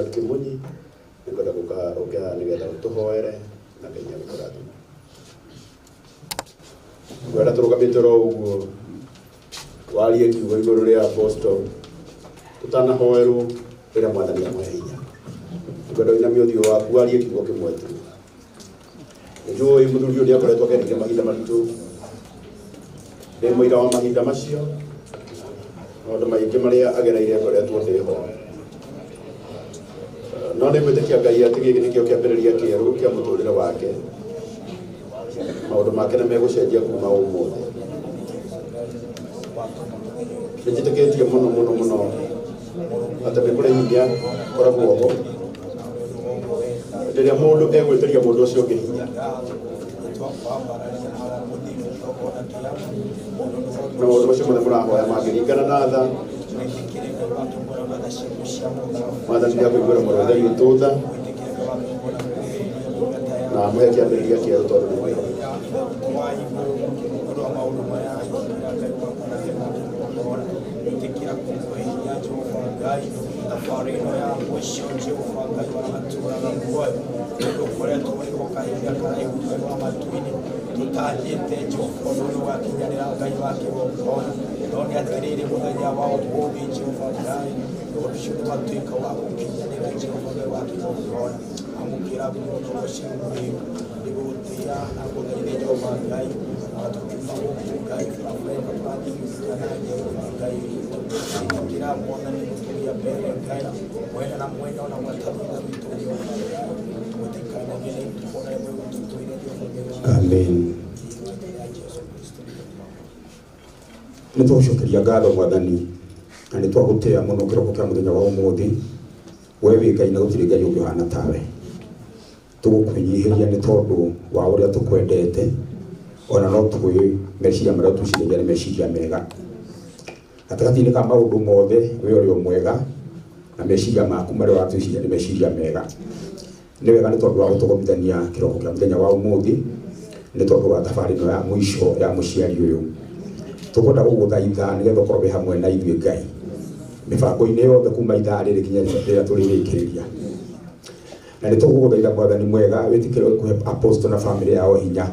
Kimunyi nikoda kuka nigeta utuhoere na Ngai agukurathima. Wera turugamite ro uguo warie kiugo iguru ria apostle tutanahoerwo ira mwathani amwe hinya. Nikoda ina miothio waku warie kiugo kimwe tu. Njui muthuri uria akoretwo agerire mahinda maritu muira wa mahinda macio maundu maingi maria agereire akoretwo ndiho no nä mwä kä Ngai atä gä gä nä kä o kä ambä rä ria kä erå kä a må tå rä re wake maå ndå make nä megå cenjia kuma å må thä nä njä tä kä tie må no må no må no atä nä kå rä hinya koragwo ho rä rä a må ndå egwä tä ria må ndå å cio å ngä hinya na maå ndå macio mothe må rahoya mangä ringana na tha Mwathani nä akå igå ra må rwetheri å tå tha na amå he kä ambä rä ria kä erå tondå nä mwega. Amen. Nä twacokeria ngatho Mwathani na nä twagåtä må no kä roko kä a må thenya wa å må thä we wä Ngai na gå tirä Ngai å ngä å hana tawe tå gå kwä nyihä ria nä tondå wa å rä a tå kwendete ona no tå gwä meciria marä a tå cirä nä meciria mega gatagatä-inä ka maå ndå mothe we å rä o mwega na meciria maku marä a watwä ciria nä meciria mega nä wega nä tondå wa gå tå gomithania kä roko kä a må thenya wa å må thä nä tondå wa thabarä no ya må ico ya må ciari å yå tå kwenda gå gå thaitha nä getha å korwo wä hamwe na ithuä Ngai mä bango-inä yothe kuma ithaa rä rä nginya rä rä a tå rä rä kä rä ria na nä tå gå gå thaitha Mwathani mwega wä tä kä re kå he apostle na bamĩrĩ yao hinya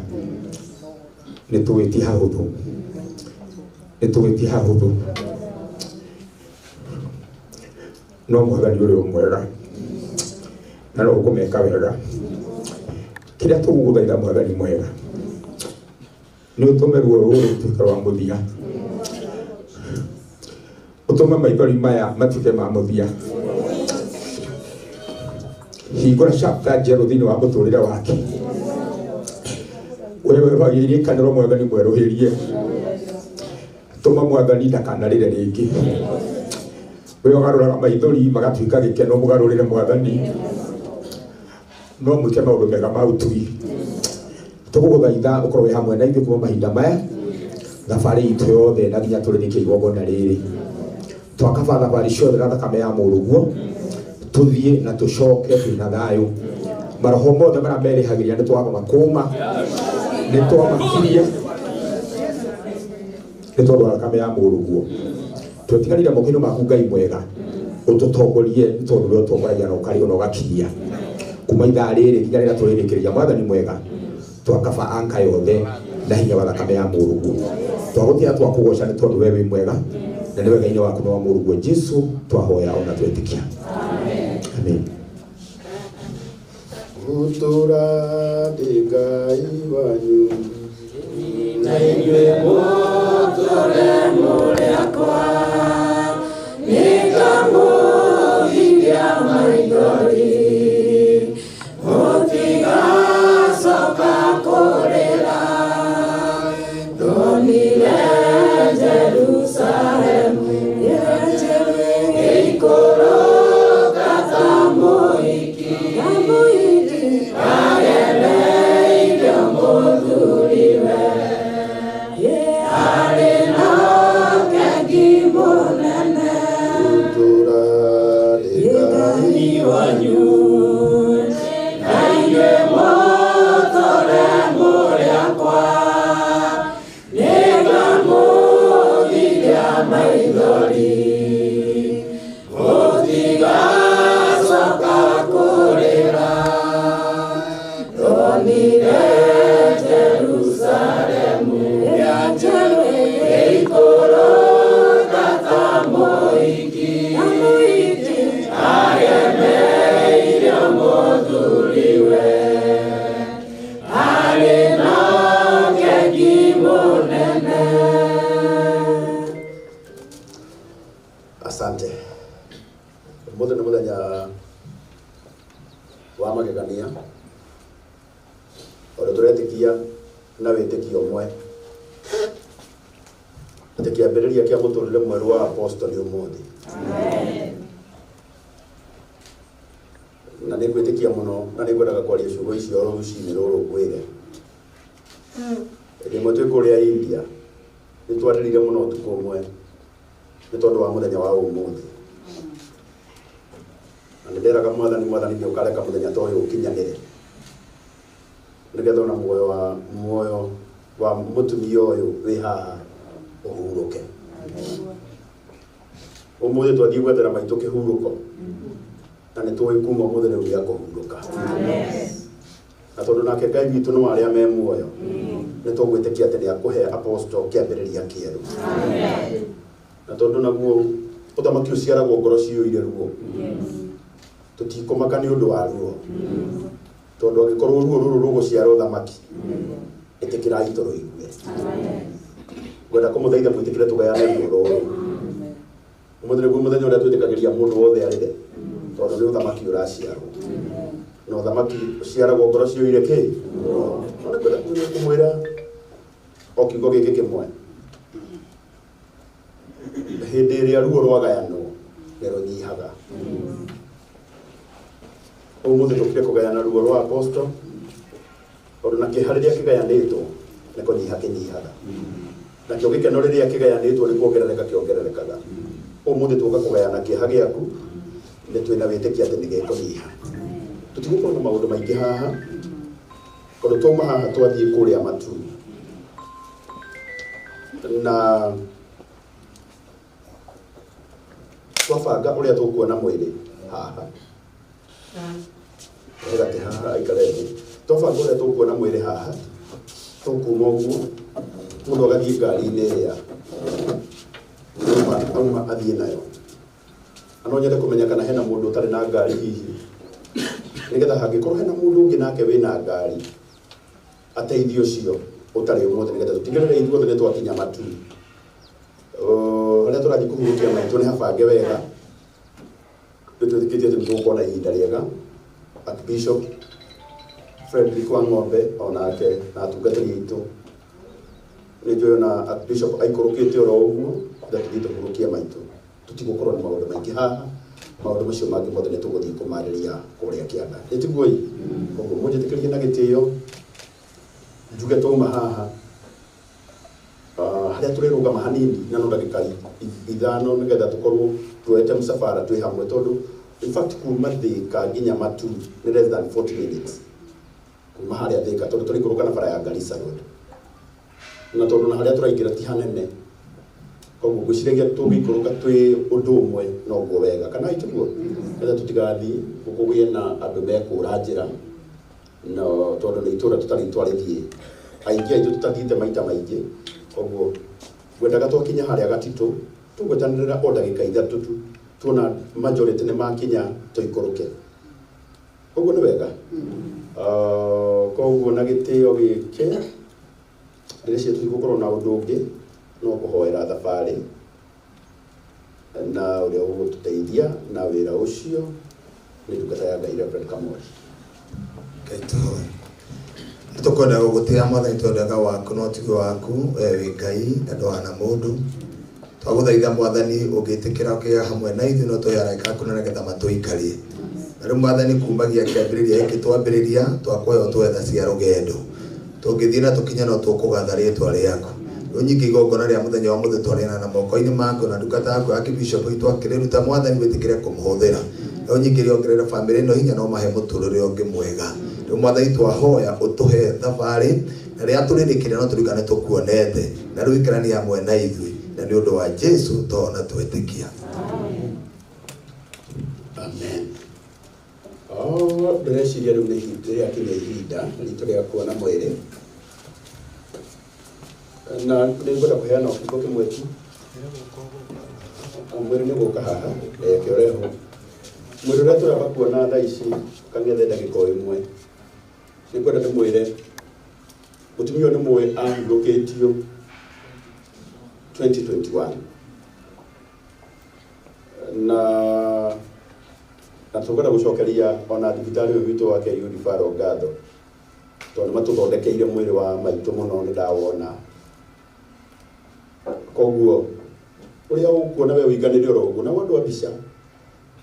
nä tå wä tie hahå thå nä tå wä tie hahå thå no Mwathani å rä o mwega na no å kå meka wega kä rä a tå gå gå thaitha Mwathani mwega nä å tå me ruo rå rå tuä ka rwa må thia å tå me maithori maya matuä ke ma må thia hingå ra chapter njerå thä inä wa må tå rä re wake wewe wagä irie kanä ro Mwathani mwerå hä rie tå ma Mwathani ndakanarä re rä ngä we å garå raga maithori magatuä ka gä keno må garå rä re Mwathani no mwä ke maå ndå mega ma å tui tå gå gå thaitha å korwo wä hamwe na ithuä kuma mahinda maya thabarä itå yothe na nginya tå rä rä kä igongona rä rä twakaba thabarä ciothe na thakame ya må rå guo tå thiä na tå coke twä na thayå maroho mothe marä a merä hagä ria nä twagoma kå ma nä twamakirie nä tondå wa thakame ya må rå guo twetiganire moko-inä maku Ngai mwega å tå tongorie nä tondå we å tongoragia na å karä ona å gakinyia kuma ithaa rä rä nginya rä rä a tå rä rä kä rä ria Mwathani mwega twakaba anka yothe na hinya wa thakame ya må rå guo twagå tä a twakå goca nä tondå we wä mwega na nä wega-inä waku no wa må rå guo Jesu twahoya ona twetä kia amen. Utũra ndĩ Ngai wanyu na inyuĩ mũtũre mũrĩ akwa nĩngamũhingia maithori mũtigacoka kũrĩra ndonire Jerusalemu ĩikũrũka ta mũhiki agereire mũthuri wĩtĩkio ũmwe atĩ kĩambĩrĩria kĩa mũtũrĩre mwerũ wa apostoli ũmũthĩ. Na nĩngwĩtĩkia mũno na nĩngwendaga kwaria ciugo icio rũciinĩ rũrũ ngwĩre. Rĩmwe twĩ kũrĩa India nĩtwarĩrĩire mũno ũtukũ ũmwe nĩ tondũ wa mũthenya wa ũmũthĩ. Na nĩnderaga Mwathani nĩ ũkareka mũthenya ta ũyũ ũkinyanĩre, nĩgetha ona muoyo wa mũtumia ũyũ wĩ haha ũhurũke. Ũmũthĩ twathiĩ gwethera maitũ kĩhurũko, na nĩtũĩ kuma ũmũthĩ rĩu gĩa kũhurũka. Na tondũ nake Ngai witũ nĩ wa arĩa me muoyo, nĩtũgwĩtĩkia atĩ nĩakũhe apostol kĩambĩrĩria kĩerũ. Na tondũ naguo ũthamaki ũciaragwo ngoro ciyũire ruo, tũtikũmaka nĩ ũndũ wa ruo, tondũ angĩkorwo ruo rũrũ rũgũciara ũthamaki, ĩtĩkĩrai tũrũigue. Ngwenda kũmũthaitha mwĩtĩkĩre tũgayane ruo rũrũ. Ũmũthĩ nĩguo mũthenya ũrĩa twĩtĩkagĩria mũndũ wothe arĩre, tondũ nĩ ũthamaki ũraciarwo. Na ũthamaki ũciaragwo ngoro ciyũire kĩ? No nĩngwenda kũmwĩra o kiugo gĩkĩ kĩmwe. Hĩndĩ ĩrĩa ruo rwagayanwo nĩrũnyihaga. Ũmũthĩ tũkire kũgayana ruo rwa apostol, tondũ na kĩeha rĩrĩa kĩgayanĩtwo nĩ kũnyiha kĩnyihaga. Nakĩo gĩkeno rĩrĩa kĩgayanĩtwo nĩ kuongerereka kĩongererekaga. Ũmũthĩ tũka kũgayana kĩeha gĩaku, nĩ twĩna wĩtĩkia atĩ nĩ gĩkũnyiha. Tũtigũkorwo na maũndũ maingĩ haha, tondũ twauma haha twathiĩ kũrĩa matu. Na twabanga ũrĩa tũkuona mwĩrĩ haha. Gatĩ haha aikarete. Twabanga ũrĩa tũkuona mwĩrĩ haha, tũkuma ũguo, mũndũ agathiĩ ngari-inĩ ĩrĩa auma athiĩ nayo. Na no nyende kũmenya kana hena mũndũ ũtarĩ na ngari hihi, nĩgetha hangĩkorwo hena mũndũ ũngĩ nake wĩna ngari, ateithio ũcio ũtarĩ ũmũthĩ, nĩgetha tũtigĩrĩre ithuothe nĩ twakinya matu. Harĩa tũrathiĩ kũhurũkia maitũ nĩ habange wega. Nĩtwĩtĩkĩtie atĩ nĩtũgũkorwo na ihinda rĩega. Archbishop Frederick Wang'ombe onake na atungatĩri aitũ, nĩnjũĩ ona Archbishop aikũrũkĩte oro ũguo, tũthiĩ tũhurũkie maitũ. Tũtigũkorwo na maũndũ maingĩ haha, maũndũ macio mangĩ mothe nĩtũgũthiĩ kũmarĩria kũrĩa kĩanda. Nĩtiguoi? Koguo mũnjĩtĩkĩrie na gĩtĩo, njuge twauma haha harĩa tũrĩrũgama hanini na no ndagĩka ithano nĩgetha tũkorwo tuoete mũsafara twĩ hamwe, tondũ in fact kuma Thĩka nginya Matu nĩ less than 40 minutes kuma harĩa Thĩka, tondũ tũrĩikũrũka na bara ya Garissa Road. Na tondũ na harĩa tũraingĩra ti hanene, koguo ngwĩciragia tũgĩikũrũka twĩ ũndũ ũmwe noguo wega, kana itiguo, nĩgetha tũtigathiĩ gũkũgĩe na andũ mekũra njĩra, no tondũ nĩ itũra tũtarĩ twarĩthiĩ aingĩ aitũ tũtathiĩte maita maingĩ. Koguo ngwendaga twakinya harĩa Gatitũ tũgwetanĩrĩra o ndagĩka ithatũ tu, tuona majority nĩ makinya tũikũrũke. Koguo nĩ wega. Koguo na gĩtĩo gĩkĩ ndĩreciria tũtigũkorwo na ũndũ ũngĩ no kũhoera thabarĩ na ũrĩa ũgũtũteithia na wĩra ũcio nĩ ndungata ya Ngai Reverend Kamori. Ngai nĩtũkwenda gũgũtĩĩa Mwathani twendaga waku no tigo waku wĩ Ngai na ndwana mũndũ. Twagũthaitha Mwathani ũngĩtĩkĩra ũkĩgĩa hamwe na ithuĩ no twĩyarĩka kũna nĩgetha matũikarie. Na rĩu Mwathani kumagia kĩambĩrĩria gĩkĩ twambĩrĩria twakwĩyo twetha cia rũgendo. Tũngĩthiĩ na tũkinya no tũkũgatha rĩĩtwa rĩaku. Rĩu nyingĩ igongona rĩa mũthenya wa mũthĩ twarĩana na moko-inĩ maku na ndungata yaku Archbishop witũ akĩrĩruta Mwathani wĩtĩkĩre kũmũhũthĩra. Rĩu nyingĩ rĩongerere bamĩrĩ ĩno hinya no mahe mũtũrĩre ũngĩ mwega. Rĩu Mwathani twahoya ũtũhe thabarĩ na rĩrĩa tũrĩrĩkĩrĩra no tũririkane tũkuonete na rĩu ikarania hamwe na ithuĩ na nĩ ũndũ wa Jesũ twana twetĩkia. Amen. Ndĩreciria rĩu nĩ ihinda rĩakinya ihinda ritũ rĩa kuona mwĩrĩ, na nĩngwenda kũheana ũkiugo kĩmwe tu. Mwĩrĩ nĩ gũka haha kĩoreho. Mwĩrĩ ũrĩa tũraba kuona thaa ici kang'ethe ndagĩka o ĩmwe. Nĩngwenda ndĩmwĩre mũtumia ũyũ nĩ mũĩ ahurũkĩtio 2021 na tũkwenda gũcokeria ona thibitarĩ ũyũ witũ wa KU referral ngatho tondu matuthodekeire mwiri wa maitu muno ni ndawona koguo uria ukuona we wiganire oroguo na wandu wa mbica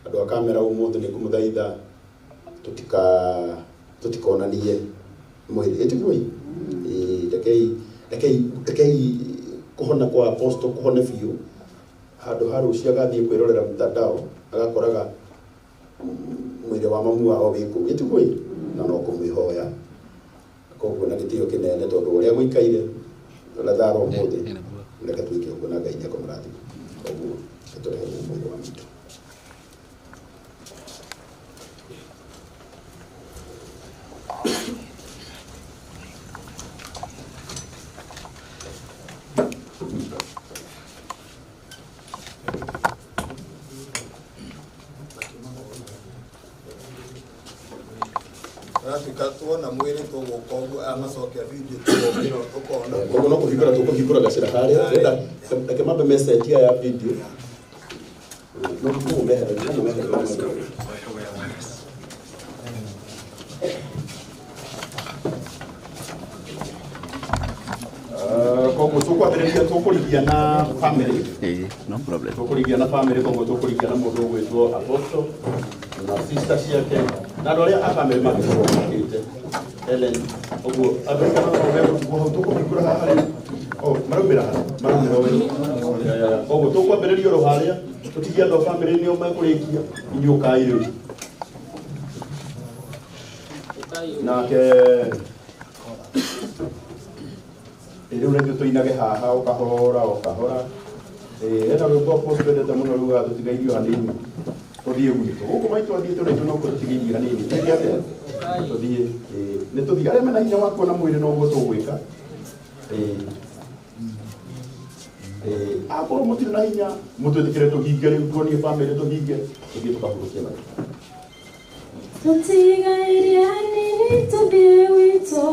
andu a kamera umuthi ni kumuthaitha tutikonanie mwiri etigui rekei kuhona kwa apostle kuhone biu handu haru cia gathie kwirorera mtandao agakoraga mwiri wa mamu wao wiku etigui na no kumwihoya koguo na gitio kinene tondu uria guikaire na tharo umuthi reke twike uguo na Ngai nĩekũmũrathima koguo tũrehe mwĩrĩ wa mitũ tuona mwiri tuguka uguo amacokia video tukona koguo no kũhingũra tũkũhingũra gacĩra harĩa reke mambe message ya video no kũmũmehere koguo tũkwambĩrĩria tũkũrithia na family no problem tũkũrithia na family koguo tũkũrithia na mũndũ ũgwĩtwo Apostle na sister ciake na andũ arĩa a family magĩkorwo makĩte Helen oguo andũ kana no tũkũhingũra harĩa maraumĩra oguo tũkwambĩrĩria oro harĩa tũtigie andũ a family nĩo mekũrĩkia inyuĩkai rĩu nake rĩu rĩngĩ tũinage haha ũkahora ena rwĩmbo Apostle twendete mũno rũga tũtigairio hanini tũthiĩ gwitũ gũkũ maitũ athiĩte ũrĩa no tũtigairie hanini tũthiĩ nĩ tũthiĩ arĩa mena hinya wa kuona mwĩrĩ no ũguo tũgwĩka akorwo mũtirĩ na hinya mũtwĩtĩkĩre tũhinge rĩu tuonie bamĩrĩ tũhinge tũthiĩ tũkahurũkia maitũ tũtigairie hanini tũthiĩ gwitũ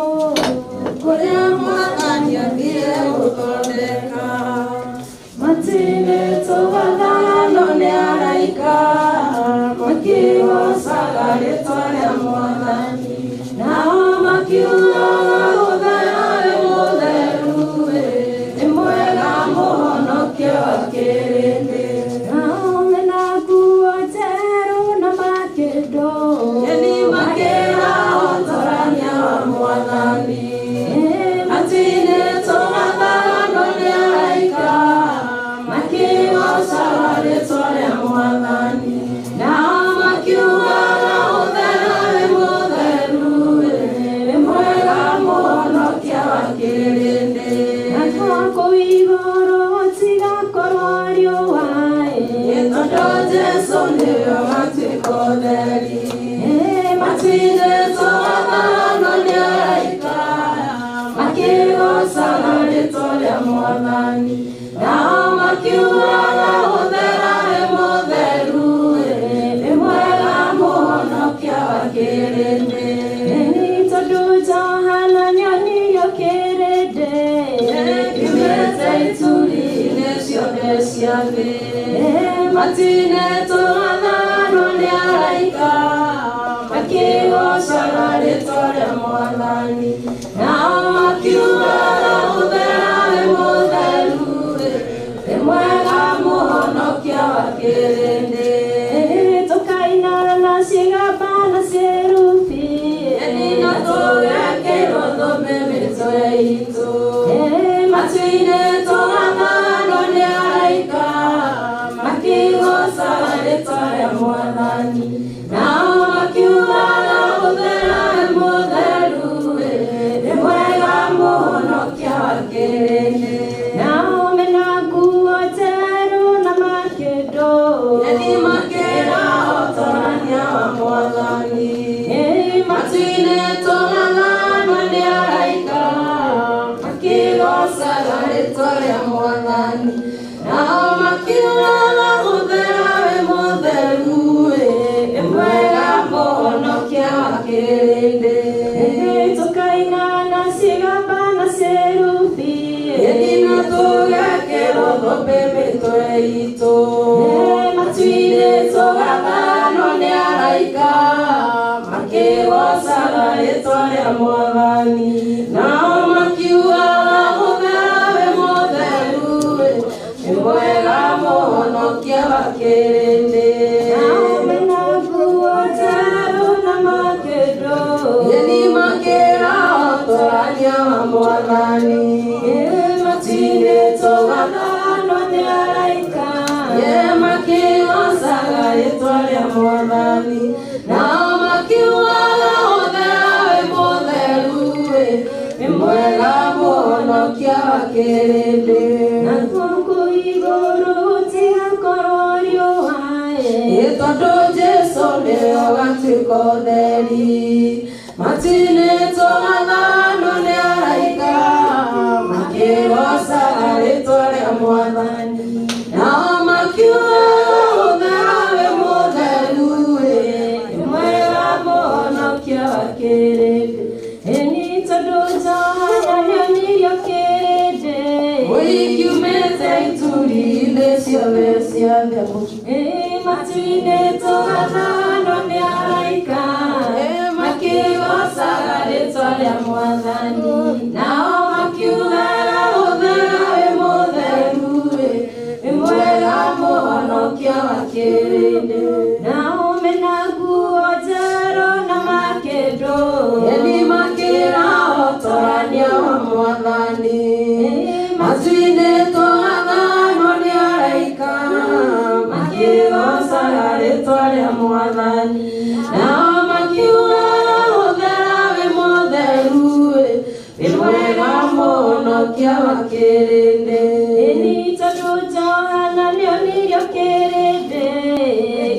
kũrĩa Mwathani athire gũthondeka matinĩ tũgathano nĩ araika makĩgocaga rĩtwa rĩa Mwathani nao makiugaga gũthera wĩ mũtheru nĩ mwega mũhonokia wa kĩrĩndĩ nao mena nguo njerũ na makĩndũ nyeni makĩrahotorania wa Mwathani matinĩ tũgathano nĩ araika makĩgocaga rĩtwa rĩa Mwathani nao makiugaga gũthera wĩ mũtheru nĩ mwega mũhonokia wa kĩrĩndĩ na kũu igũrũ gũtigakorwo riũa tondũ Jesũ nĩwe watuĩka ũtheri matinĩ tũgathano nĩ araika makĩgocaga rĩtwa rĩa Mwathani nao makiugaga gũthera wĩ mũtheru nĩ mwega mũhonokia wa kĩrĩndĩ tondũ Johana nĩonirio kĩrĩndĩ kiumĩte ituri-inĩ ciothe cia thĩ matinĩ tũgathano nĩ araika makĩgocaga rĩtwa rĩa Mwathani nao makiugaga gũthera wĩ mũtheru nĩ mwega mũhonokia wa kĩrĩndĩ tũkaina na cigamba na cerubi na tũgekĩrwo thũmbĩ mĩtwe itũ matu-inĩ tũgathano nĩ araika makĩgocaga rĩtwa rĩa Mwathani nao makiugaga gũthera wĩ mũtheru nĩ mwega mũhonokia wa kĩrĩndĩ nao mena nguo njerũ na makĩndũ nyeni makĩrahotorania wa Mwathani matu-inĩ tũgathano nĩ araika makĩgocaga rĩtwa rĩa Mwathani nao makiugaga gũthera wĩ mũtheru nĩ mwega mũhonokia wa kĩrĩndĩ tũkaina na cigamba na cerubi na tũgekĩrwo thũmbĩ mĩtwe itũ matu-inĩ tũgathano nĩ araika makĩgocaga rĩtwa rĩa Mwathani wakirinde nawe nakuotero na makedo yeni makera otorania mwathani matinde togathano ni araika ye makiosaga itwaria mwathani nao makiuaga utherawe mutheru ni mwega muhonokia wakirinde na koko iguru tigakorwo riũa tondu Jesu nĩwe ũgatuĩka ũtheri matinĩtwo gathano nĩ araika makĩgocaga rĩtwa rĩa mwathani nao makiuaga ũtherawe mũtheru nĩ mwega mũhonokia wakirinde ĩni tondu Johana nĩonirio kĩrĩndĩ ũingiumĩte ituri-inĩ ciothe cia thĩ matinĩtwo gathano nĩ araika makĩgocaga rĩtwa rĩa mwathani nao makiugaga ũtherawe mũtheru nĩ mwega mũhonokia wakirinde nao mena nguo njerũ na makĩndũ eni makĩra ũtorania wa mwathani matinĩtwo gathano nĩ araika makĩgocaga rĩtwa rĩa mwathani nao makiugaga ũtherawe mũtheru nĩ mwega mũhonokia wakirinde ĩni tondu Johana nĩonirio kĩrĩndĩ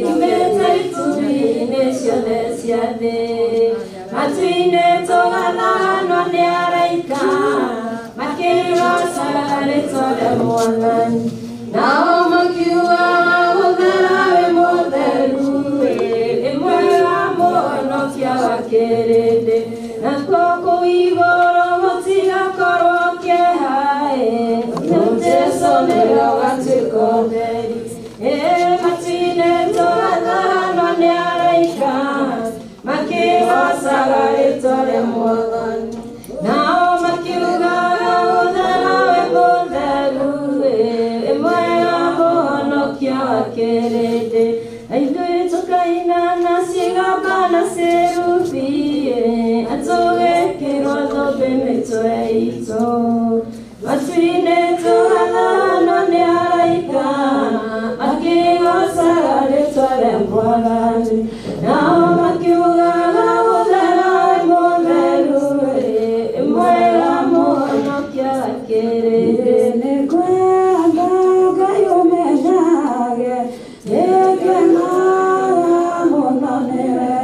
yumĩte ituri-inĩ ciothe cia thĩ matinĩtwo gathano nĩ araika makĩgocaga rĩtwa rĩa mwathani nao makiugaga ũtherawe mũtheru nĩ mwega mũhonokia wakirinde na koko igũrũ gũtigakorwo kĩeha Jesu nĩwe ũgatuĩka ũtheri matinĩtwo gathano nĩ araika makĩgocaga rĩtwa rĩa mwathani nao makiugaga ũtherawe mũtheru nĩ mwega mũhonokia wakirinde na ithuĩ tũkainana cigambana cerubi atũgĩkĩrwo thũmbĩ mĩtwe itũ matinĩtwo gathano nĩ araika makĩgocaga rĩtwa rĩa mwathani nao makiugaga ũtherawe mũtheru nĩ mwega mũhonokia wakirinde nĩ ngwenda Ngai ũmenyage nĩngenaga mũno nĩwe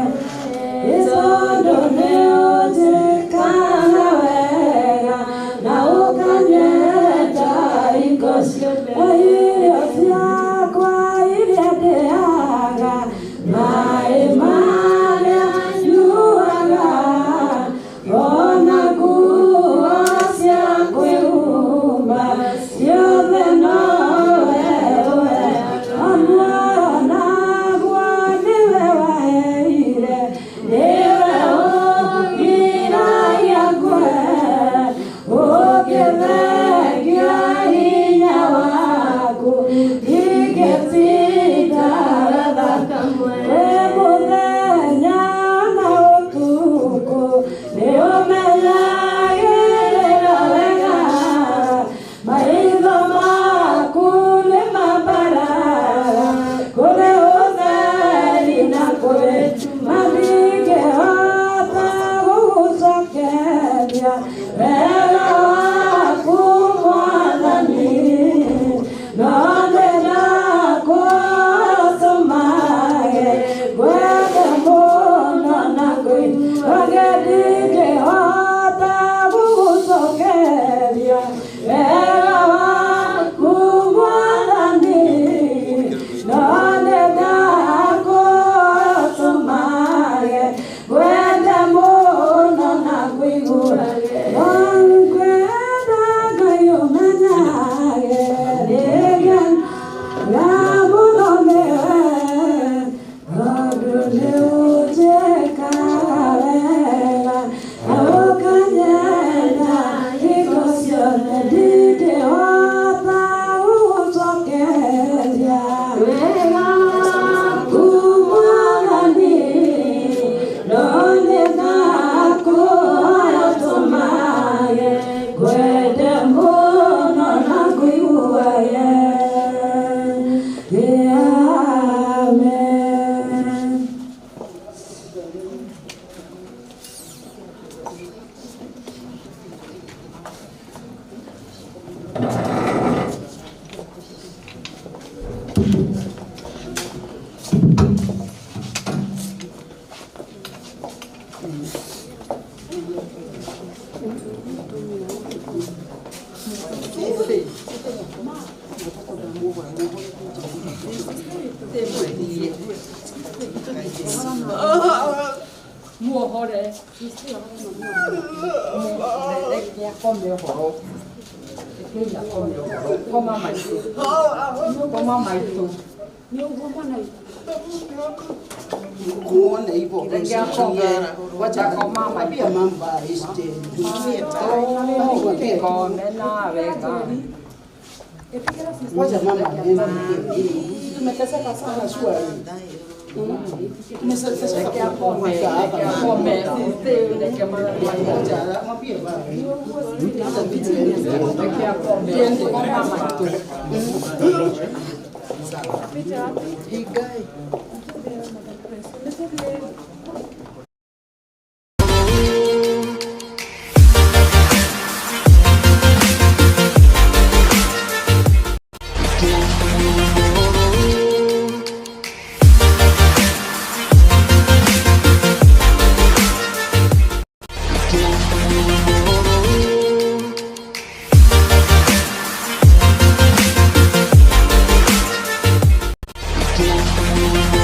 tondu nĩũnjĩkaga wega na ũkanyenda hingo ciothe irio ciakwa iria ndĩaga maĩ marĩa nyuaga ona nguo cia kwĩhumba ciothe no wewe amũro naguo nĩwe waheire nĩwe ũgiragia ngwere ũngĩthengia hinya waku ingĩtinda thakame mũthenya na ũtukũ nĩũmenyagĩrĩra wega maitho maku nĩmambaraga kũrĩ ũtheri na kũrĩ matingĩhota gũgũcokeria wega waku mwathani no ndĩrakũtũmage ngwende mũno na ngũinage ndingĩhota gũgũcokeria wega waku mwathani no ndĩrakũtũmage ngwende mũno na ngũiguage ngwenda Ngai ũmenyage nĩngenaga mũno nĩwe tondu nĩũnjĩkaga wega na ũkanyenda hingo ciothe ndingĩhota gũgũcokeria mua hoa đấy mua con mèo hổ cái là con mèo hổ con ma mày tụ nhiều con này Kuona hivyo wacha con ma mày pia mambo este con nena vega wacha mama aende tumeteseka sana swali tumeseseka kwa come de que mala mwambie baba tiende con ma mày tụ higai Yeah.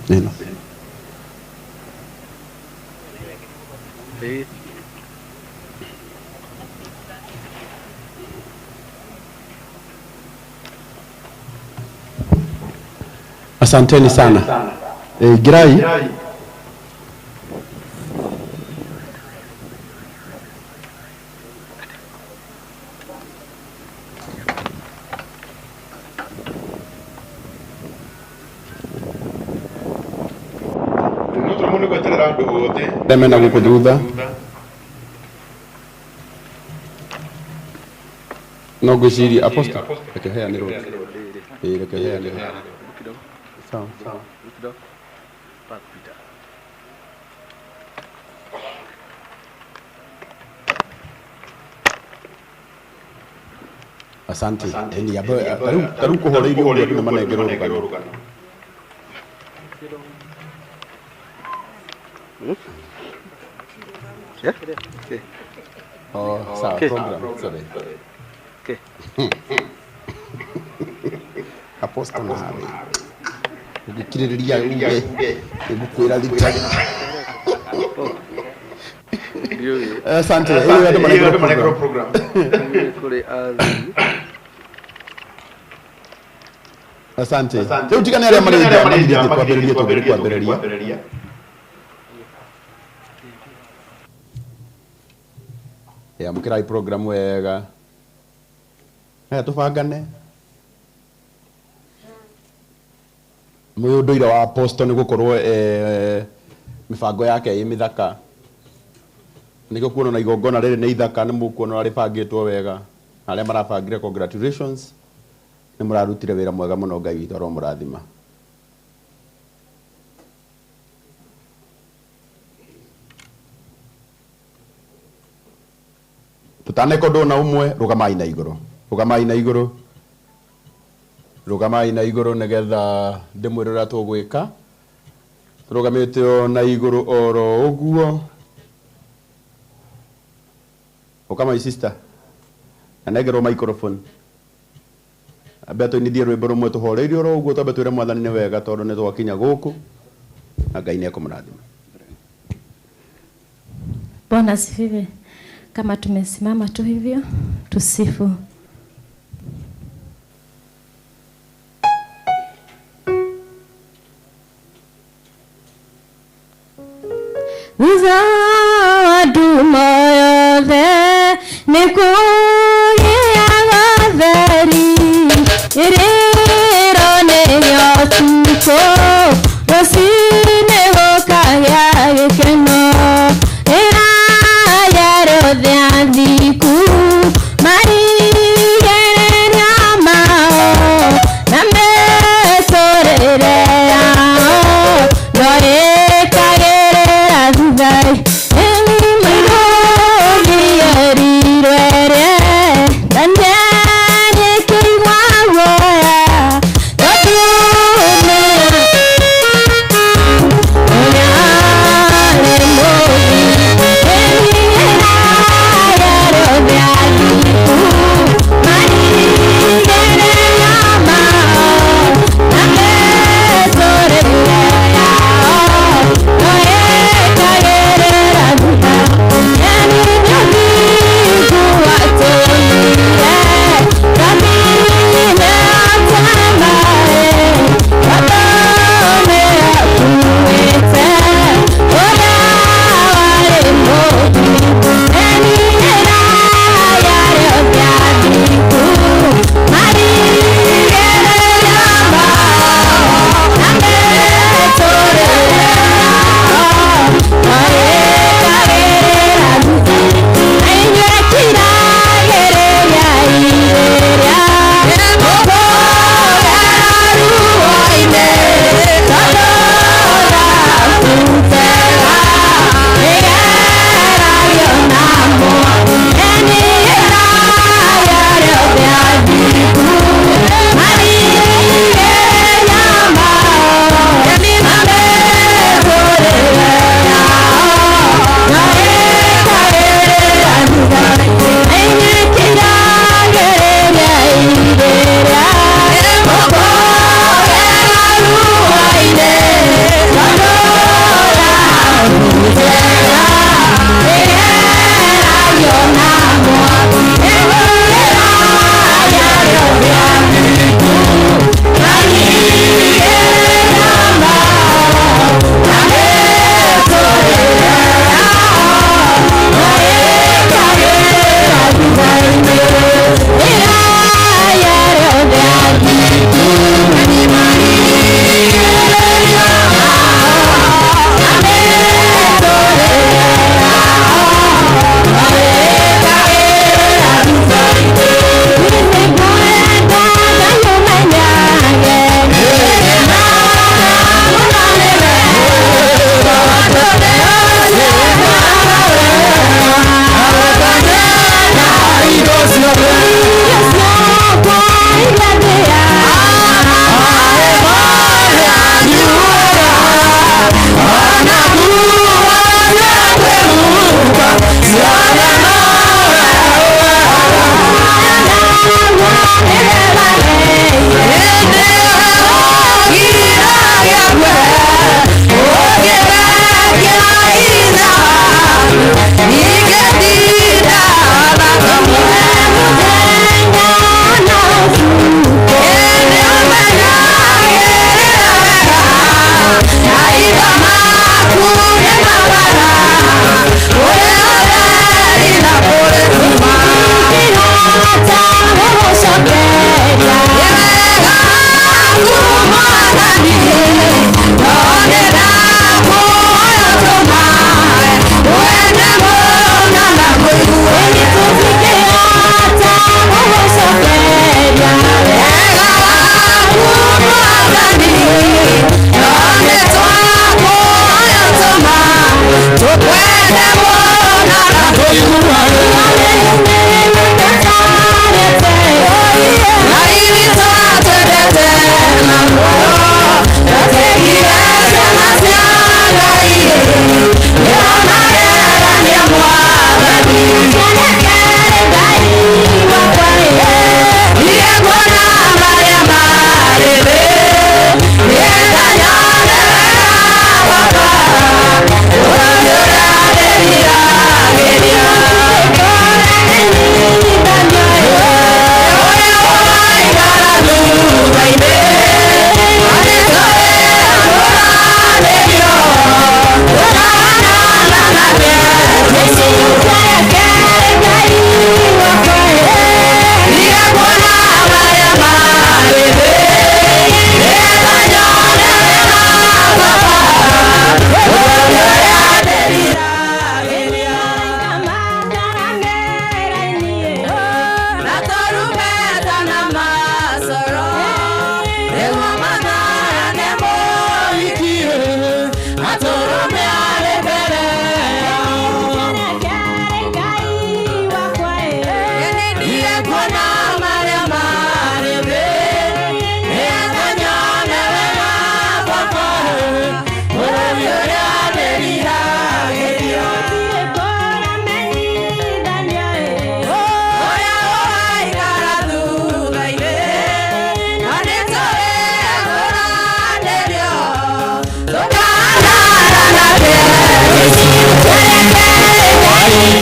Neno. Asanteni sana. Girai. Temena guku thutha no ngwiciria apostle reke heanirwo reke heanirwo sawa asante ni abo taru kuhoreirio ndu manengerwo rugano oh sawa program sorry okay apostle na hawe ukikiriria uge ukwira lita asante hiyo ndio manegro program kule asante leo tigane ale marija kwambĩrĩria ya mukirai program wega tubangane muyunduire wa apostle ni gukorwo mibango yake mithaka niko kuona na igongona riri ni ithaka ni mukuona ribangitwo wega aria marabangire congratulations ni murarutire wira mwega muno Ngai witũ ro murathima tutaneko ndona umwe rugamai na iguru nigetha ndimwirira tugwika rugamite na iguru oro uguo ukama sister anegero microphone abeto ni thie rwimbo rumwe tuhoreirio oro uguo twabe twire mwathani ni wega tondu ni twakinya guku na Ngai ni akumurathima. Bwana asifiwe. Kama tumesimama tu hivyo tusifu. Zawadu moyothe nikuyatheri iriro ninyotuko rũcinĩ gũkagĩa gĩkeno ĩrayarothe athiku marigereria mao na mĩtũrĩre yao no ĩkagĩrĩra thutha-inĩ Hallelujah.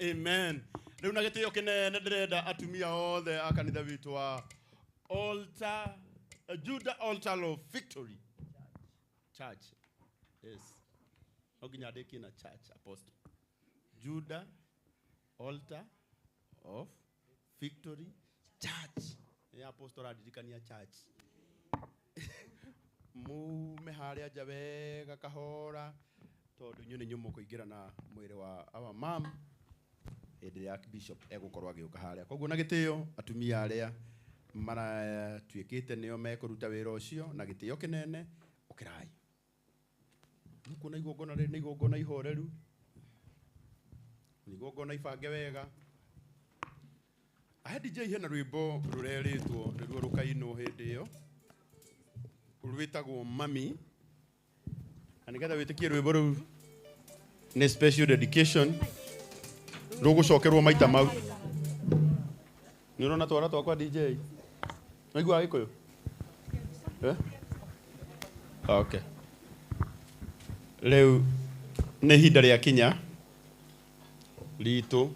amen. Rĩu na gĩtĩo kĩnene ndĩrenda atumia othe a kanitha witũ wa Altar, Judah Altar of Victory Church. Yes. No nginya ndĩkie na church apostle. Judah Altar of Victory Church. Ya apostle adirikania church. Mume harĩa nja wega kahora tondũ inyuĩ nĩ nyumo kũingĩra na mwĩrĩ wa our mom hĩndĩ ya bishop egũkorwo agĩũka harĩa. Koguo na gĩtĩo atumia arĩa maratuĩkĩte nĩo mekũruta wĩra ũcio na gĩtĩo kĩnene ũkĩrai. Kuona igongona rĩrĩ nĩ igongona ihoreru, nĩ igongona ibange wega. Ahe DJ hena rwĩmbo rũrerĩtwo nĩruo rũkainwo hĩndĩ ĩyo rwĩtagwo Mami, na nĩgetha wĩtĩkie rwĩmbo rũu nĩ special dedication rũgũcokerwo maita mau. Nĩ ũrona twara twakwa DJ naigua Gĩkũyũ? Okay. Rĩu nĩ ihinda rĩa kinya ritũ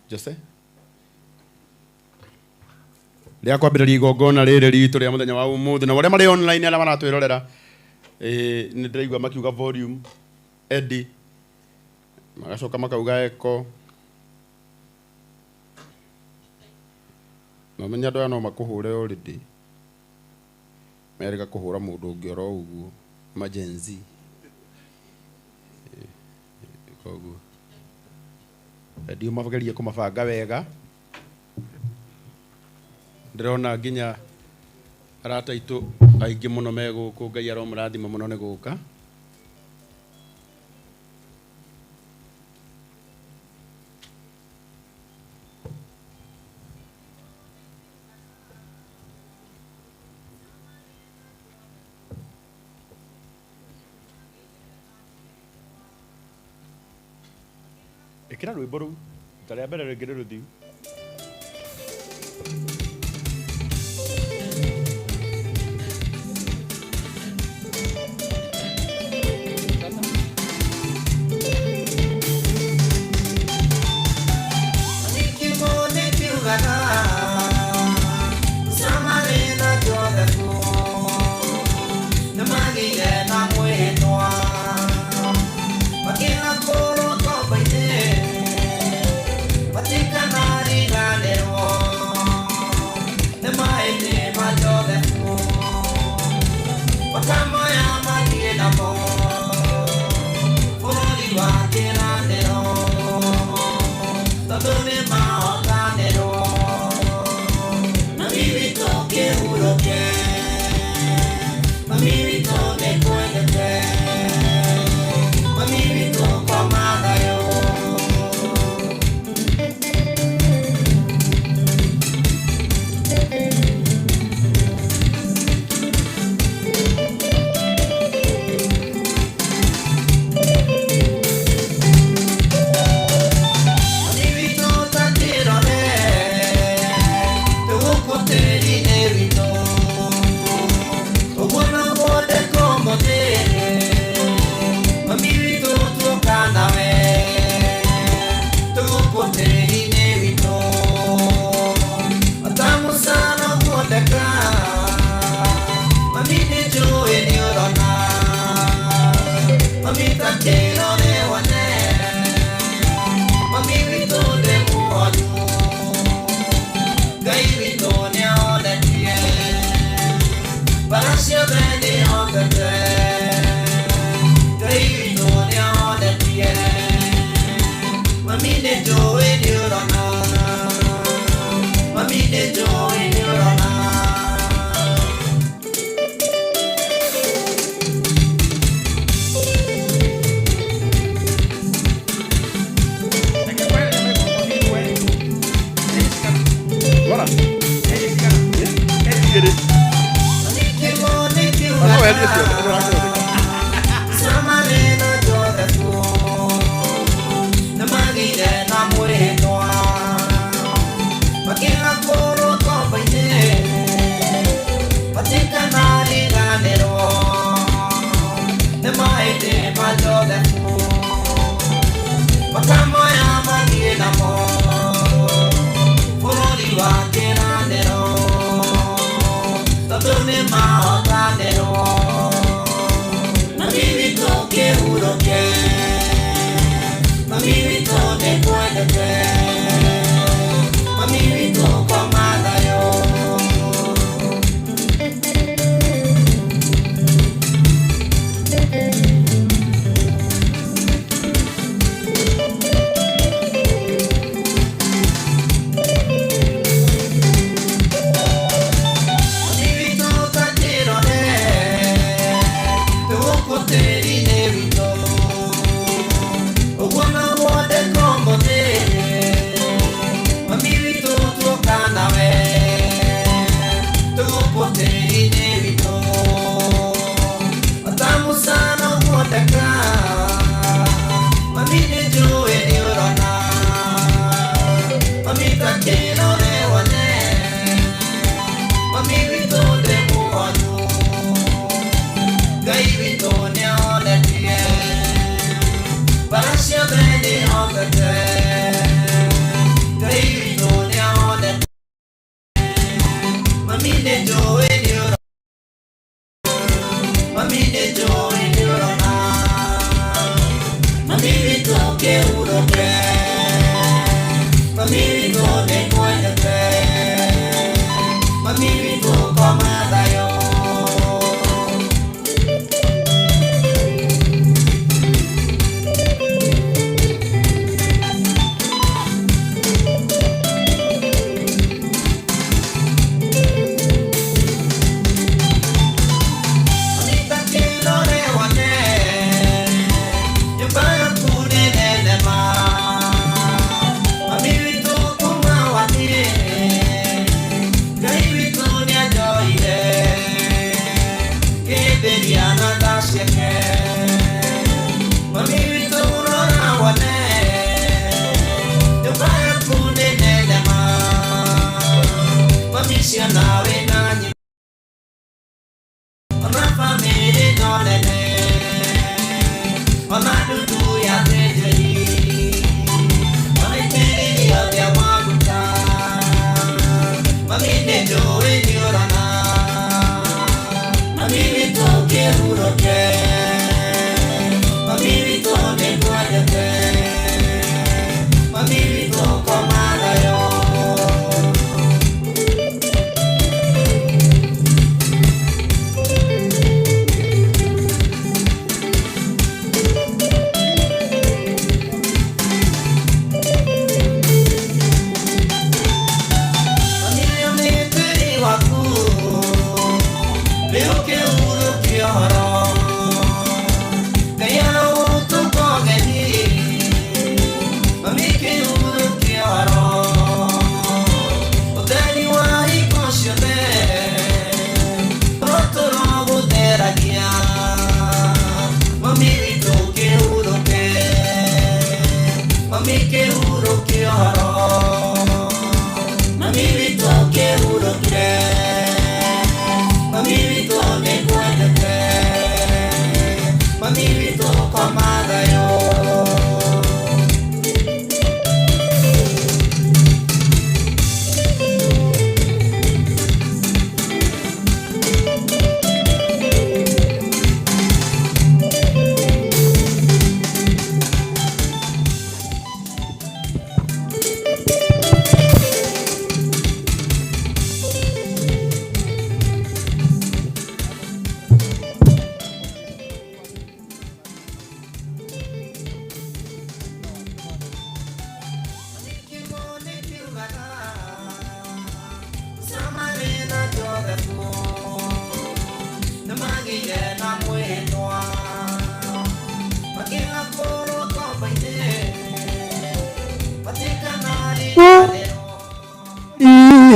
Jose rĩa kwambĩrĩria igongona rĩrĩ ritũ rĩa mũthenya wa ũmũthĩ, na arĩa marĩ online arĩa maratwĩrorera nĩ ndĩraigua makiuga volume Eddie, magacoka makauga echo. No menya andũ aya no makũhũre already, merĩga kũhũra mũndũ ũngĩ oro ũguo emergency. Koguo Eddie magerie kũmabanga wega. Ndĩrona nginya arata aitũ aingĩ mũno megũkũ, Ngai aromũrathima mũno nĩ gũka. Ĩkĩra rwĩmbo rũu ta rĩa mbere rĩngĩ rũthiu.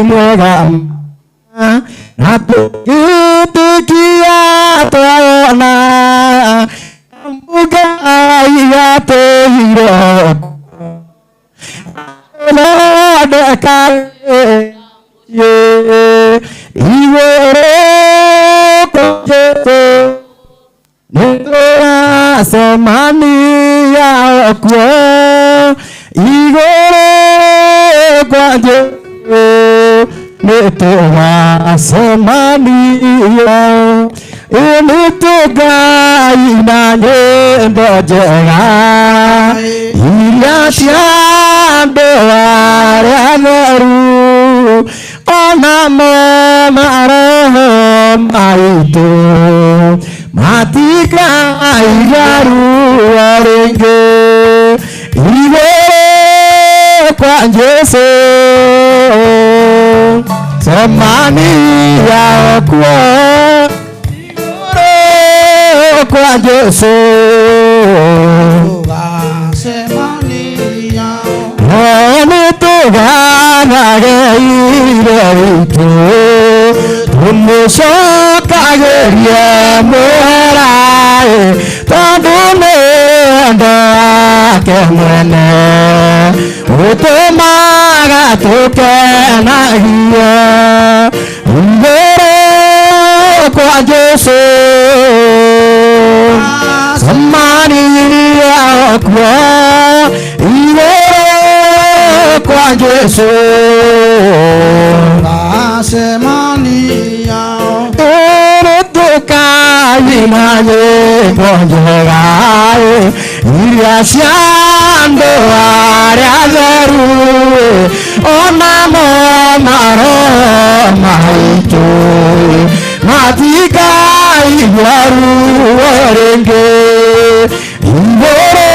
mwega na tukitikia twaona mbuga yatehiro nodeka igoro kojeto nindora semania kwa igoro kwaje nitoa semania Unituga ina nyendo njega iria cia andũ arĩa atheru onamo maroho maitũ matikaiga ruo rĩngĩ igũrũ kwa Jesũ semania kuo kwa Jesũ nĩtũganage ire witũ tũmũcokagĩrie mũhera tondu nĩ wendo wake mwene ũtũmaga tũkenagia igũrũ kwa Jesũ Samaria kwa igũrũ kwa Jesũ Samaria tukaina nyĩmbo njega iria cia andũ arĩa atheru onamo maroho maitũ matikaigua ruo rĩngĩ igũrũ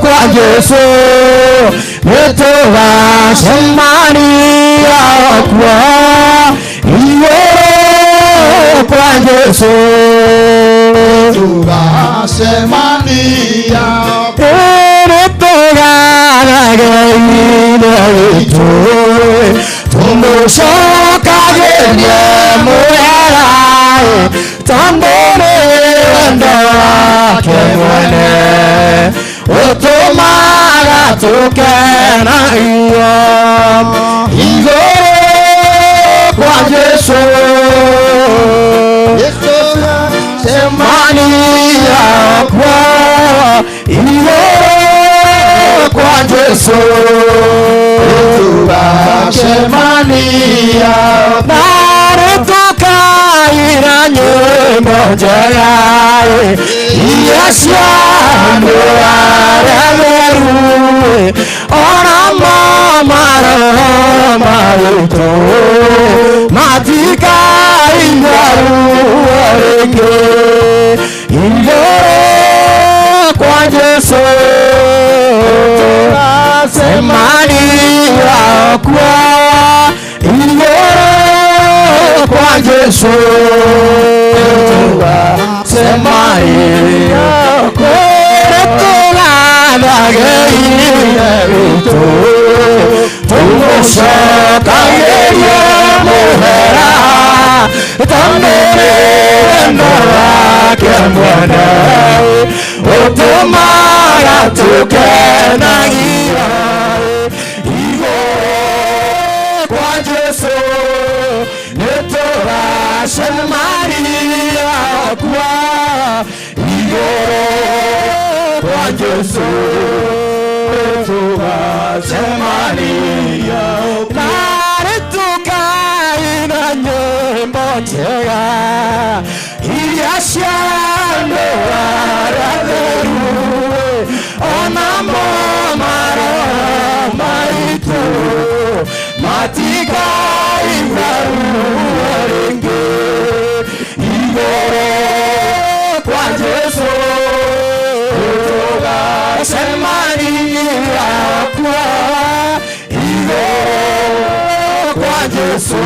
kwa Jesũ nĩtũgacemania kuo igũrũ kwa Jesũ tũgacemania nĩtũgarage ithe witũ tũmũcokagĩrie mwega tondũ nĩ wendo wake mwene ũtũmaga tũkenagia igũrũ kwa Jesũ Semania kwa igũrũ kwa Jesũ Semania nare tũkaina nyĩmbo njega iria cia andũ arĩa atheru onamo maroho maitũ matikaigua ruo rĩngĩ igũrũ kwa Jesũ tũgacemania kuo igũrũ kwa Jesũ tũgacemania kuo tũgarage ithe witũ tũmũcokagĩrie mũhera tondũ nĩ wendo wake mwene ũtũmaga tũkenagia igũrũ kwa Jesũ nĩtũgacemania kuo igũrũ kwa Jesũ tũgacemania nare tũkaina nyĩmbo njega iria cia andũ arĩa atheru onamo maroho maitũ matikaigua ruo rĩngĩ igũrũ kwa Jesũ tũgacemania kuo igũrũ kwa Jesũ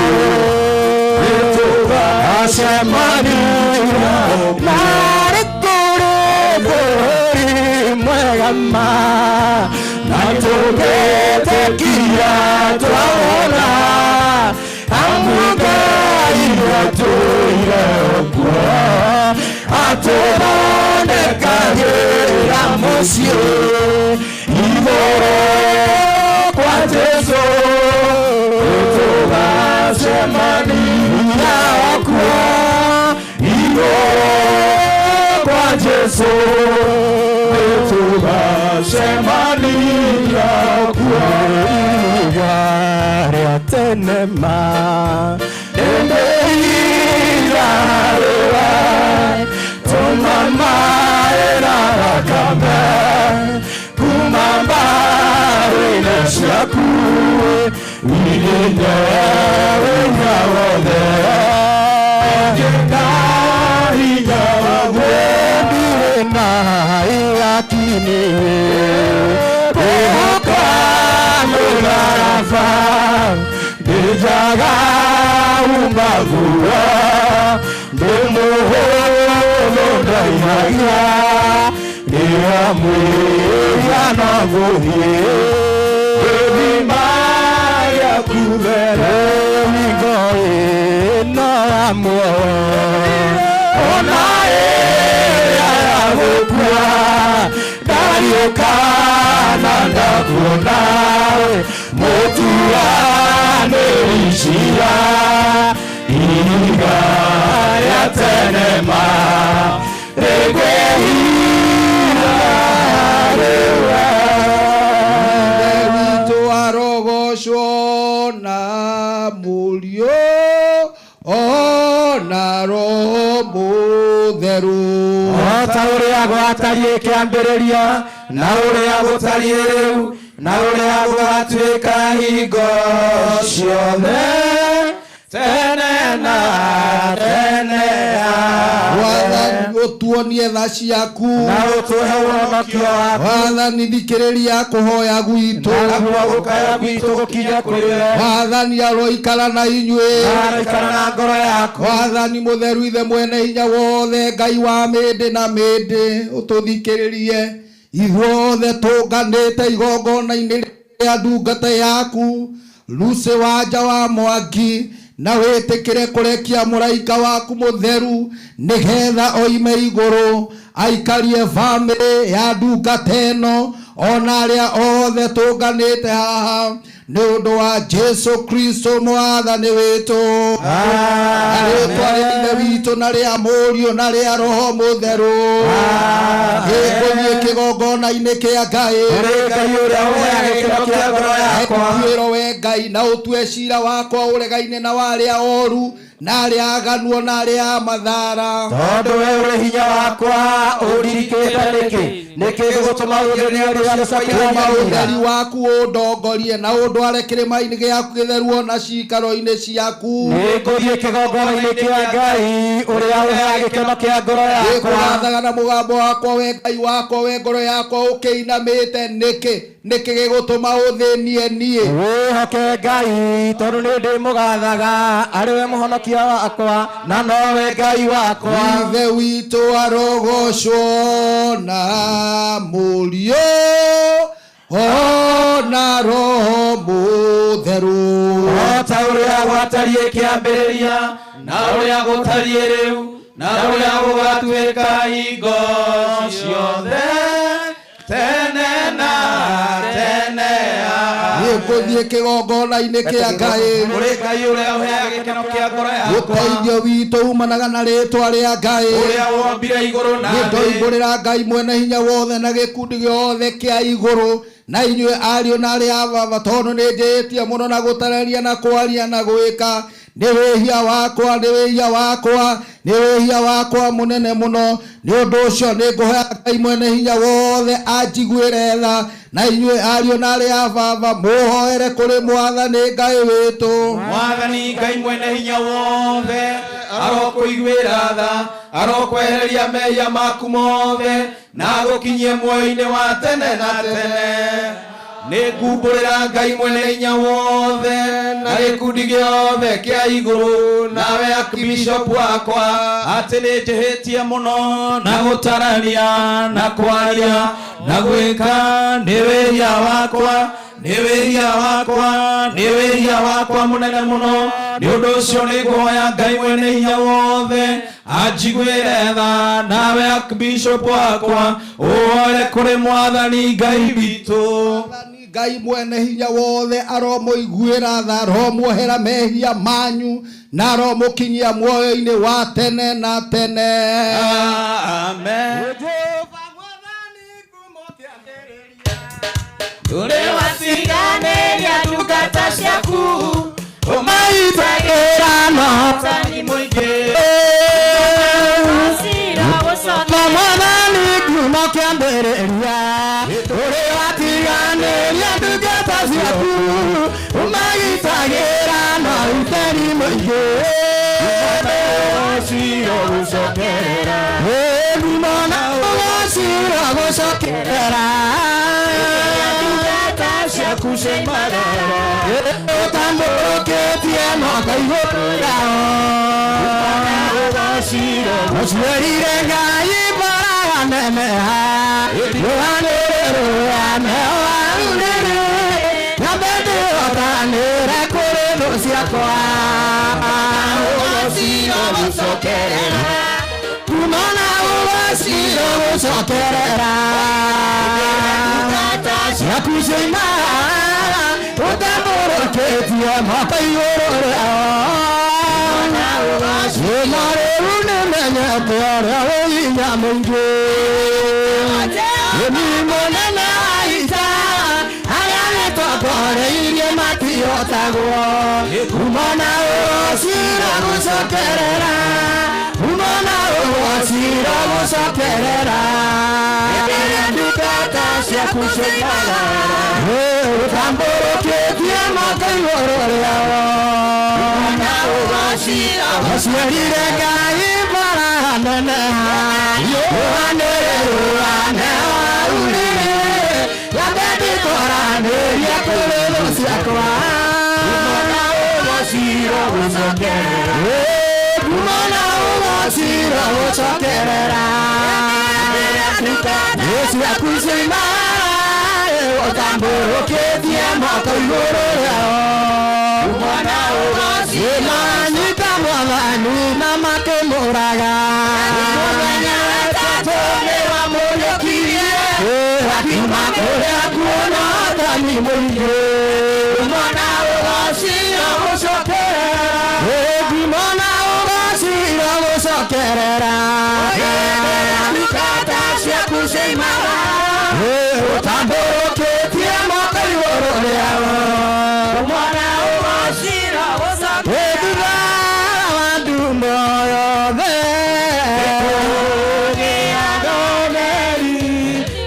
tũgacemania nare tũrĩ bũrũri mwega ma na tũngĩtĩkia twawona amu Ngai atũire kuo atũthondekagĩra mũciĩ igũrũ kwa Jesũ tũgacemania kuo igũrũ kwa Jesũ tũgacemania kuo iga rĩa tene ma nĩndĩirarĩra tũmamaĩra thakame kuma mbarĩ-inĩ ciaku wĩrĩnye wĩnya wothe ngĩkahinya wĩndirĩ na igakini kwĩhoka mũraraba ndĩnjaga umagua ndĩmũhũthũ ndaihagia ndĩamwĩria no gũthiĩ gĩthima gĩaku mbere hingo ĩno ya muoyo ona ĩrĩa ya kana ndakuonawe mũtuanĩri-cira ihiga rĩa tenema rĩkwĩhira rĩwe witũ arogocwo na mũriũ ona roho mũtheru ta ũrĩa gwatariĩ kĩambĩrĩria na ũrĩa gũtariĩ rĩu na ũrĩa gũgatuĩka hingo ciothe tene na tene Wathani ũtuonie tha ciaku na ũtũhe ũhonokio waku Wathani thikĩrĩria kũhoya gwitũ naguo gũkaya gwitũ gũkinya kũrĩ we Wathani aroikara na inyuĩ aroikara na ngoro yaku Wathani mũtheru ithe mwene hinya wothe Ngai wa mĩndĩ na mĩndĩ ũtũthikĩrĩrie ithuothe tũnganĩte igongona-inĩ rĩa ndungata yaku Lucy Wanja wa Mwangi na wĩtĩkĩre kũrekia mũraika waku mũtheru nĩgetha oime igũrũ aikarie bamĩrĩ ya ndungata ĩno ona arĩa othe tũnganĩte haha nĩ ũndũ wa Jesu Kristo mwathani witũ rĩĩtwa rĩa Ithe witũ na rĩa Mũriũ na rĩa Roho Mũtheru gĩkũthiĩ kĩgongona-inĩ kĩa Ngai ĩtuĩro we Ngai na ũtue ciira wakwa ũregaine na warĩa oru na arĩa aganu na arĩa mathara tondũ we ũrĩ hinya wakwa ũririkĩte nĩkĩ gĩgũtũma ũtheri ũrĩa gũcakĩra ũtheri waku ũndongorie na ũndware kĩrĩma-inĩ gĩaku gĩtheru na ciikaro-inĩ ciaku nĩngũthiĩ kĩgongona-inĩ kĩa Ngai ũrĩa ũheaga gĩkeno kĩa ngoro yakwa nĩngũrathaga na mũgambo wakwa we Ngai wakwa we ngoro yakwa ũkĩinamĩte nĩkĩ gĩgũtũma ũthĩnie niĩ wĩhoke Ngai tondũ nĩ ndĩmũgathaga arĩ we mũhonokia wakwa na nowe Ngai wakwa Ithe witũ arogocwo na Mũriũ ona Roho Mũtheru ta ũrĩa gwatariĩ kĩambĩrĩria na ũrĩa gũtariĩ rĩu na ũrĩa gũgatuĩka hingo ciothe tene na tene nĩngũthiĩ kĩgongona-inĩ kĩa Ngai ũrĩ Ngai ũrĩa ũheaga gĩkeno kĩa ngoro yakwa ũteithio witũ umanaga na rĩĩtwa rĩa Ngai ũrĩa wombire igũrũ na thĩ nĩndoimbũrĩra Ngai mwene hinya wothe na gĩkundi gĩothe kĩa igũrũ na inyuĩ ariũ na arĩa a baba tondũ nĩnjĩhĩtie mũno na gũtararia na kwaria na gwĩka nĩ wĩhia wakwa mũnene mũno nĩ ũndũ ũcio nĩngũhoya Ngai mwene hinya wothe anjiguĩre tha na inyuĩ ariũ na arĩa a baba mũhoere kũrĩ mwathani Ngai witũ mwathani Ngai mwene hinya wothe arokũiguĩra tha arokwehereria mehia maku mothe na gũkinyie muoyo-inĩ wa tene na tene nĩngumbũrĩra Ngai mwene hinya wothe na gĩkundi gĩothe kĩa igũrũ nawe Archbishop wakwa atĩ nĩnjĩhĩtie mũno na gũtararia na kwaria na gwĩka nĩ wĩhia wakwa mũnene mũno nĩ ũndũ ũcio nĩngũhoya Ngai mwene hinya wothe anjiguĩre tha nawe Archbishop wakwa ũhoere kũrĩ mwathani Ngai witũ Ngai mwene hinya wothe aromũiguĩra tha aromwohera mehia manyu na aromũkinyia muoyo-inĩ wa tene na tene amen Ure wasiganĩria ndungata ciaku ũmaitagĩra no tani mũingĩ na mwathani ngumo kĩambĩrĩria ũrĩ watiganĩria ndungata ciaku ũmagitagĩra no ũtari mũingĩ cira gũcokerera mona ũgacira gũcokerera ũtambũrũkĩtie mwaka igũrũra ũciarire Ngai mbaraga neneha rũhanĩrĩrũane waunĩrĩ na mbendĩ otanĩre kũrĩ thũ ciakwa ũgacira gũcokerera kumana ũgacira cira gucokerera ciakucima utamburukitie moko iguru cina riu nimenyete uria wi hinya muingi ni munene wa ita aria nitongoreirie matiotagwo umona cira gucokerera umona cira gucokerera ndukata ciaku ciaga utamburukitie moko iguru riao umona cira aciarire Ngai mbara nene yohanĩrĩrũane waurire yambendikoranĩria kũrĩrũ ciakwa umona cira gucokerera umona cira gucokerera ciaku ciaima utamburukitie moko iguru riao umona cimanyita mwathani na makimuraga mũthenya wetatũ nĩwamũrĩkirie akiuma kũrĩa kuona thani mũingĩ umona cira gucokerera umona cira gucokerera ndukata ciaku ciaimara utamburukitie moko iguru riao umona cira gucokerera wa ndumo yothe gĩkũgĩathomeri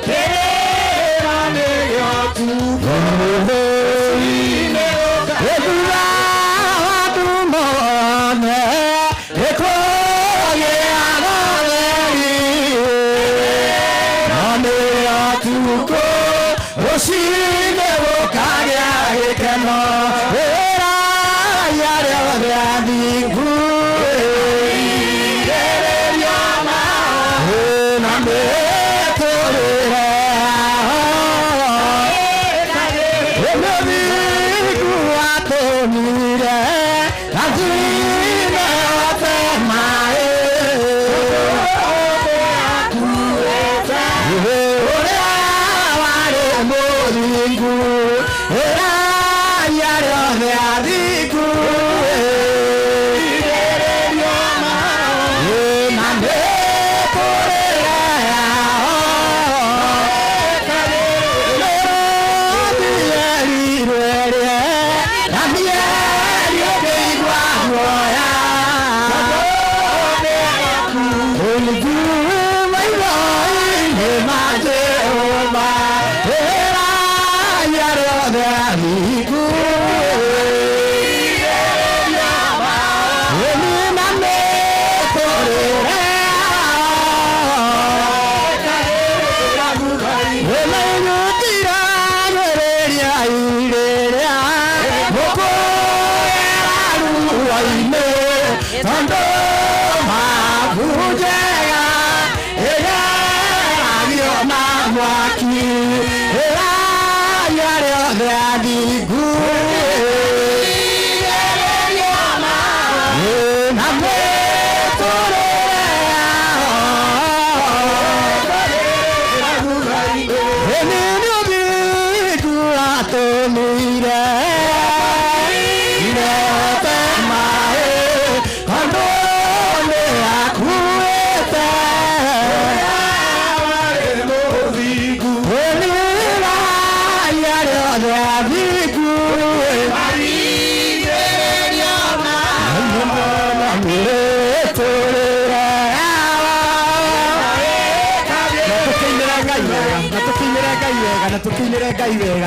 kĩrĩra nĩgĩo tugo ethura wa ndumo yothe gĩkũgĩathomeri na nĩgĩo tugo rũcinĩ gũkagĩa gĩkeno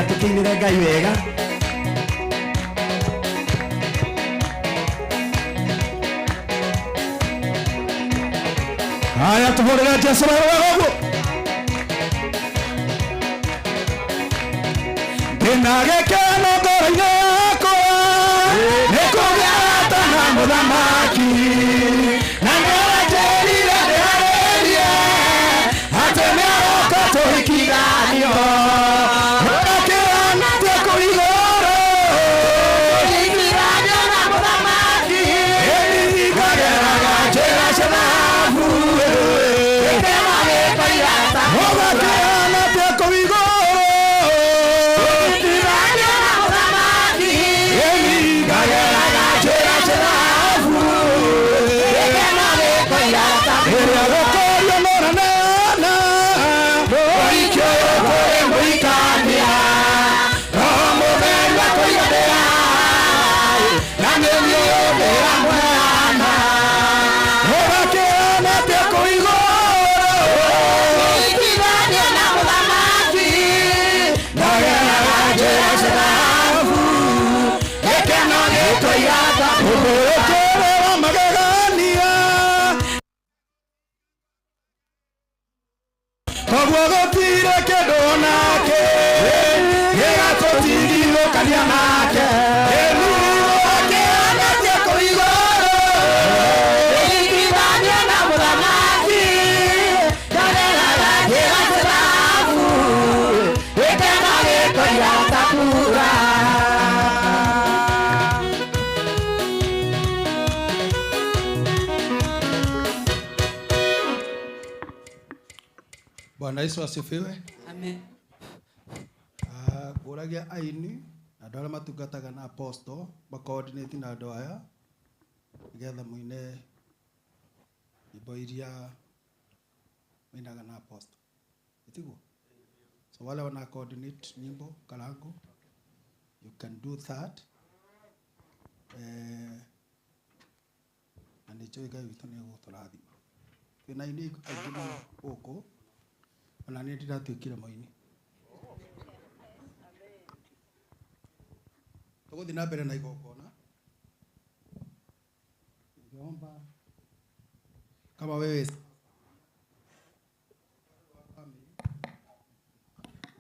tukinire Ngai wega haya tuhorera Jesu wego ndinagekeno ngoro-inĩ yakwa nĩkũgĩata na mũthamaki na nĩaranjĩrire ndĩharĩrie atĩ nĩaroka tũhikithanio Come on. Tigithania nake Muoyo wake anete kuigoro Tigithania na muthamaki Kanena lake gatirabu Ikena giko yatakura Bwana Yesu asifiwe. Amen. Kuragia aini andũ arĩa matungataga na apostle makoordinate na andũ aya nĩgetha muine nyĩmbo iria mainaga na apostle. Itiguo? So wale wana coordinate nyimbo Karangu, you can do that. Na nĩcho Ngai witũ nĩ egũtũrathima. Twĩna aini aingĩ mũno gũkũ ona niĩ ndiratuĩkire mũini. Tũgũthiĩ na mbere na igongona. Ngiomba kama wewe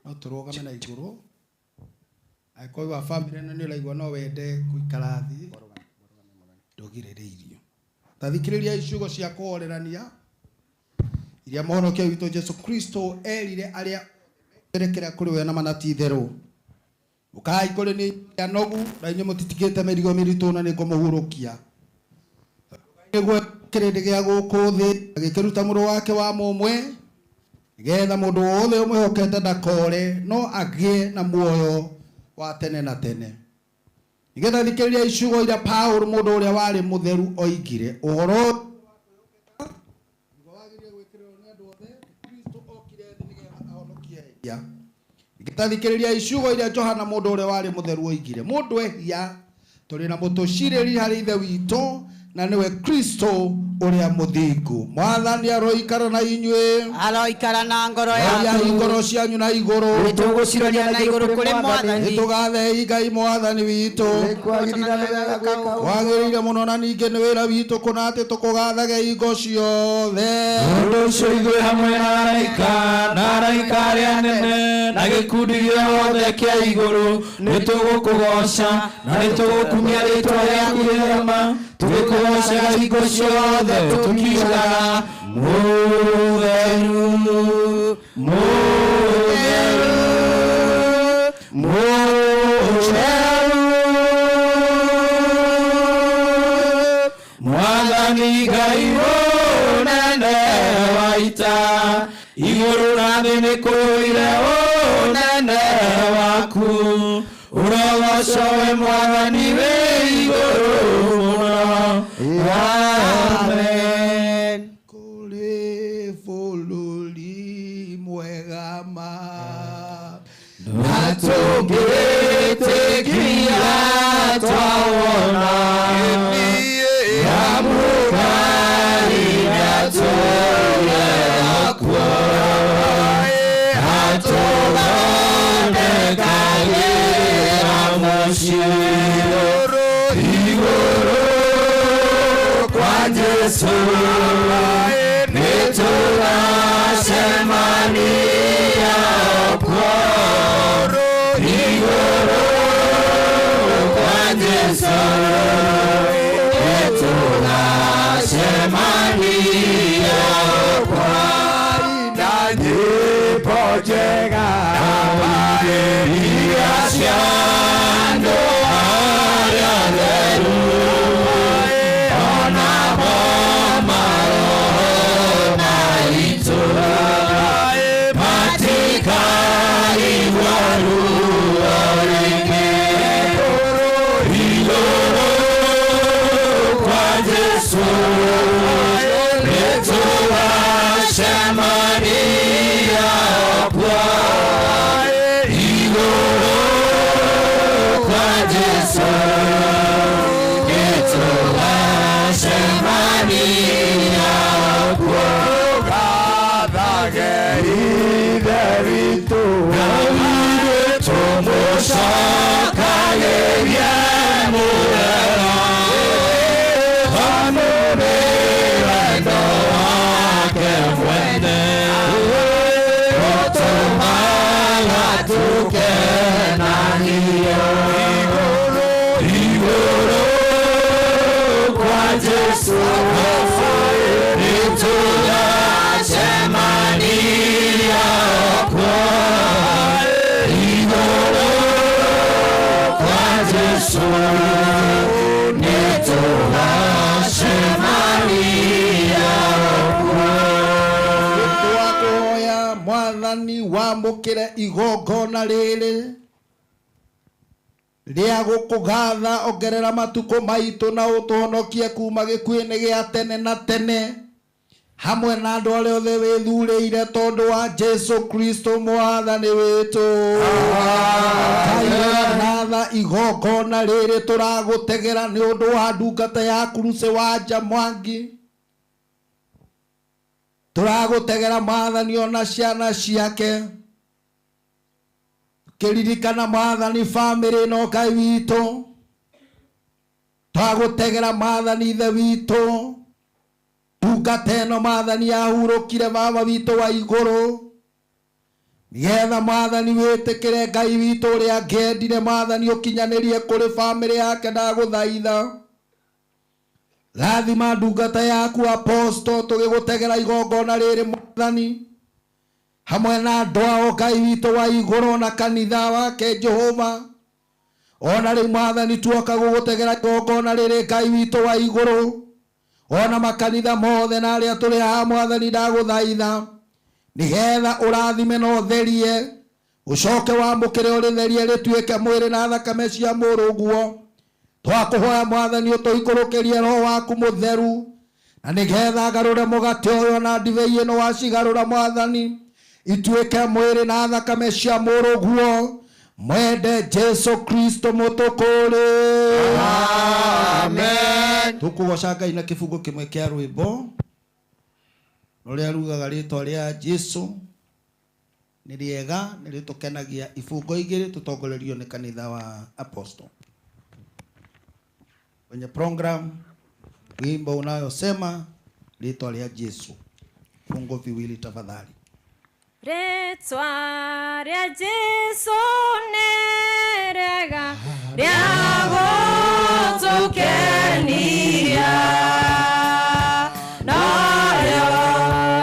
no tũrũgame na igũrũ. Angĩkorwo wa family ĩno nĩ ũraigua no wende gũikara thĩ ndũgirĩrĩirio. Tathikĩrĩria iciugo cia kũhorerania iria Mũhonokia witũ Jesu Kristo erire arĩa erekera kũrĩ we na manati therũ. Ukai kũrĩ nĩ anogu na inyuĩ mũtitigĩte mĩrigo mĩritũ na nĩngũmũhurũkia. Nĩguo kĩrĩndĩ gĩa gũkũ thĩ agĩkĩruta mũrũ wake wa mũmwe nĩgetha mũndũ wothe ũmwĩhokete ndakore no agĩe na muoyo wa tene na tene. Nĩgetha thikĩrĩria iciugo iria Paũlũ mũndũ ũrĩa warĩ mũtheru oigire ũhoro Gĩtathikĩrĩria iciugo iria Johana mũndũ ũrĩa warĩ mũtheru oigire mũndũ ehia tũrĩ na mũtũcirĩri harĩ ithe witũ na nĩwe Kristo ũrĩa mũthingu. Mwathani aroikara na inyuĩ. Aroikara na ngoro yaku. Ngoro cianyu na igũrũ. Nĩtũgũciroria na igũrũ kũrĩ Mwathani. Nĩtũgathei Ngai Mwathani witũ. Wagĩrĩire mũno na ningĩ nĩ wĩra witũ kũna atĩ tũkũgathage hingo ciothe. Ũndũ ũcio ithuĩ hamwe na araika arĩa anene na gĩkundi gĩothe kĩa igũrũ nĩtũgũkũgoca na nĩtũgũkumia rĩĩtwa rĩaku rĩega tũgĩkũgocaga hingo ciothe tukiugaga mũtheru mũtheru mũtheru Mwathani Ngai mũnene wa ita igũrũ na thĩ nĩkũiyũire ũnene waku ũrogocwo we Mwathani wĩ igũrũ mũno. Amen. Kũrĩ bũrũri mwega ma na tũngĩtĩkia twawona ya Mũngai nĩatũgera kuo atũthondekagĩra mũciĩ igũrũ kwa Jesu nĩtũgacemania kuo igũrũ kwa Jesu nĩtũgacemania kuo na nyĩmbo njega iria cia andũ arĩa atheru ona mo maroho maitũ matikaigua ruo rĩngĩ igũrũ kwa Jesu nĩtũgacemania kuo igũrũ Mwathani wamũkĩre igongona rĩrĩ rĩa gũkũgatha, ongerera matukũ maitũ na ũtũhonokie kuma gĩkuũ-inĩ gĩa tene na tene, hamwe na andũ arĩa othe wĩthurĩire tondũ wa Jesu Kristo Mwathani witũ. Ngatha igongona rĩrĩ tũragũtegera nĩ ũndũ wa ndungata yaku Lucy Wanja Mwangi. Tũragũtegera Mwathani ona ciana ciake, kĩririkana Mwathani bamĩrĩ ĩno Ngai witũ. Twagũtegera Mwathani ithe witũ, ndungata ĩno Mwathani yahurũkire baba witũ wa igũrũ, nĩgetha Mwathani wĩtĩkĩre Ngai witũ ũrĩa angĩendire Mwathani ũkinyanĩrie kũrĩ bamĩrĩ yake. Ndagũthaitha rathima ndungata yaku Apostle, tũgĩgũtegera igongona rĩrĩ Mwathani, hamwe na andũ ao Ngai witũ wa igũrũ na kanitha wake Jehova. Ona rĩu Mwathani tuoka gũgũtegera igongona rĩrĩ Ngai witũ wa igũrũ, ona makanitha mothe na arĩa tũrĩ haha Mwathani, ndagũthaitha nĩgetha ũrathime na ũtherie, ũcoke wamũkĩre ũrĩtherie rĩtuĩke mwĩrĩ na thakame cia mũrũguo. Twakũhoya Mwathani ũtũikũrũkĩrie Roho waku mũtheru, na nĩgetha ngarũre mũgate ũyũ na ndibei ĩno wacigarũra Mwathani, ituĩke mwĩrĩ na thakame cia mũrũguo. Mwende Jesu Kristo mũtũkũrĩ. Amen. Tũkũgoca Ngai na kĩbungo kĩmwe kĩa rwĩmbo rũrĩa rugaga rĩtwa rĩa Jesu nĩ rĩega, nĩ rĩtũkenagia. Ibungo igĩrĩ tũtongorerio nĩ kanitha wa Apostle. Kwenye program wimbo unayosema rĩtwa rĩa Jesu. Fungo viwili tafadhali. Rĩtwa rĩa Jesu nĩ rĩega rĩa gũtũkenia, narĩo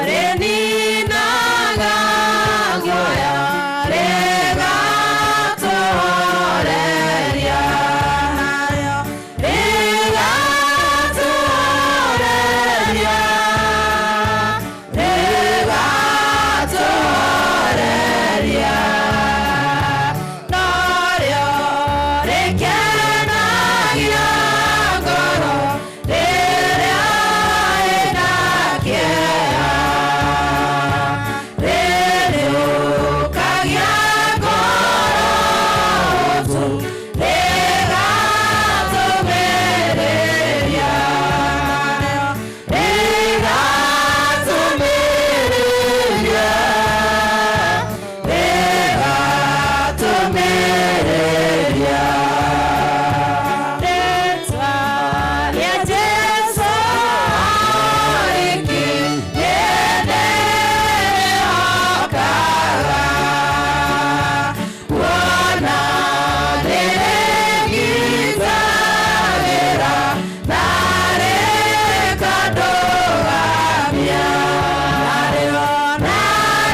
rĩninaga guoya rĩgatũhoreria, narĩo rĩgatũhoreria, rĩgatũhoreria, narĩo rĩkenagia ngoro rĩrĩa rĩna kĩeha, rĩriũkagia ngoro tu rĩgatũmĩrĩria, rĩgatũmĩrĩria, rĩgatũmĩrĩria. Rĩtwa rĩa Jesu arĩki nĩndĩrĩhokaga, kuona nĩrĩgitagĩra na rĩkandũgamia, narĩo na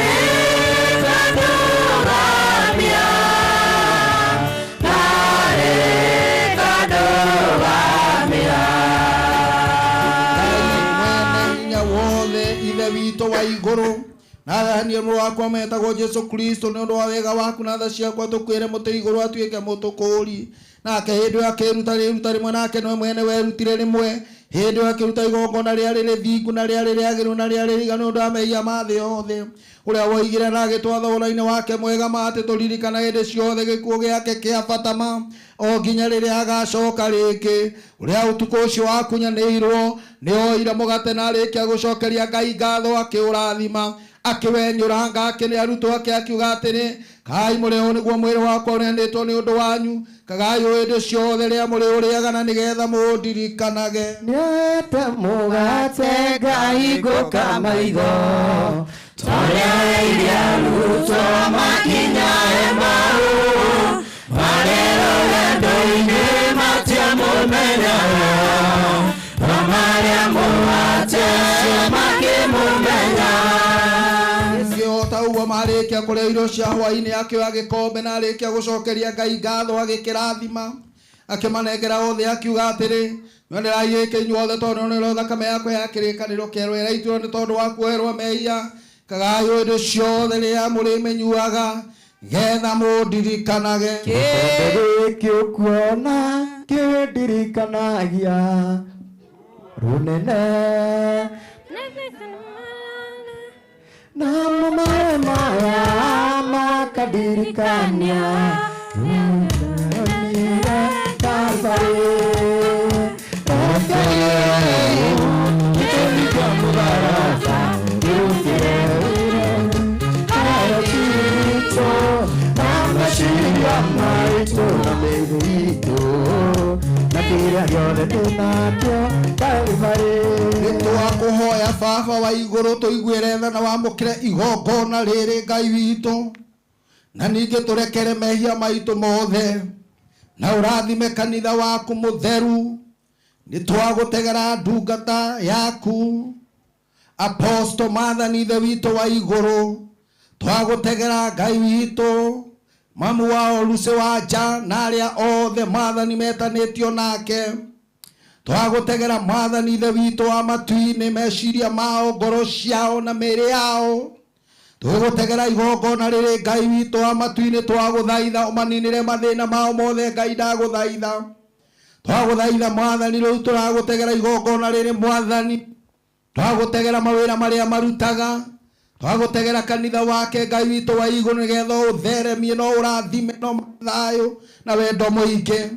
rĩkandũgamia, na rĩkandũgamia. Mwene hinya wothe ithe witũ wa igũrũ, na niĩ mũrũ wakwa metagwo Jesu Kristo, nĩ ũndũ wa wega waku na tha ciakwa tũkwĩre mũtĩ igũrũ atuĩke mũtũkũri. Nake hĩndĩ ĩyo akĩruta rĩruta rĩmwe, nake nowe mwene werutire rĩmwe. Hĩndĩ ĩyo akĩruta igongona rĩrĩa rĩrĩ thingu na rĩrĩa rĩagĩrĩru na rĩrĩa rĩiganu nĩ ũndũ wa mehia ma thĩ yothe, ũrĩa woigire na agĩtwatha ũhoro-inĩ wake mwega ma atĩ tũririkana hĩndĩ ciothe gĩkuũ gĩake kĩa bata ma o nginya rĩrĩa agacoka rĩngĩ, ũrĩa ũtukũ ũcio wakunyanĩirwo nĩ oire mũgate na arĩkia gũcokeria Ngai ngatho akĩũrathima, akĩwenyũranga akĩrĩ arutwo ake akiuga atĩrĩ, kai mũrĩo nĩguo mwĩrĩ wakwa ũneanĩtwo nĩ ũndũ wanyu, kagai hĩndĩ ciothe rĩrĩa mũrĩ ũrĩaga na nĩgetha mũndirikanage. Nĩte mũgate Ngai ngũka maitho, tũrĩa iria arutwo makinya Emau, marĩ rũgendo-inĩ matiamũmenyaga, no marĩa mũgate ũcio makĩmũmenya. Ngĩhota ũguo marĩkia kũrĩa irio cia hwaĩ-inĩ, akĩoya gĩkombe na arĩkia gũcokeria Ngai ngatho agĩkĩrathima, akĩmanengera othe akiuga atĩrĩ, nyuanĩrai gĩkĩ inyuothe tondũ nĩrĩo thakame yakwa ya kĩrĩkanĩro kĩerũ ĩraitwo nĩ tondũ wa kuoherwo mehia. kagayo indo ciothe rĩrĩa mũrĩmenyuaga getha mũndirikanage. Gĩkombe gĩkĩ ũkuona kĩndirikanagia rũnene namo maĩ maya makandirikania rũnene Kalvarĩ. Nĩtwakũhoya Baba wa igũrũ tũiguĩre tha na wamũkĩre igongona rĩrĩ Ngai witũ, na ningĩ tũrekere mehia maitũ mothe, na ũrathime kanitha waku mũtheru. Nĩtwagũtegera ndungata yaku Apostle Maathani ithe witũ wa igũrũ, twagũtegera Ngai witũ mamu wao Lucy Wanja na arĩa othe Maathani metanĩtio nake. Twagũtegera Maathani ithe witũ wa matu-inĩ meciria mao, ngoro ciao na mĩĩrĩ yao. Twagũtegera igongona rĩrĩ Ngai witũ wa matu-inĩ, twagũthaitha ũmaninĩre mathĩna mao mothe Ngai ndagũthaitha. Twagũthaitha Maathani rĩu tũragũtegera igongona rĩrĩ Mwathani, twagũtegera mawĩra marĩa marutaga, twagũtegera kanitha wake Ngai witũ wa igũrũ nĩgetha ũtheremie na ũrathime na thayũ na wendo mũingĩ.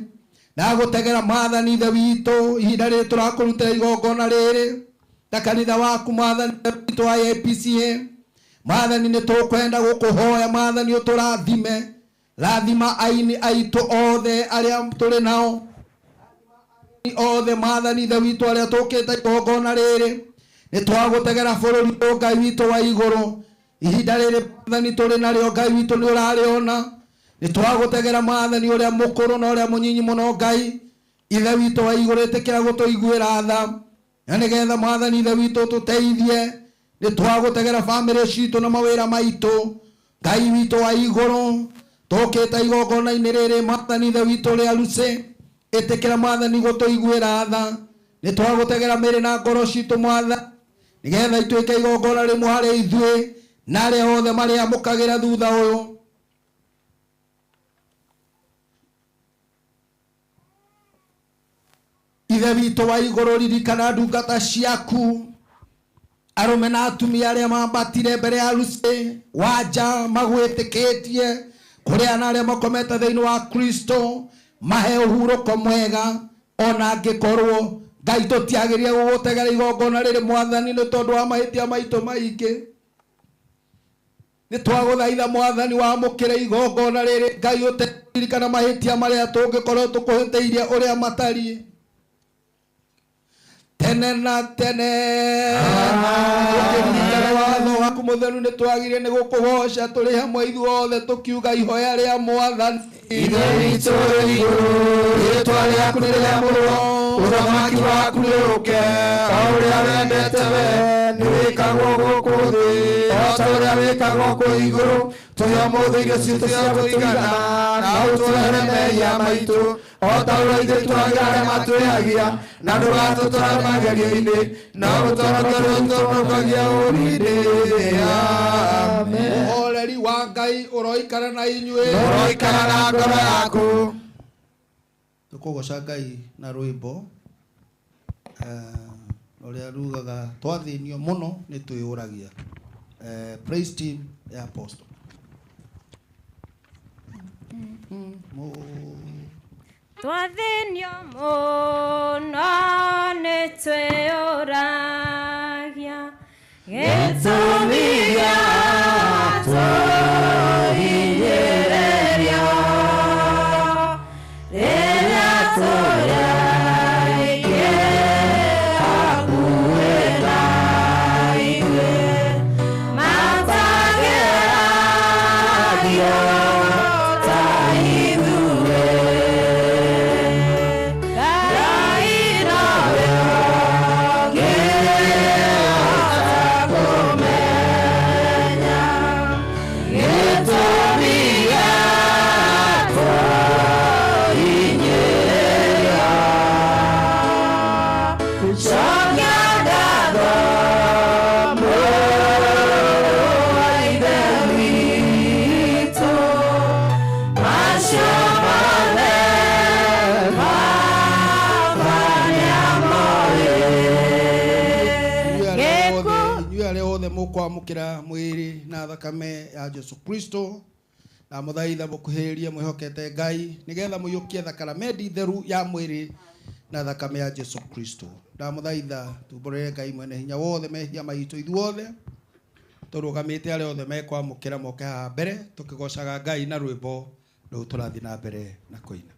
Ndagũtegera Maathani ithe witũ ihinda rĩrĩ tũrakũrutĩra igongona rĩrĩ ta kanitha waku Maathani witũ wa APCA. Maathani nĩtũkwenda gũkũhoya Maathani ũtũrathime, rathima aini aitũ othe arĩa tũrĩ nao othe Maathani ithe witũ arĩa tũkĩte igongona rĩrĩ. Nĩtwagũtegera bũrũri ũyũ Ngai witũ wa igũrũ ihinda rĩrĩ Maathani tũrĩ narĩo Ngai witũ nĩ ũrarĩona. Nĩtwagũtegera Maathani ũrĩa mũkũrũ na ũrĩa mũnyinyi mũno Ngai ithe witũ wa igũrũ ĩtĩkĩra gũtũiguĩra tha, na nĩgetha Maathani ithe witũ tũteithie. Nĩtwagũtegera bamĩrĩ citũ na mawĩra maitũ Ngai witũ wa igũrũ, tũkĩte igongona-inĩ rĩrĩ Maathani ithe witũ ũrĩa Lucy, ĩtĩkĩra Maathani gũtũiguĩra tha. Nĩtwagũtegera mĩĩrĩ na ngoro citũ Mwathani nĩgetha ituĩke igongona rĩmwe harĩ ithuĩ na arĩa othe marĩamũkagĩra thutha ũyũ. Ithe witũ wa igũrũ, ririkana ndungata ciaku arũme na atumia arĩa mambatire mbere ya Lucy Wanja magwĩtĩkĩtie, kũrĩa na arĩa makomete thĩinĩ wa Kristo, mahe ũhurũko mwega. Ona angĩkorwo Ngai tũtiagĩrĩire gũgũtegera igongona rĩrĩ Mwathani nĩ tondũ wa mahĩtia maitũ maingĩ, nĩtwagũthaitha Mwathani wamũkĩre igongona rĩrĩ Ngai ũteririkana mahĩtia marĩa tũngĩkorwo tũkũhĩtĩirie ũrĩa matariĩ tene na tene. Ũkĩririkana watho waku mũtheru nĩtwagĩrĩire nĩ gũkũgoca tũrĩ hamwe ithuothe tũkiuga ihoya rĩa Mwathani. Ithe witũ ũrĩ igũrũ, rĩĩtwa rĩaku nĩ rĩamũrwo, ũthamaki waku nĩũke, o ũrĩa wendete wee nĩ wĩkagwo gũkũ thĩ, o ta ũrĩa wĩkagwo kũu igũrũ. Tũhe ũmũthĩ irio citũ cia kũigana, na ũtwehere mehia maitũ, o ta ũrĩa ithuĩ twagĩra arĩa matwĩhagia, na ndũgatũtware magerio-inĩ, na ũtũhonokie ũtũhonokagia ũũru-inĩ. Amen. Ũhoreri wa Ngai ũroikara na inyuĩ, ũroikara na ngoro yaku. Tũkũgoca Ngai na rwĩmbo ũrĩa rugaga twathĩnio mũno nĩ twĩyũragia. Praise team ya Apostle. Twathĩnio mũno nĩ twĩyũragia, gĩtũmi gĩatũ hinyĩrĩrio rĩrĩa tũraingĩ hakuhĩ na ithuĩ matageragia ta ithuĩ. Ngai nawe ũngĩhota kũmenya mukwamukira mwiri na thakame ya Jesu Kristo na muthaitha mukuhiria mwihokete Ngai nigetha muyukie thakramenti theru ya mwiri na thakame ya Jesu Kristo. Na muthaitha tumbũrĩre Ngai mwene hinya wothe mehia maitũ ithuothe turugamite aria othe mekwamukira moke haha mbere tukigocaga Ngai na rwĩmbo rũu tũrathi na mbere na kũina.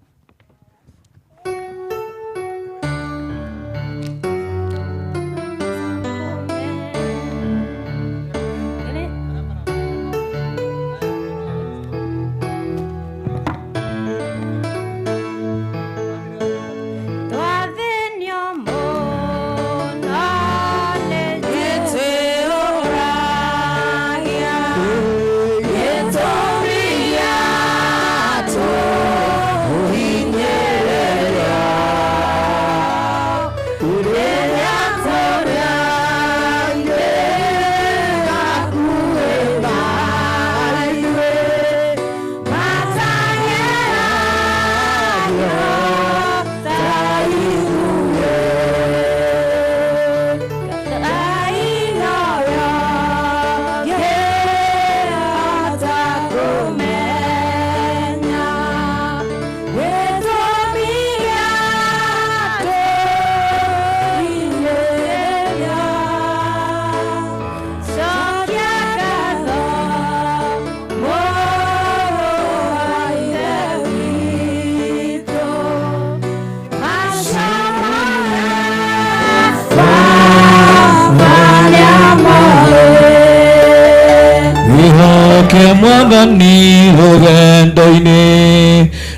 Mwathani rugendo-inĩ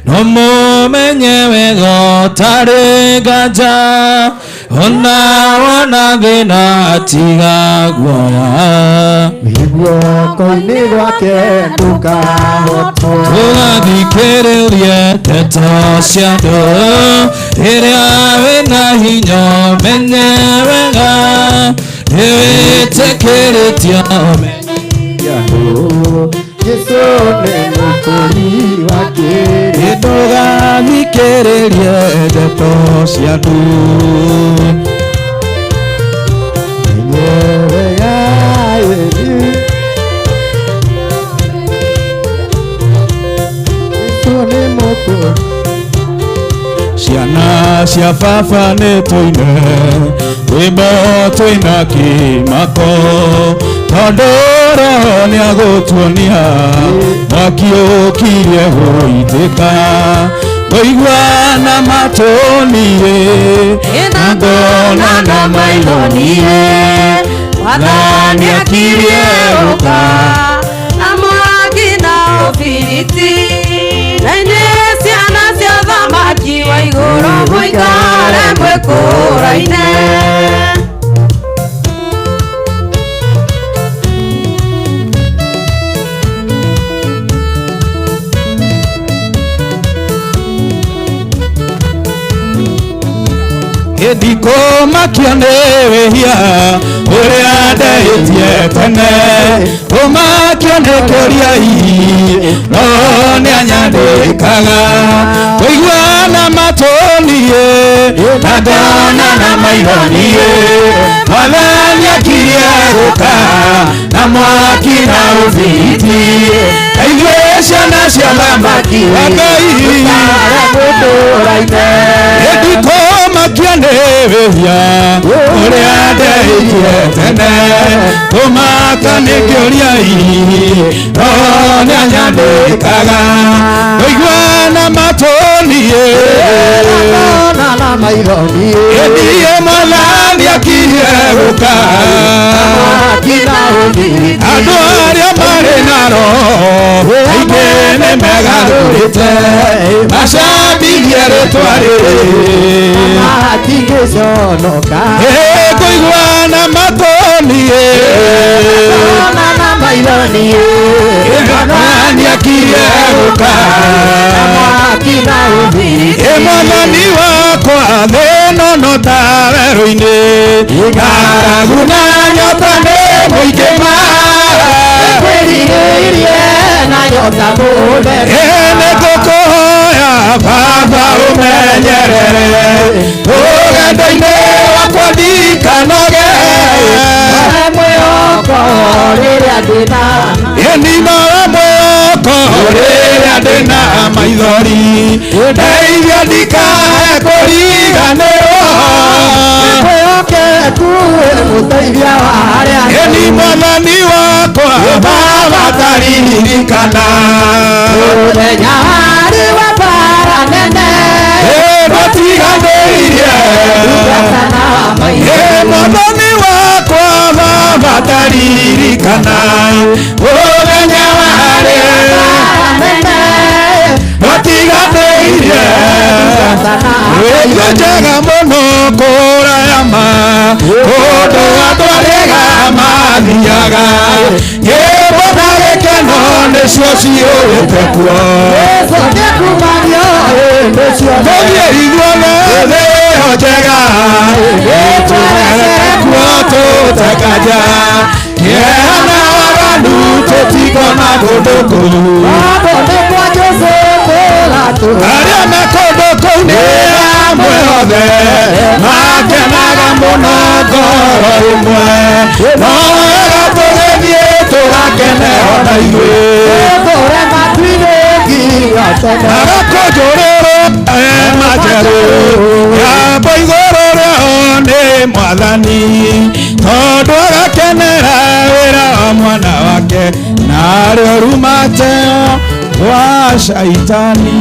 no mũmenye wega tarĩ nganja ona wona thĩna tiga guoya guoko-inĩ gwake ndũkahotwo tũgathikĩrĩrie ndeto cia andũ rĩrĩa wĩna hinya menye wega nĩwĩtĩkĩrĩtio Jesu nĩ mũkũri wa kĩrĩ ndũgathikĩrĩrie ndeto cia andũ menye wega Jesu nĩ mũkũri ciana cia baba nĩ tũine rwĩmbo twĩna kĩmako tondũ Roho nĩagũtuonia mwaki ũkirie gũitĩka ngũigua na matũ niĩ na ngona na maitho niĩ Mwathani akirie gũka na mwaki na ũbiriti na inyuĩ ciana cia thamaki wa igũrũ mũikare mwĩkũraine. ndikũmakio nĩ wĩhia ũrĩa ndehĩtie tene kũmakio nĩ kĩũriai no nĩanyandĩkaga kũigua na matũ niĩ na ngona na maitho niĩ Mwathani akirie gũka na mwaki na ũbiriti na ithuĩ ciana cia thamaki wa Ngai ndikũmakio nĩ wĩhia ũrĩa ndehĩtie tene kũmaka nĩ kĩũriai no nĩanyandĩkaga kũigua na matũ niĩ na maitho niĩ ndiĩ Mwathani akirie gũka andũ arĩa marĩ na roho aingĩ nĩmegarũrĩte macambithie rĩtwa rĩrĩ matingĩconoka kũigua na matũ niĩ na maitho niĩ Mwathani akirie gũka Mwathani wakwa thĩ nono ta werũ-inĩ ng'aragu na nyota nĩ mũingĩ nĩngũkũhoya Baba ũmenyerere rũgendo-inĩ wakwa ndikanoge rĩrĩa ndĩna Ninoga mwoko rĩrĩa ndĩna maithori ndeithia ndikae kũriganĩrwo nĩkwĩhokeku mũteithia wa arĩa ni mwathani wakwa baba taririkana mũthenya harĩ wa bara nene matiganĩirie mwathani wakwa baba taririkana mũthenya harĩ matiganĩirie wĩtio njega mũno kũraya ma kũndũ andũ arĩga mathiaga nyĩmbo na gĩkeno nĩcio ciũrĩte kuo mũthiĩ ithuothe thĩyo njega tũrerete kuo tũtekanja kĩeha na waganu tũtikona kũndũ kũu arĩa me kũndũ kũu nĩ amwe othe makenaga mũno ngoro ĩmwe no wega tũgĩthiĩ tũgakene ona ithuĩ agakũnjũrĩrwo majerũ yambo igũrũ rĩao nĩ mwathani tondũ agakenera wĩra wa mwana wake na rĩo rumate wa shaitani.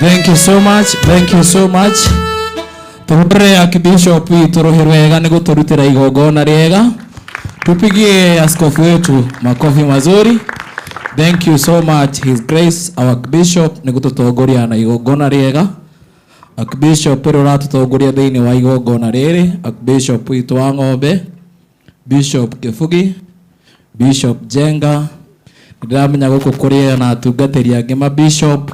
Thank you so much. Thank you so much. Tuhurire Archbishop witũ rũhĩ rwega nĩ gũtũrutĩra igongona rĩega. Tupigie askofu wetu makofi mazuri. Thank you so much His Grace our Archbishop nĩ gũtũtongoria na igongona rĩega. Archbishop ũrĩa ũratũtongoria thĩinĩ wa igongona rĩrĩ, Archbishop witũ wa Ng'ombe, Bishop Kifugi, Bishop Jenga. Ndĩramenya gũkũ kũrĩ na atungatĩri angĩ ma bishop,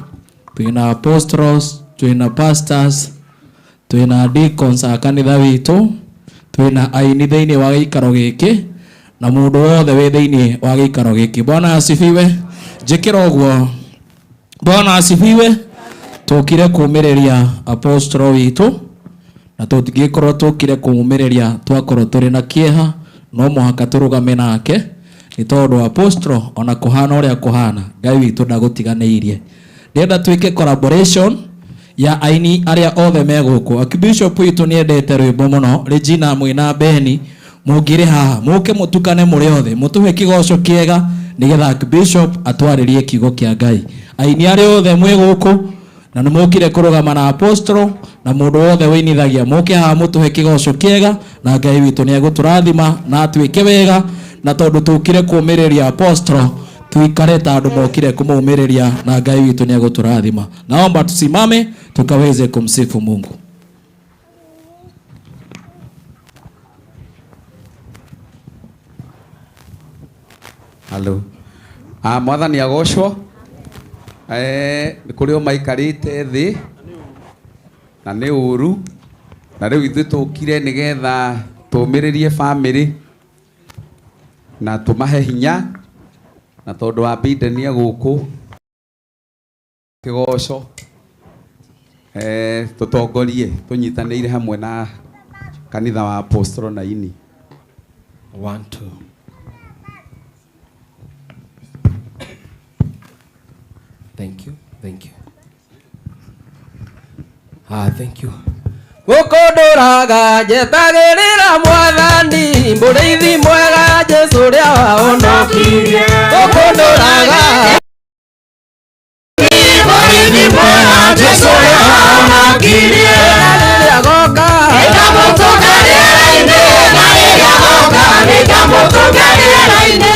twĩna apostles, twĩna pastors, twĩna deacons a kanitha witũ, twĩna aini thĩinĩ wa gĩikaro gĩkĩ na mũndũ wothe wĩ thĩinĩ wa gĩikaro gĩkĩ. Bwana asifiwe. Njĩkĩra ũguo. Bwana asifiwe. Tũkire kũmĩrĩria apostle witũ na tũtingĩkorwo tũkire kũmũmĩrĩria twakorwo tũrĩ na kĩeha, no mũhaka tũrũgame nake nĩ tondũ apostle ona kũhana ũrĩa kũhana Ngai witũ ndagũtiganĩirie. Ndĩrenda twĩke collaboration ya aini arĩa othe me gũkũ. Archbishop witũ nĩ endete rwĩmbo mũno, Regina mwĩna Beni, mũngĩrĩ haha mũke mũtukane mũrĩ othe mũtũhe kĩgoco kĩega nĩgetha Archbishop atwarĩrie kiugo kĩa Ngai. Aini arĩa othe mwĩ gũkũ na nĩ mũkire kũrũgama na apostle na mũndũ wothe wĩinithagia mũke haha mũtũhe kĩgoco kĩega na Ngai witũ nĩ egũtũrathima na atwĩke wega, na tondũ tũkire kũmĩrĩria apostle tuikare ta andũ mokire kũmũmĩrĩria na Ngai witũ nĩ egũtũrathima. Naomba tusimame tukaweze kumsifu Mungu. Hello. Mwathani agocwo. Nĩ kũrĩ o maikarĩte thĩ na nĩ ũru na rĩu ithuĩ tũkire nĩgetha tũmĩrĩrie family na tũmahe hinya na tondũ wa Biden gũkũ kĩgoco tũtongorie tũnyitanĩire hamwe na kanitha wa apostle na ini 1 2. Thank you. Thank you. Thank you. Gũkũndũraga njetagĩrĩra mwathani mũrĩithi mwega Jesũ ũrĩa wahonokirie. Gũkũndũraga mũrĩithi mwega Jesũ ũrĩa wahonokirie. Rĩrĩa agoka nĩngamũtũngaria raini, na rĩrĩa agoka nĩngamũtũngaria raini.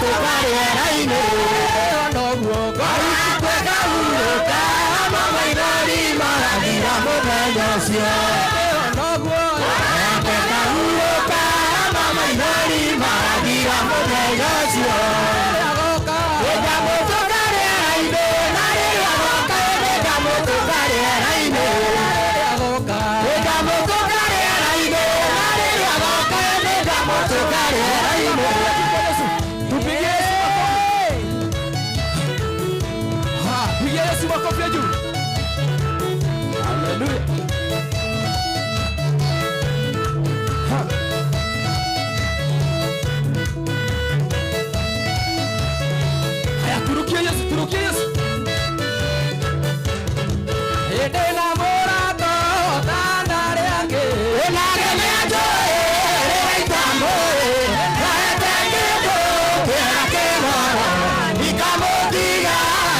tukarĩera-inĩ noguo gwĩka hurũka mamaithori marathira mũthenya ũcio noguo gwĩka hurũka mamaithori marathira mũthenya ũcio nĩngamũtũka rĩera-inĩ na rĩrĩa goka nĩngamũtũka rĩera-inĩ nĩngamũtũka rĩera-inĩ na rĩrĩa goka nĩngamũtũka rĩera-inĩ. Pigia Yesu makofi ya juu. Haleluya. Haya, turukia Yesu, turukia Yesu. Edena morato tandare ange enage mejo reitambo kaetengeko kerakemara ikamotiga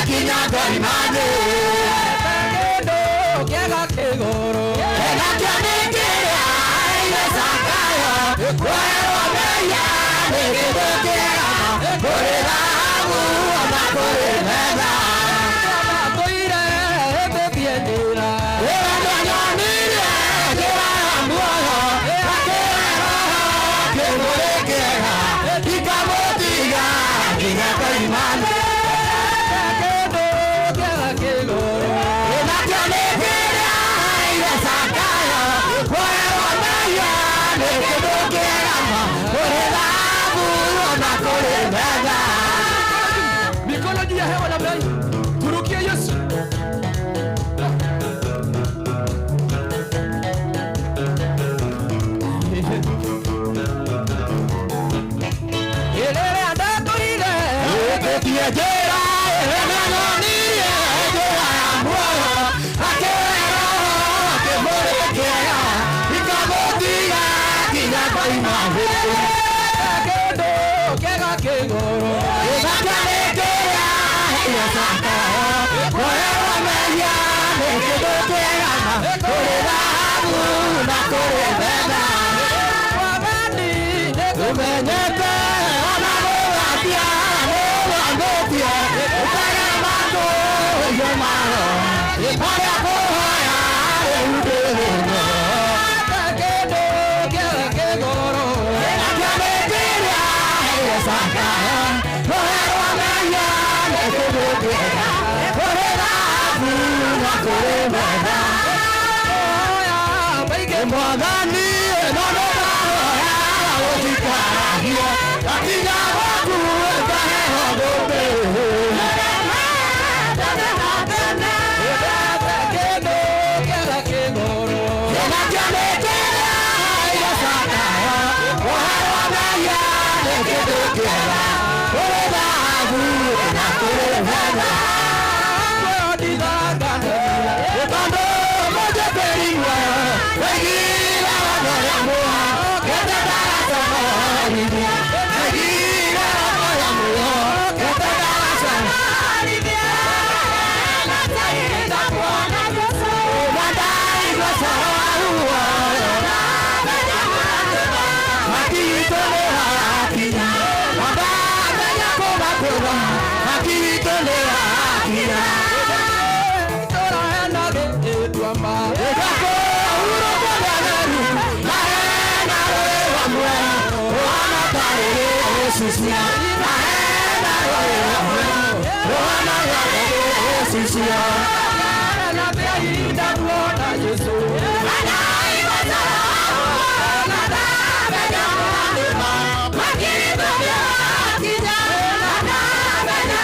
kinyaga imane etengedo kega kegoro enakianikiria aile sakayo kwero meya nekebokera koredagu amakoremeda amatoire ebebienira eranyanire keramuoyo akero kemorekera ikamotiga kinyaka imane etengedo kega kegoro enakianikiria aile sakayo kwero meya nekebokera koredagu amakoremeda. Mikono juu ya hewa namna hii. Turukia Yesu. Elele andakuile eketiejera elenanonire ejera ambuoyo akero akemorekera ikamotiga kinyaka imane kendo kega kegoro egakanekera eyasakayo koewa meya nekedokera koredagu nakorebeda wabani nekumenyete onagogatia newangotie ukagamando yomaro ipaya kohoya euderuno kendo kega kegoro egakanekera eyasakayo koewa meya nekedokera koredagu nakorebeda mwadhani enononahoya ojikarahio katika waku ekahehogobe kendo kega kegoro enakianekera yasakayo kohewa meya nekedokera koredagu nakorebeda Utando mojeperimwa Wegila wanoyamuha Kete darasa moharibia Wegila wanoyamuha Kete darasa moharibia Natayida kuona Yesu Nadai kwa sawaruwa Makitole hakina Wababenya koma koma Makitole hakina Tuamba Ekako uroka ganeru Naena roe wamwe Oana tarere osisia Naena roe wamwe Oana tarere osisia Na pia hinda kuona Yesu Anai wazawa Nada benya mwanima Makito mea kinya Nada benya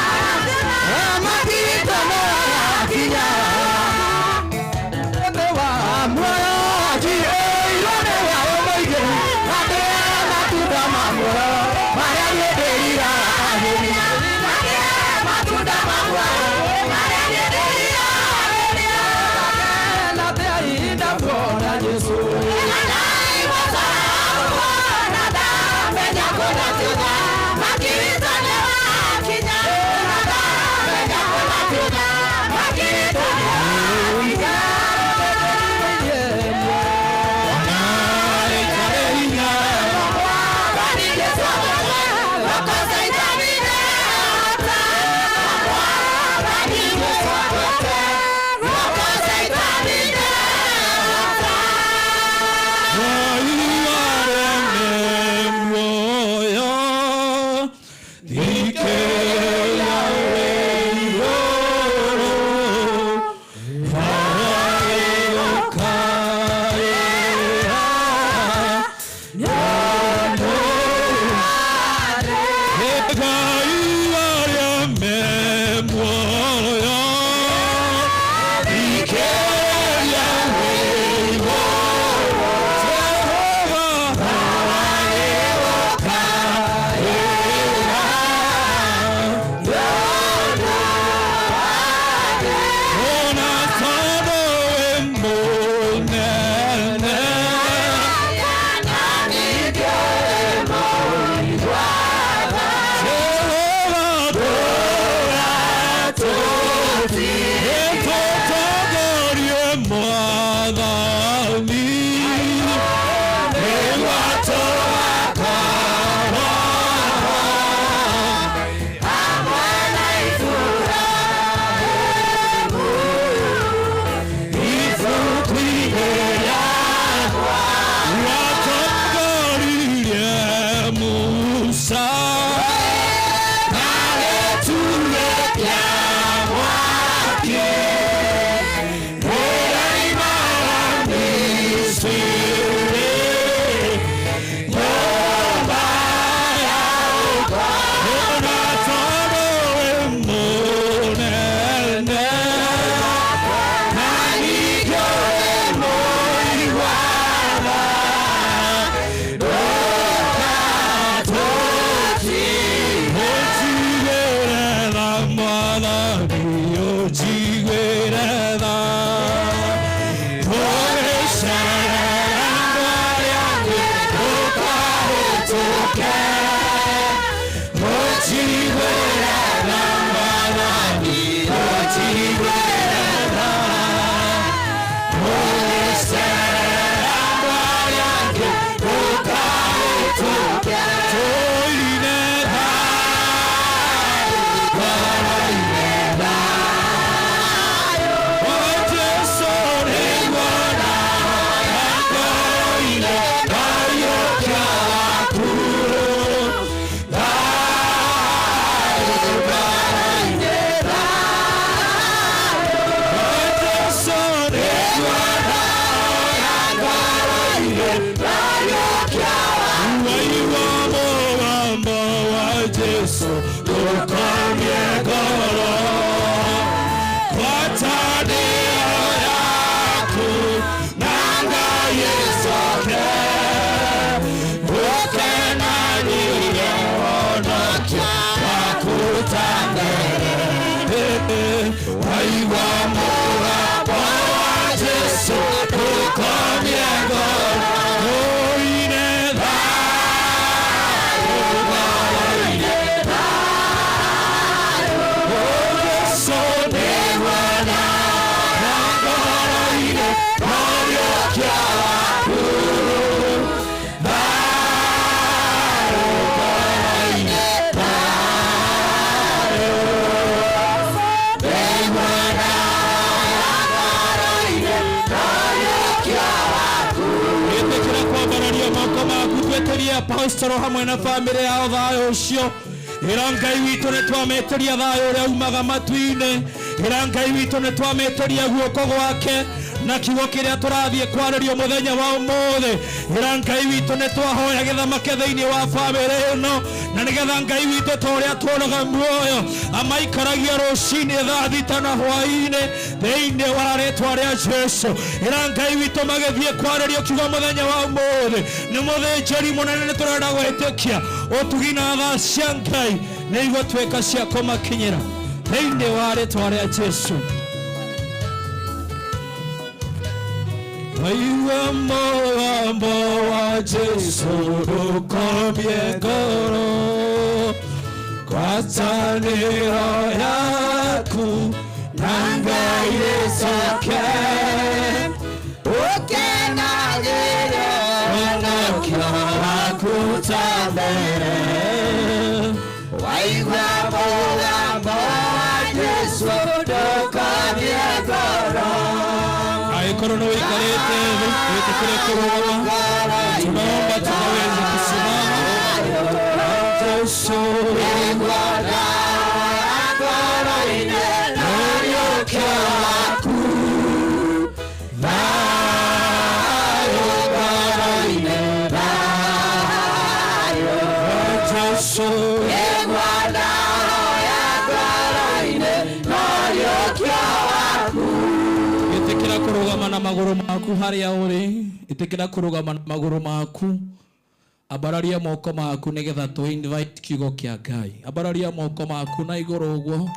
Makito mea kinya Mwoyo ajiye ilone wa omoige Ate matuda mamwoyo Maya yeberira ahemia Ate matuda mamwoyo Maya yeberira ahemia Ate aida kwa Pastor hamwe na family yao thayo ucio ira Ngai witu ni twameteria thayo uria umaga matu-ini ira Ngai witu ni twameteria guoko gwake na kiugo kiria turathie kwaririo muthenya wa umuthi ira Ngai witu ni twahoya githamake thiini wa family ino na nigetha Ngai witu ta uria tuonaga muoyo amaikaragia rucini thaa thita na hwaini thiini wa ritwa ria Jesu ira Ngai witu magithie kwaririo kiugo muthenya wa umuthi ni muthinjiri munene ni turenda gwitikia utugina thaa cia Ngai ni igotweka cia kumakinyira thiini wa ritwa ria Jesu. Aiwa moambo wa Jesu ukomie ngoro kwataniro yaku na Ngai icoke ukenagire onokio waku ta mbere waigua moambo wa Jesu ukomie ngoro Aikoro no ikarete wetekere kuruma tunaomba tunaweza kusimama Yesu Bwana akora ine naliokia ku nayo Bwana ine nayo Yesu Bwana maguru maku haria uri itikira kurugama na maguru maku abararia moko maku nigetha tu invite kiugo kia Ngai abararia moko maku na iguru uguo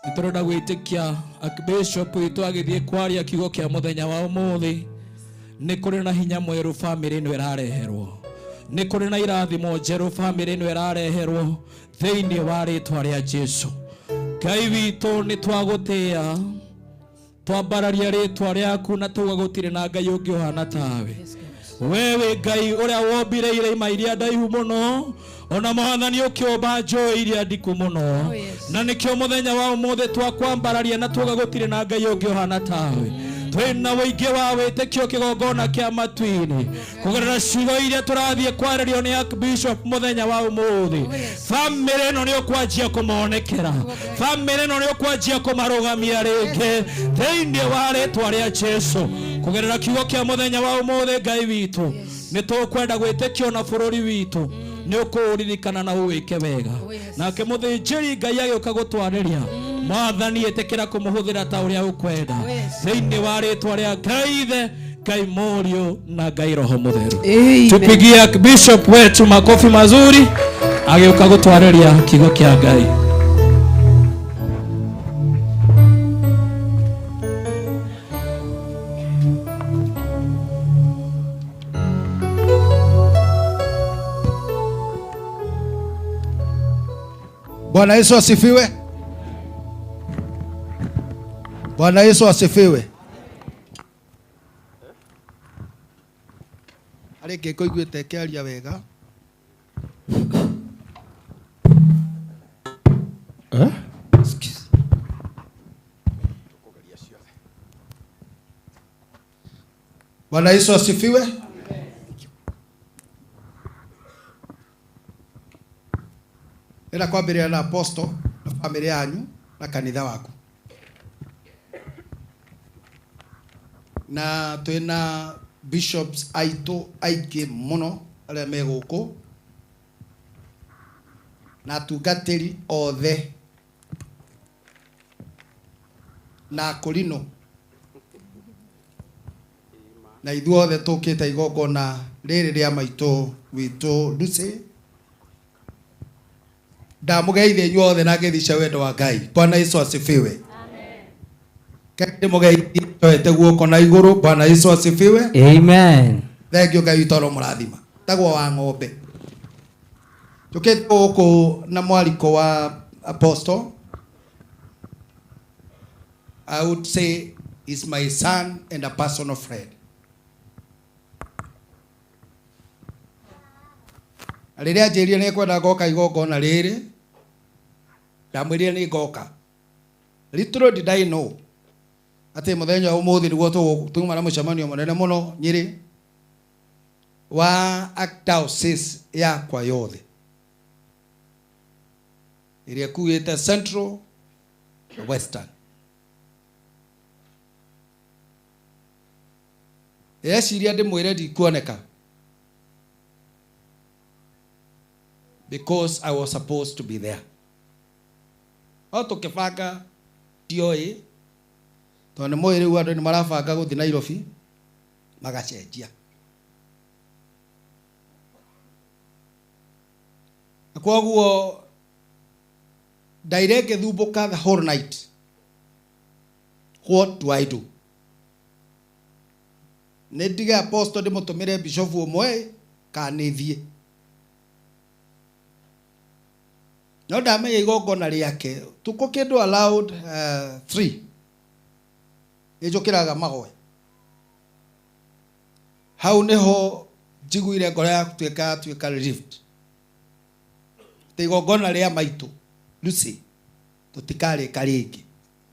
niturenda gwitikia Archbishop witu agithie kwaria kiugo kia muthenya wa umuthi ni kuri na hinya mweru family ino irareherwo ni kuri na irathimo njeru family ino irareherwo thiini wa ritwa ria Jesu Ngai witu ni twagutia twambararia ritwa riaku na tugagutire na Ngai ungi uhana tawe wewe Ngai uria wombire irima iria ndaihu muno ona mwathani ukiomba njũĩ iria ndiku muno na nikio muthenya wa umuthi twakwambararia na tugagutire na Ngai ungi uhana tawe twina wĩingĩ wa wĩtĩkio kĩgongona kĩa matu-inĩ kũgerera ciugo iria tũrathiĩ kwarĩrio nĩ Archbishop muthenya wa umuthi famĩlĩ ĩno nĩ ũkwanjia kũmonekera famĩlĩ ĩno nĩ ũkwanjia kũmarũgamia rĩngĩ thĩinĩ wa rĩtwa rĩa Jesu kũgerera kiugo kĩa muthenya wa umuthi Ngai witũ nĩ tũkwenda gwĩtĩkio na bũrũri witũ nĩ ũkũũririkana na ũwĩke wega nake mũthĩnjĩri Ngai agĩũka gũtwarĩria mwathani etekera kumuhuthira ta uria ukwenda thĩinĩ wa rĩtwa rĩa Ngai Ithe Ngai Mũriũ na Ngai Roho Mũtheru tupigie Archbishop wetu makofi mazuri agĩũka gũtwarĩria kiugo kĩa Ngai Bwana Yesu asifiwe. Bwana Yesu asifiwe. Areke koiguite kiaria wega. Bwana Yesu asifiwe. Ila kwambĩrĩria na apostle na family yanyu na kanitha waku. Na twina bishops aitũ aingĩ mũno arĩa me gũkũ na atungatĩri othe na akũrinũ na ithuothe tũkĩte igongona rĩrĩ rĩa maitũ witũ Lucy ndamũgeithia inyuothe na ngĩthica wendo wa Ngai. Bwana Yesu asifiwe. Kende mũgeithie toete guoko na igũrũ. Bwana Yesu asifiwe. Amen. Thengiũ Ngai witũ mũrathima. Tagwo wa ng'ombe. Tũkĩte gũkũ na mwaliko wa apostle. I would say is my son and a personal friend. Rĩrĩa njĩrire nĩ kwenda ngoka igongona rĩrĩ ndamwĩrire nĩ ngoka. Little did I know ati muthenya umuthi niguo tuma na mucemanio munene muno Nyĩrĩ wa Archdiocese yakwa yothe iria kuĩte Central Western. Yeciria ndĩmwĩre ndikuoneka because I was supposed to be there. Tukibanga ndioi tondũ mwĩrĩ rĩu andũ nĩ marabanga gũthiĩ Nairobi magacenjia. Koguo ndaire ngĩthumbũka the whole night. What do I do? Nĩ ndige apostle ndĩmũtũmĩre bishop ũmwe kana nĩthiĩ. No ndamenya igongona rĩake tuko kĩndũ allowed 3 ĩjũkĩraga magoe. Hau nĩho njiguire ngoro ya tuĩka relieved. Igongona rĩa maitũ Lucy tũtikarĩka rĩngĩ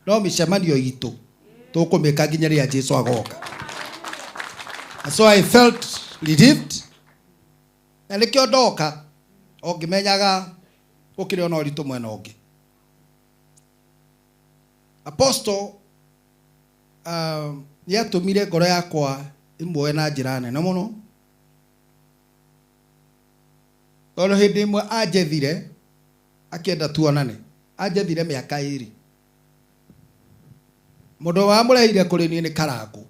no mĩcemanio itũ tũkũmĩka nginya rĩrĩa Jesũ agoka. So I felt relieved na nĩkĩo ndoka o ngĩmenyaga ukiri ona ũritũ mwena ũngĩ. Apostle nĩatũmire ngoro yakwa ĩmwe na njĩra nene mũno tondũ hĩndĩ ĩmwe anjethire akĩenda tuonane. Anjethire mĩaka 2 mũndũ wa mũrehire kũrĩ niĩ nĩ Karangũ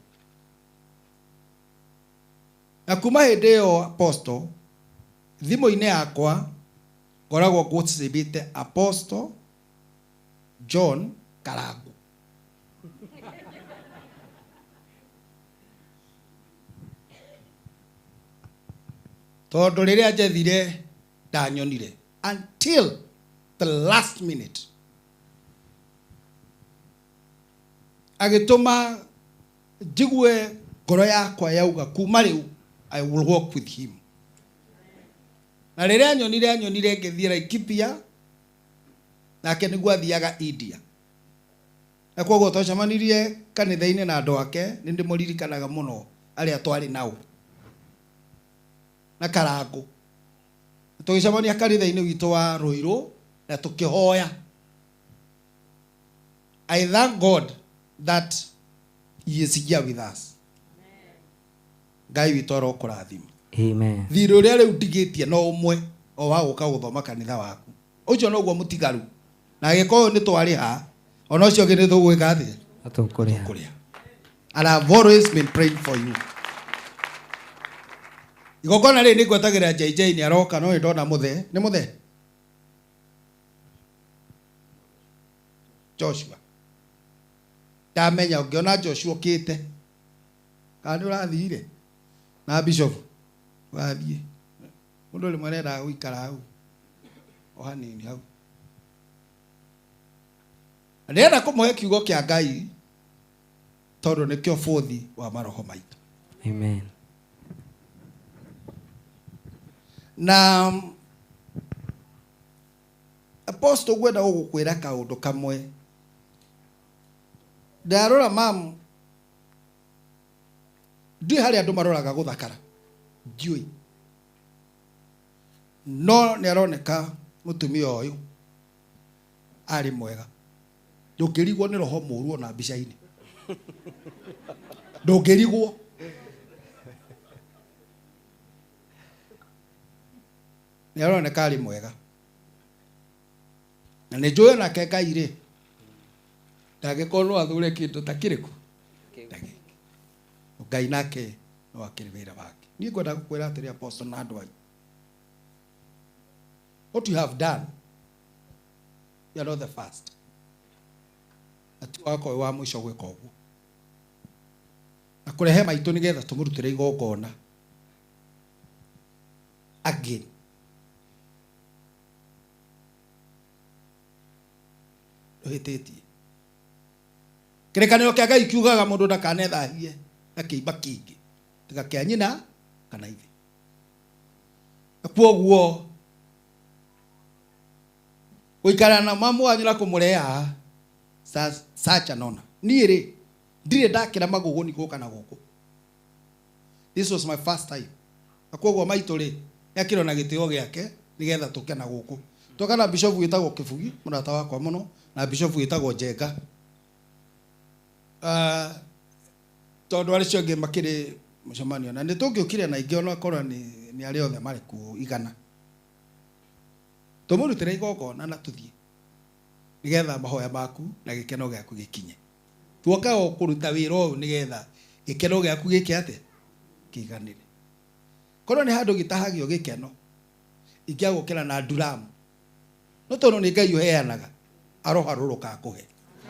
Na kuma hĩndĩ ĩyo Apostle, thimũ-inĩ yakwa ngoragwo ngũcibĩte Apostle John Karangu. Tondũ rĩrĩa njethire ndanyonire until the last minute agĩtũma njigue ngoro yakwa yauga kuma rĩu I will walk with him. Na rĩrĩa anyonire ngĩthiĩ Laikipia, nake nĩguo athiaga India. Na koguo twacemanirie kanitha-inĩ na andũ ake, nĩ ndĩmũririkanaga mũno arĩa twarĩ nao. Na Karangu. Tũgĩcemania kanitha-inĩ witũ wa Ruiru na tũkĩhoya. I thank God that he is here with us. Ngai witũ arokũrathima. Amen. Thirĩ ũrĩa rĩu ndigĩtie no ũmwe o wa gũka gũthoma kanitha waku. Ũcio noguo mũtigaru. Na gĩkorwo nĩ twarĩha, ona ũcio ũngĩ nĩ tũgwĩka atĩa? Atũkũrĩha. And I've always been praying for you. Igongona rĩrĩ nĩ ngwetagĩra JJ nĩ aroka no ndona mũthe. Nĩ mũthe? Joshua. Ndamenya ũngĩona Joshua ũkĩte. Kana nĩ ũrathire? Na Bishop. Wathiĩ. Mũndũ rĩmwe arenda gũikara hau. O hanini hau. Ndĩrenda kũmũhe kiugo kĩa Ngai tondũ nĩkĩo bũthi wa maroho maitũ. Amen. Na Apostle gwenda gũgũkwĩra kaũndũ kamwe. Ndarora mam. Ndiĩ harĩa andũ maroraga gũthakara. Ndiũĩ. No nĩ aroneka mũtumia ũyũ arĩ mwega. Ndũngĩrigwo nĩ roho mũru ona mbica-inĩ. Ndũngĩrigwo. Nĩ aroneka arĩ mwega. Na nĩ njũĩ nake Ngai rĩ. Ndangĩkorwo no athure kĩndũ ta kĩrĩkũ. Ngai nake no akĩrĩ wĩra wake. Niĩ ngwenda gũkwĩra atĩrĩ Apostle na andũ anyu. What you have done, you are not the first. Ati wako wa mũico gwĩka ũguo. Na kũrehe maitũ nĩgetha tũmũrutĩre igongona. Again. Ndũhĩtĩtie. Kĩrĩkanĩro kĩa Ngai kiugaga mũndũ ndakanethahie na kĩimba kĩingĩ. Tiga kĩa nyina kana ithe. Na kwoguo gũikara na mamu wanyu na kũmũreha sacha nona. Niĩ rĩ ndirĩ ndakĩra magũgũ ni gũka na gũkũ. This was my first time. Na kwoguo maitũ rĩ nĩakĩrwo na gĩtĩo gĩake nĩgetha tũke na gũkũ. Tũka na Bishop wĩtagwo Kĩbugi, mũrata wakwa mũno, na Bishop wĩtagwo Njenga. Tondũ arĩ cio angĩ makĩrĩ mũcemanio na nĩ tũngĩũkire na ingĩ ona korwo nĩ arĩ othe marĩ kuo igana. Tũmũrutĩre igongona na tũthiĩ. Nĩgetha mahoya maku na gĩkeno gĩaku gĩkinye. Tuoka o kũruta wĩra ũyũ nĩgetha gĩkeno gĩaku gĩke atĩa? Kĩiganĩre. Korwo nĩ handũ gĩtahagio gĩkeno, ingĩagũkĩra na nduramu. No tondũ nĩ Ngai ũheanaga, aroharũrũka akũhe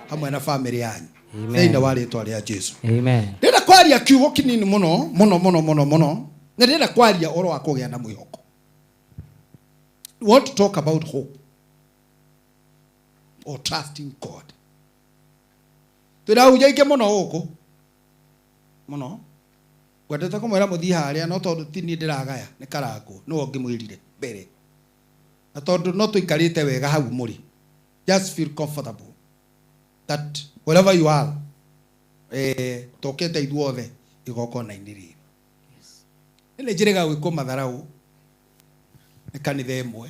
hamwe na family yanyu. Thĩinĩ wa rĩĩtwa rĩa Jesũ. Amen. Ndĩrenda kwaria kiugo kĩnini mũno. Na ndĩrenda kwaria ũhoro wa kũgĩa na mwĩhoko. We want to talk about hope or trusting God. Tũrauja ingĩ mũno gũkũ. Mũno. Gwendete kũmwĩra mũthiĩ harĩa no tondũ ti niĩ ndĩragaya nĩ Karangu no ngĩmwĩrire mbere. Na tondũ no tũikarĩte wega hau mũrĩ. Just feel comfortable that wherever you are tokete ithuothe igongona-inĩ rĩrĩ. Nĩ njĩrĩga gwĩkwo matharaũ nĩ kanitha ĩmwe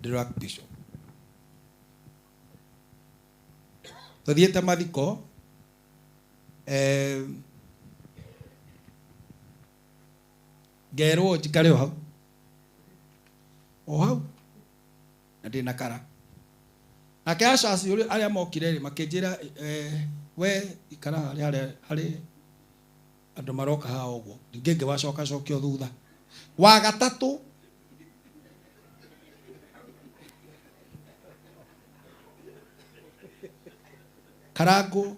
ndĩrĩ Bishop. Tũthiĩte mathiko ngerwo njikare o hau. O hau. Na ndĩna kara. Nake Ashas arĩa mokire makĩnjĩra we ikara harĩ andu maroka hao guo ngenge wacoka cokio thutha wa gatatu Karago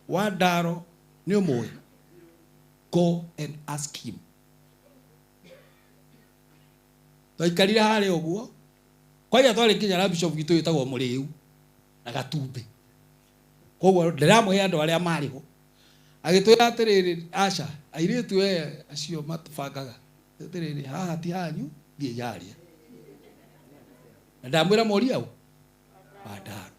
wa Ndaro ni umwe. Go and ask him. Taikarira hare uguo. Kwa hiyo twari kinya na bishop gitu yitagwo Muriu na Gatumbe. Koguo ndiramwe andu aria mariho. Agitwira atiriri aca airitu acio matubangaga. Atiriri haha ti hanyu thie yaria. Ndamwira mori au. Ndaro.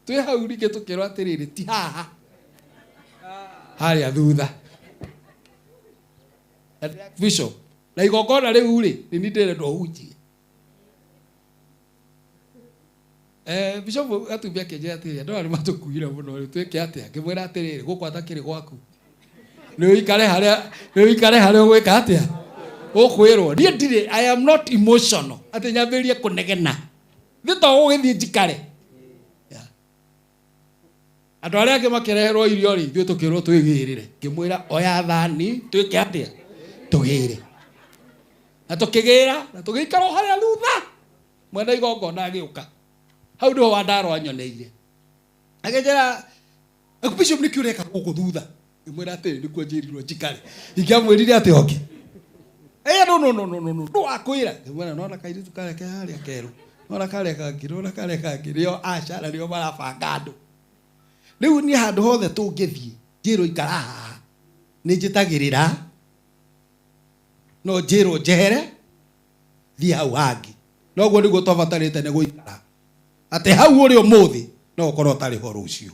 Twe hau rike tukirwa atiriri ti haha. Haria thutha. Bishop na igongona riu ri ni ndire ndo hunjie. Bishop atubia kenje atiri ndo ari matukuira muno tweke atia ngimwira atiriri gukwata kiri gwaku ni ikare haria gwika atia ukwirwo nie ndire I am not emotional ati nyambirie kunegena thito ugithie njikare andu aria angi makireherwo irio ri thio tukirwo twigirire ngimwira oya thani twike atia tugire na tukigira na tugikara haria thutha mwena igongona agiuka hau ndo wa Ndaro anyoneire agejera Bishop nikiureka guku thutha ngimwira ati ni kwanjirirwo njikare ingiamwirire ati oke no akwira ngimwira no nakairi tukareke haria keru no nakareka ngirio aca na rio marabanga andu riu ni handu hothe tungithie njiro ikara haha ni njitagirira no njiro njehere thie hau hangi noguo niguo twabatarite ni guikara ati hau uri umuthi no ukorwo tari ho rucio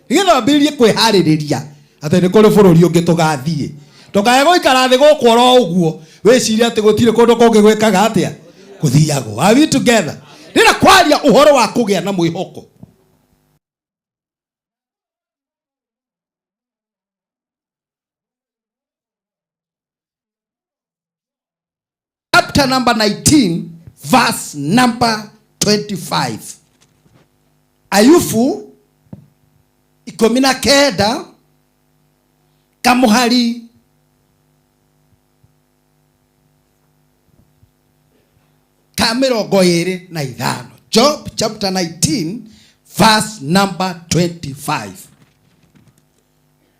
nigetha mbirie kwihaririria ati ni kuri bururi ungi tugathie tukae guikara thi gukworo uguo wiciria ati gutire kundu kungi gwikaga atia kuthiago. Are we together? Ndira kwaria uhoro wa kugia na mwihoko. Chapter number 19 verse number 25. Ayufu 19 kamuhari kamirongo iri na ithano. Job chapter 19 verse number 25.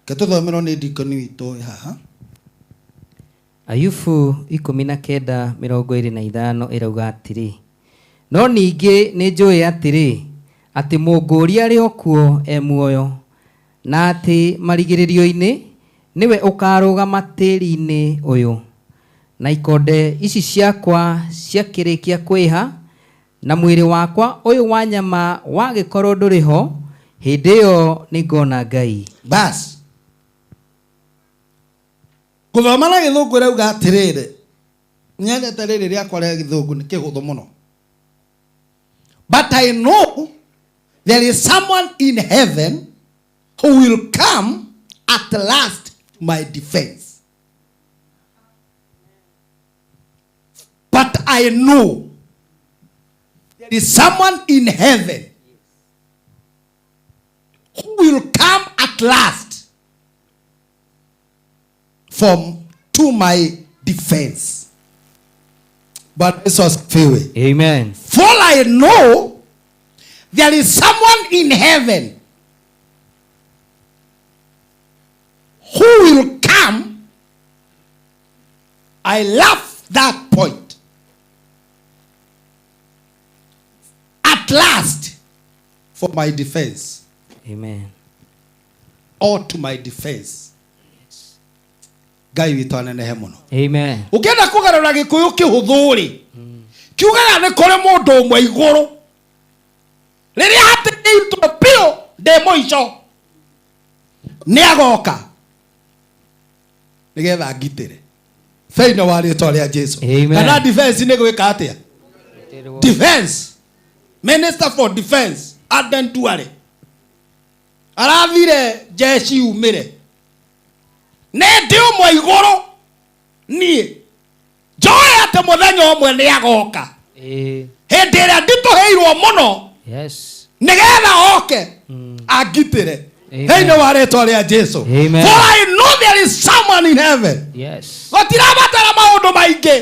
Katuthomero ni dikoni wito haha. Ayubu 19:25 irauga atiri, no ningi ni njui atiri ati munguria ri okuo e muoyo na ati marigiririo-ini niwe ukarugama tiri-ini uyu na ikonde ici ciakwa ciakirikia kwiha na mwiri wakwa uyu wa nyama wagikorwo nduriho hindi iyo ningona Ngai. Bas kuthoma na githungu rauga atiriri nyendete riri riakwa ria githungu ni kihuthu muno. But I know there is someone in heaven who will come at last my defense. But I know there is someone in heaven who will come at last to my defense. But this was failure. Amen. For I know there is someone in heaven who will come. I love that point. At last for my defense. Amen. Or to my defense. Ngai witu anenehe muno. Amen. Ukienda kugarura gikuyu kihuthuri kiugaga ni kuri mundu umwe iguru riria hatirĩtwo pio ndi mũico ni agoka nigetha ngitire thĩinĩ wa rĩtwa rĩa Jesu. Kana defense ni gwĩka atĩa? Defense, minister for defense Aden Duale arathire jeshi umire ne ndi umwe iguru nie joy ate muthenya umwe ni agoka hindi ĩrĩa nditũhĩirwo muno. Yes. nigetha oke agitire thĩinĩ wa rĩtwa rĩa Jesu. Amen. For I know there is someone in heaven. Yes. Gũtirabatara maũndũ maingĩ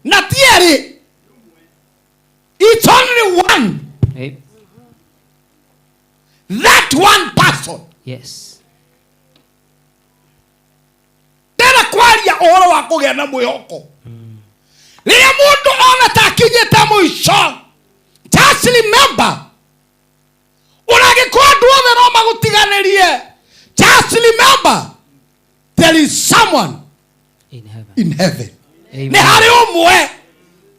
na tieri, it's only one. That one person. Yes. Tena kwaria ũhoro wa kũgĩa na mwĩhoko. Rĩrĩa mũndũ ona ta akinyĩte mũico, just remember, ũragĩkorwo andũ othe no magũtiganĩrie. Just remember, there is someone in heaven. Nĩ harĩ ũmwe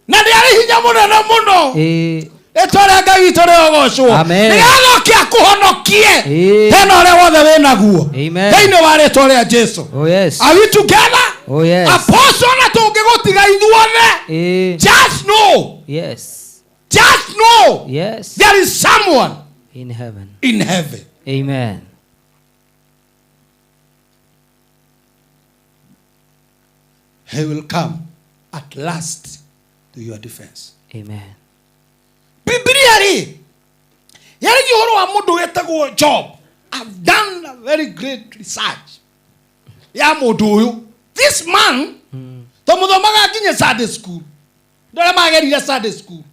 na nĩ harĩ hinya mũnene mũno. Etore Ngai witũ rĩogocwo. Nĩgetha oke akũhonokie hena ũrĩa wothe wĩnaguo thĩinĩ wa rĩtwa rĩa Jesu. Are we together? Apostle na tũngĩgũtiga ithuothe, just know, just know, there is someone in heaven. In heaven. Amen. He will come at last to your defense. Amen. Biblia ri yari gihoro wa mundu wetagwo Job. I've done a very great research ya mundu uyu. This man tomuthomaga nginya Sunday school. Ndora magerire Sunday school.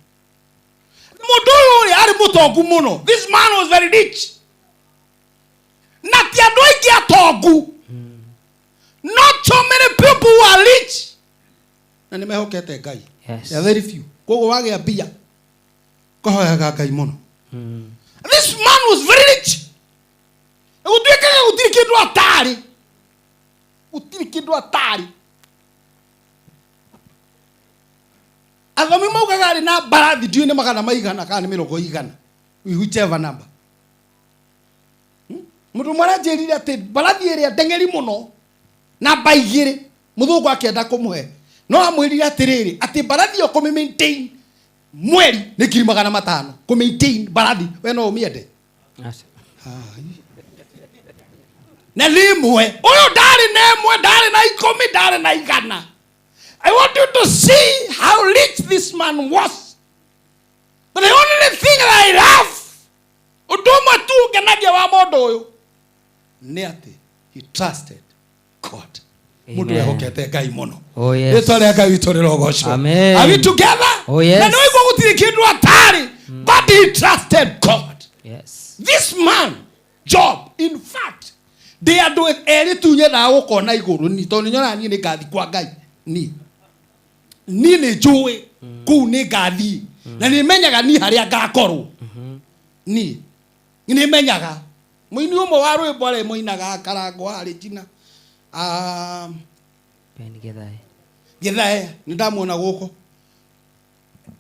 Mundu uyu ari mutongu muno. This man was very rich. Na ti andu aingi atongu. Not so many people who are rich. Na nimehokete Ngai. Yes. There are very few. Kogo wage bia. Kohoyaga Ngai muno. This man was very rich. Utiri kindu atari. Utiri kindu atari. Athomi maugaga ari na barathi ndiu ni magana maigana kana ni 100 whichever number. Mundu mwaranjirire ati barathi ĩrĩa ndengeri muno na baigire muthungu akenda kumuhe no amwirire atiriri ati barathi yo kumi maintain mweri ni 500 ku maintain barathi we no umiende na limwe uyu ndari nemwe ndari na 10 ndari na 100. I want you to see how rich this man was. But the only thing that I love uduma tu genagia wa mondo uyu ni ati he trusted God. Mundu ehokete Ngai muno. Oh yes. Etore Ngai witũ rĩrogocwo. Amen. Are we together? Oh yes. Na nĩguo gũtirĩ kĩndũ atari, but he trusted God. Yes. This man, Job, in fact, they are doing everything nyendaga gũkona igũrũ ni tondũ nyona niĩ nĩ ngathi kwa Ngai ni nĩ njũĩ kũu nĩ ngathi na nĩ menyaga ni harĩa ngakorwo ni nĩ menyaga mũini ũmwe wa rwĩmbo rĩ mũinaga Karangwa harĩ Jina Githae nĩ ndamuona gũkũ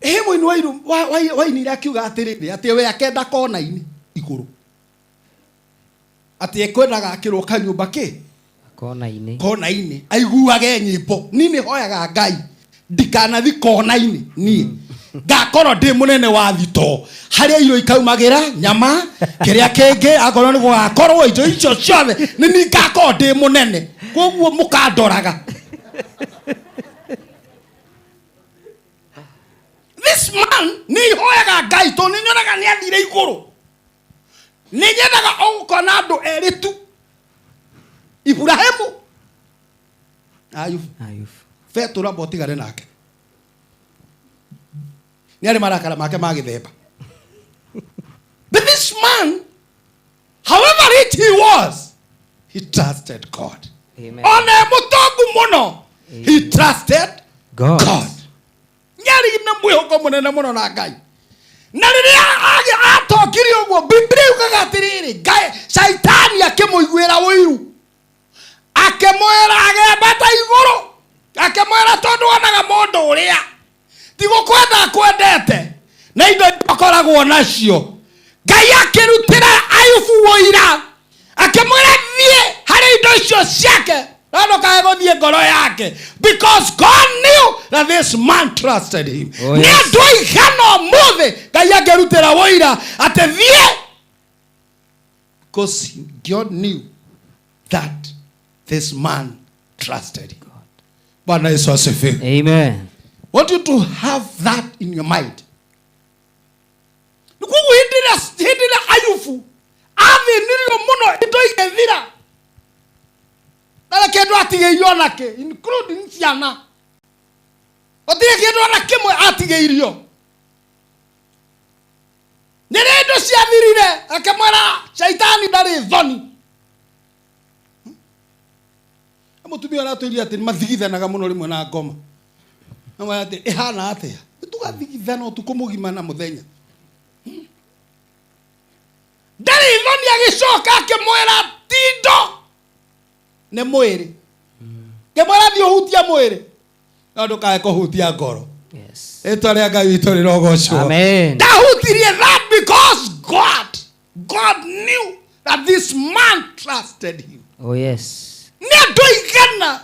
mũini wa iru wainire akiuga atĩrĩrĩ atĩ we akenda kona-inĩ igũrũ atĩ ekwendaga akĩrwo kanyũmba kĩ kona-inĩ aiguage nyĩmbo ni nĩ hoyaga Ngai ndikanathi kona-inĩ niĩ ngakorwo ndĩ mũnene wa thito harĩa irio ikaumagira nyama kĩrĩa kĩngĩ akorwo nĩ gũgakorwo indo icio ciothe nĩ niĩ ngakorwo ndĩ mũnene koguo mũkandoraga. This man nĩ hoyaga Ngai tondũ nĩ nyonaga nĩ athire igũrũ nĩ nyendaga ũgũkona andũ erĩ tu Ibrahimu Ayubu Fetũra botigare nake nĩ arĩ marakara make magĩthemba. But this man, however rich he was, he trusted God. Amen. Ona mũtongu mũno, he trusted God. Nyarĩ na mwĩhoko mũnene mũno na Ngai. Na rĩrĩa atokire ũguo Biblia yugaga atĩrĩrĩ Ngai Saitani akĩmũiguĩra ũiru akĩmwĩra agembata igũrũ akĩmwĩra tondũ onaga mũndũ ũrĩa tigũkwenda kwendete na indo ikoragwo nacio Ngai akĩrutĩra Ayubu ũira akĩmwĩra thiĩ harĩ indo icio ciake na ndokaga gũthiĩ ngoro yake because God knew that this man trusted him. Nĩ andũ aigana ũmũthĩ Ngai akĩrutĩra ũira atĩ thiĩ because God knew that this man trusted God. Bwana Yesu asifiwe. Amen. Want you to have that in your mind. kugu hindira Ayubu athinirio muno indo igethira na kendo atigeirio nake including ciana otire kendo na kimwe atigeirio nerendo ciathirire akamwara shaitani ndari thoni mutumia aratwiria ati mathigithanaga muno rimwe na ngoma na ati ihana atia tugathigithana utuku mugima na muthenya ndari thoni agicoka akimwira tindo ne mwiri kemwira thi uhutia mwiri na ndukae kuhutia ngoro. Yes. Etore Ngai witu rirogocwo. Amen. Dahutirie that because God knew that this man trusted him. Oh yes. Nendo igana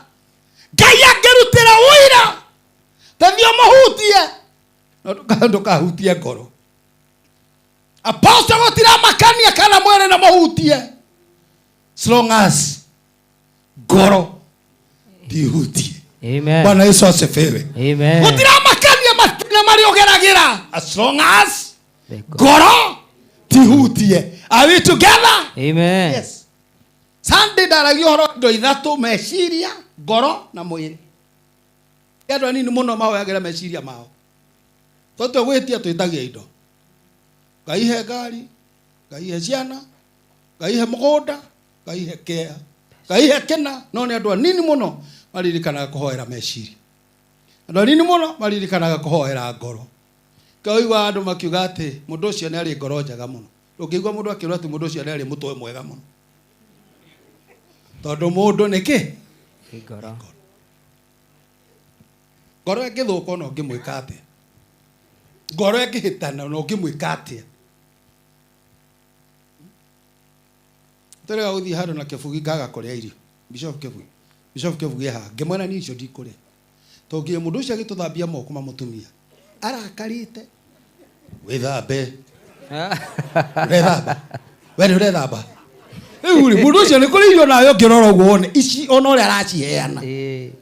Ngai angerutira wira tathio muhutie na ndukahutie ngoro. Apostle gotira makania kana mwere na muhutie as long as ngoro dihutie. Amen. Bwana Yesu asifiwe. Amen. Gotira makania matina mari ogeragira as long as ngoro dihutie. Are we together? Amen. Yes. Sunday daragio horo ndo ithatu meciria ngoro na mwiri. Yado nini muno mahoyagira meciria mao. Toto gwetia twitagia indo. Ngai he ngari, Ngai he ciana, Ngai he mugunda, Ngai he kea, Ngai he kena, no ni andu nini muno maririkanaga kuhoera meciria. Andu nini muno maririkanaga kuhoera ngoro. Kaigwa andu makiuga ati mundu ucio ni ari ngoro njaga muno. Ndungigwa mundu akirwa ati mundu ucio ni ari mutwe mwega muno. Tondu mundu ni ki? Ngoro. Ngoro ngithuka no ngimwika atia? Ngoro ngihitana no ngimwika atia? Tere uthi haro na kibugi ngaga kuria irio. Bishop kibugi ha ngimwana ni icio ndikuria. Tongie mundu ucio agituthambia moko mamutumia. Arakarite. Withambe. Rethamba. Wewe rethamba. Uri mundu ucio ni kuri irio nayo ngirora uguo one ici ona uri araciheana. Ari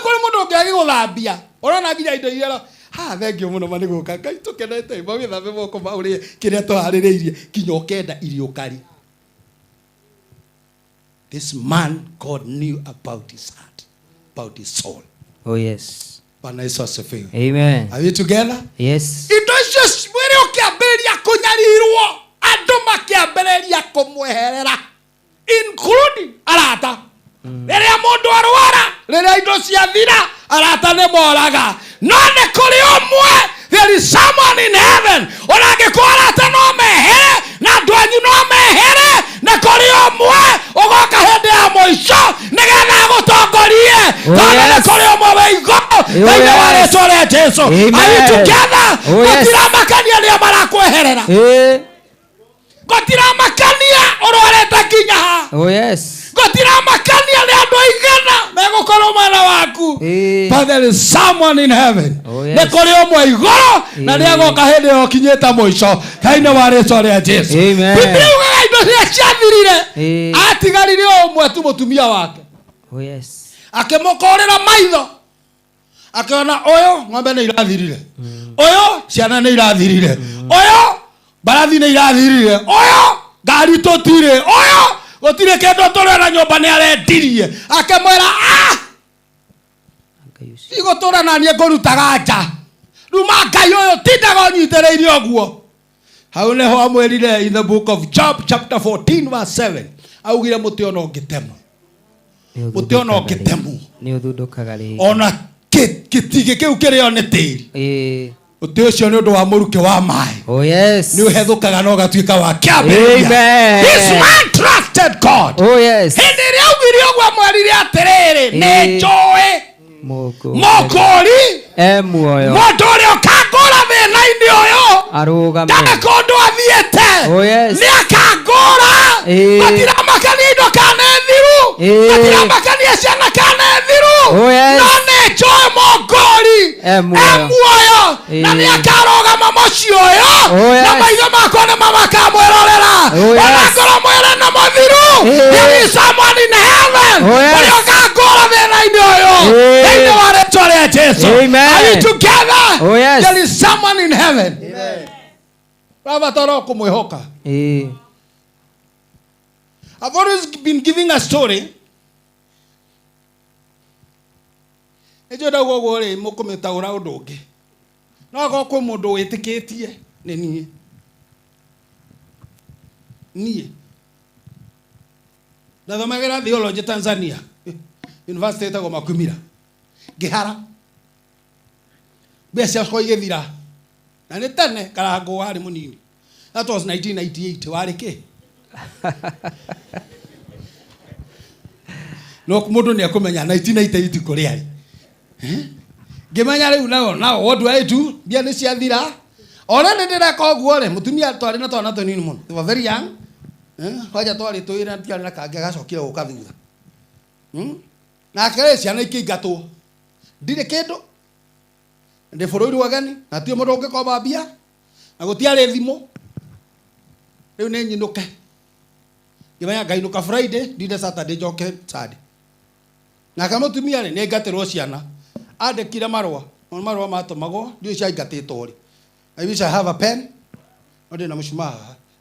kuri mundu ungiagi guthambia. Urona nginya indo iria ha thengio muno mani guka Ngai tukenete magithambe moko mauri kiria twaririirie kinyo kenda irio kari. This man God knew about his heart, about his soul. Oh yes. Bwana Yesu asifiwe. Amen. Are we together? Yes. Indo icio mwiri ukiambiriria kunyarirwo andu makiambiriria kumweherera including arata. Riria mundu arwara, riria indo ciathira, arata ni moraga. No ni kuri umwe, there is someone in heaven. Onangikuwa arata no mehere na ndwanyu no mehere na kuri umwe ugoka hindi ya muico nigetha agutongorie. Tondu ni kuri umwe wa iguru thĩinĩ wa rĩĩtwa rĩa Jesu. Are you together? Gũtiramakania nĩa marakweherera. Gũtiramakania ũrwarĩte nginya ha. Oh yes. Gũtiramakania nĩ andũ aigana megũkorwo mwena waku. But there is someone in heaven. Nĩ kũrĩ ũmwe igũrũ na nĩagoka hĩndĩ ĩyo kinyĩte mũico thĩinĩ wa rĩĩtwa rĩa Jesu. Biblia yugaga indo iria ciathirire atigarire ũmwe tu mũtumia wake. Oh yes. Akĩmũkũrĩra maitho akiona ũyũ ng'ombe nĩ irathirire, ũyũ ciana nĩ irathirire, ũyũ barathi nĩ irathirire, ũyũ ngari tũtirĩ, ũyũ gũtirĩ kĩndũ tũrĩ na nyũmba nĩ arendirie. Akĩmwĩra igũtũra na niĩ ngũrutaga nja, ruma Ngai ũyũ tindaga ũnyitĩrĩire ũguo. Hau nĩho amwĩrire in the book of Job chapter 14 verse 7 augire mũtĩ ona ũngĩtemwo, mũtĩ ona ũngĩtemwo nĩ ũthundũkaga rĩngĩ, ona kitige kiu kirio ni tiri uti ucio ni undu wa muruke wa mai. Oh yes. Ni uhethũkaga no gatuĩka wa Amen. This man trusted God. Oh yes. Hindi ria ugire ogwa mwarire atiriri ni joy mokori muoyo mundu uria ukangũra thĩna-inĩ ũyũ arũgame ndakundu athiĩte. Oh yes. Ni akangũra matiramakania indo kana thiru matiramakania ciana kana thiru. Oh yes. No nĩ joy mokori muoyo na nĩ akarũgama mũciĩ ũyũ na maitho makwa nĩ makamwĩrorera ona ngoro mwĩre na mũthiru. There is someone in heaven ũrĩa ũkangũra thĩna-inĩ ũyũ thĩinĩ wa rĩĩtwa rĩa Jesu. Are you together? Oh yes. There is someone in heaven. Amen. Baba toro kumwehoka. I've always been giving a story. Ejo da gogo re mo kumetaura undoge. No go kwa mundu witikitie ni nie. Na thomagera theology Tanzania. University ta go Makumira. Gihara. Besi ko igethira. Na ni tene karago wari munini. That was 1998 wari ke. No mundu ni akumenya 1998 kuri ari. Gemanya riu na what do I do? Bia ni cia thira. Ora ni ndira koguo re mutumia twari na twana tunini muno. They were very young. Hoja twari tuira tiari na kange gacokire guka thutha. Na kare ciana ikiingatwo. Ndire kindu. Ndi bururi wagani na tio mundu ungikomba bia. Na gutiari thimo. Riu ni nyinuke. Gemanya ngainuka Friday, ndinde Saturday joke Sunday. Na kama mutumia ni ngatirwo ciana. Andikire marwa matumagwo ndio cia ingatitwo ri. I wish I have a pen. Ode na mushuma.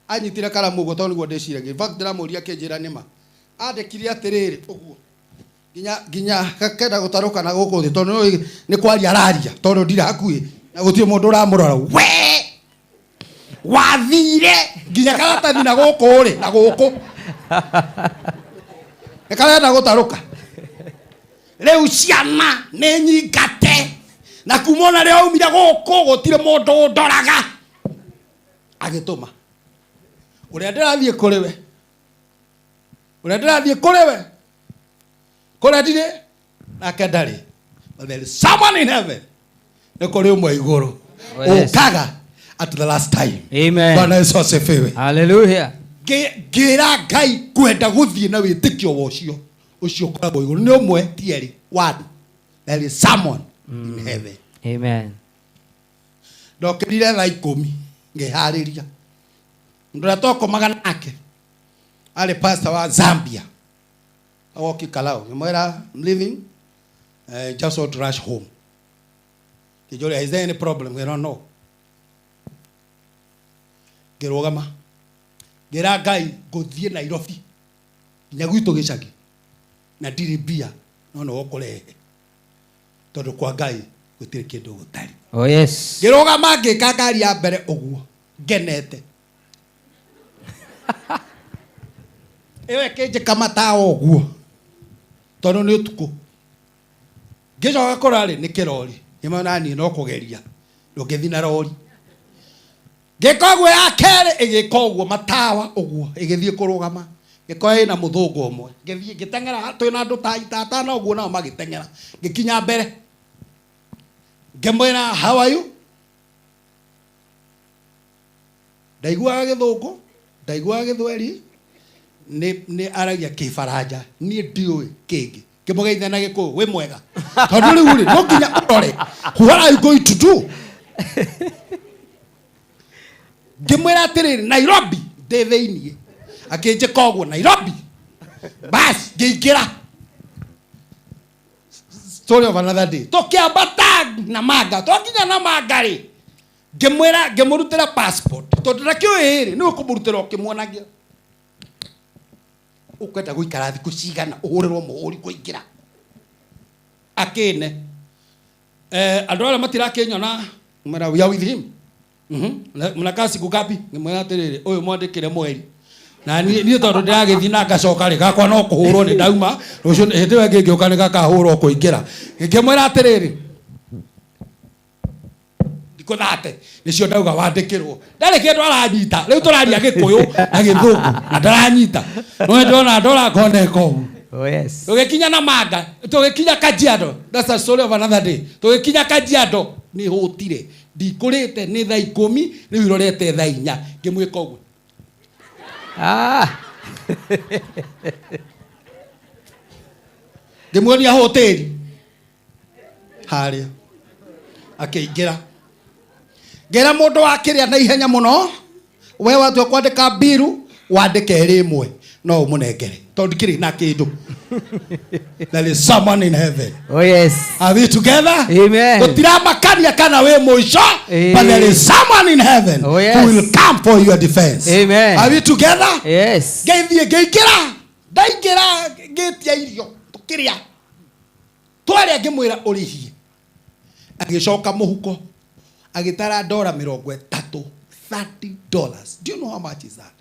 Anyitire karamu ugo tondu go ndeciragia. In fact ndiramuria kinjira nima. Andikire atiriri uguo. Ginya kakenda gutaruka na guku thi tondu ni kwaria araria tondu ndira hakui na gutie mundu uramurora. We! Wathire ginya karatathi na guku ri na guku. Ekarenda gutaruka. Leo ciana nĩ nyingate na kumona leo umira gũkũ gũtire mũndũ ndoraga agĩtũma ũrĩa ndĩrathiĩ kũrĩ we kũrĩa ndirĩ nake ndarĩ. But there is someone in heaven. Nĩ kũrĩ ũmwe igũrũ ũkaga at the last time. Amen. Bwana Yesu asifiwe. Hallelujah. Ngĩra Ngai kwenda gũthiĩ na wĩtĩkio wocio ucio koragwo igũrũ nĩ ũmwe tieri one. There is someone in heaven. Amen. Ndokirire thaa 10 ngĩharĩria ndũrĩa twakomaga nake arĩ pastor wa Zambia agoki Kalau ngĩmwĩra I'm leaving, just want to rush home. Kijũria, is there any problem? I don't know. Ngĩrũgama ngĩra Ngai ngũthiĩ Nairobi nginya gwitũ gĩcagi na ndirĩ mbia no ũkũrehe tondu kwa Ngai gũtirĩ kĩndũ gũtarĩ. Oh yes. Ngĩrũgama ngĩka ngari ya mbere ũguo ngenete. Ewe kĩnjĩka matawa ũguo tondu nĩ ũtukũ. Ngĩcoka kũrarĩ nĩ kĩrori ngĩmona niĩ no kũgeria ndũngĩthi na rori. Ngĩka ũguo ya kerĩ ĩgĩka ũguo matawa ũguo ĩgĩthiĩ kũrũgama. Gĩkoya ina mũthũngũ ũmwe ngĩthiĩ ngĩteng'era twĩna andũ ta itatana ũguo nao magĩteng'era ngĩkinya mbere ngĩmwĩra how are you? Ndaiguaga gĩthũngũ ndaiguaga gĩthweri nĩ aragia kĩbaranja niĩ ndiũĩ kĩngĩ ngĩmũgeithia na Gĩkũyũ wĩ mwega tondũ rĩu rĩ no nginya ũrore what are you going to do? Ngĩmwĩra atĩrĩrĩ Nairobi ndĩ thĩiniĩ akĩnjĩka ũguo Nairobi bas ngĩingĩra. Story of another day. Tũkĩambata na manga twakinya na manga rĩ ngĩmũrutĩra passport tondũ ndakĩũĩ rĩ nĩ ũkũmũrutĩra ũkĩmuonagia ũkwenda gũikara thikũ cigana ũhũrĩrwo mũhũri kũingĩra akĩne. Andũ arĩa matirakĩnyona ngĩmwĩra we are with him. Mnakaa siku ngapi? Ngĩmwĩra atĩrĩrĩ ũyũ mwandĩkĩre mweri na niĩ tondũ ndĩragĩthiĩ na ngacoka rĩ gakwa no kũhũrwo nĩ ndauma rũciũ hĩndĩ ĩyo ĩngĩ ngĩũka nĩ gakahũrwo kũingĩra. Ngĩmwĩra atĩrĩrĩ thikũ 30 nĩcio ndauga wandĩkĩrwo ndarĩ kĩndũ aranyita rĩu tũraria Gĩkũyũ na Gĩthũngũ na ndaranyita no ndona ndora ngoneka ũguo. Oh yes. Tũgĩkinya na manga tũgĩkinya Kajiado. That's a story of another day. Tũgĩkinya Kajiado nĩ hũtire ndikũrĩte nĩ thaa 10 rĩu irorete thaa 4 ngĩmwĩka ũguo. Ngĩmuonia hoteli harĩa akĩingĩra ngera mũndũ wakĩrĩa na ihenya mũno we watua kwandĩka biru wandĩke rĩmwe no ũmũnengere tondũ kĩrĩ na kĩndũ. There is someone in heaven. Oh yes. Are we together? Amen. Gũtiramakania kana wĩ mũico, but there is someone in heaven who will come for your defense. Amen. Are we together? Yes. Ngeithie ngĩingĩra ndaingĩra ngĩtia irio tũkĩrĩa twarĩa ngĩmwĩra ũrĩhie agĩcoka mũhuko agĩtara $30. $30. Do you know how much is that?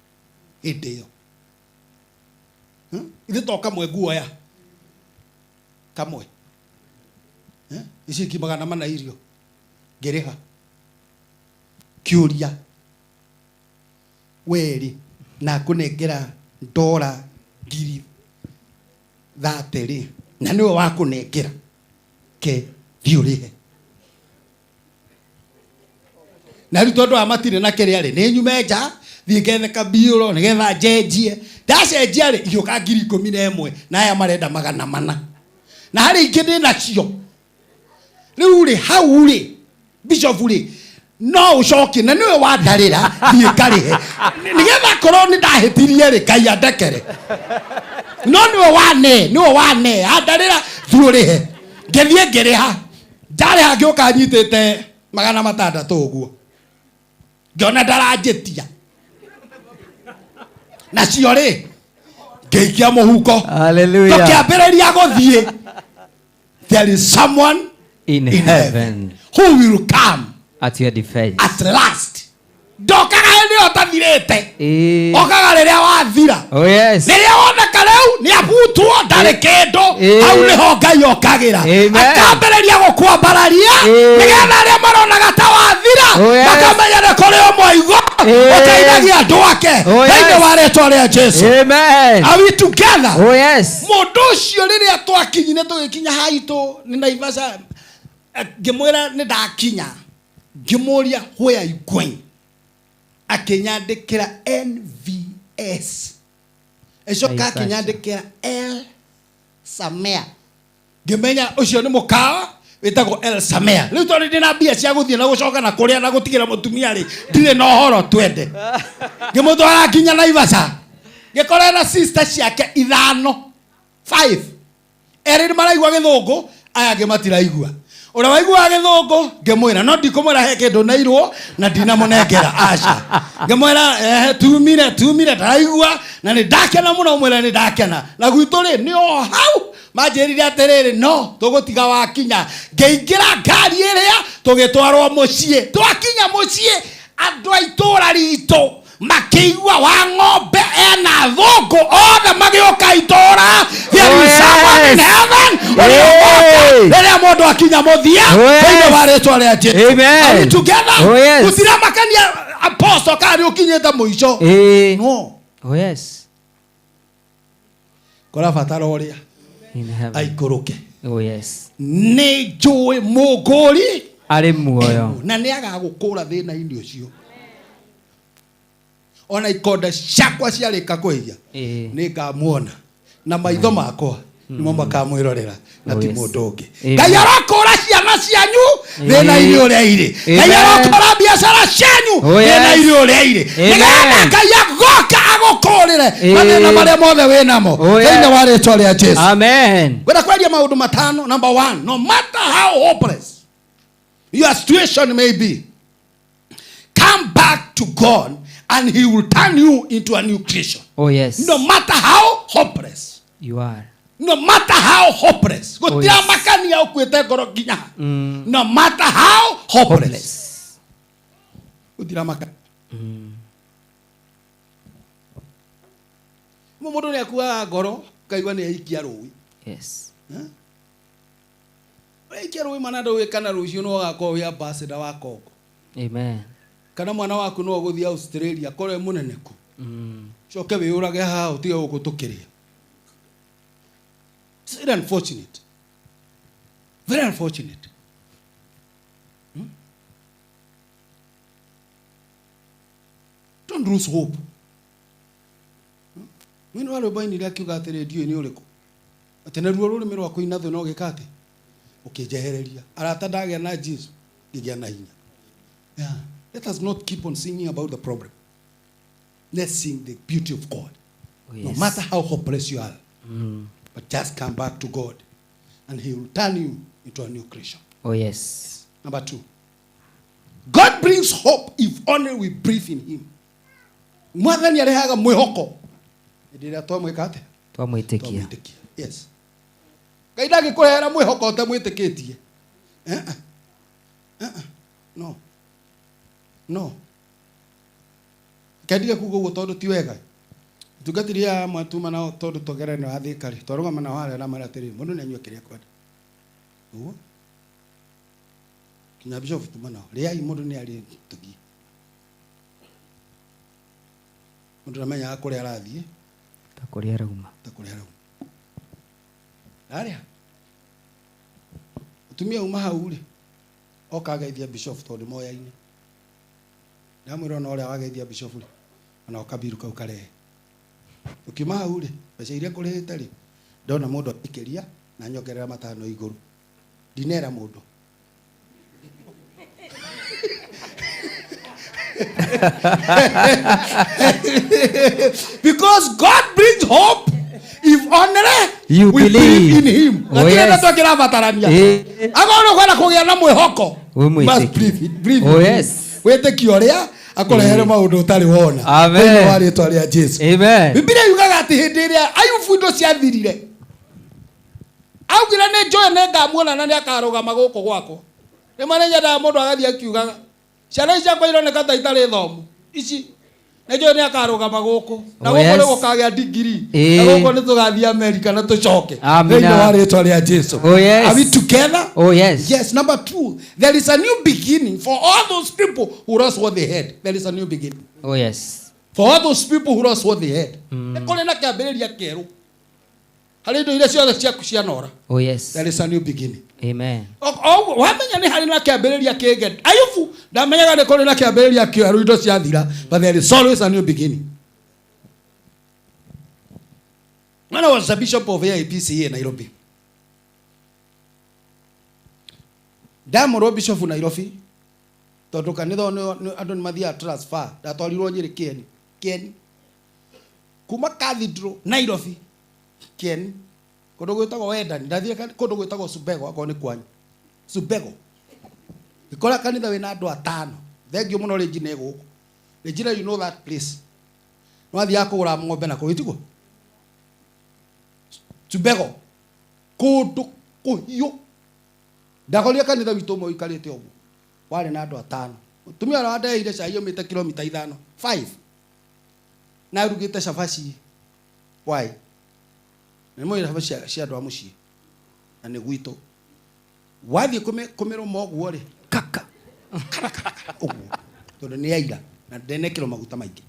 Hĩndĩ ĩyo ithe to kamwe guoya kamwe iciki 400 irio ngĩrĩha kĩũria weri na kũnengera $30 na niwe wa kũnengera ke thiũrĩhe na rĩu tondũ amatirĩ na kĩrĩa rĩ nĩ nyume nja thiĩ ngethe kabiũro nĩgetha njenjie ndacenjia rĩ igĩũka 11,000 na aya marenda 400 na harĩ ingĩ ndĩ nacio rĩu rĩ hau rĩ bishop rĩ no ũcokie na niwe wandarĩra thiĩ ngarĩhe nĩgetha korwo nĩ ndahĩtirie rĩ Ngai andekere no niwe wane andarĩra thiĩ ũrĩhe ngĩthiĩ ngĩrĩha ndarĩha ngĩũka nyitĩte 600 ũguo ngĩona ndaranjĩtia nacio rĩ ngĩikia mũhuko. Hallelujah. Tũkĩambĩrĩria gũthiĩ there is someone in heaven who will come at your defense. At last. Ndokaga hĩndĩ ĩyo ũtathirĩte okaga rĩrĩa wathira. Oh yes. Rĩrĩa woneka rĩu nĩ abutwo ndarĩ kĩndũ hau nĩho Ngai okagĩra akambĩrĩria gũkwambararia nĩgetha arĩa maronaga ta wathira makamenya nĩ kũrĩ ũmwe igũrũ ũteithagia andũ ake thĩinĩ wa rĩĩtwa rĩa Jesũ. Amen. Are we together? Oh yes. Mũndũ ũcio rĩrĩa twakinyire tũgĩkinya haitũ nĩ Naivasha ngĩmwĩra nĩ ndakinya ngĩmũria where are you going akinyandĩkĩra NVS ecoka akinyandĩkĩra El Samea ngĩmenya ũcio nĩ mũkawa wĩtagwo El Samea rĩu tondũ ndĩna mbia cia gũthiĩ na gũcoka na kũrĩa na gũtigĩra mũtumia rĩ ndirĩ na ũhoro twende ngĩmũtwara nginya Naivasha ngĩkora na sister ciake 5 erĩ nĩ maraigua gĩthũngũ aya angĩ matiraigua ũrĩa waigua gĩthũngũ ngĩmwĩra no ndikũmwĩra he kĩndũ nairwo na ndinamũnengera aca ngĩmwĩra tumire ndaraigua na nĩ ndakena mũno mwĩra nĩ ndakena na gwitũ rĩ nĩ o hau manjĩrire atĩrĩrĩ no tũgũtiga wakinya ngĩingĩra ngari ĩrĩa tũgĩtwarwo mũciĩ twakinya mũciĩ andũ a itũũra ritũ makĩigua wa ng'ombe ena thũngũ othe magĩũka itũũra there is someone in heaven rĩrĩa mũndũ akinya mũthia thĩinĩ wa rĩĩtwa rĩa Jesũ. Are we together? Gũtiramakania apostle kana nĩ ũkinyĩte mũico no. Oh yes. Kũrabatara ũrĩa aikũrũke. Oh yes. Nĩ njũĩ mũngũri arĩ muoyo na nĩ agagũkũra thĩna-inĩ ũcio ona ikonda ciakwa ciarĩka kũhia nĩ ngamuona na maitho makwa nĩmo makamwĩrorera na ti mũndũ ũngĩ. Ngai arakũra ciana cianyu thĩna-inĩ ũrĩa irĩ Ngai arakũra biacara cianyu thĩna-inĩ ũrĩa irĩ nĩgetha Ngai agoka agũkũrĩre mathĩna marĩa mothe wĩ namo thĩinĩ wa rĩĩtwa rĩa Jesũ. Amen. Ngwenda kweria maũndũ matano. Number 1, no matter how hopeless your situation may be, come back to God and he will turn you into a new creation. Oh yes. No matter how hopeless you are. No matter how hopeless. Gũtiramakania ũkuĩte ngoro nginya. No matter how hopeless. Gũtiramakania. Mũndũ nĩ akuaga ngoro kaigua nĩ aikia rũĩ. Yes. Aikia rũĩ mana ndũĩ kana rũciũ no agakorwo wĩ ambassador wa Kongo. Amen. Kana mwana waku no gũthiĩ Australia kore mũneneku. Coke wĩyũrage haha ũtige gũgũtũkĩria. It's very unfortunate. Very unfortunate. Don't lose hope. Mwini wale baini ile akiuga atĩrĩ ndiũ nĩ ũrĩkũ. Atene ruo rũrĩmĩ rwa kũina thũ no gĩkate. Ũkĩnjehereria. Arata ndagĩa na Jesu ngĩgĩa na hinya. Yeah. Let us not keep on singing about the problem. Let's sing the beauty of God. No matter how hopeless you are. But just come back to God. And he will turn you into a new creation. Oh yes. Number 2. God brings hope if only we breathe in him. Mwathani arehaga mwihoko. Ndira twamwikate. Twamwitikia. Yes. Ngai ndangĩkũrehera mwĩhoko ũtamwĩtĩkĩtie. No. No. Kendige kuga ũguo tondũ ti wega. Tungatiria mwatuma nao tondũ tũgerane wa thĩkari. Twarũgama nao harĩa na marĩa atĩrĩ mũndũ nĩanyua kĩrĩa kwenda. Ũguo. Kinya Bishop tuma nao. Rĩai mũndũ nĩ arĩ tũgie. Mũndũ namenyaga kũrĩa arathiĩ. Ta kũrĩa arauma. Ta kũrĩa arauma. Aria. Utumia uma hau ri. Oka geithia Bishop tondũ moya-inĩ. Ndamwĩra no ũrĩa wageithia Bishop ri. Ona okabiru kau karehe. Ukiuma hau ri, mbeca iria kũrĩhĩte ri. Ndona mũndũ akĩria na nyongerera matano igũrũ. Ndinera mũndũ. Because God brings hope if only you we believe in him. Oh, yes. Agora kwenda kũgĩa na mwĩhoko. Must breathe. Oh yes. Wĩtĩkio ũrĩa akũrehere maũndũ ũtarĩ wona. Amen. Wa rĩtwa rĩa Jesu. Amen. Biblia yugaga atĩ hĩndĩ ĩrĩa Ayubu indo ciathirire. Augire nĩ njoe nĩ ngamuona na nĩ akarũgama gũkũ gwakwa. Nĩ marĩ nyenda mũndũ agathiĩ akiugaga ciana ciakwa ironeka ta itarĩ thomu. Ici nĩ njoe nĩ akarũgama gũkũ. Na gũkũ nĩ gũkagĩa digiri. Na gũkũ nĩ tũgathiĩ America na tũcoke. Thĩinĩ wa rĩtwa rĩa Jesu. Oh yes. Are we together? Oh yes. Yes. Number 2, there is a new beginning for all those people who lost what they had. There is a new beginning. Oh yes. For all those people who lost what they had. Nĩ kũrĩ na kĩambĩrĩria kĩerũ. Harĩ indo iria ciothe ciaku cianora. Oh yes. There is a new beginning. Amen. Wamenya nĩ harĩ na kĩambĩrĩria kĩngĩ. Ayubu ndamenyaga nĩ kũrĩ na kĩambĩrĩria kĩerũ indo ciathira, but there is always a new beginning. When I was a bishop of AIPCA in Nairobi, ndamũrwo bishop Nairobi tondũ kanitha andũ nĩ mathiaga transfer ndatwarirwo Nyĩrĩ Kieni kuma cathedral Nairobi Kieni kũndũ gwĩtagwo Wendani ndathiĩ kũndũ gwĩtagwo Subego akorwo nĩ kwanyu Subego ikora kanitha wĩna andũ 5 thengio mũno Regina gũkũ Regina, you know that place no athiaga kũgũra ng'ombe na kũgĩtigwo Subego kũndũ kũhiũ ndakorire kanitha witũ ũmwe ũikarĩte ũguo warĩ na andũ 5 tumia wa ndeire cai yomĩte kilomita 5 na rugĩte cabaci why nĩ mwĩra cabaci cia andũ a mũciĩ na nĩ gwitũ wathiĩ kũmĩrũma ũguo rĩ kaka ũguo tondũ nĩ aira na ndenekĩrwo maguta maingĩ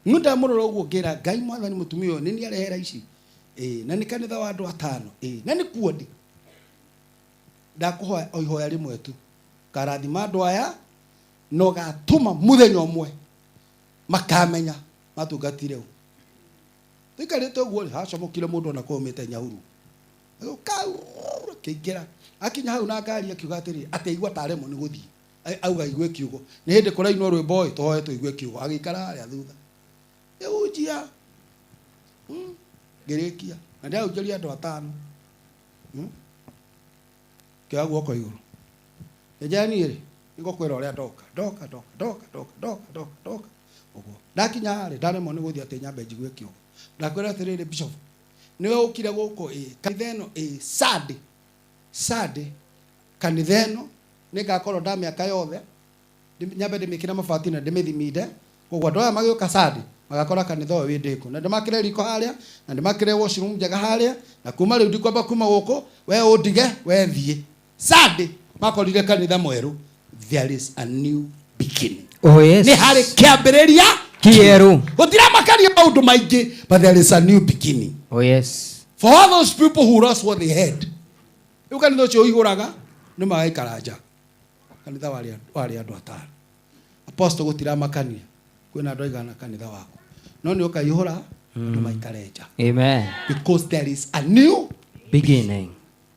nĩ ndamũrora ũguo ngĩra Ngai Mwathani mũtumia ũyũ nĩ niĩ arehera ici na nĩ kanitha wa andũ 5 na nĩ kuondi ndakũhoya o ihoya rĩmwe tu karathima andũ aya no gatũma mũthenya ũmwe makamenya matungatire ũũ tũikarĩte ũguo hacomokire mũndũ ona kũmĩte Nyahuru kĩingĩra akinya hau na ngari akiuga atĩrĩ atĩ igua taremo nĩ gũthiĩ auga igue kiugo nĩ hĩndĩ kũrainwo rwĩmbo ĩ tũhoe tũigue kiugo agĩikara harĩa thutha ĩũnjia ngĩrĩkia na ndĩraunjĩria andũ 5 kĩa guoko igũrũ ejani rĩ ngũkwĩra ũrĩa ndoka ũguo ndakinya harĩ ndaremwo nĩ gũthiĩ atĩ nyambe njigue kiugo ndakwĩra atĩrĩrĩ bishop nĩwe ũkire gũkũ kanitha ĩno Sunday kanitha ĩno nĩngakorwo ndamĩaka yothe nyambe ndĩmĩkĩre mabati na ndĩmĩthiminde koguo andũ aya magĩũka Sunday magakora kanitha ũyũ wĩ ndĩku na ndĩmakĩre riko harĩa na ndĩmakĩre washroom njega harĩa na kuma rĩu ndikwamba kuma gũkũ we ũndige we thiĩ Sunday makorire kanitha mwerũ. There is a new beginning. Oh yes. Nĩ harĩ kĩambĩrĩria kĩerũ. Gũtiramakaria maũndũ maingĩ, but there is a new beginning. Oh yes. For all those people who lost what they had. Rĩu kanitha ũcio ũihũraga nĩ magaikara nja. Kanitha warĩ andũ 5. Apostle gũtiramakania kwĩna andũ aigana kanitha waku. No nĩ ũkaihũra andũ maikare nja. Amen. Because there is a new beginning.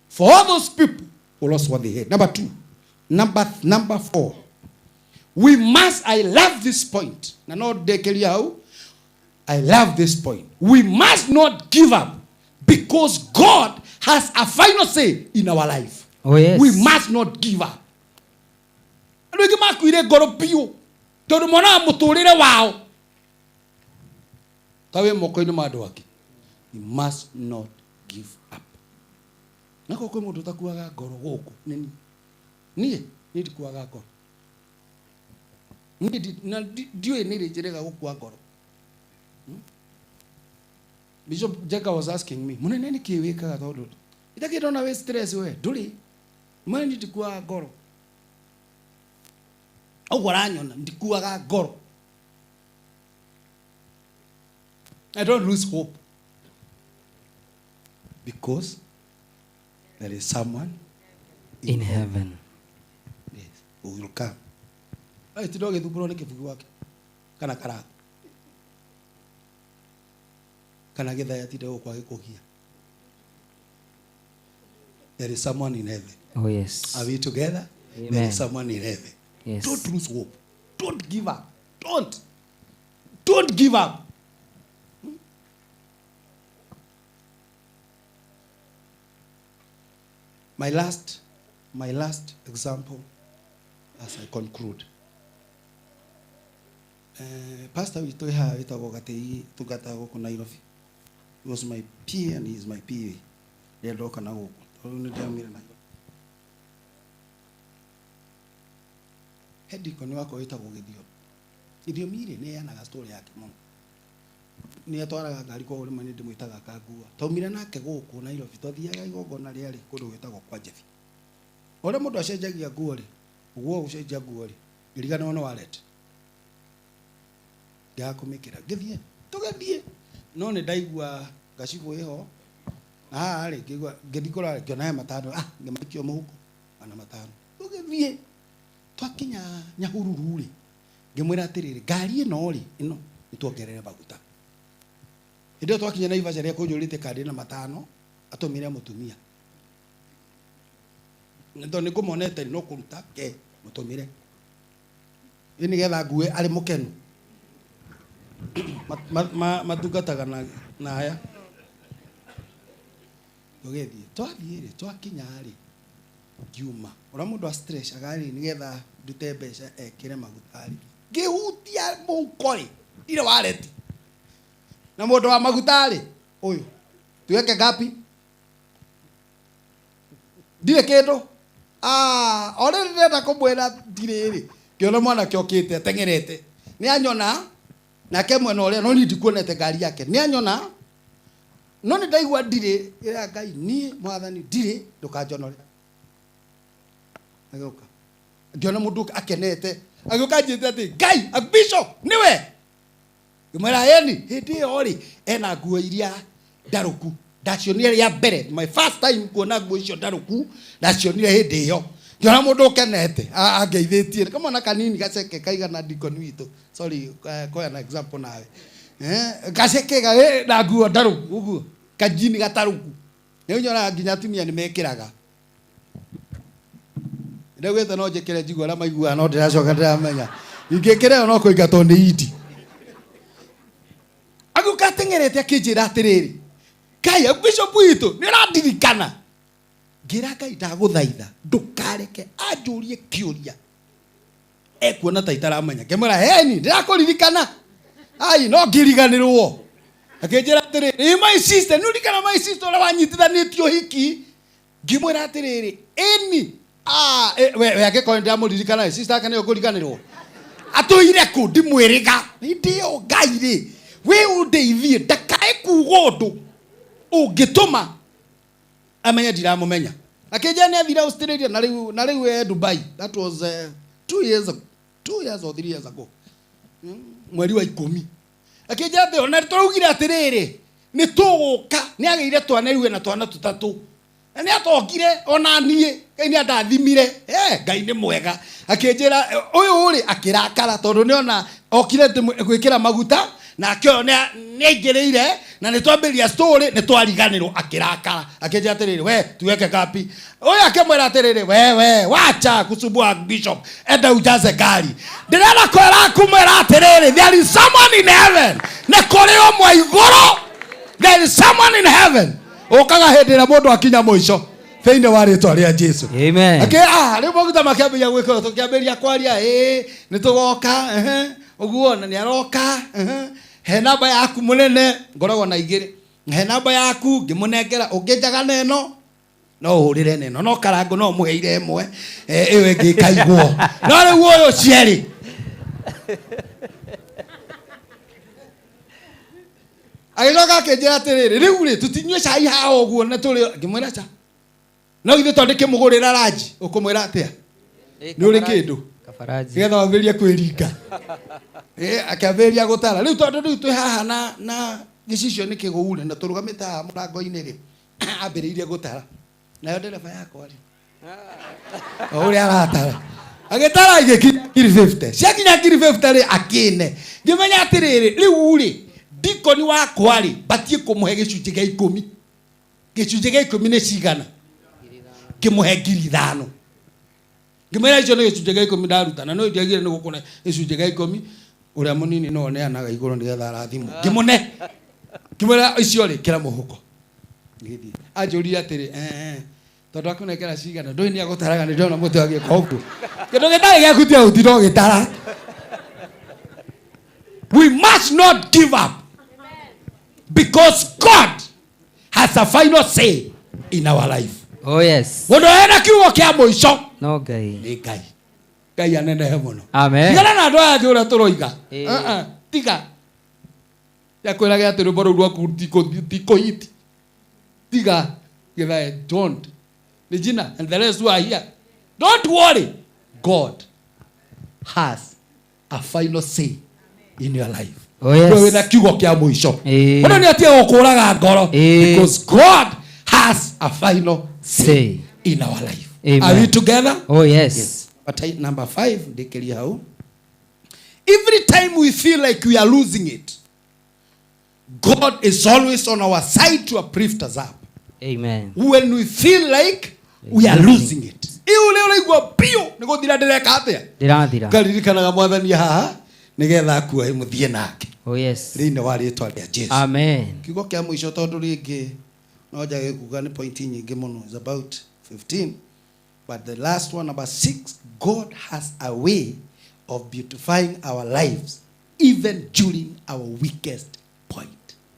For all those people who lost what they had. Number 2. Number 4. We must, I love this point. Na no dekeria hau. I love this point. We must not give up because God has a final say in our life. Oh yes. We must not give up. Andũ aingĩ makuire ngoro biũ tondũ monaga mũtũrĩre wao ta wĩ moko-inĩ ma andũ angĩ. We must not give up. Nako kwĩ mũndũ ũtakuaga ngoro gũkũ nĩ niĩ ndikuaga ngoro. Ndiũĩ nĩ rĩ njĩrĩga gũkua ngoro. Bishop Jeka was asking me, munene nĩ kĩ wĩkaga tondũ itakĩndona wĩ stress we ndũrĩ mani ndikuaga ngoro. Ũguo aranyona ndikuaga ngoro. I don't lose hope because there is someone in heaven. Yes, who will come. Ai tido gĩthumbũrwo nĩ kĩbugu wake kana karago kana gĩthaya tinde gũkwa gĩkũgia. There is someone in heaven. Oh yes. Are we together? Amen. There is someone in heaven. Yes. Don't lose hope. Don't give up. Don't give up. My last example as I conclude. Pastor witũ haha wĩtagwo Gatĩi tungata gũkũ Nairobi. He was my PA and he is my PA. Ndoka na gũkũ. Tondũ nĩ ndamwĩra na Hedikoni wako wĩtagwo Gĩthio. Gĩthio mire nĩ yanaga story yake mũno. Nĩ atwaraga ngari kwa ũrĩma nĩ ndĩmwĩtaga Kangua. Taumire nake gũkũ Nairobi twathiaga igongona rĩarĩ kũndũ gwĩtagwo kwa Jebi. Ũrĩa mũndũ acenjagia nguo rĩ, ũguo ũcenjia nguo rĩ, ngĩriganĩrwo nĩ wallet. Ndiakumĩkĩra ngĩthiĩ tũgathiĩ no nĩ ndaigua gacibũ ĩho na haha rĩ ngĩthiĩ kũrora ngĩona he matano ngĩmaikio mũhuko ana matano tũgĩthiĩ twakinya Nyahururu rĩ ngĩmwĩra atĩrĩrĩ ngari ĩno rĩ ĩno nĩtuongerere maguta. Hĩndĩ ĩyo twakinya Naivasha rĩa kũnjũrĩte kandi na matano atũmire mũtumia. Nĩtondũ nĩngũmonete no kũruta ke mũtũmire. Ĩ nĩgetha ngue arĩ mũkenu. Matungataga na aya. Tũgĩthiĩ twathiĩ rĩ twakinya rĩ ngiuma ũrĩa mũndũ a stress agarĩ nĩgetha ndute mbeca ekĩre maguta rĩ ngĩhutia mũhuko rĩ ndirĩ wallet na mũndũ wa maguta rĩ ũyũ tuweke ngapi ndirĩ kĩndũ orĩrĩ ndĩrenda kũmwĩra ndirĩ rĩ ngĩona mwanake okĩte ateng'erete nĩ anyona nake mwena ũrĩa no ndikuonete ngari yake nĩ anyona no nĩ ndaigua ndirĩ ĩra Ngai niĩ mwathani ndirĩ ndũkanjonore. Agĩũka ngĩona mũndũ akenete agĩũka njĩte atĩ Ngai Bishop nĩwe ngĩmwĩra yeni hĩndĩ ĩyo rĩ ena nguo iria ndarũku ndacionire ya mbere my first time kuona nguo icio ndarũku ndacionire hĩndĩ ĩyo ngĩona mũndũ ũkenete angeithĩtie kamwana kanini gaceke kaigana Deacon witũ sorry koya na example nawe gaceke na nguo ndarũku ũguo kajini gatarũku nĩũnyonaga nginya atumia nĩmekĩraga. Ndagwĩte no njĩkĩre njigua arĩa maiguaga no ndĩracoka ndĩramenya ingĩkĩra no kũingatwo nĩ iti. Agĩũka ateng'erete akĩnjĩra atĩrĩrĩ Ngai Bishop witũ nĩ ũrandirikana. Ngĩra Ngai ndagũthaitha ndũkareke anjũrie kĩũria ekuona ta itaramenya. Ngĩmwĩra heni ndĩrakũririkana ai no ngĩriganĩrwo. Akĩnjĩra atĩrĩrĩ my sister nĩũririkana my sister ũrĩa wanyitithanĩtio hiki. Ngĩmwĩra atĩrĩrĩ ĩni we agĩkorwo ndamũririkana sister yake nĩyo kũriganĩrwo atũire kũ ndimwĩrĩga hĩndĩ ĩyo Ngai rĩ we ũndeithie ndakae kuuga ũndũ ũngĩtũma amenye ndiramũmenya. Akĩnjĩra nĩ athire Australia na rĩu Dubai. That was 2 years or 3 years ago. Mweri wa 10. Akĩnjĩra atĩ ona tũraugire atĩrĩrĩ nĩ tũgũka nĩ agĩire twana rĩu na twana tũtatũ. Na nĩ atongire ona niĩ Ngai nĩ andathimire Ngai nĩ mwega. Akĩnjĩra ũyũ rĩ akĩrakara tondũ nĩ ona okire gwĩkĩra maguta na kyo ne ngereire na nitwambiria story nitwariganirwo akirakara akenja atiriri we tuweke kapi oya akemwera atiriri we wacha kusumbua bishop enda ujaze gari ndirenda kwera kumwera atiriri there is someone in heaven ne koreo mwa igoro there is someone in heaven okaga hendira mundu akinya muico feinde waritwa ria Jesu amen ri moguta makiambia gwikora tukiambiria kwaria nitugoka uguo na niaroka he namba yaku munene ngoragwo na igiri he namba yaku ngimunengera ungijaga neno no uhurire neno no karango no muheire imwe iwe ngikaigwo no riu uyu cieri agicoka akenjira atiriri riu ri tutinywe cai hao uguo na turi ngimwira cha no githe twandike mugurira raji ukumwira atia ni uri kindu kafaraji getha wambirie kwiringa akaberia gutara riu tondu riu twi haha na gicicio ni kigure na turugamite haha murango-ini ri ambiriirie gutara nayo ndereba yakwa ri uri aratara agitara igikinya ngiri 50 ciakinya ngiri 50 ri akine ngimenya atiriri riu ri dikoni wakwa ri batie kumuhe gicunji gia 10 gicunji gia 10 ni cigana kimuhe ngiri 5 ngimera icio ni gicunji gia 10 ndarutana no ndiagire ni gukuna gicunji gia 10 uria munini no neanaga iguru nigetha arathimo ngimune kimwera icio ri kira muhuko ngidi ajuri atiri tondu akunekera cigana ndoi ni agutaraga ni ndona mutu agika uguo kindu gitari gia kutia utiro gitara we must not give up because God has a final say in our life. Oh yes. Mundu ena kiugo kia muico no Ngai ni Ngai Ngai anenehe muno amen tigana na andu aya thi uria turoiga tiga yakwira gia ati rumbo ru rwaku tiko hit tiga githae don't Regina and the rest who are here don't worry God has a final say in your life. Oh yes. Wewe na kiugo kia muico muno ni atia gukuraga ngoro because God has a final say in our life. Amen. Are we together? Oh yes. But number 5 ndekeria hau. Every time we feel like we are losing it, God is always on our side to uplift us up. Amen. When we feel like we are losing it. Iu leo igwa pio niko dira direka atia. Dira. Karirikanaga mwathani haha nigetha akua imuthie nake. Oh yes. Rine wa ritwa ria Jesu. Amen. Kiugo kia muico tondu ringi no njage kuga ni point nyingi muno is about 15. But the last one, number 6, God has a way of beautifying our lives even during our weakest point.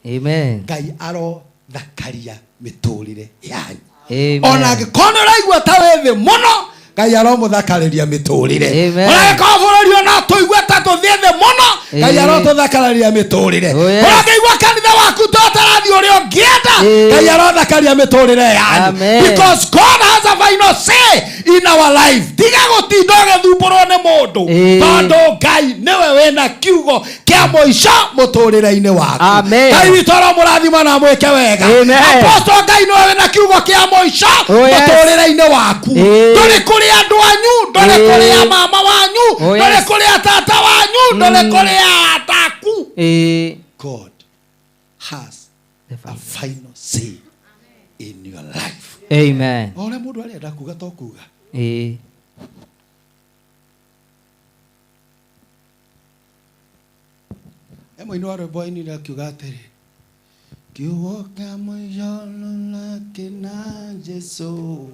Amen. Ngai aro thakaria miturire yanyu. Amen. Ona ngikono raigua ta wethi muno Ngai aro muthakariria miturire. Amen. Ona ngikono na tuigua ta tuthiethe muno Ngai aro tuthakariria miturire. Ona ngigua kanitha waku totarathi uria ungienda Ngai aro thakaria miturire yanyu. Because God has a final say in our life. Tiga gutinda githumburwo ni mundu tondu Ngai niwe wena kiugo kia muico muturire-ini waku. Ngai witu aramurathima na mwike wega. Apostle Ngai niwe wena kiugo kia muico muturire-ini waku. Nduri kuri andu anyu, nduri kuri mama wanyu, nduri kuri tata wanyu, nduri kuri ataku. God has a final say in your life. Amen. Ole mundu arenda kuga to kuga. Emo ino aro boy ni akiuga atiri. Kiugo kia muico na kina Jesu.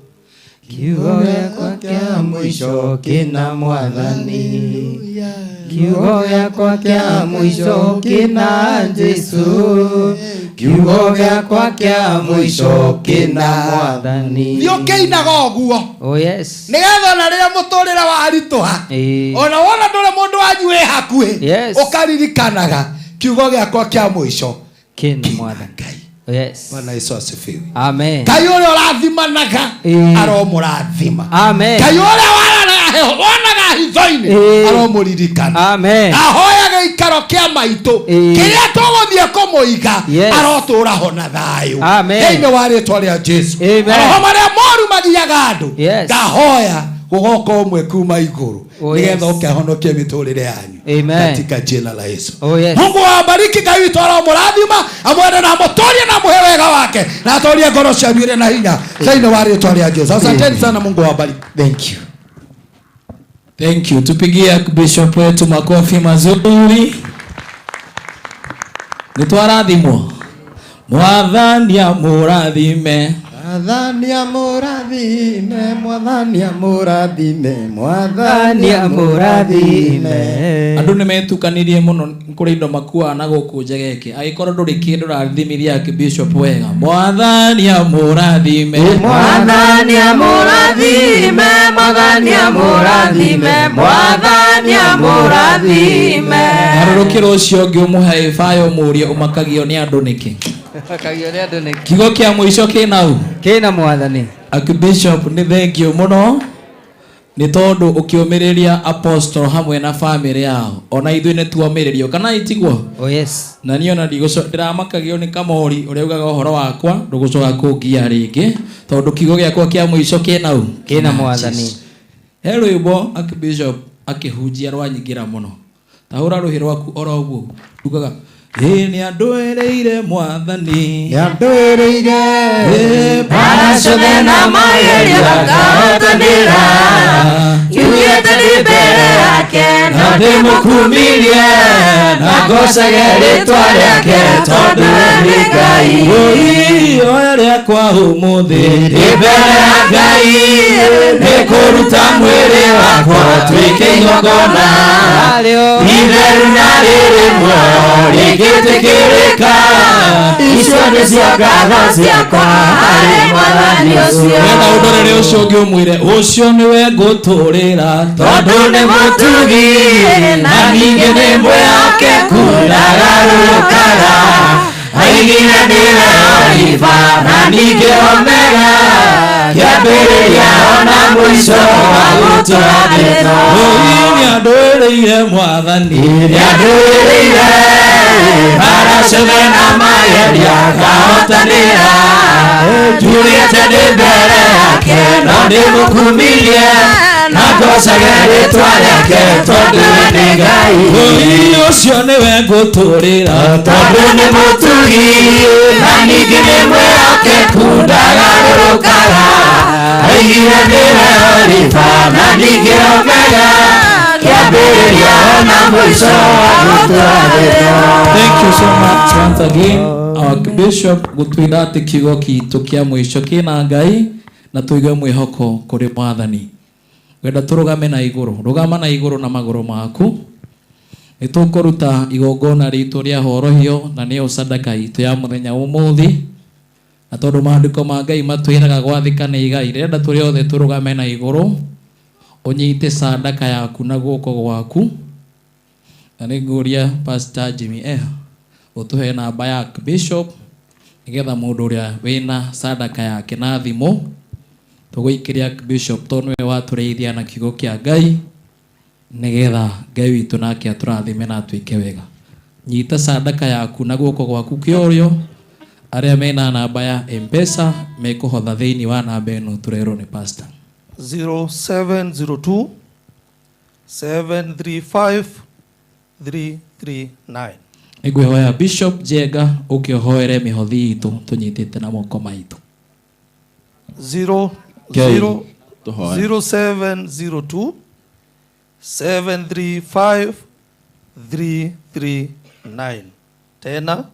Kiugo giakwa kia muico kina mwathani. Kiugo giakwa kia muico kina Jesu. Kiugo giakwa kia muico kina mwathani. Thio keinaga uguo. Oh yes. Nigetha na riria muturire wa rituha. Ona wona ndore mundu wanyu e hakuhi. Ukaririkanaga kiugo giakwa kia muico kina mwathani. Yes. Bwana Yesu asifiwe. Amen. Ngai uria urathimanaga aromurathima. Amen. Ngai uria wonaga hitho-ini aromuririkana. Amen. Ahoyaga ikaro kia maitu kiria tuguthie kumuiga arotura ho na thayu. Thiini wa ritwa ria Jesu. Roho maria moru magiaga andu ndahoya gugoka umwe kuma iguru nigetha ukihonokia miturire yanyu katika jina la Yesu. Mungu awabariki, Ngai witũ aramũrathima amwende na mũtũrie na mũhe wega wake na atũrie ngoro cianyu irĩ na hinya thĩinĩ wa rĩĩtwa rĩa Jesũ. Asanteni sana, Mungu awabariki. Thank you. Thank you. Tupigie Bishop wetu makofi mazuri. Nitwarathimwo. Mwathani amũrathime. Mwathani amũrathime, Mwathani amũrathime, Mwathani amũrathime. Andũ nĩmetukanirie mũno kũrĩ indo makuaga na gũkũ njegeke. Agĩkorwo ndũrĩ kĩndũ ũrathimithia Bishop wega. Mwathani amũrathime. Mwathani amũrathime, Mwathani amũrathime, Mwathani amũrathime. Garũrũkĩra ũcio ũngĩ ũmũhe bayo mũũrie ũmakagio nĩ andũ nĩkĩ? Kigo kĩa mũico kĩna kĩna Mwathani. Bishop nĩ thengio mũno nĩ tondũ ũkĩũmĩrĩria apostle hamwe na family yao, ona ithuĩ nĩ tuomĩrĩrio kana itiguo. Oh yes. Na niĩ ona ndĩramakagio nĩ Kamori ũrĩa ugaga ũhoro wakwa ndũgũcoka kũngia rĩngĩ tondũ kigo gĩakwa kĩa mũico kĩna Mwathani. He rwĩmbo Bishop akĩhunjia rwanyingĩra mũno. Tahũra rũhĩ rwaku oro ũguo ugaga nĩ andũĩrĩire Mwathani, nĩ andũĩrĩire aracothe na magerio akahotanĩra, yugĩte ndĩ mbere yake na ndĩmũkumithie na ngocage rĩĩtwa rĩake tondũ we nĩ Ngai. Oya rĩakwa ũmũthĩ ndĩ mbere ya Ngai nĩ kũruta mwĩrĩ wakwa tuĩke igongona itheru na rĩrĩ muoyo rĩngĩtĩkĩrĩka, icio nĩcio ngatho ciakwa harĩ Mwathani ũcio. Wenda ũndorere ũcio ũngĩ ũmwĩre ũcio nĩwe ngũtũũrĩra tondũ nĩ mũtugi na ningĩ nĩ mwĩhokeku ndagarũrũkaga, aigire ndĩwe Oliva na ningĩ Omega, kĩambĩrĩria ona mũico wa gũtũũra. Nĩ andũĩrĩire Mwathani, nĩ andũĩrĩire aracothe na magerio akahotanĩra, njugĩte ndĩ mbere yake no ndĩmũkumithie na ngocage rĩĩtwa rĩake tondũ we nĩ Ngai. Ũcio nĩwe ngũtũũrĩra tondũ nĩ mũtugi na ningĩ nĩ mwĩhokeku ndagarũrũkaga, aigire ndĩwe Oliva na ningĩ Omega, kĩambĩrĩria ona mũico wa gũtũũra. Thank you so much once again our Bishop gũtwĩra atĩ kiugo kitũ kĩa mũico kĩna Ngai na tũige mwĩhoko kũrĩ Mwathani. Wenda tũrũgame na igũrũ, rũgama na igũrũ na magũrũ maku. Nĩ tũkũruta igongona ritũ rĩa horohio na nĩyo sadaka itũ ya mũthenya ũmũthĩ, na tondũ maandĩko ma Ngai matwĩraga gwathĩka nĩ igai, rĩenda tũrĩ othe tũrũgame na igũrũ ũnyite sadaka yaku na guoko gwaku. Na nĩngũria Pastor Jimmy ũtũhe namba ya Bishop nĩgetha mũndũ ũrĩa wĩna sadaka yake na thimũ tũgũikĩria Bishop tondũ nĩwe watũrĩithia na kiugo kĩa Ngai nĩgetha Ngai witũ nake atũrathime na atuĩke wega. Nyita sadaka yaku na guoko gwaku kĩorĩo. Arĩa mena namba ya M-Pesa mekũhotha thĩinĩ wa namba ĩno tũrerwo nĩ Pastor 0702 735 339. Nĩngwĩhoya Bishop Njenga ũkĩhoere mĩhothi itũ tũnyitĩte na moko maitũ. 0702 735 339. Tena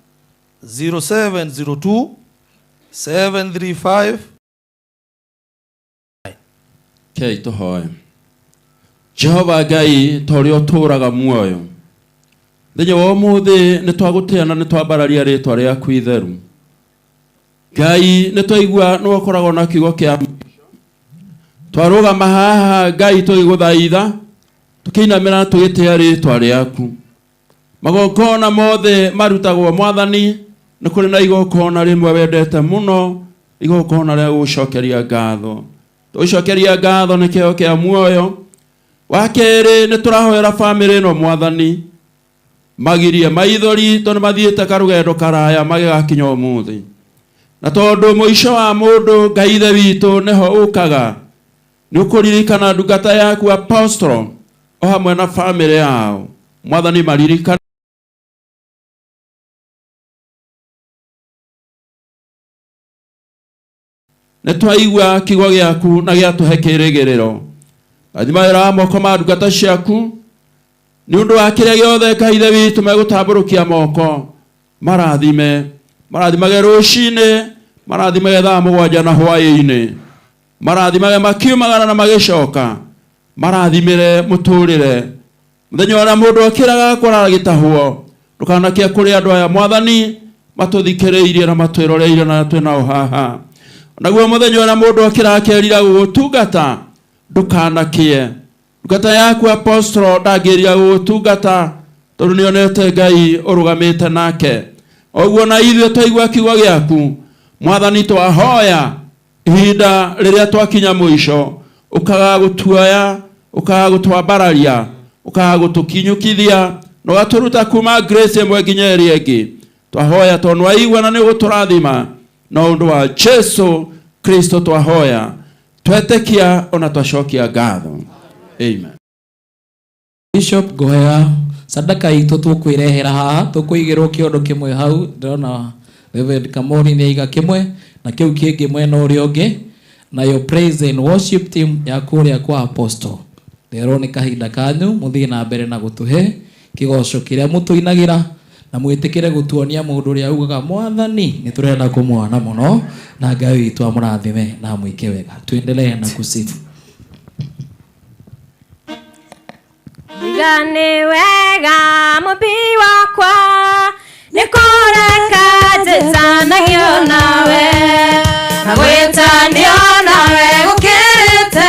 0702 735. Kei tũhoe. Jehova Ngai torĩa ũtũũraga muoyo, thĩinĩ wa ũmũthĩ nĩ twagũtĩĩa na nĩ twambararia rĩĩtwa rĩaku itheru. Ngai nĩ twaigua nĩ ũkoragwo na kiugo kĩa twarũgama haha Ngai tũgĩgũthaitha tũkĩinamĩra na tũgĩtĩĩa rĩĩtwa rĩaku. Magongona mothe marutagwo Mwathani, nĩ kũrĩ na igongona rĩmwe wendete mũno, igongona rĩa gũcokeria ngatho. Tũcokeria ngatho nĩ kĩheo kĩa muoyo. Wa kerĩ nĩ tũrahoera family ĩno Mwathani magirie maithori tondũ mathiĩte karũgendo karaya magĩgakinya ũmũthĩ. Na tondũ mũico wa mũndũ Ngai ithe witũ nĩho ũkaga, Nukuririkana ndungata yaku Apostle o hamwe na family yao. Mwathani maririkana netwaigua kiugo giaku na giatuhe kĩrĩgĩrĩro. Athimaĩra moko ma ndungata ciaku nĩ ũndũ wa kĩrĩa gĩothe Ngai Ithe witũ megũtambũrũkia moko. Marathimage rũcinĩ, marathimage thaa 7 na hwaĩ-inĩ, marathimage makiumagara na magĩcoka, marathimĩre mũtũrĩre mũthenya ũrĩa mũndũ akĩraga kwara gĩtahwo. Ndũkanakie kũrĩ andũ aya Mwathani matũthikĩrĩirie na matwĩroreire na twĩnao haha. Naguo mũthenya ũrĩa mũndũ akĩrakerira gũgũtungata ndũkanakie. Ndungata yaku Apostle ndangĩria gũgũtungata tondũ nĩonete Ngai ũrũgamĩte nake. Oguo na ithuĩ twaigua kiugo gĩaku Mwathani twahoya ihinda rĩrĩa twakinya mũico ũkaga gũtuoya, ũkaga gũtwambararia, ũkaga gũtũkinyũkithia na ũgatũruta kuma grace ĩmwe nginya ĩrĩa ĩngĩ. Twahoya tondũ nĩwaigua na nĩũgũtũrathima na ũndũ wa Jesu Kristo twahoya, twetĩkia ona twacokia ngatho. Amen. Bishop Goya sadaka itu tukwirehera haha tukuigirwo kiondo kimwe hau ndona Reverend Kamori ni iga kimwe na kiu kingi mwena uria ungi na yo praise and worship team ya kuria kwa Apostle. Rero ni kahinda kanyu muthii na mbere na gutuhe kigoco kiria mutuinagira na mwitikire gutuonia mundu uria ugaga Mwathani ni turenda kumwana muno na Ngai witu amurathime na mwike wega. Tuendelee na kusifu. Gane wega mubi wakwa nikureka njitanagio nawe na gwitanio nawe gukirite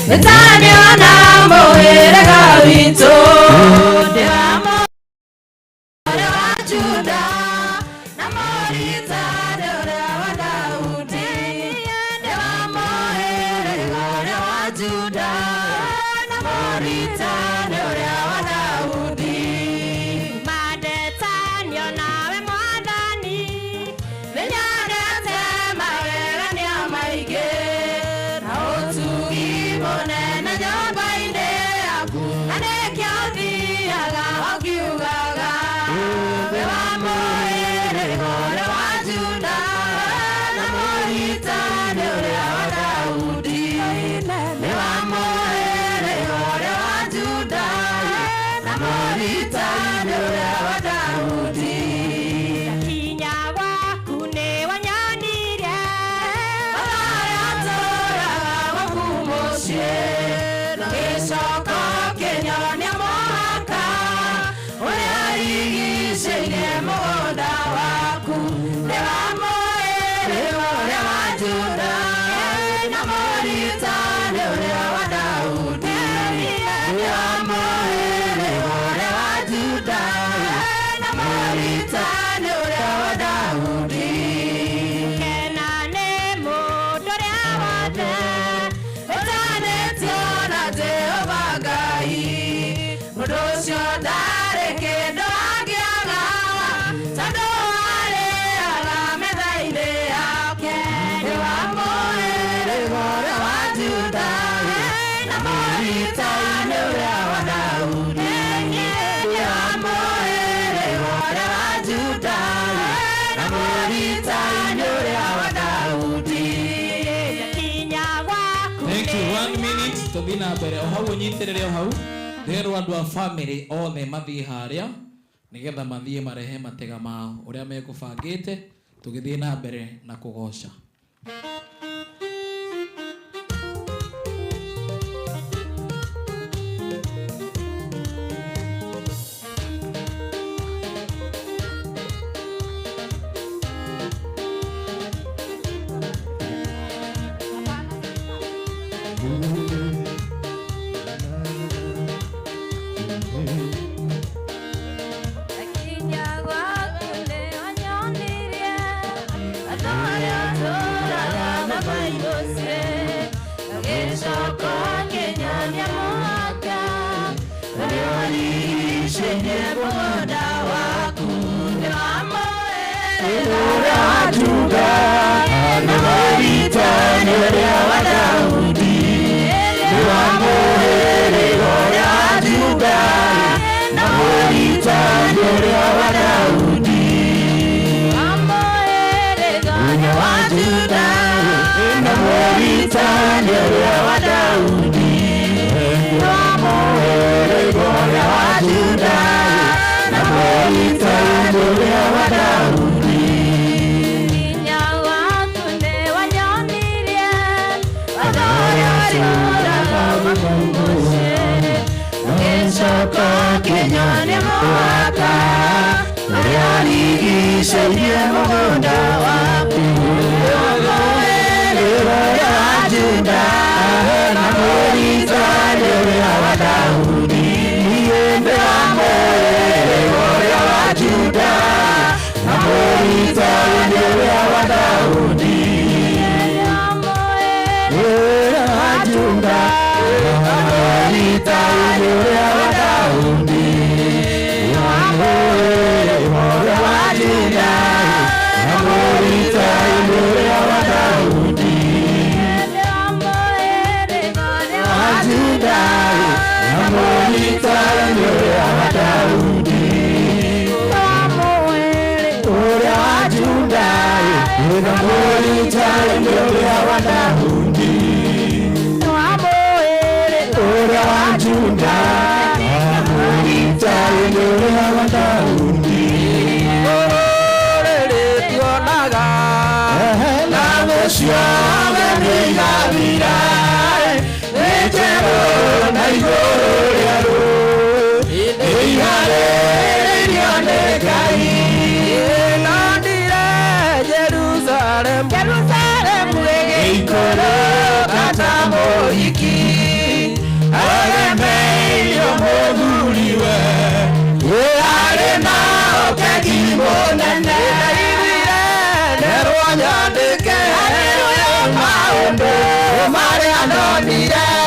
gwitanio na muhirĩga witũ ndĩramo ũrĩa wa Juda na mũritani ũrĩa wa Daudi ndĩramo mũhĩrĩga ũrĩa wa Juda na mũritani ũrĩa wa Daudi mandetanio nawe Mwathani nĩnyonete magegania maingĩ na ũtugi mũnene nyũmba-inĩ yaku na nĩkĩo thiaga ũkiugaga we wa mũhĩrĩga ũrĩa wa Juda na mũritani ũrĩa wa Daudi we wa mũhĩrĩga ũrĩa wa Juda na mũritani ũrĩa wa Daudi kinya waku nĩ wanyonirie ũrĩa ũtũũraga gwaku mũciĩ na gĩcoko kĩnyonia mũhaka ũrĩa ũrigicĩirie mũgũnda waku nĩ wa mũhĩrĩga ũrĩa wa Juda na mũritani ũrĩa wa Daudi nĩ wa mũhĩrĩga ũrĩa wa Juda na mũritani ũrĩa wa Daudi kena nĩ mũndũ ũrĩa wothe ũtanĩtio na Jehova Ngai mũndũ ũcio ndarĩ kĩndũ angĩaga tondũ arĩaga metha-inĩ yake nĩ wa mũhĩrĩga ũrĩa wa Juda na mũritani ũrĩa wa Daudi nĩ wa mũhĩrĩga ũrĩa wa Juda na mũritani ũrĩa wa Daudi kinya gwaku Thank you. 1 minute tuthi na mbere o hau unyitirire o hau rero andu a family othe mathie haria nigetha mathie marehe matega mao uria megubangite tugithie na mbere na kugoca. kinya gwaku nĩ wanyonirie andũ arĩa ũtũũraga mabaibũcie na gĩcoko kĩnyonia mũhaka ũrĩa ũrigicĩirie mũgũnda waku nĩ wa mũhĩrĩga ũrĩa wa Juda na mũritani ũrĩa wa Daudi kinyoni mwaka Uliarigicĩirie mũgũnda waku Rĩrĩa wa Juda na mũrita rĩrĩa wa Daudi Niĩ ndĩramũĩ ũrĩa wa Juda na mũrita rĩrĩa wa Daudi Rĩrĩa wa Juda na mũrita rĩrĩa wa Daudi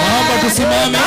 Naomba tusimame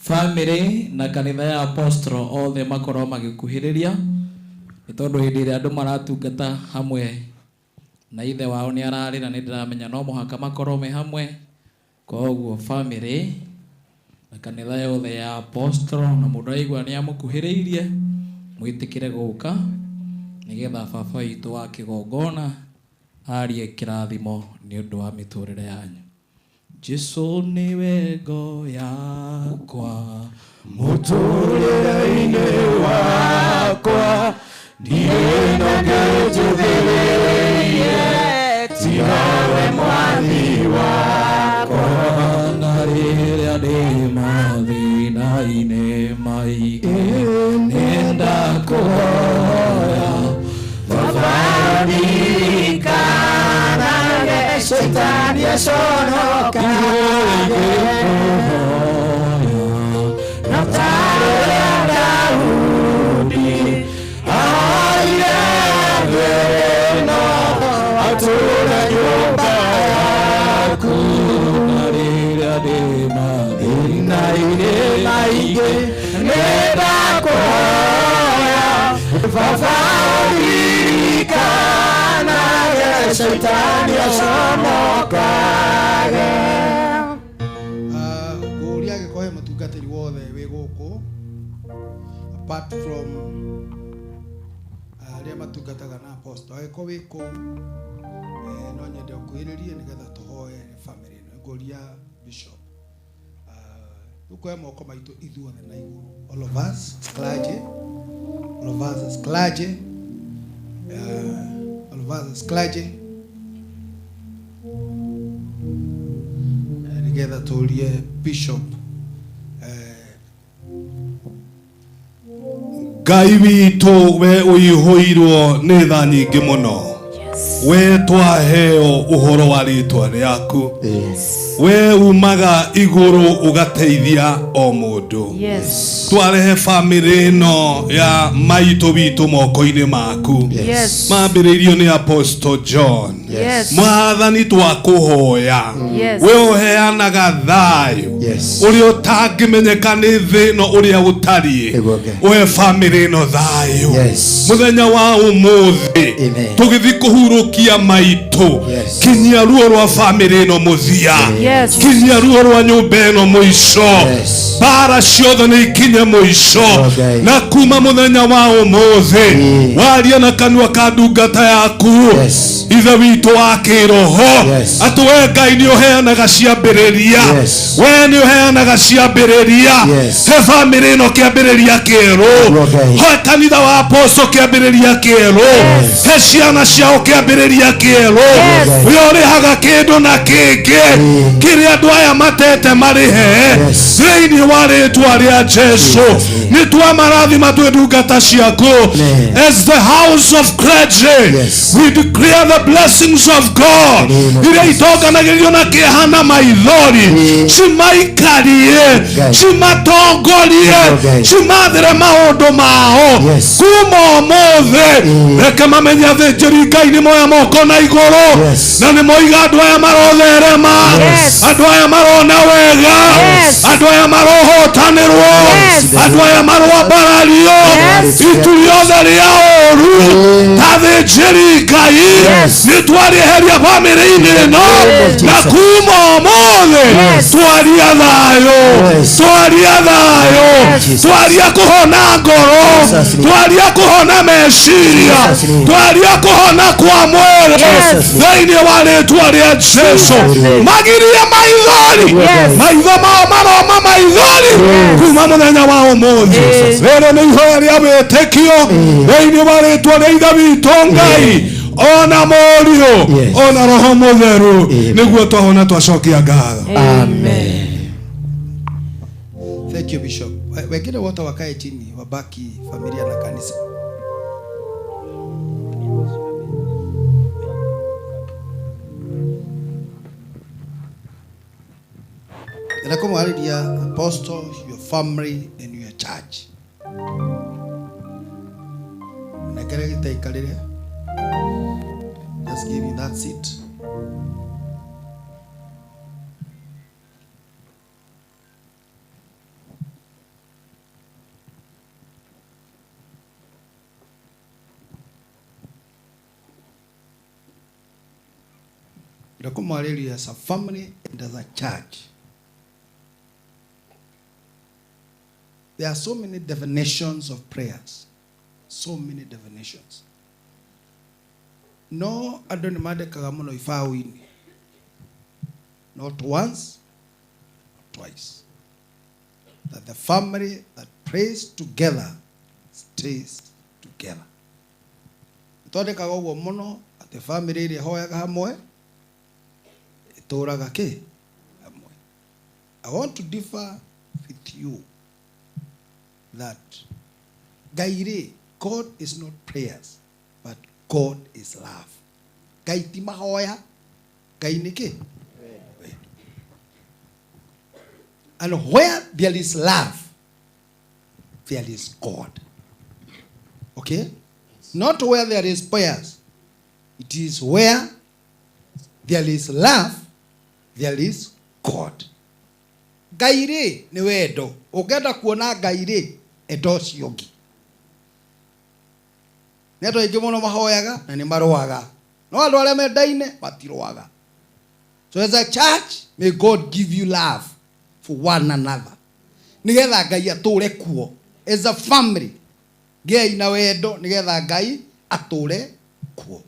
family na kanitha ya Apostle othe makorwo magikuhiriria ni tondu hindi ria andu maratungata hamwe na ithe wao ni arari na nindiramenya no muhaka makorwo me hamwe koguo family na kanitha yothe ya Apostle na mundu aigua ni amukuhiriirie mwitikire guka nigetha baba witu wa kigongona arie kirathimo ni undu wa miturire yanyu. Jesu niwe ngo yakwa muturire-ini wakwa ndiye nongejuthiririe mahinda-inĩ maingĩ nĩndakũhoya Baba ririkanaga Shaitani aconoka na tarũra Daudi ahoire thĩĩno atũũre nyũmba yaku na rĩrĩa ndĩ mathĩna-inĩ maingĩ nĩndakũhoya Baba ririkanaga Shaitani aconokage. Ngũria gĩkohe mũtungatĩri wothe wĩ gũkũ apart from arĩa matungataga na apostle agĩkorwo wĩ kũu no nyende ũkuhĩrĩrie nĩgetha tũhoe family ĩno. Ngũria bishop tũkoe moko maitũ ithuothe na igũrũ, all of us clergy, all of us as clergy, all of us as clergy, nĩgetha tũrie bishop Ngai witũ we ũihũirwo nĩ tha nyingĩ mũno, we twaheo ũhoro wa rĩtwa rĩaku, we umaga igũrũ ũgateithia o mũndũ. Twarehe family ĩno ya maitũ witũ moko-inĩ maku, mambĩrĩirio nĩ Apostle John. Mwathani twakũhoya, we ũheanaga thayũ ũrĩa ũtangĩmenyeka nĩ thĩ ĩno ũrĩa gũtariĩ, we family ĩno thayũ mũthenya wa ũmũthĩ tũgĩthiĩ kũhurũkia maitũ, kinyia ruo rwa family ĩno mũthia, kinyia ruo rwa nyũmba ĩno mũico, bara ciothe nĩ ikinye mũico, na kuma mũthenya wa ũmũthĩ waria na kanua ka ndungata yaku ithe witũ wa kĩroho atĩ we Ngai nĩ ũheanaga ciambĩrĩria, we nĩ ũheanaga ciambĩrĩria, he family ĩno kĩambĩrĩria kĩerũ, he kanitha wa Apostle kĩambĩrĩria kĩerũ, he ciana ciao kĩambĩrĩria kĩerũ, we ũrĩhaga kĩndũ na kĩngĩ kĩrĩa andũ aya matete marĩhe thĩinĩ wa rĩtwa rĩa Jesũ. Nĩ twamarathima twĩ ndungata ciaku as the house of clergy, we declare the blessings of God iria itonganagĩrio na kĩeha na maithori, cimaikarie, cimatongorie, cimathĩre maũndũ mao kuma ũmũthĩ. Reke mamenye athĩnjĩri Ngai nĩ moya moko na igũrũ, na nĩ moiga andũ aya marotherema, andũ aya marona wega, andũ aya marohotanĩrwo, andũ aya marwambarario itu rĩothe rĩa ũru ta athĩnjĩri Ngai nĩ twarĩeheria family-inĩ ĩno, na kuma ũmũthĩ twaria thayũ, twaria thayũ, twaria kũhona ngoro, twaria kũhona meciria, twaria kũhona kwa mwĩrĩ thĩinĩ wa rĩtwa rĩa Jesũ. Magirie maithori, maitho mao maroma maithori kuma mũthenya wa ũmũthĩ. Rĩrĩ nĩ ihoya rĩa wĩtĩkio thĩinĩ wa rĩtwa rĩa ithe witũ Ngai, ona mũriũ ona roho mũtheru, nĩguo twahona twacokia ngatho. Amen. Thank you Bishop. Wengine wote wakae chini, wabaki familia na kanisa. Inakumwaridia Apostle, your family and your church. Just give you that seat. Inakumwaridia as a family and as a church. There are so many definitions of prayers. So many definitions. No, I don't matter kagamono ifawini. Not once, not twice. That the family that prays together stays together. Tode kagawo mono at the family ri hoyaga hamwe. Itoraga ke hamwe. I want to differ with you that Gaire, God is not prayers, but God is love. Gai ti mahoya, Gai niki. And where there is love, there is God. Okay? Not where there is prayers. It is where there is love, there is God. Gaire ni wendo. Ukenda kuona Gaire edo ciongi. Neto aingi muno mahoyaga na ni maroaga. No andu aria mendaine matiroaga. So as a church, may God give you love for one another. Nigetha Ngai ature kuo. As a family, Ngai na wendo nigetha Ngai ature kuo.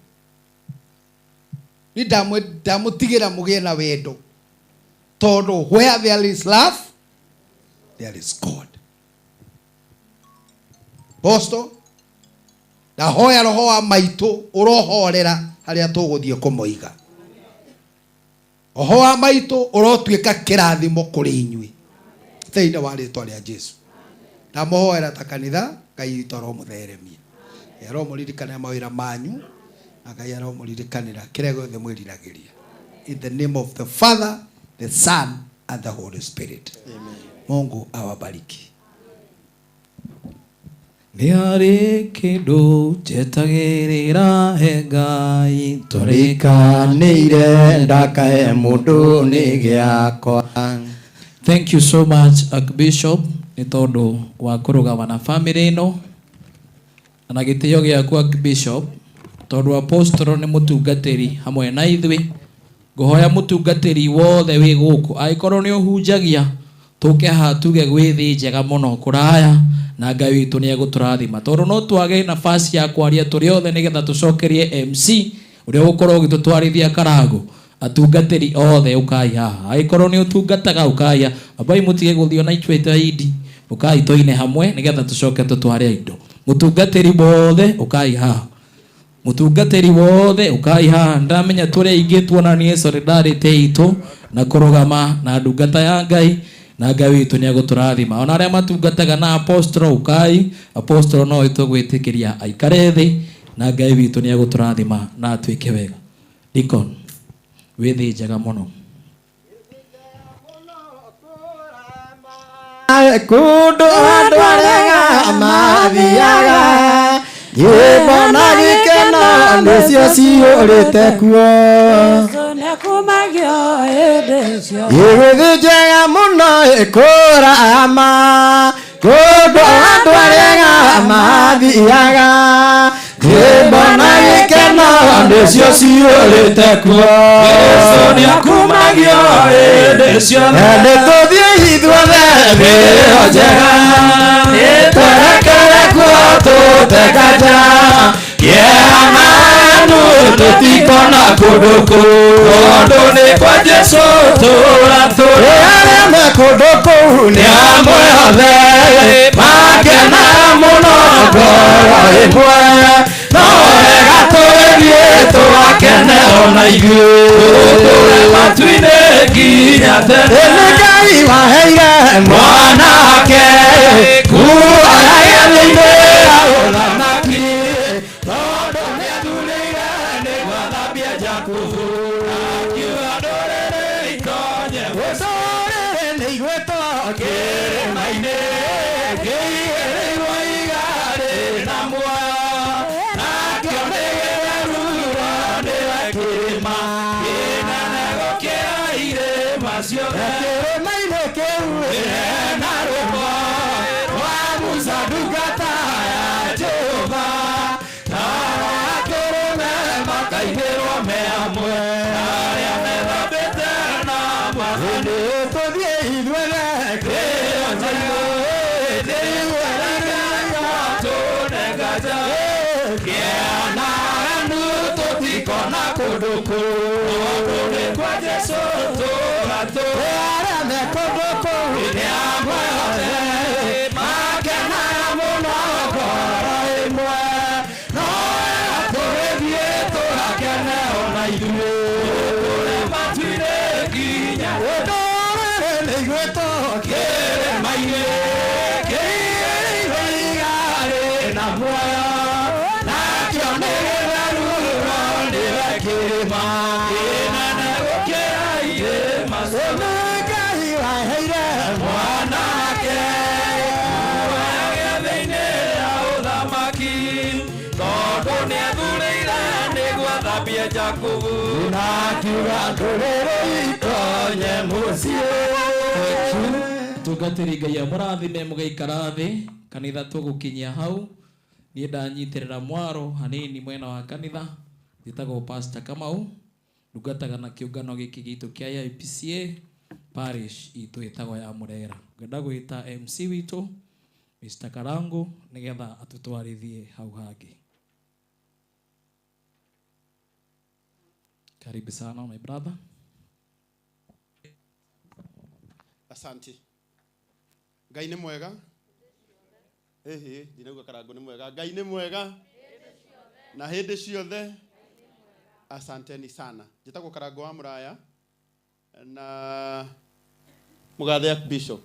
Ni ndamutigira mugie na wendo. Todo where there is love, there is God. Posto na hoya roho wa maitu urohorera haria tuguthie kumoiga. Roho wa maitu urotuika kirathimo kuri inyui. Thĩinĩ wa rĩtwa rĩa Jesu. Na mohoera ta kanitha Ngai toro mutheremie. Ero mũririkanĩra mawĩra manyu na Ngai ero mũririkanĩra kĩrĩa gĩothe mwĩriragĩria. In the name of the Father, the Son and the Holy Spirit. Amen. Mungu awabariki. Nĩ harĩ kĩndũ njetagĩrĩra he Ngai tũrĩkanĩire ndakahe mũndũ nĩ gĩakwa. Thank you so much Archbishop nĩ tondũ wa kũrũgama na family ĩno na gĩtĩo gĩaku Archbishop tondũ Apostle nĩ mũtungatĩri hamwe na ithuĩ. Ngũhoya mũtungatĩri wothe wĩ gũkũ angĩkorwo nĩ ũhunjagia tũke haha tuge gwĩthĩ njega mũno kũraya na Ngai witũ nĩ egũtũrathima tondũ no twage nafasi ya kwaria tũrĩ othe nĩgetha tũcokerie MC ũrĩa ũgũkorwo ũgĩtũtwarithia karago. Atungatĩri othe ũkai haha angĩkorwo nĩ ũtungataga ũkai haha ambai mũtige gũthiĩ na ithuĩ idi ũkai tũine hamwe nĩgetha tũcoke tũtware indo. Mũtungatĩri wothe ũkai haha. Mũtungatĩri wothe ũkai haha. Ndamenya tũrĩa aingĩ tuonanie solidarity itũ na kũrũgama na ndungata ya Ngai na Ngai witũ nĩ egũtũrathima. Ona arĩa matungataga na Apostle ũkai. Apostle no itũgwĩtĩkĩria aikare thĩ na Ngai witũ nĩ egũtũrathima na atuĩke wega. Deacon wĩthĩ njega mũno. Kundu andu arega mathiaga nyĩmbo na gĩkeno nĩcio ciũrĩte kuo. Gĩgĩthĩ njega mũno ĩkũrama kundu andu arega mathiaga nyĩmbo na gĩkeno nĩcio ciũrĩte kuo. Jesũ nĩakumagio hĩndĩ ciothe nĩtũthiĩ ithuothe thĩ njega nĩtwerekere kuo tũtekanja kĩeha na wendo tũtikona kũndũ kũu tondũ nĩ kwa Jesũ tũratũra. Arĩa me kũndũ kũu nĩ amwe othe makenaga mũno ngoro ĩmwe no wega tũgĩthiĩ tũgakene ona ithuĩ tũtũre matu-inĩ nginya tene. Nĩ Ngai waheire mwanake kuoya gĩathĩ-inĩ gĩa ũthamaki tondũ nĩathurĩire nĩ gwathambia Jakubu akiuga ndũrĩrĩ itonye gũtũrĩrĩ nĩ igwĩtwo kĩrĩma-inĩ kĩigĩrĩirwo igarĩ na muoyo nakĩo nĩ gĩtheruro nĩwe kĩrĩma kĩnene gũkĩra irĩma ciothe. Kĩrĩma-inĩ kĩu hena rwĩmbo rwa Musa ndungata ya Jehova na akũrũme makainĩrwo me hamwe arĩa methambĩte na mahĩndĩ. Tũthiĩ ithuothe kĩrĩma tũnengaja kĩeha na wendo tũtikona kũndũ kũu tondũ nĩ kwa Jesũ tũratũra. Arĩa me kũndũ kũu nĩ amwe othe makenaga mũno ngoro ĩmwe no wega tũgĩthiĩ tũgakene ona ithuĩ tũtũre matu-inĩ nginya ndũrĩrĩ nĩ igwĩtwo kĩrĩma-inĩ kĩigĩrĩirwo irĩma kĩnene gũkĩra irĩma ciothe Ngai waheire mwanake gĩathĩ-inĩ gĩa ũthamaki tondũ nĩathurĩire nĩguo athambie Jakubu na akiuga ndũrĩrĩ itonye mũciĩ. tungatĩri Ngai amũrathime mũgaikara thĩ kanitha tũgũkinyia hau. Niĩ ndanyitĩrĩra mwaro hanini mwena wa kanitha njĩtagwo Pastor Kamau ndungataga na kĩũngano gĩkĩ gitũ kĩa IPCA parish itũ ĩtagwo ya Murera. Ngenda gwĩta MC witũ Mr. Karangu nĩgetha atũtwarithie hau hangĩ. Karibu sana my brother. Asante. Ngai nĩ mwega. Ndinauga Karangu nĩ mwega. Ngai nĩ mwega. Na hĩndĩ ciothe. Asanteni sana. Njĩtagwo Karangu wa Mũraya na mũgathe Archbishop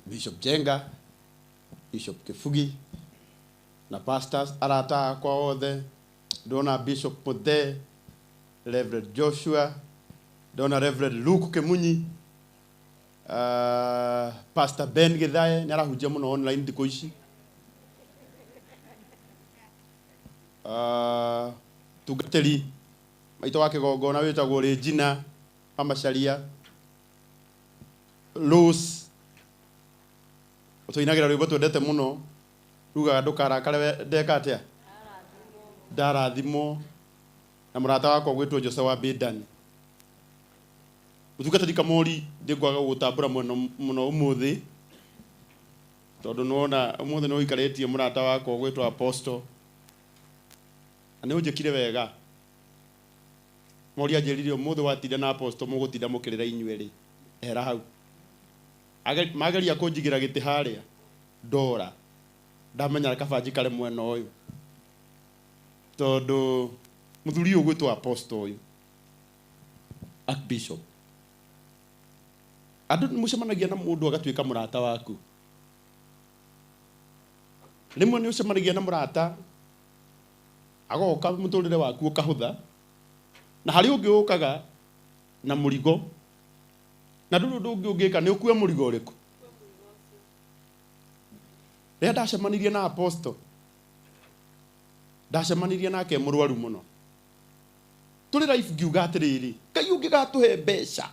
Bishop Jenga, Bishop Kifugi na pastors arata akwa othe, ndona Bishop Muthe, Reverend Joshua, ndona Reverend Luke Kemunyi, Pastor Ben Githae nĩ arahunjia mũno online thikũ ici. Tungatĩri maitũ wa kĩgongona wĩtagwo Regina Amacharia Rose ũtũinagĩra rwĩmbo twendete mũno rugaga ndũkarakare ndeka atĩa ndarathimwo na mũrata wakwa gwĩtwo Jose wa Bindani. Ũtungatĩri Kamori ndĩkwaga gũgũtambũra mũno ũmũthĩ tondũ nĩwona ũmũthĩ nĩ ũikarĩtie mũrata wakwa gwĩtwo Apostle na nĩ ũnjĩkire wega. Mori anjĩrire ũmũthĩ watinda na Apostle mũgũtinda mũkĩrĩra inyuerĩ ehera hau. Mageria kũnjigĩra gĩtĩ harĩa ndora ndamenya kabanji kare mwena ũyũ tondũ mũthuri ũyũ gwĩtwo Apostle ũyũ Archbishop andũ mũcemanagia na mũndũ agatuĩka mũrata waku. Rĩmwe nĩ ũcemanagia na mũrata agoka mũtũrĩre waku ũkahũtha na harĩ ũngĩ ũkaga na mũrigo na ndũndũ ũngĩ ũngĩka nĩ ũkue mũrigo ũrĩkũ. Rĩrĩa ndacemanirie na Apostle ndacemanirie nake mũrwaru mũno tũrĩ life ngiuga atĩrĩrĩ Ngai ũngĩgatũhe mbeca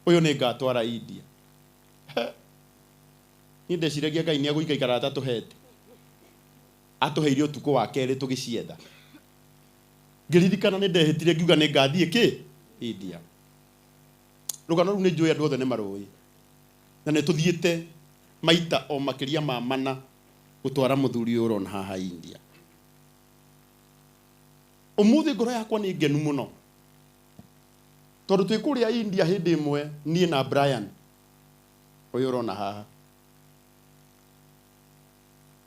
ũyũ nĩ ngatwara India. Niĩ ndeciragia Ngai nĩ agũikaikara atatũhete atũheire ũtukũ wa kerĩ tũgĩcietha. Ngĩririkana nĩ ndehĩtire ngiuga nĩ ngathiĩ India. Rũgano rũu nĩ njũĩ andũ othe nĩ marũĩ na nĩ tũthiĩte maita o makĩria ma mana gũtwara mũthuri ũyũ ũrona haha India. Ũmũthĩ ngoro yakwa nĩ ngenu mũno tondũ twĩ kũrĩa India hĩndĩ ĩmwe niĩ na Brian ũyũ ũrona haha.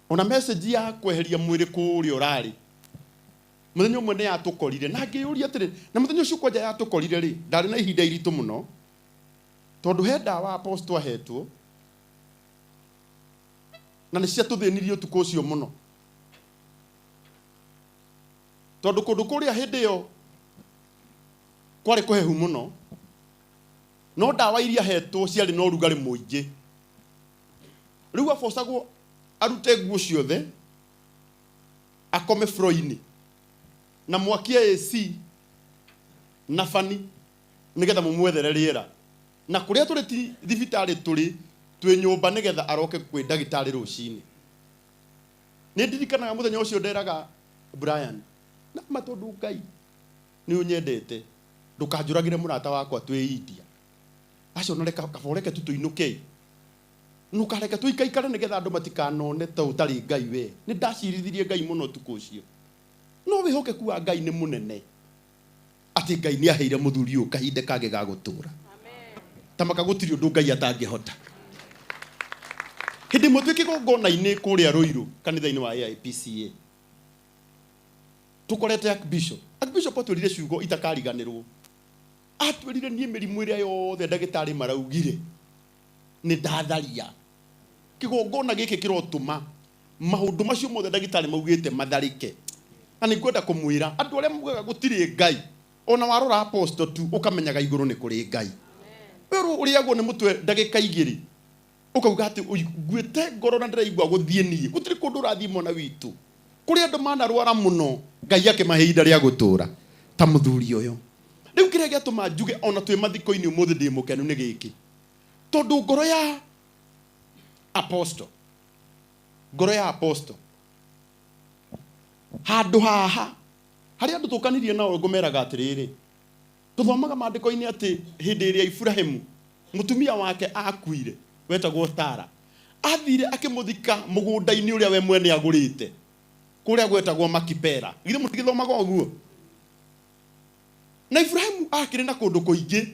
Ona message ya kweheria mwĩrĩ kũrĩa ũrarĩ mũthenya ũmwe nĩ yatũkorire na ngĩyũria atĩrĩ na mũthenya ũcio kwanja yatũkorire rĩ ndarĩ na ihinda iritũ mũno tondũ he ndawa Apostle ahetwo na nĩ ciatũthĩnirie ũtukũ ũcio mũno tondũ kũndũ kũrĩa hĩndĩ ĩyo kwarĩ kũhehu mũno no ndawa iria hetwo ciarĩ na ũrugarĩ mũingĩ. Rĩu abocagwo arute nguo ciothe akome floor-inĩ na mwakia AC na fani nĩgetha mũmwethere rĩera na kũrĩa tũrĩ thibitarĩ tũrĩ twĩ nyũmba nĩgetha aroke kwĩ ndagĩtarĩ rũcinĩ. Nĩ ndirikanaga mũthenya ũcio nderaga Brian na matondũ Ngai nĩ ũnyendete ndũkanjũragĩre mũrata wakwa twĩ India acio noreka kaboreke tũtũinũke nukareke tuikaikare nĩgetha andũ matikanone ta ũtarĩ Ngai we. Nĩ ndacirithirie Ngai mũno ũtukũ ũcio no wĩhokeku wa Ngai nĩ mũnene atĩ Ngai nĩ aheire mũthuri ũyũ kahinda kangĩ ga gũtũra. Tamaka gũtirĩ ũndũ Ngai atangĩhota. Hĩndĩ ĩmwe twĩ kĩgongona-inĩ kũrĩa Rũirũ kanitha-inĩ wa IPCA tũkorete Archbishop atwĩrire ciugo itakariganĩrwo. Atwĩrire niĩ mĩrimũ ĩrĩa yothe ndagĩtarĩ maraugire nĩ ndatharia kĩgongona gĩkĩ kĩrotũma maũndũ macio mothe ndagĩtarĩ maugĩte matharĩke na nĩngwenda kũmwĩra andũ arĩa mugaga gũtirĩ Ngai ona warora apostle tu ukamenyaga igũrũ nĩ kũrĩ Ngai wewe ũrĩagwo nĩ mũtwe ndagĩka 2 ukauga atĩ ngwĩte ngoro na ndĩraigua gũthiĩ niĩ gũtirĩ kũndũ ũrathiĩ mwana witũ kũrĩ andũ manarwara mũno Ngai akĩmahe ihinda rĩa gũtũra ta mũthuri ũyũ rĩu kĩrĩa gĩatũma njuge ona twĩ mathiko-inĩ ũmũthĩ ndĩ mũkenu nĩ gĩkĩ tondũ ngoro ya apostle handũ haha harĩ andũ tũkanirie nao ngũmeraga atĩrĩrĩ tũthomaga maandĩko-inĩ atĩ hĩndĩ ĩrĩa Ibrahimu mũtumia wake akuire wetagwo Tara athire akĩmũthika mũgũnda-inĩ ũrĩa we mwene agũrĩte kũrĩa gwetagwo Makipela githĩ mũtigithomaga ũguo na Ibrahimu akĩrĩ na kũndũ kũingĩ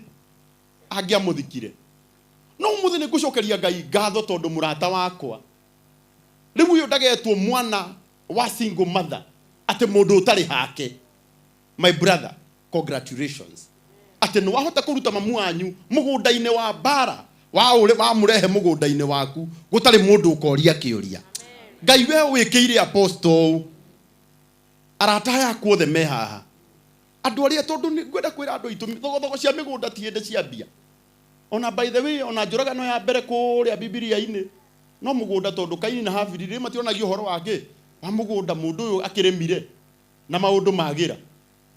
angĩamũthikire no mũthĩ nĩ ngũcokeria Ngai ngatho tondũ mũrata wakwa rĩu ũyũ ndagetwo mwana wa single mother atĩ mũndũ ũtarĩ hake my brother congratulations atĩ nĩ wahota kũruta mamu wanyu mũgũnda-inĩ wa bara wa mũrehe mũgũnda-inĩ waku gũtarĩ mũndũ ũkoria kĩũria Ngai we wĩkĩire apostle arata yaku othe me haha andũ arĩa tondũ nĩ ngwenda kwĩra andũ aitũ thogo cia mĩgũnda ti hĩndĩ ciambia ona by the way ona njũragano ya mbere kũrĩa Biblia-inĩ no mũgũnda tondũ Kaini na Habili rĩrĩa mationagia ũhoro wake wa mũgũnda mũndũ ũyũ akĩrĩmire na maũndũ magĩra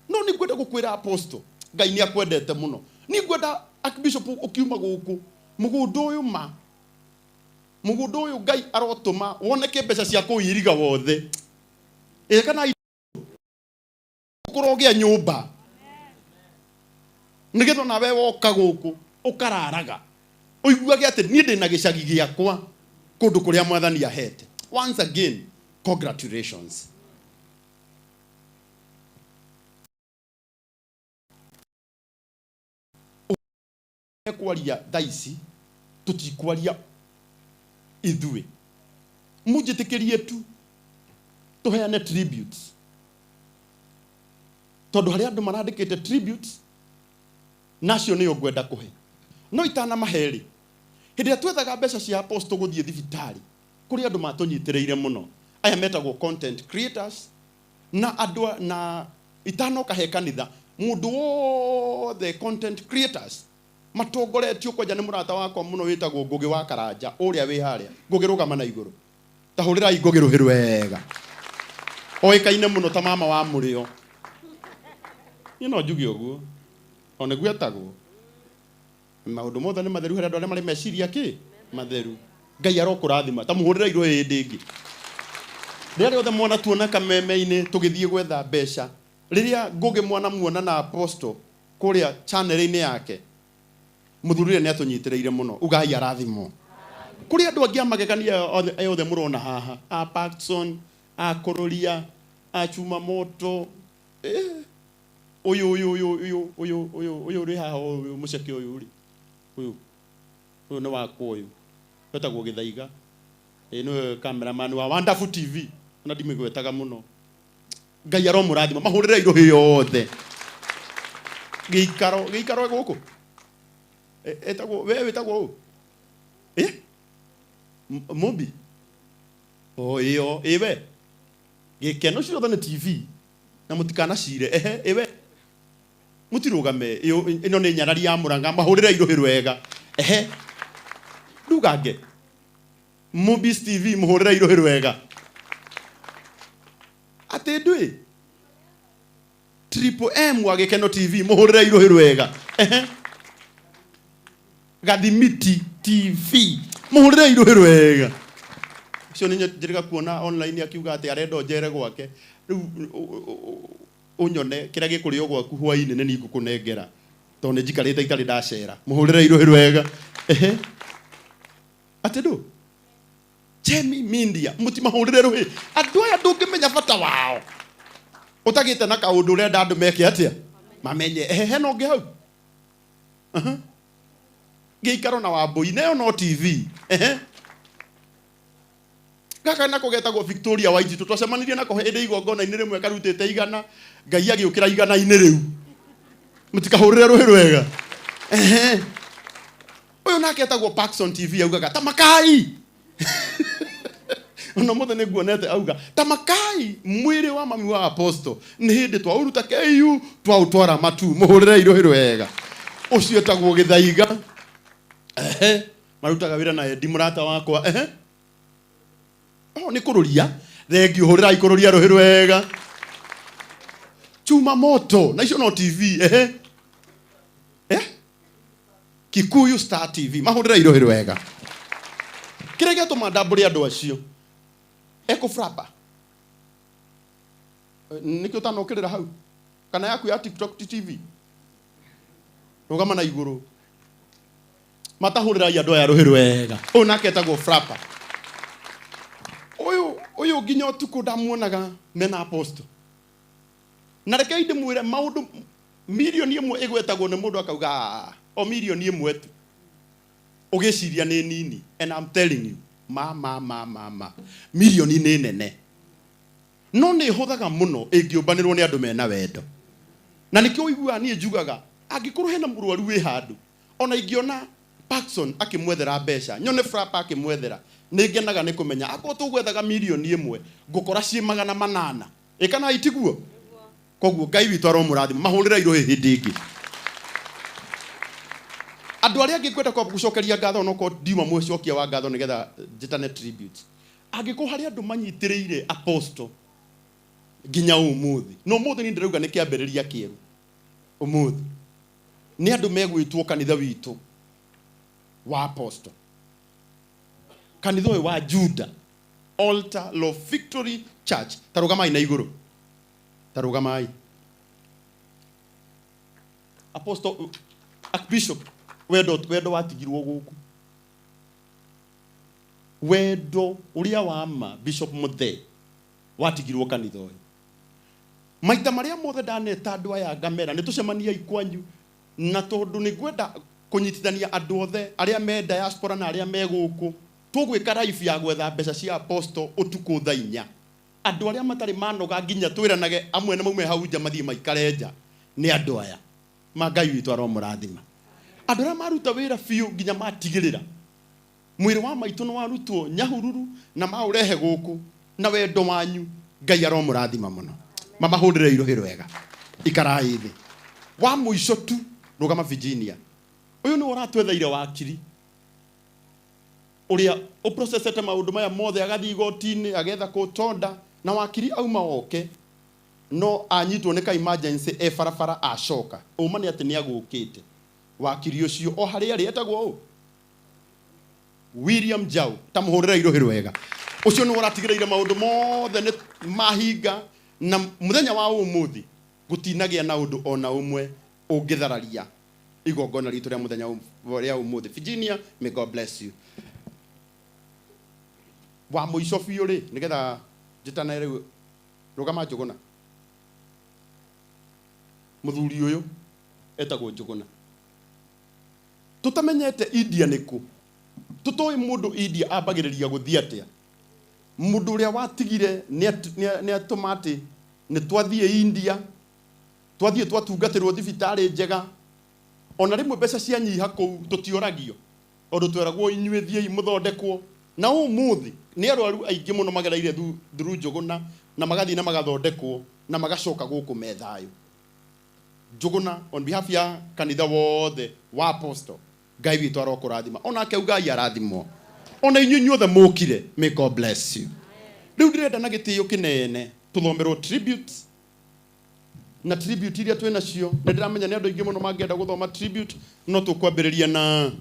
no nĩ ngwenda gũkwĩra apostle Ngai nĩ akwendete mũno nĩ ngwenda archbishop ukiuma gũkũ mũgũnda ũyũ Ngai arotũma woneke mbeca cia kũiriga wothe kana ũkorwo gĩa nyũmba nĩgetha nawe woka gũkũ ũkararaga ũiguage atĩ niĩ ndĩ na gĩcagi gĩakwa kũndũ kũrĩa Mwathani ahete once again congratulations kwaria thaici tutikwaria ithuĩ mũnjĩtĩkĩrie tu tũheane tributes tondũ harĩa andũ marandĩkĩte tributes nacio nĩyo ngwenda kũhe no itanamaherĩ hĩndĩ ĩrĩa twethaga mbeca cia apostle gũthiĩ thibitarĩ kũrĩ andũ matũnyitĩrĩire mũno aya metagwo content creators na andũ na itanoka he kanitha mũndũ wothe content creators matongoretio kwanja nĩ mũrata wakwa mũno wĩtagwo Ngũgĩ wa Karanja ũrĩa wĩ harĩa Ngũgĩ rũgama na igũrũ tahũrĩrai Ngũgĩ rũhĩ rwega oĩkaine mũno ta mama wa mũrĩo no njuge ũguo ona gwetagwo maũndũ mothe nĩ matheru harĩ andũ arĩa marĩ meciria matheru Ngai arokũrathima ta mũhũrĩra irũĩ hĩndĩ ĩngĩ rĩrĩa othe mwana tuona kameme-inĩ tũgĩthiĩ gwetha mbeca rĩrĩa Ngũgĩ mwana muona na apostle kũrĩa channel-inĩ yake mũthuri nĩ atũnyitĩrĩire mũno ugai arathimwo kũrĩ andũ angĩ amagegania othe mũrona haha a Paxson a Kororia a Chuma Moto ũyũ ũrĩ haha ũyũ mũceke ũyũ nĩ wakwa ũyũ wetagwo Gĩthaiga nĩwe cameraman wa Wonderful TV na ndimĩgwetaga mũno Ngai aromũrathima mahũrĩre irũhĩ yothe gĩikaro gũkũ etagwo wewe wetagwo Mobi iyo iwe gĩkeno ciothe nĩ TV na mũtikanacire iwe mutirugame ino nĩ nyarari ya Mũrang'a mahũrĩre irũhĩ rwega ndugange Mobi TV mũhũrĩre irũhĩ rwega atĩ ndũĩ Triple M wa Gĩkeno TV mũhũrĩre irũhĩ rwega Gathimiti TV mũhũrĩre irũhĩ rwega cio nĩ njĩrĩga kuona online akiuga atĩ arenda njere gwake rĩu unyone kĩrĩa gĩkũrĩo gwaku hwainĩ nĩ ningũkũnengera tondũ nĩ njikarĩte itarĩ ndacera mũhũrĩre irũhĩ rwega atĩ ndũ Chemi Media mũtimahũrĩre rũhĩ andũ aya ndũngĩmenya bata wao ũtagĩte na kaũndũ ũrenda andũ meke atĩa mamenye hena ũngĩ hau gĩikaro na Wambũi nayo no TV gaka nako getagwo Victoria Waititũ twacemanirie nako hĩndĩ igongona-inĩ rĩmwe karutĩte 100 Ngai agĩũkĩra 100-inĩ rĩu mũtikahũrĩre rũhĩ rwega ũyũ nake etagwo Paxson TV augaga ta makai Ona mothe niguonete auga tamakai mwiri wa mami wa apostle ni hindi twauruta KU twautwara matu muhurire irohiro wega ucio etagwo Githaiga marutaga wira na Eddie murata wakwa ni kururia thengio hurira ikururia rohiro wega Chuma Moto National TV Kikuyu Star TV mahurira irohiro wega kirege to madaburi andu acio Eko Frappa nikio tano kirira hau kana yaku ya TikTok TV rugama na iguru matahurira andu aya rohiro wega onake etagwo Frappa uyu nginya utuku ndamuonaga mena apostle na reke inde mwire maundu milioni imwe igwetagwo ni mundu akauga o milioni imwe tu ugiciria ni nini and I'm telling you ma milioni ni nene no ni huthaga muno ingiumbanirwo ni andu mena wendo na nikio igua ni njugaga angikorwo hena murwaru wi handu ona ingiona Paxson akimwethera mbeca nyone Frappa akimwethera ningenaga ni kumenya abo tugwethaga milioni imwe ngukora cie 800 ikana itiguo koguo Ngai witu aromurathima mahurira irohe hindi ingi andu aria angikwenda kwa gucokeria ngatho noko ndiuma mwicokia wa ngatho nigetha njitane tribute angiko hari andu manyitiriire apostle nginya umuthi no muthi ni ndirauga ni kiambiriria kieru umuthi ni andu megwitwo kanitha witu wa apostle kanitha wa Juda Altar of Victory Church tarugamai na iguru tarugamai apostle archbishop wendo watigirwo guku wendo uria wama bishop Muthe watigirwo kanitha uyu maita maria mothe ndaneta andu aya ngamera nitucemania ikwanyu na tondu ni gwenda kunyitithania andu othe aria me diaspora na aria me guku tugwika life ya gwetha mbeca cia apostle utuku thaa 4 andu aria matari manoga nginya twiranage amwe na maume hau nja mathie maikare nja ni andu aya Ngai witu aromurathima andu aria maruta wira fiu nginya matigirira mwiri wa maitu no warutwo nyahururu na maurehe guku na wendo wanyu Ngai aromurathima muno mamahurire irohiro wega ikarai thi wa muico tu rugama Virginia uyu ni uratwetheire wakiri uria o processete maundu maya mothe agathi igotini agetha kutonda na wakiri auma oke no anyitwo ni ka emergency farafara acoka umani ati ni agukite wakiri ucio o hari ari etagwo William Jau tamuhurira irohiro wega ucio ni uratigireire maundu mothe ni mahinga na muthenya wa umuthi gutinagia na undu ona umwe ungithararia igongona ritu ria muthenya wa umuthi Virginia may God bless you wa muico biu ri nigetha njitana riu rugama Njuguna muthuri uyu etagwo Njuguna tutamenyete India niku tutoi mundu India ambagiriria guthia atia mundu uria watigire ni atomati ni twathie India twathie twatungatirwo thibitari njega ona rimwe mbeca cia nyiha kuu tutioragio ondu tweragwo inyuithie muthondekwo na umuthi ni arwaru aingi muno magereire through Njuguna na magathi na magathondekwo na magacoka guku methayo Njuguna on behalf ya kanitha wothe wa apostle Ngai witu arokurathima ona ke Ngai arathimo ona inyuothe mukire may God bless you riu ndirenda na gitiyo kinene tuthomerwo tribute na tribute iria twina cio ndiramenya ni andu aingi muno mangienda guthoma tribute no tukwambiriria na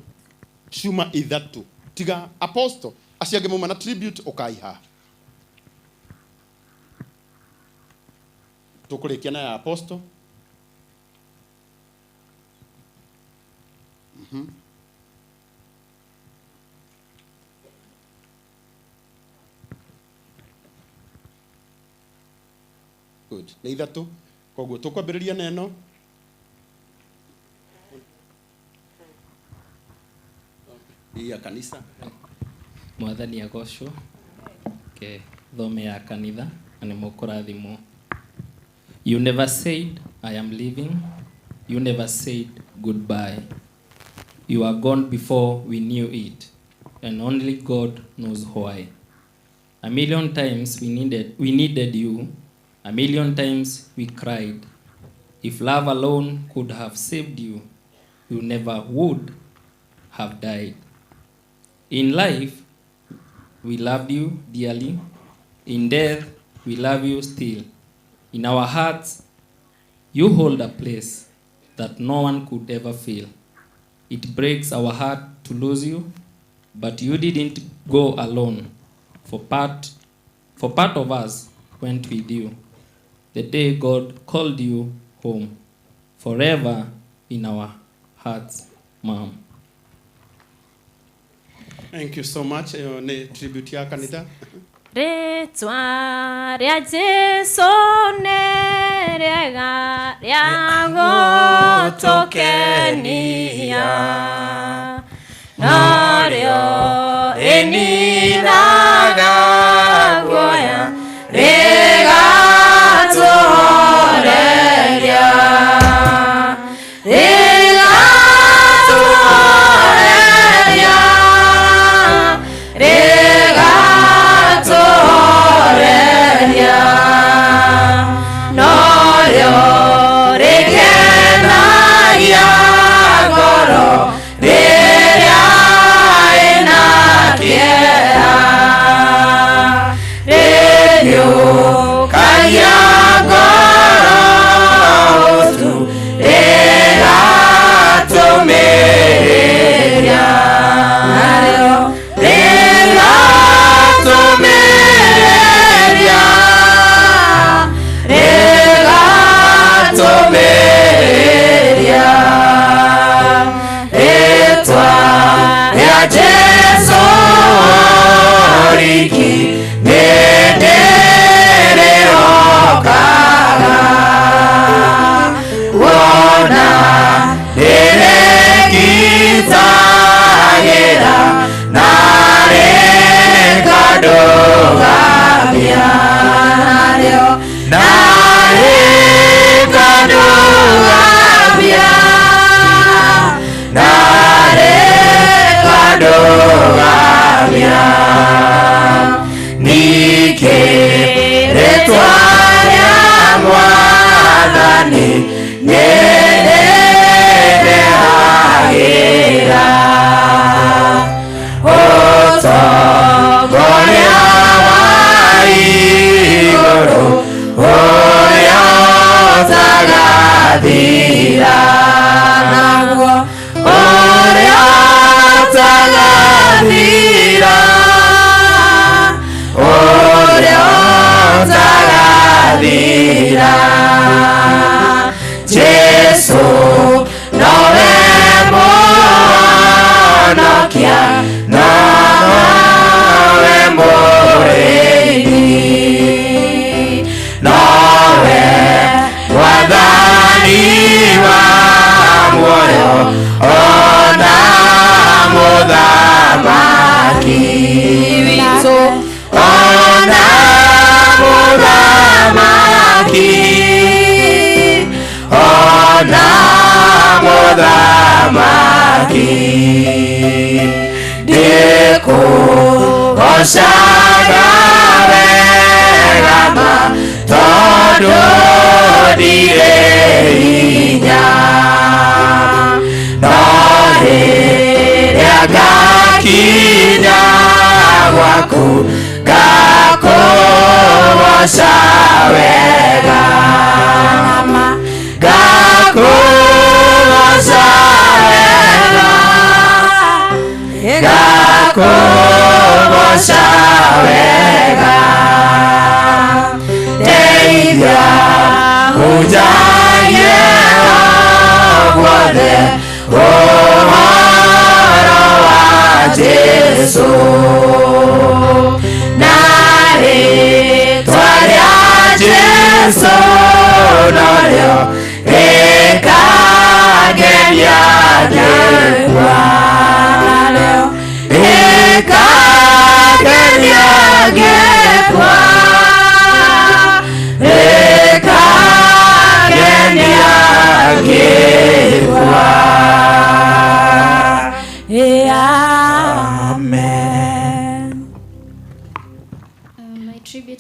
Chuma ithatu tiga apostle aciange muma na tribute ukaiha tukurikia na ya apostle good na ithatu koguo tukwambiriria neno ya kanisa mwathani agocwo ke thome ya kanitha na nimukurathimwo. You never said I am leaving, you never said goodbye, you are gone before we knew it, and only God knows why. A million times we needed you. A million times we cried. If love alone could have saved you, you never would have died. In life, we loved you dearly. In death, we love you still. In our hearts, you hold a place that no one could ever fill. It breaks our heart to lose you, but you didn't go alone. For part of us went with you. The day God called you home, forever in our hearts, Mom. Thank you so much. Ni tribute ya kanitha. Ritwa ria Jesu nĩ rĩega rĩa gũtũkenia, narĩo rĩninaga guoya rĩgatũhoreria,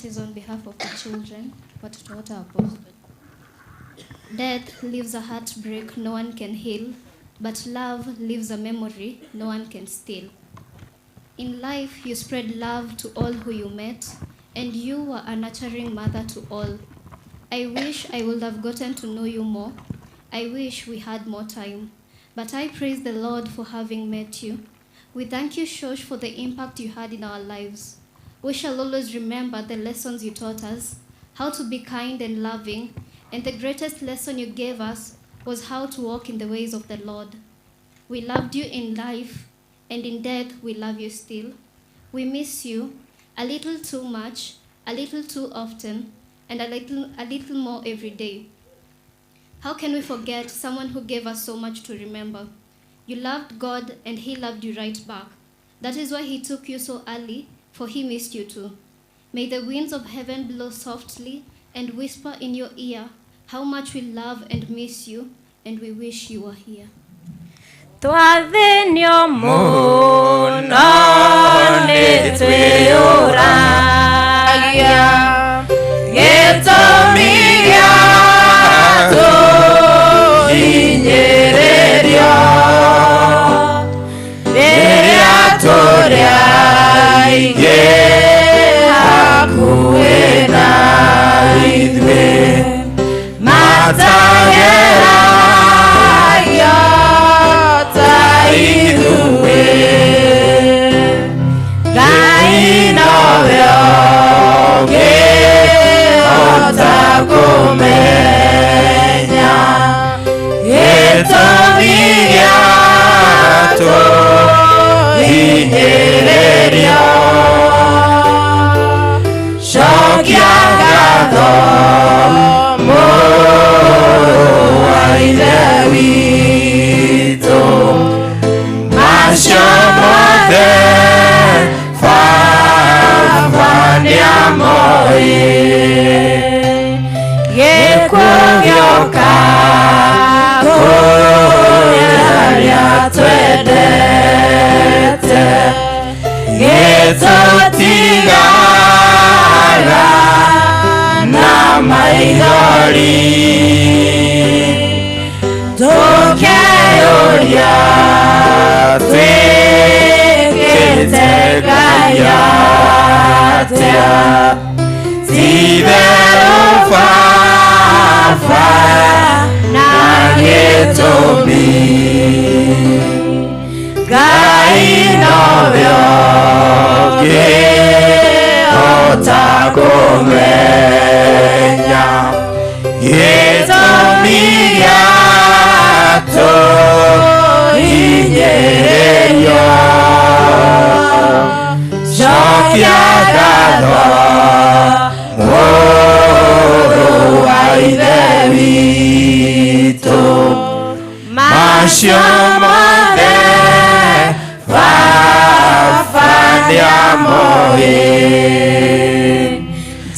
is on behalf of the children, watoto wote wa Apostle. Death leaves a heartbreak no one can heal, but love leaves a memory no one can steal. In life, you spread love to all who you met, and you were a nurturing mother to all. I wish I would have gotten to know you more. I wish we had more time. But I praise the Lord for having met you. We thank you, Shosh, for the impact you had in our lives. We shall always remember the lessons you taught us, how to be kind and loving, and the greatest lesson you gave us was how to walk in the ways of the Lord. We loved you in life, and in death we love you still. We miss you a little too much, a little too often, and a little more every day. How can we forget someone who gave us so much to remember? You loved God and He loved you right back. That is why He took you so early, for He missed you too. May the winds of heaven blow softly and whisper in your ear how much we love and miss you, and we wish you were here. Twathĩnio mũno nĩ twĩyũragia gĩtũmi gĩatũ hinyĩrĩrio rĩrĩa tũrĩ aingĩ hakuhĩ na ithuĩ matageragia ta ithuĩ Ngai nowe ũngĩhota kũmenya gĩtũmi gĩatũ hinyĩrĩrio cokia ngatho Ithe witũ macio mothe Baba nĩamoĩ gĩkuũ gĩoka kũrĩ arĩa twendete gĩtũtigaga na maithori Tũkĩũria twĩkĩte Ngai atĩa ti-itherũ Baba na gĩtũmi Ngai nowe ũngĩhota kũmenya gĩtũmi gĩatũ hinyĩrĩrio cokia ngatho mũrũ wa Ithe witũ macio mothe Baba nĩamoĩ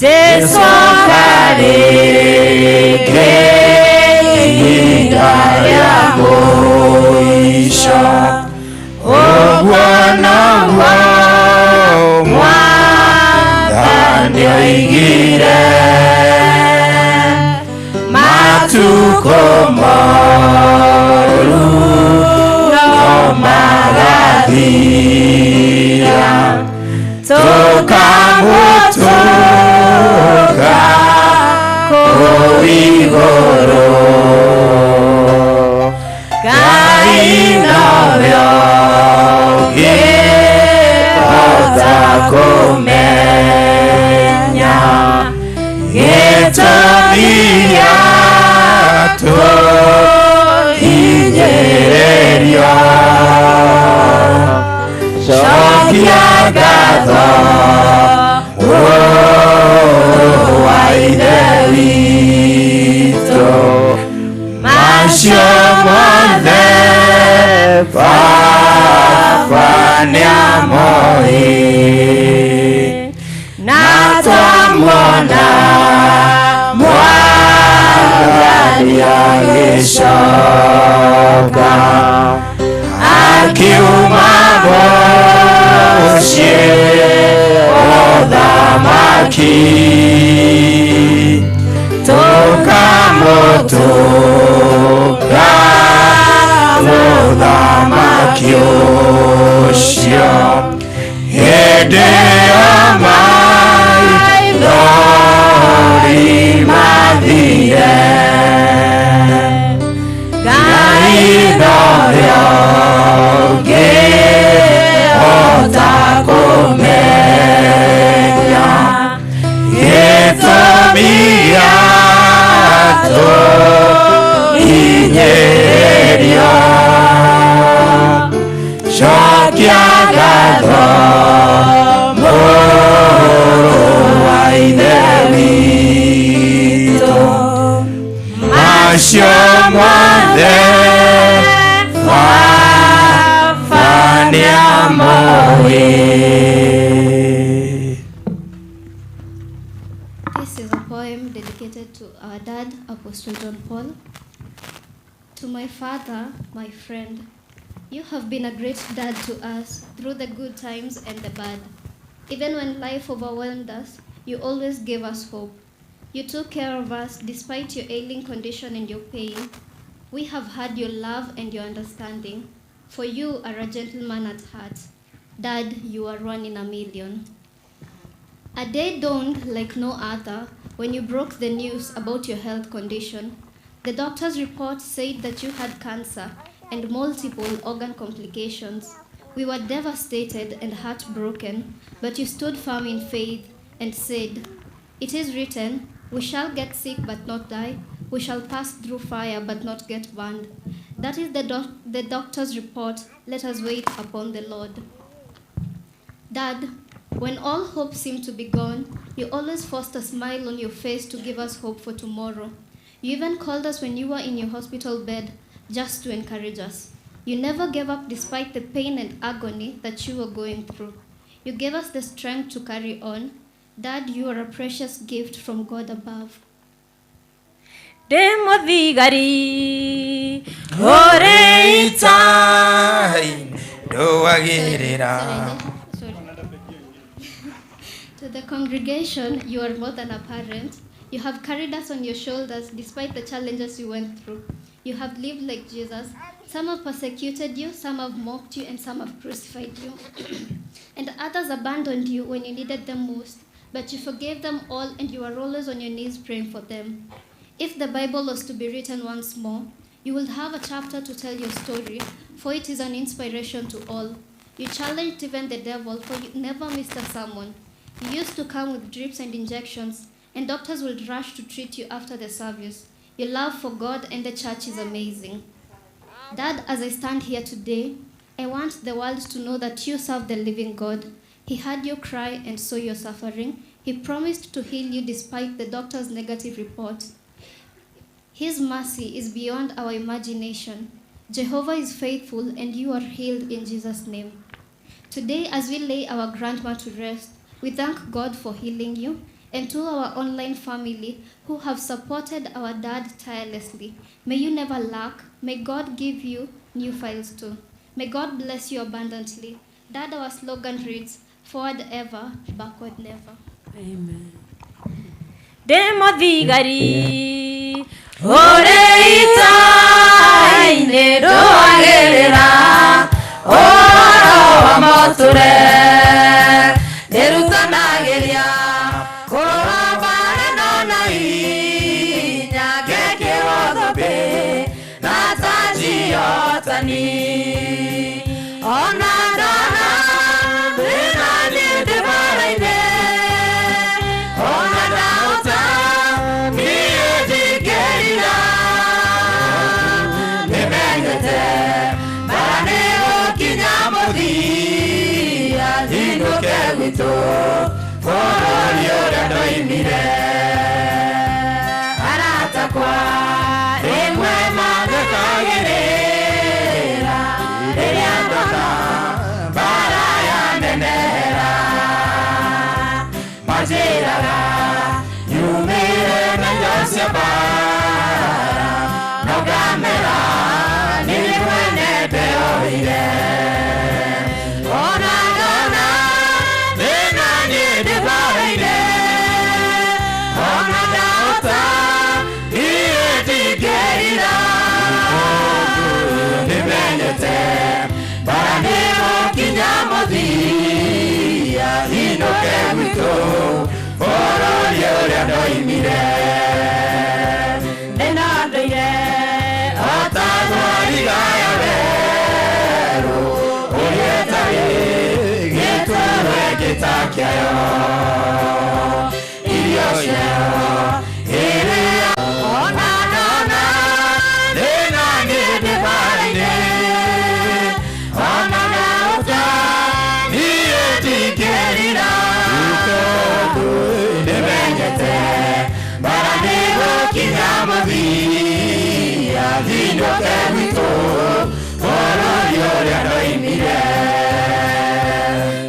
Jesũ karĩngĩ ihinda rĩa mũico ũguo noguo Mwathani oigire matukũ moru no magathira tũkamũtũnga kũu igũrũ Ngai nowe ũngĩhota kũmenya gĩtũmi gĩatũ hinyĩrĩrio cokia ngatho mũrũ wa Ithe witũ macio mothe Baba nĩamoĩ na twamuona Mwathani agĩcoka akiuma mũciĩ wa ũthamaki maki tukamutuga muthamaki ucio hĩndĩ ya maithori mathire Ngai ndoyo ngĩhota kũmenya gĩtũmi gĩatũhinyĩrio cokia ngatho mũrũ wa ithe witũ macio mothe baba nĩamoĩ. This is a poem dedicated to our dad, Apostle John Paul. To my father, my friend, you have been a great dad to us through the good times and the bad. Even when life overwhelmed us, you always gave us hope. You took care of us despite your ailing condition and your pain. We have had your love and your understanding, for you are a gentleman at heart. Dad, you are one in a million. A day dawned like no other when you broke the news about your health condition. The doctor's report said that you had cancer and multiple organ complications. We were devastated and heartbroken, but you stood firm in faith and said, "It is written, we shall get sick but not die. We shall pass through fire but not get burned." That is the doctor's report. Let us wait upon the Lord. Dad, when all hope seemed to be gone, you always forced a smile on your face to give us hope for tomorrow. You even called us when you were in your hospital bed just to encourage us. You never gave up despite the pain and agony that you were going through. You gave us the strength to carry on. Dad, you are a precious gift from God above. Demothigari Oreitai Doagirira. To the congregation, you are more than a parent. You have carried us on your shoulders despite the challenges you went through. You have lived like Jesus. Some have persecuted you, some have mocked you, and some have crucified you. And others abandoned you when you needed them most. But you forgave them all, and you are always on your knees praying for them. If the Bible was to be written once more, you will have a chapter to tell your story, for it is an inspiration to all. You challenged even the devil, for you never missed a sermon. You used to come with drips and injections, and doctors would rush to treat you after the service. Your love for God and the church is amazing. Dad, as I stand here today, I want the world to know that you serve the living God. He heard your cry and saw your suffering. He promised to heal you despite the doctor's negative report. His mercy is beyond our imagination. Jehovah is faithful, and you are healed in Jesus' name. Today, as we lay our grandma to rest, we thank God for healing you, and to our online family who have supported our dad tirelessly. May you never lack. May God give you new files too. May God bless you abundantly. Dad, our slogan reads, "Forward ever, backward never." Amen. Demothigari Oreitai Nedoagirira Oro wa moture Derutanagiria Korobare no nai Nyageke wodobe Nataji otani Onadana Benani devaraine Onadauta Miedigerira Nemengete Baraneo kinyamodi Azinuke wito Fororio rendo imire Aratakwa Remwe magakagerera Eriandona Baraya nenera Majiraga Yumire na Yosebara Nogamera Niliwene beoire Onadona Benani devaraine bũrũri ũrĩa ndoimire ndĩna ndũire o ta thwariga werũ ũrĩa ĩtarĩ gĩtũrwe gĩtakĩayo irio ciayo ĩrĩa ona ndona thĩna nĩ ndĩbara-inĩ ona ndauta niĩ ndingĩrira tondũ nĩmenyete mbara nĩ gũkinya mũthia thindũke gwitũ bũrũri ũrĩa ndoimire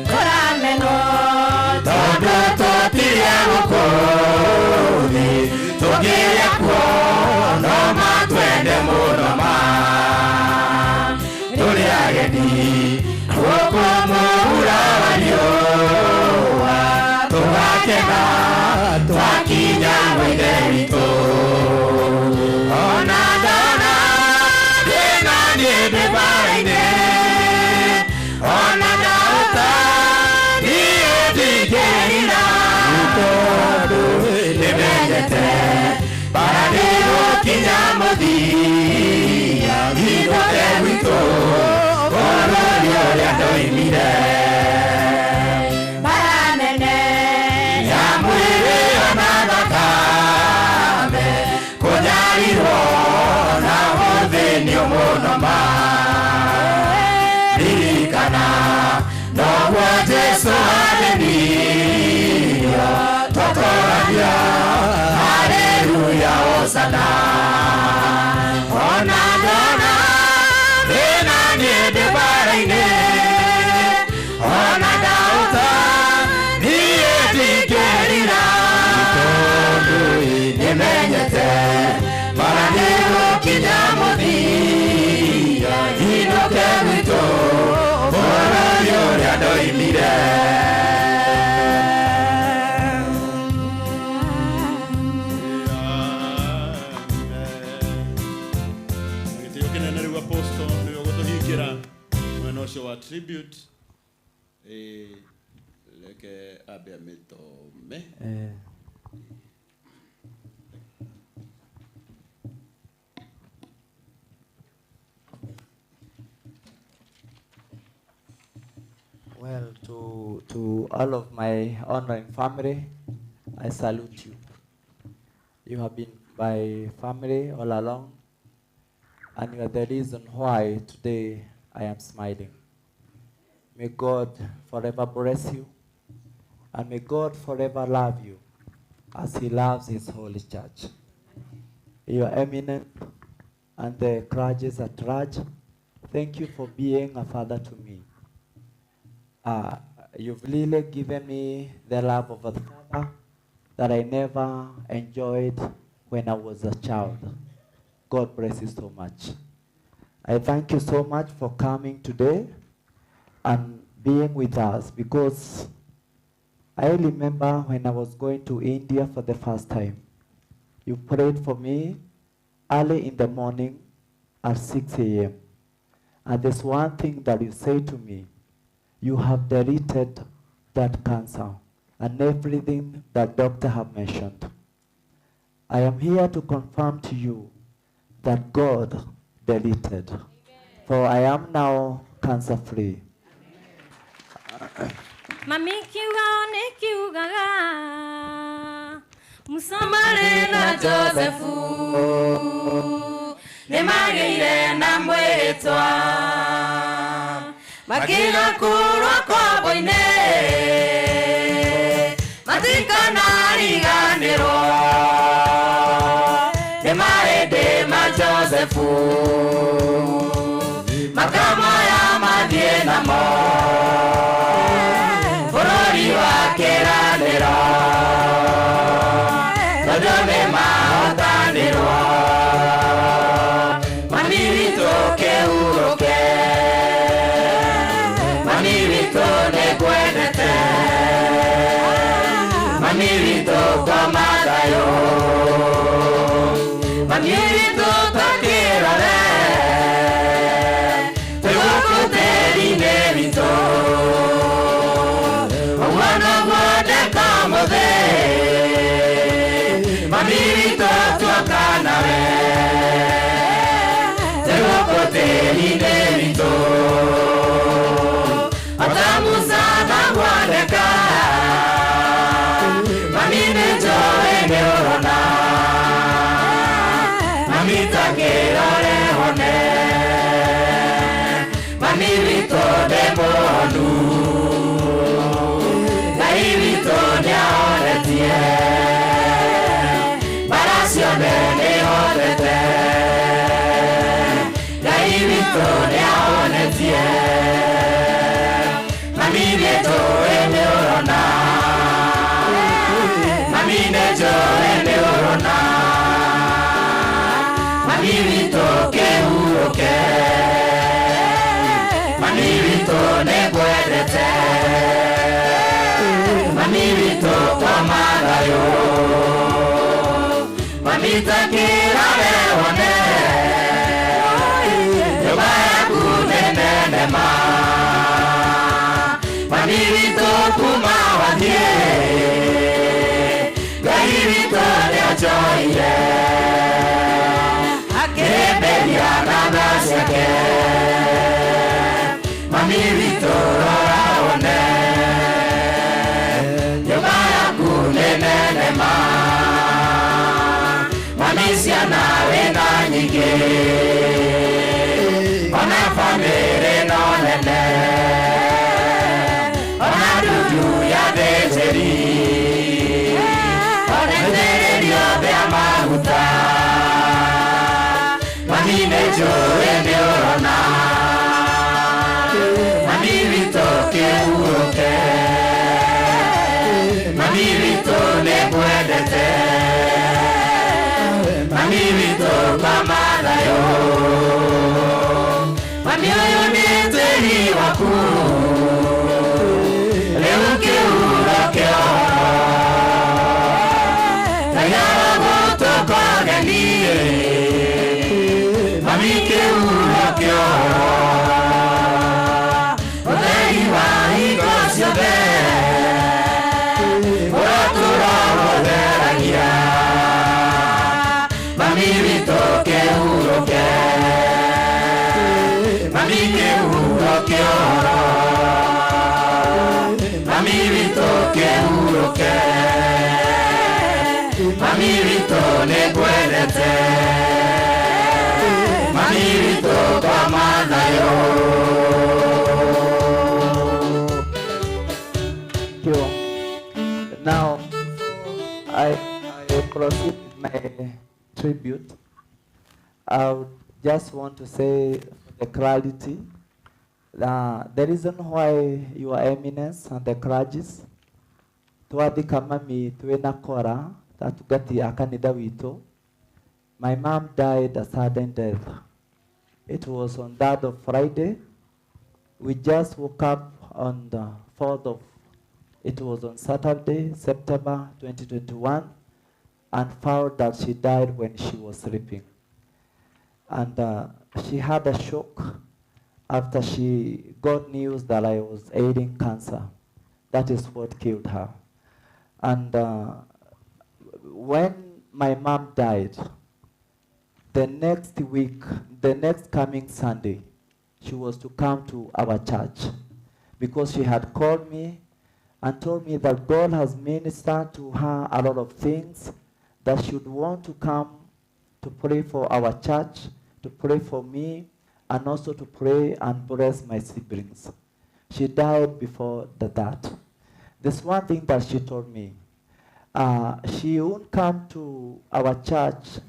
tũramenwo tondũ tũtirĩ gũkũ thĩ tũngĩrĩa kuo no matwende mũno ma tũrĩ ageni gũkũ mũhura wa riũa tũgakena twakinya mũithe witũ ona ndona thĩna nĩ ndĩbara-inĩ ona ndauta niĩ ndingĩrira tondũ nĩmenyete bara nĩ gũkinya mũthia thindũke gwitũ bũrũri ũrĩa ndoimire bara nene ya mwĩrĩ ona thakame kũnyarirwo na ũthĩnio mũno ma ririkana noguo Jesũ arĩnirio tũtoragia haleluya hosana ona ndona thĩna nĩ ndĩbara-inĩ ona ndauta niĩ ndingĩrira tondũ nĩmenyete bara nĩ gũkinya mũthia thindũke gwitũ bũrũri ũrĩa ndoimire gĩtĩo kĩnene rĩu apostle nĩwe gũtũhingĩra mwena ũcio wa tribute reke ambe amĩtome Well, to all of my honoring family, I salute you. You have been my family all along, and you are the reason why today I am smiling. May God forever bless you, and may God forever love you as He loves His holy church. Your eminent and the clergy at large, thank you for being a father to me. You've really given me the love of a father that I never enjoyed when I was a child. God bless you so much. I thank you so much for coming today and being with us, because I remember when I was going to India for the first time, you prayed for me early in the morning at 6 a.m. And there's one thing that you say to me: you have deleted that cancer and everything that doctor have mentioned. I am here to confirm to you that God deleted. For I am now cancer free. Mami kiuga ni kiugaga Musamare na Josephu ni magĩire na mwĩtwa makĩra kũrwo kobo-inĩ matikanariganĩrwo nĩ mahĩndĩ ma Josephu makamoya mathiĩ namo bũrũri wa kĩranĩro tondũ nĩ mahotanĩrwo mami witũ kĩhurũke mami witũ nĩngwendete mami witũ koma thayũ mami witũ takĩrore twĩgũkũ tĩri-inĩ witũ ũguo noguo ndeka mũthĩ mami witũ tuoka nawe tegũkũ tĩri-inĩ witũ ota Musa na Mwaneka mami nĩ njũĩ nĩ ũrona mami takĩrore hone mami witũ nĩ mũhonu Ngai witũ nĩahonetie mbara ciothe nĩhotete Ngai witũ nĩahonetie mami nĩ njũĩ nĩ ũrona mami nĩ njũĩ nĩ ũrona mami witũ kĩhurũke mami witũ nĩngwendete mami witũ koma thayũ mami takĩrore wone nyũmba yaku nĩ nene ma mami witũ kuma wathiĩ Ngai witũ nĩonjoire akĩrĩmbĩria nanda ciake mami witũ rora wone nyũmba yaku nĩ nene ma mami ciana wĩna nyingĩ ona bamĩrĩ no nene ona ndudu ya thĩnjĩri ona itĩrĩrio rĩa maguta mami nĩ njũĩ nĩ ũrona mami witũ kĩhurũke mami witũ nĩngwendete mami witũ koma thayũ mami ũyũ nĩ tĩri waku rĩu kĩhurũke Ngai arogũtũkogeni mami kĩhurũke ũtheri wa hingo ciothe ũratũrogũtheragia mami witũ kĩhurũke mami kĩhurũke mami witũ kĩhurũke mami witũ nĩngwendete mami witũ koma thayũ Now, I proceed with my tribute. I would just want to say for the clarity, the reason why Your Eminence and the clergies twathika mami twina kora tatugati akanitha witũ. My mom died a sudden death. It was on that of Friday. We just woke up on the 4th of, it was on Saturday, September 2021, and found that she died when she was sleeping. And she had a shock after she got news that I was ailing cancer. That is what killed her. And when my mom died, the next week, the next coming Sunday, she was to come to our church because she had called me and told me that God has ministered to her a lot of things, that she would want to come to pray for our church, to pray for me, and also to pray and bless my siblings. She died before that. There's one thing that she told me. She won't come to our church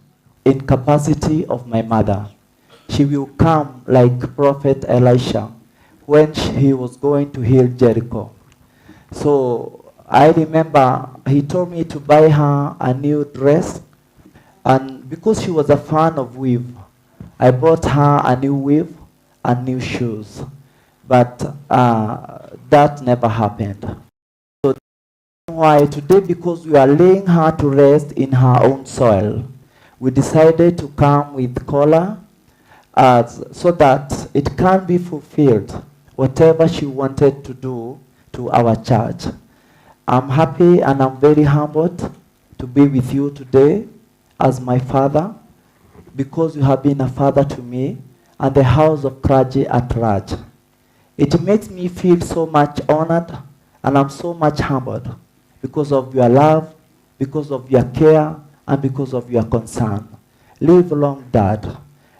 in capacity of my mother. She will come like Prophet Elisha when he was going to heal Jericho. So I remember he told me to buy her a new dress, and because she was a fan of weave, I bought her a new weave and new shoes. But that never happened. So that's why today, because we are laying her to rest in her own soil, we decided to come with collar so that it can be fulfilled, whatever she wanted to do to our church. I'm happy and I'm very humbled to be with you today as my father, because you have been a father to me and the house of clergy at large. It makes me feel so much honored, and I'm so much humbled because of your love, because of your care, and because of your concern. Live long, Dad,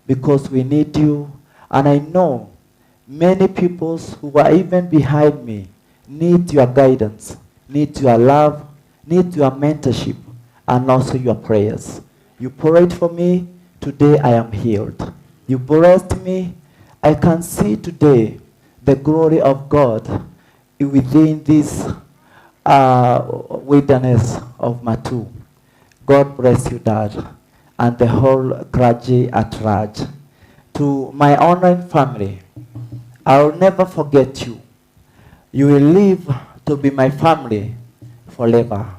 because we need you, and I know many people who are even behind me need your guidance, need your love, need your mentorship, and also your prayers. You prayed for me, today I am healed. You blessed me, I can see today the glory of God within this wilderness of Matu. God bless you, Dad, and the whole clergy at large. To my online family, I will never forget you. You will live to be my family forever.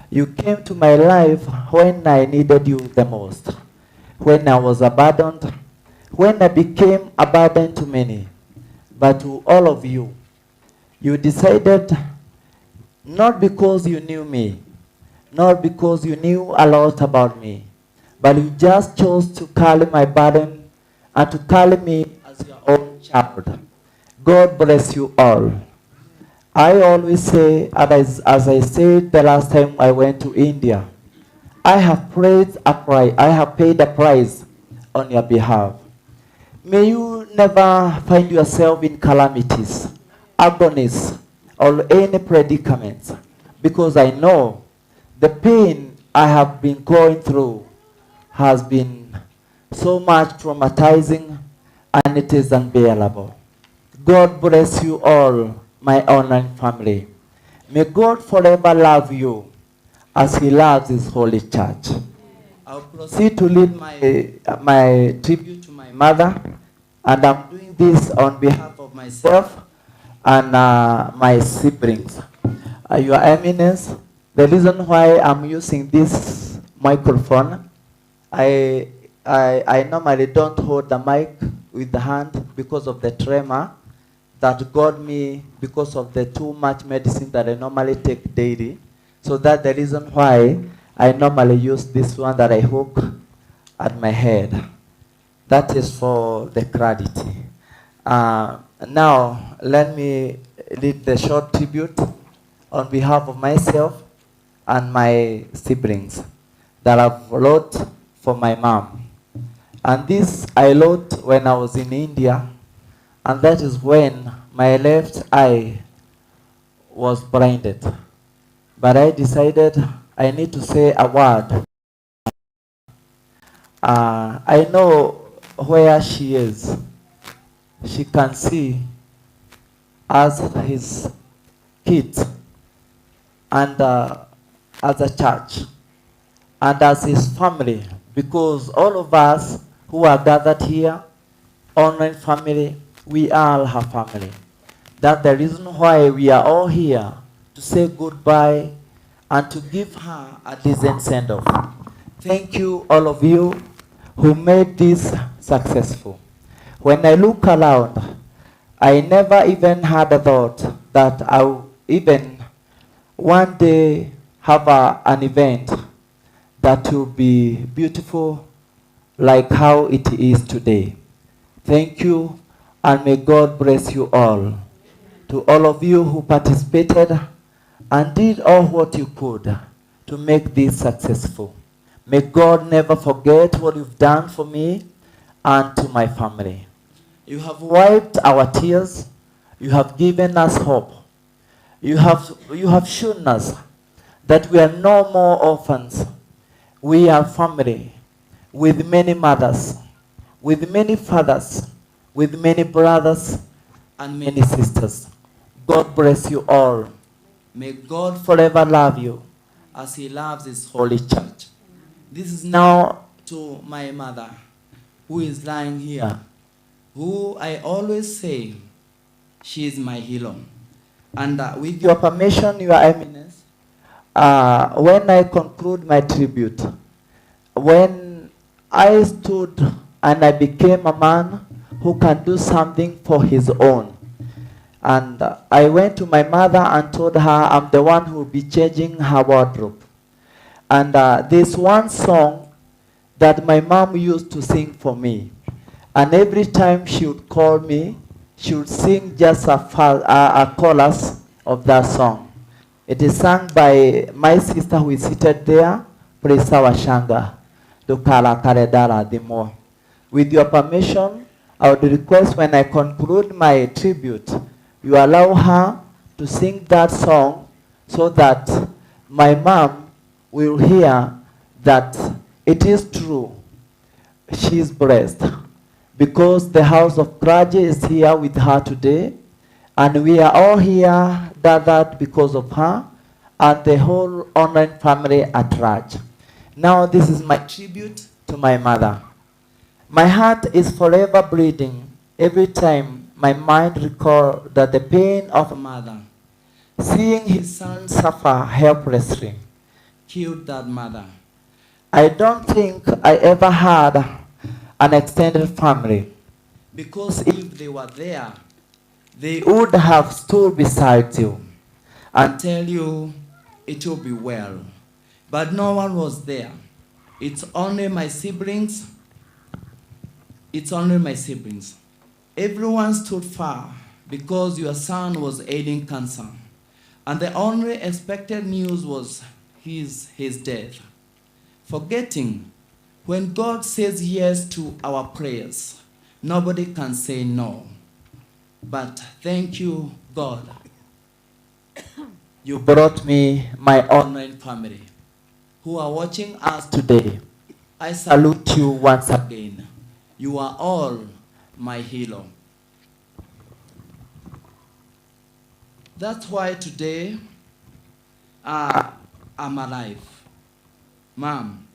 You came to my life when I needed you the most, when I was abandoned, when I became a burden to many. But to all of you, you decided, not because you knew me, not because you knew a lot about me, but you just chose to carry my burden and to carry me as your own child. God bless you all. I always say, as I said the last time I went to India, I have paid a price on your behalf. May you never find yourself in calamities, agonies, or any predicaments, because I know the pain I have been going through has been so much traumatizing, and it is unbearable. God bless you all, my online family. May God forever love you as he loves his holy church. I'll proceed to lead my tribute to my mother, and I'm doing this on behalf of myself and my siblings. Your Eminence, the reason why I'm using this microphone, I normally don't hold the mic with the hand because of the tremor that got me because of the too much medicine that I normally take daily. So that's the reason why I normally use this one that I hook at my head. That is for the clarity. Now, let me read the short tribute on behalf of myself and my siblings that I've wrote for my mom. And this I wrote when I was in India, and that is when my left eye was blinded. But I decided I need to say a word. I know where she is. She can see as his kids, and as a church, and as his family, because all of us who are gathered here, online family, we all have family. That's the reason why we are all here, to say goodbye and to give her a decent send-off. Thank you, all of you, who made this successful. When I look around, I never even had a thought that I would even one day have an event that will be beautiful like how it is today. Thank you, and may God bless you all. To all of you who participated and did all what you could to make this successful. May God never forget what you've done for me and to my family. You have wiped our tears. You have given us hope. You have shown us that we are no more orphans. We are family with many mothers, with many fathers, with many brothers and many sisters. God bless you all. May God forever love you as he loves his holy church. This is now to my mother, who is lying here, who I always say she is my hero. And with your permission, Your Eminence, when I conclude my tribute, when I stood and I became a man who can do something for his own, and I went to my mother and told her I'm the one who will be changing her wardrobe. And there's one song that my mom used to sing for me. And every time she would call me, she would sing just a chorus of that song. It is sung by my sister who is seated there, Prisa Washanga, Dukala Karedara Dimo. With your permission, I would request when I conclude my tribute, you allow her to sing that song so that my mom will hear that it is true. She is blessed because the house of Kraje is here with her today, and we are all here gathered because of her and the whole online family at large. Now this is my tribute to my mother. My heart is forever bleeding every time my mind recalls that the pain of a mother, seeing his son suffer helplessly, killed that mother. I don't think I ever had an extended family, because if they were there, they would have stood beside you and tell you it will be well. But no one was there. It's only my siblings. It's only my siblings. Everyone stood far because your son was ailing cancer. And the only expected news was his death. Forgetting, when God says yes to our prayers, nobody can say no. But thank you, God. You brought me my online family who are watching us today. I salute you once again. You are all my hero. That's why today I'm alive. Mom,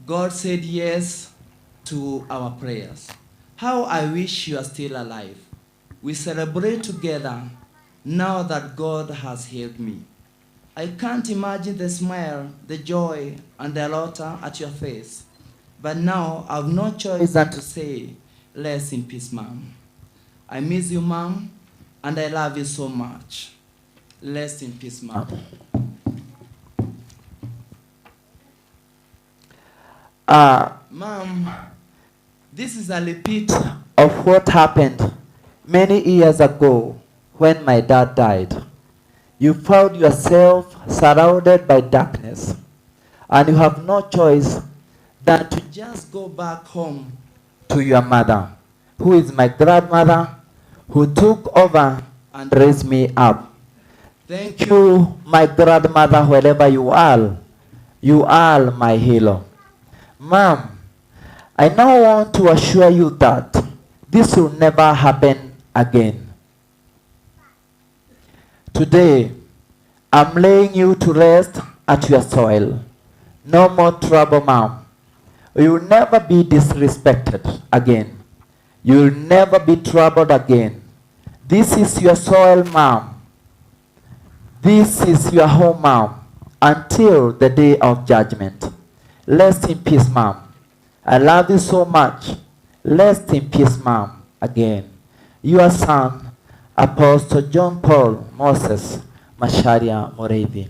God said yes to our prayers. How I wish you are still alive. We celebrate together now that God has healed me. I can't imagine the smile, the joy, and the laughter at your face. But now I have no choice than to say, rest in peace, Mom. I miss you, Mom, and I love you so much. Rest in peace, Mom. Mom, this is a repeat of what happened many years ago when my dad died. You found yourself surrounded by darkness, and you have no choice than to just go back home to your mother, who is my grandmother, who took over and raised me up. Thank you, my grandmother, wherever you are. You are my hero. Mom, I now want to assure you that this will never happen again. Today, I'm laying you to rest at your soil. No more trouble, Mom. You will never be disrespected again. You will never be troubled again. This is your soil, Mom. This is your home, Mom, until the day of judgment. Rest in peace, Mom. I love you so much. Rest in peace, Mom. Again, your son, Apostle John Paul Moses Masharia Morevi.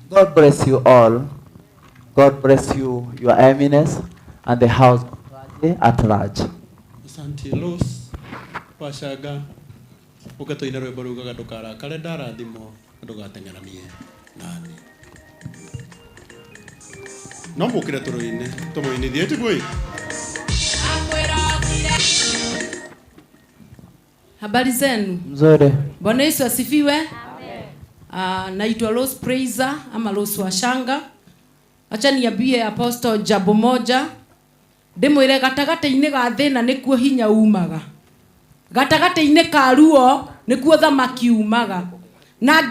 God bless you all. God bless you, your eminence, and the house at large. Asante Los Washaga ugato ina rwimbo rugaga ndukara kare ndarathimo ndugatengeranie nani no mukire turuine tumuini thietu boy. Habari zenu? Mzuri. Bwana Yesu asifiwe. Amen. Naitwa Rose Praiser ama Rose Washanga. Acha niambie Apostle jambo moja. Ndimwire gatagate-ini ga thina nikuo hinya umaga. Gatagate-ini ka ruo nikuo thamaki umaga. Na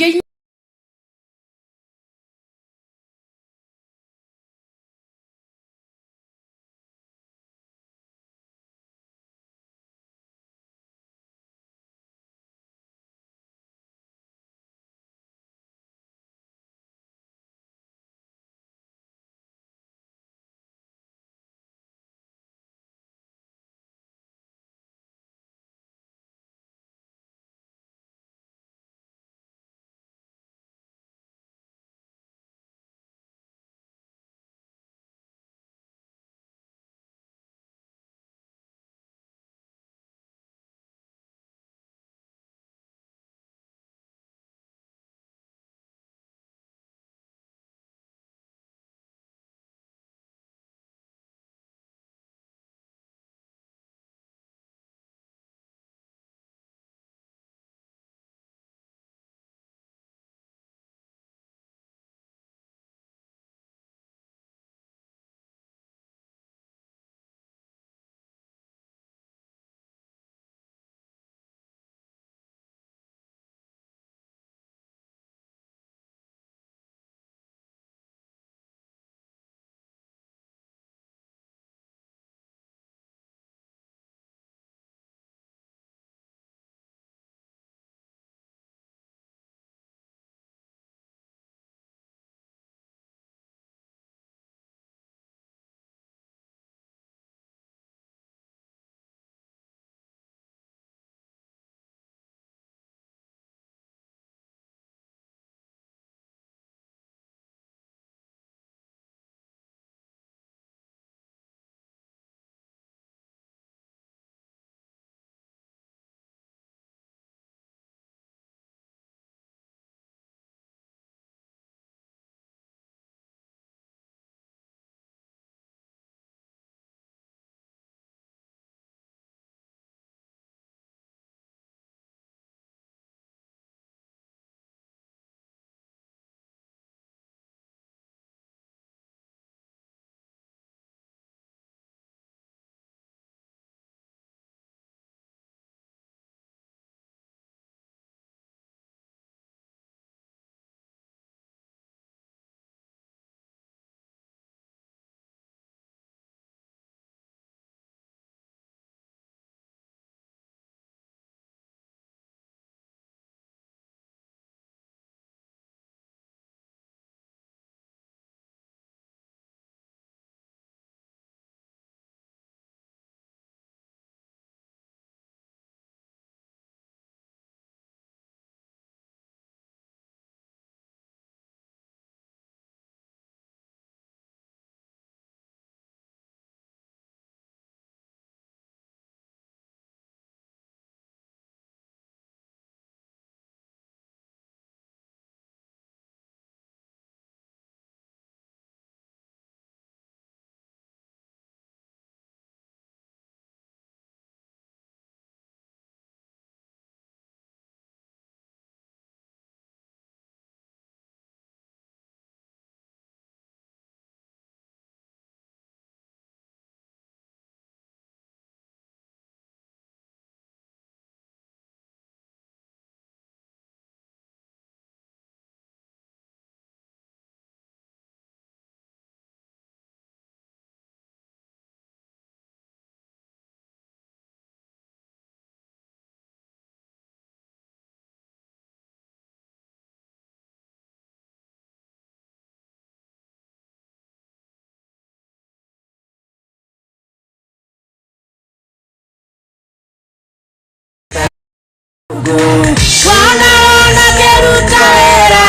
Wana wana keruta era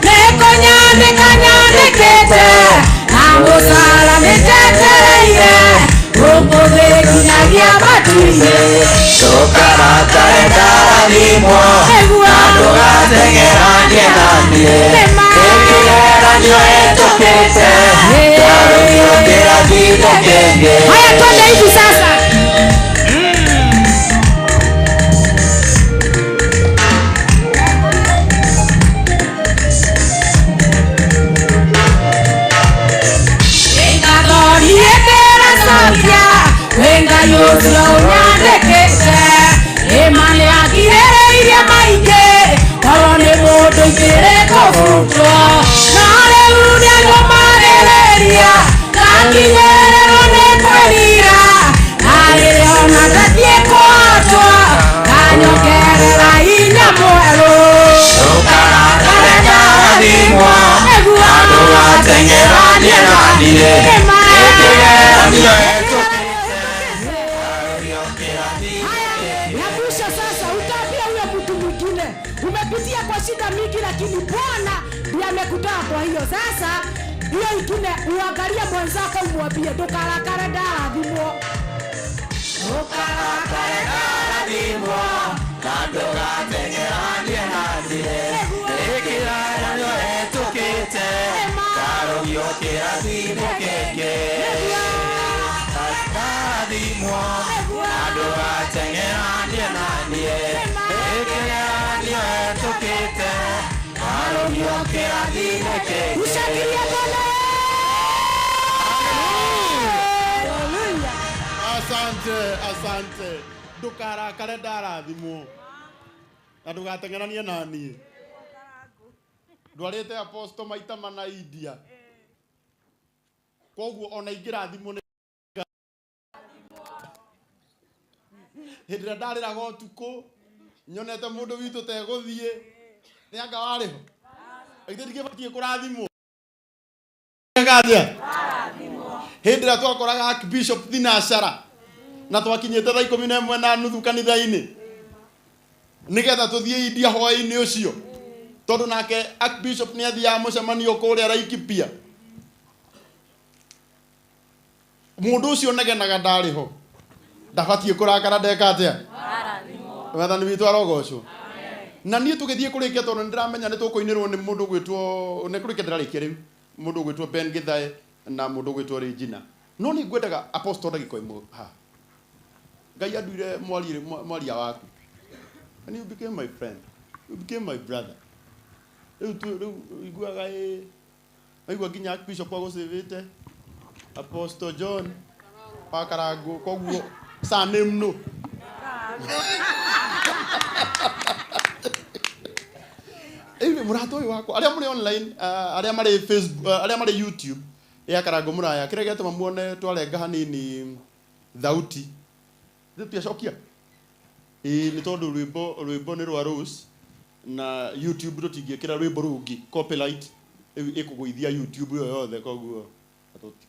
Neko nyande kanyande kete Angosala netetereire Rumbo veki nagia batine Tokara karenda limwa Nadoga tengera nyenanie Ekirera nyo etokete Karugio kera dito kenge Haya twende hivi sasa Venga yosio unyande kese Emane akirere iria maike Korone modo ikere kofuto Nare ude gomarereria Kakigere rone kwenira Narere ona tatie koatwa Kanyokere rainya mwero Tokara karenda limwa Nadoga tengera nyenanie Ekirera nyo umepitia kwa shida mingi lakini Bwana ndiye amekutoa kwa hiyo. Sasa hiyo ingine uangalie mwenzako umwambie ndukarakare ndarathimwo. Ndukarakare ndarathimwo na ndugatengeranie na njĩra ĩkĩra nyo hetũkĩte karũgio kĩrathimo kĩngĩ ndarathimwo na ndugatengeranie na njĩra Ushangilie Bwana. Asante. Ndukarakare ndarathimwo na ndugatengeranie na niĩ. Ndwarĩte apostle maita mana India. Koguo ona ingĩrathimwo nĩ hĩndĩ ĩrĩa ndarĩraga ũtukũ nyonete mũndũ witũ tegũthiĩ nĩ anga warĩho ĩgĩthĩ ndingĩbatie kũrathimwo hĩndĩ ĩrĩa twakoraga Archbishop Thinashara na twakinyĩte thaa 11:30 kanitha-inĩ nĩgetha tũthiĩ India hwaĩ-inĩ ũcio tondũ nake Archbishop nĩ athiaga mũcemanio kũrĩa Laikipia. Mũndũ ũcio negenaga ndarĩho ndabatie kũrakara ndeka atĩa Mwathani witũ arogocwo. Na niĩ tũgĩthiĩ kũrĩkia tondũ nĩndĩramenya nĩ tũkũinĩrwo nĩ mũndũ gwĩtwo nĩ kũrĩkia ndĩrarĩkia rĩu mũndũ gwĩtwo Ben Githae na mũndũ gwĩtwo Regina. No nĩ ngwendaga apostle ndagĩka ĩmwe ha Ngai anduire mwaria waku and you became my friend, you became my brother. Rĩu iguaga aigua nginya Archbishop agũcĩvĩte Apostle John Pakarangũ koguo surname no Ewe murato uyu wako aria muri online aria mari Facebook aria mari YouTube ya Karangũ Muraya kire getuma muone twarenga hanini thauti pia shokia ni tondu rwimbo ni rwa Rose na YouTube rutingĩkĩra rwimbo rungi copyright ĩkũgũithia YouTube yo yothe koguo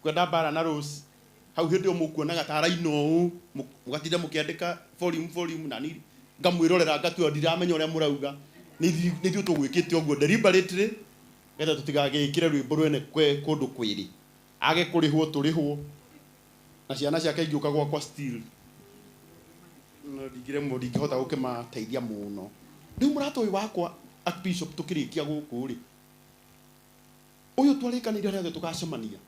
kwenda bara na Rose hau hindi o mukuonaga tara-ino ũũ mugatinda mukiandika volume na ni ngamwirorera ngatua ndiramenya ũrĩa mũrauga nĩ ithuĩ tũgwĩkĩte ũguo deliberately getha tũtigagĩkĩre rwĩmbo rwene kũndũ kwĩrĩ age kũrĩhwo tũrĩhwo na ciana ciake ingĩũka gwakwa still no ndingĩhota gũkĩmateithia mũno. Rĩu mũrata ũyũ wakwa Archbishop tũkĩrĩkia gũkũ rĩ ũyũ twarĩkanĩire rĩothe tũgacemania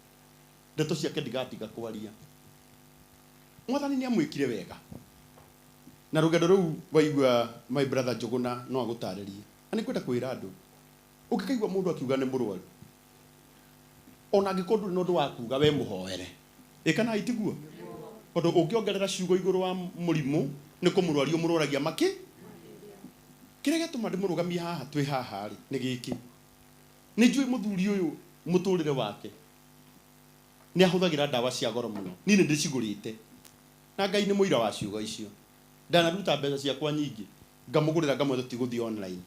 ndeto ciake ndigatiga kwaria. Mwathani nĩ amwĩkire wega na rũgendo rũu waigua my brother Njũgũna no agũtarĩrie na nĩ kwenda kwĩra andũ ũngĩkaigua mũndũ akiuga nĩ mũrwaru ona angĩkorwo ndũrĩ na ũndũ wa kuuga we mũhoere ĩkana itiguo tondũ ũngĩongerera ciugo igũrũ wa mũrimũ nĩ kũmũrwaria mũrũragia makĩ kĩrĩa gĩtũma ndĩmũrũgamie haha twĩ haha rĩ nĩ gĩkĩ nĩ njũĩ mũthuri ũyũ mũtũrĩre wake nĩ ahũthagĩra ndawa cia goro mũno niĩ nĩ ndĩcigũrĩte na Ngai nĩ mũira wa ciugo icio ndanaruta mbeca ciakwa nyingĩ ngamũgũrĩra ngamwĩra tũtigũthiĩ online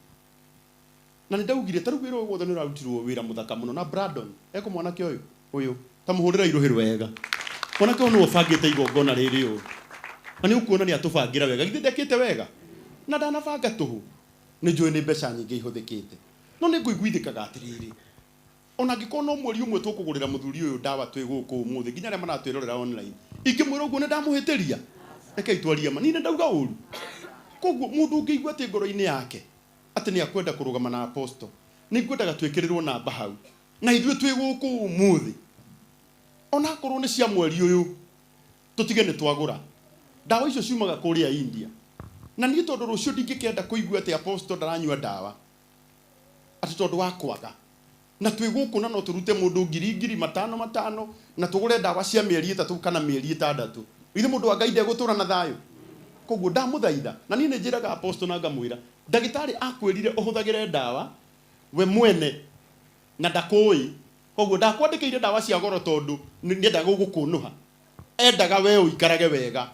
na nĩ ndaugire ta rĩu wĩra ũyũ wothe nĩ ũrarutirwo wĩra mũthaka mũno na Brandon eko mwanake ũyũ ta mũhũrĩra irũhĩ wega mwanake ũyũ nĩ ũbangĩte igongona rĩrĩ ũũ na nĩ ũkuona nĩ atũbangĩra wega githĩ ndekĩte wega na ndanabanga tuhu nĩ njũĩ nĩ mbeca nyingĩ ihũthĩkĩte no nĩ ngũiguithĩkaga atĩrĩrĩ ona ngĩkorwo no mweri ũmwe tũkũgũrĩra mũthuri ũyũ ndawa twĩ gũkũ ũmũthĩ nginya arĩa maratwĩrorera online ingĩmwĩra ũguo nĩ ndamũhĩtĩria rekei twarie ma nĩ ndauga ũru koguo mũndũ ũngĩigua atĩ ngoro-inĩ yake atĩ nĩ akwenda kũrũgama na apostle nĩ ngwendaga twĩkĩrĩrwo namba hau na ithuĩ twĩ gũkũ ũmũthĩ ona akorwo nĩ cia mweri ũyũ tũtige nĩ twagũra ndawa icio ciumaga kũrĩa India na niĩ tondũ rũciũ ndingĩkenda kũigua atĩ apostle ndaranyua ndawa atĩ tondũ wa kwaga na twĩ gũkũ na no tũrute mũndũ ngiri matano na tũgũre ndawa cia mĩeri 3 kana mĩeri 6 ithe mũndũ wa Ngai ndegũtũra na thayũ koguo ndamũthaitha na niĩ nĩ njĩraga apostle na ngamwĩra ndagĩtarĩ akwĩrire ũhũthagĩre ndawa we mwene na ndakũĩ koguo ndakwandĩkĩire ndawa cia goro tondũ nĩendaga gũgũkũnũha endaga we ũikarage wega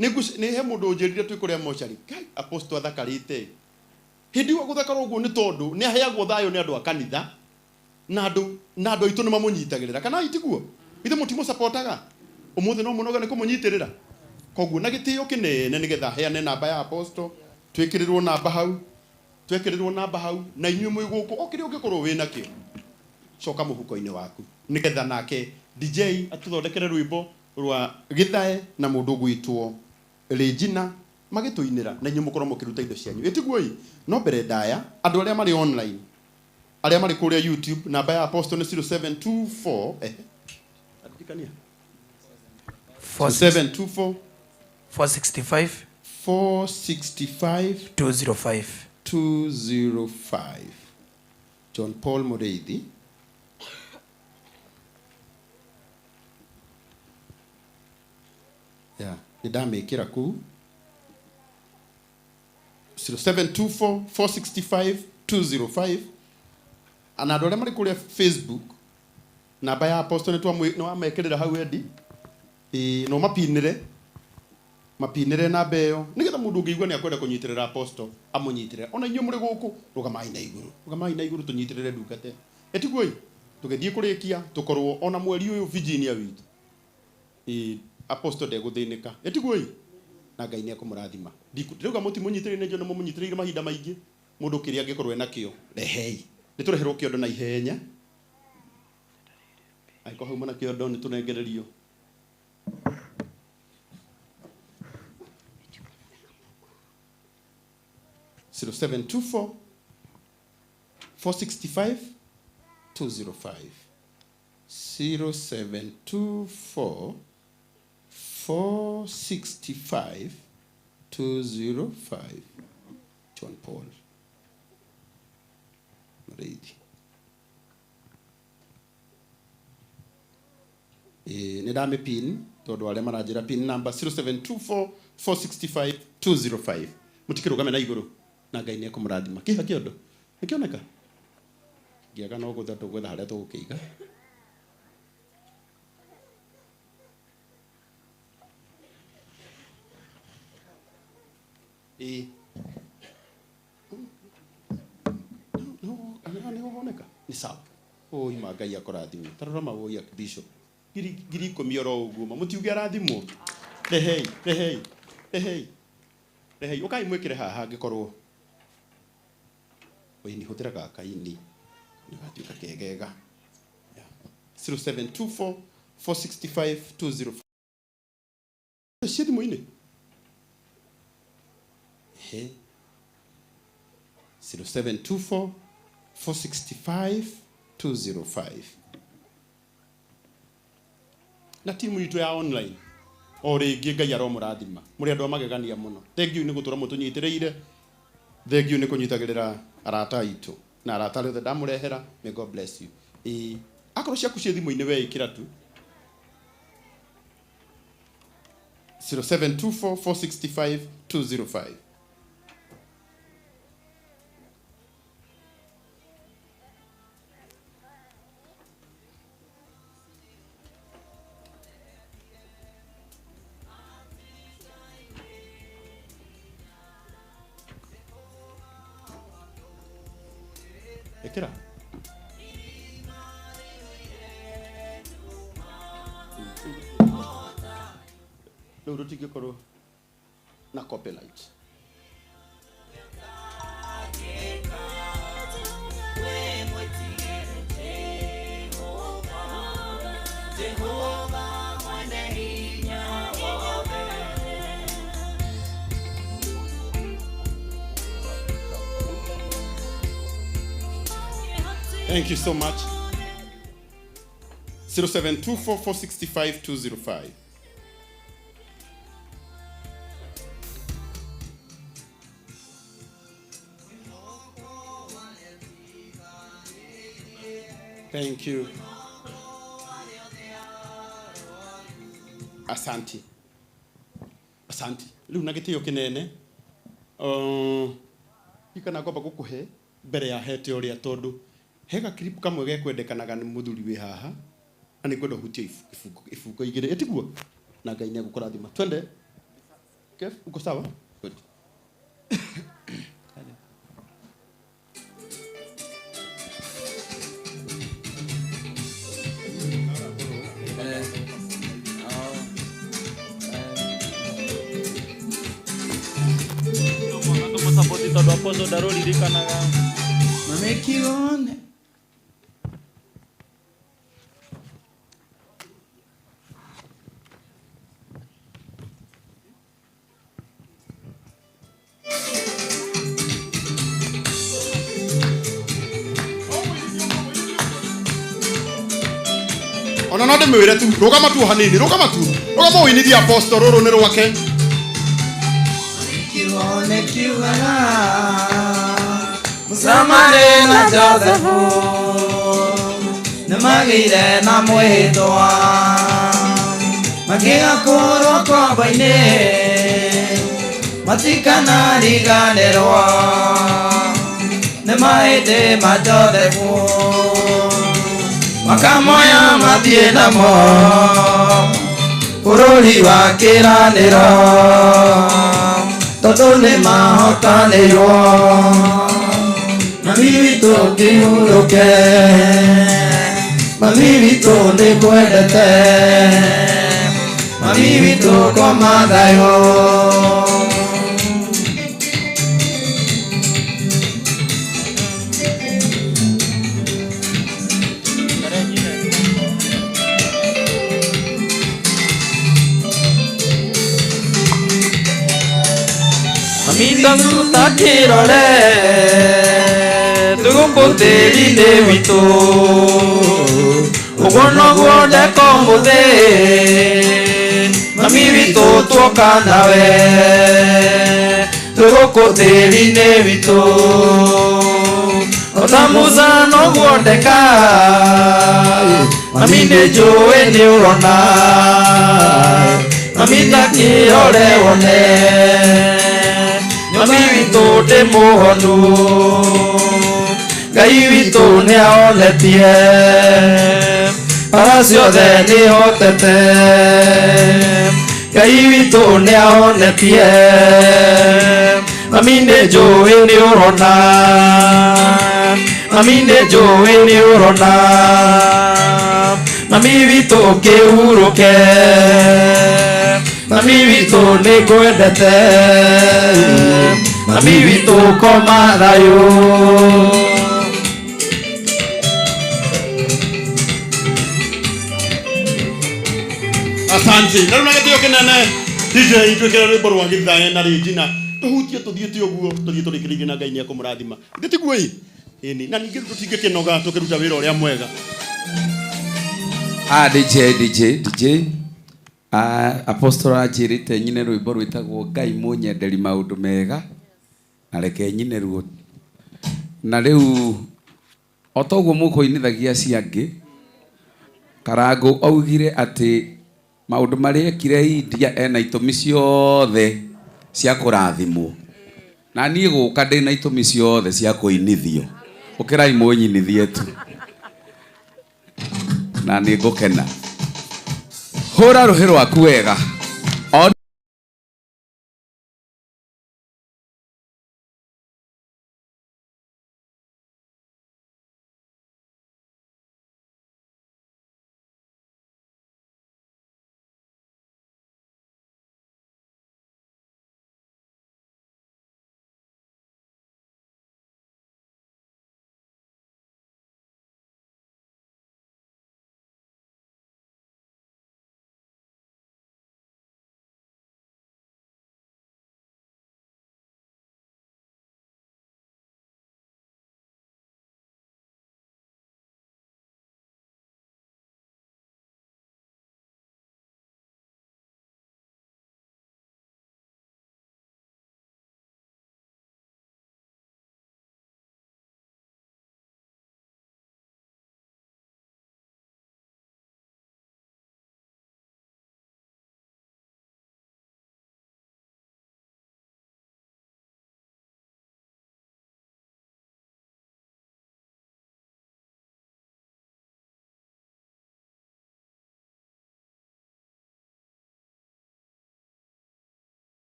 nĩ he mũndũ ũnjĩrire twĩ kũrĩa mochari Ngai apostle athakarĩte hĩndĩ ĩyo gũthakara ũguo nĩ tondũ nĩ aheagwo thayũ nĩ andũ a kanitha na andũ aitũ nĩ mamũnyitagĩrĩra kana itiguo ithe mũtimũ supportaga ũmũthĩ no mũnoga nĩ kũmũnyitĩrĩra koguo na gĩtĩo kĩnene nĩgetha heane namba ya apostle twĩkĩrĩrwo namba hau na inyuĩ mwĩ gũkũ o kĩrĩa ũngĩkorwo wĩ nakĩo coka mũhuko-inĩ waku nĩgetha nake DJ atũthondekere rwĩmbo rwa gĩthae na mũndũ gwĩtwo Regina magĩtũinĩra na inyuĩ mũkorwo mũkĩruta indo cianyu ĩtiguo no mbere ndaya andũ arĩa marĩ online arĩa marĩ kũrĩa YouTube namba ya apostle nĩ 0724 andikania 0724 465 205 John Paul Mureithi nĩndamĩkĩra kũu 0724 465 205 ana andũ arĩa marĩ kũrĩa Facebook namba ya apostle nĩ wamekĩrĩra hau endi no mapinĩre namba ĩyo nĩgetha mũndũ ũngĩigua nĩ akwenda kũnyitĩrĩra apostle amũnyitĩrĩre ona inyuĩ mũrĩ gũkũ rũgamai na igũrũ tũnyitĩrĩre ndungate ĩtiguo tũgĩthiĩ kũrĩkia tũkorwo ona mweri ũyũ Virginia witũ apostle ndegũthĩnĩka ĩtiguo na Ngai nĩ ekũmũrathima ndĩrauga mũtimũnyitĩrĩire nĩ mũmũnyitĩrĩire mahinda maingĩ mũndũ kĩrĩa angĩkorwo enakĩo rehei nĩ tũreherwo kĩondo na ihenya aiko hau mana kĩondo nĩ tũnengererio (0724 465 205) 0724 465 205 John Paul Mureithi nĩ ndame pin tondũ arĩa maranjĩra pin number 0724 465 205 mũtikĩrũgame na igũrũ na Ngai nĩ ekũmũrathima kĩha kĩondo nĩkĩoneka ngĩaga no gũtha tũgwetha harĩa tũgũkĩiga nĩ sawa oi ma Ngai akũrathime tarora mawoi ya bishop giri komi oro uguo mũtiuge arathimwo rehei ukai mwĩkĩre haha angĩkorwo ni hũthĩra gaka ini nĩgatuĩka kegega 0724 465 205 cia thimũ-inĩ 0724 465 205 na timu itu ya online o rĩngĩ Ngai aromũrathima mũrĩ andũ magegania mũno thengiũ nĩ gũtũra mũtũnyitĩrĩire thengiũ nĩ kũnyitagĩrĩra arata aitũ na arata rĩothe ndamũrehera may God bless you akorwo ciaku cia thimũ-inĩ we ĩkĩra tu 0724 465 205 Ekira. Rĩu rũtingĩkorwo na copyright Thank you so much. 0724465205. Thank you. Asante. Asante. Riu na gitio kinene. Ikana ngomba gukuhe mbere ya hete uria tondu hega clip kamwe gekwendekanaga ni muthuri wi haha na ni kwenda hutia ifungo igire etiguo na Ngai ni agukurathima. Twende. Kef, uko sawa? Good. Sapoti todo aposo daroli dikanaga. Mamekione. Ona no ndimwire tu rugama tu hanini rugama uinithia apostle ruru ni rwake. Kione kiugana Musamare na Josephu Namagire na mwitwa Magiga kuro kwa baine Matikana riganerwa Namaide ma Josephu Makamoya mathie namo Bururi wa kiraniro Todo ne mahotanirwo Mami witũ ngĩhurũke Mami witũ nĩkwendete Mami witũ koma thayũ Mitamuta kirore Tugukutiri de wito Ugono gwode kombude Mami wito tuoka nawe Tugukutiri de wito Otamuza no gwode ka Mami nejoe ni urona Mami takirore wone Mami witũ ndĩ mũhonu Ngai witũ nĩ ahonetie Bara ciothe nĩ hotete Ngai witũ nĩ ahonetie Mami nĩ njũĩ nĩ ũrona Mami nĩ njũĩ nĩ ũrona Mami witũ ngĩhurũke Mami witũ nĩ ngwendete Mami witũ koma thayũ Asante. Na runa gitio kinene DJ twikira rwimbo rwa githae na Regina tuhutie tuthiete uguo tuthie turikirige na Ngai ni akumurathima nditiguo ini na ningi tutingikinoga tukiruta wira uria mwega. DJ Apostle ajirite nyine rwimbo rwitagwo Ngai munyenderi maundu mega na reke nyine ruo na riu otoguo mukoinithagia ciangi Karangu augire ati maundu maria ekire India ena itumi ciothe cia kurathimwo na niĩ gũka ndĩna itumi ciothe cia kũinithio ũkĩrai mũnyinithie tu na nĩ ngũkena hũra rũhĩ rwaku wega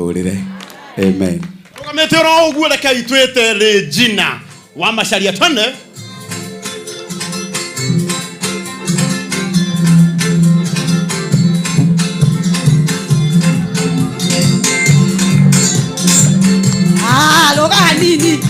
muturire. Amen. Rugamite ro uguo reke itwete Regina wa Macharia twende. Loga nini?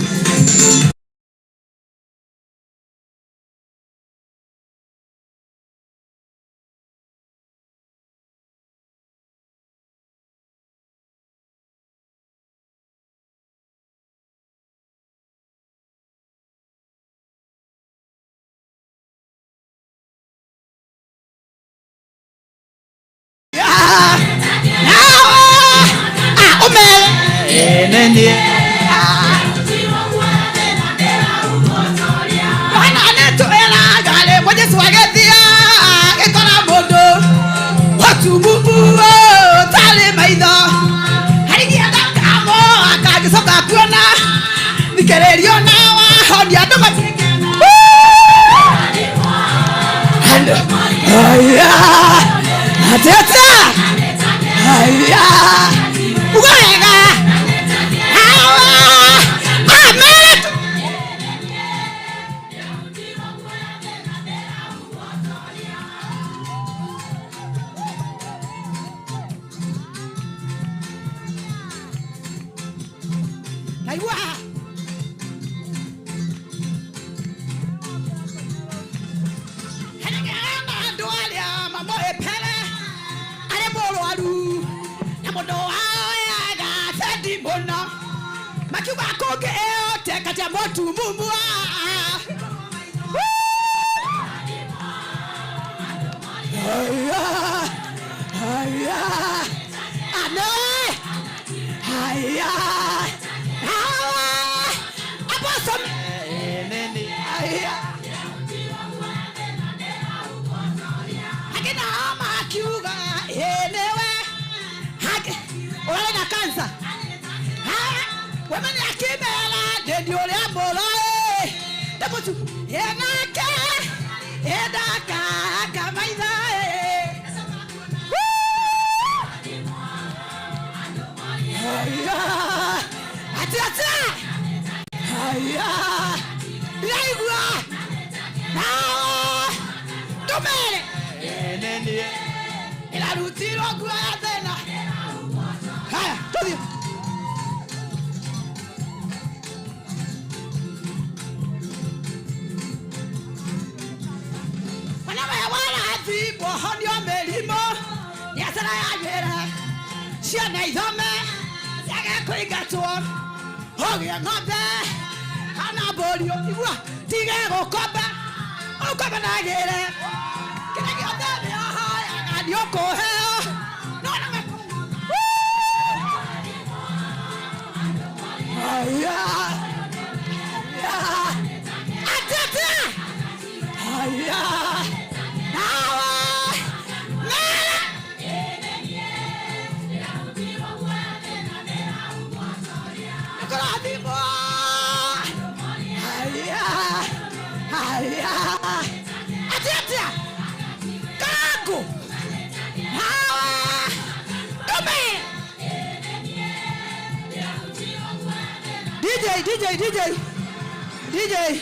DJ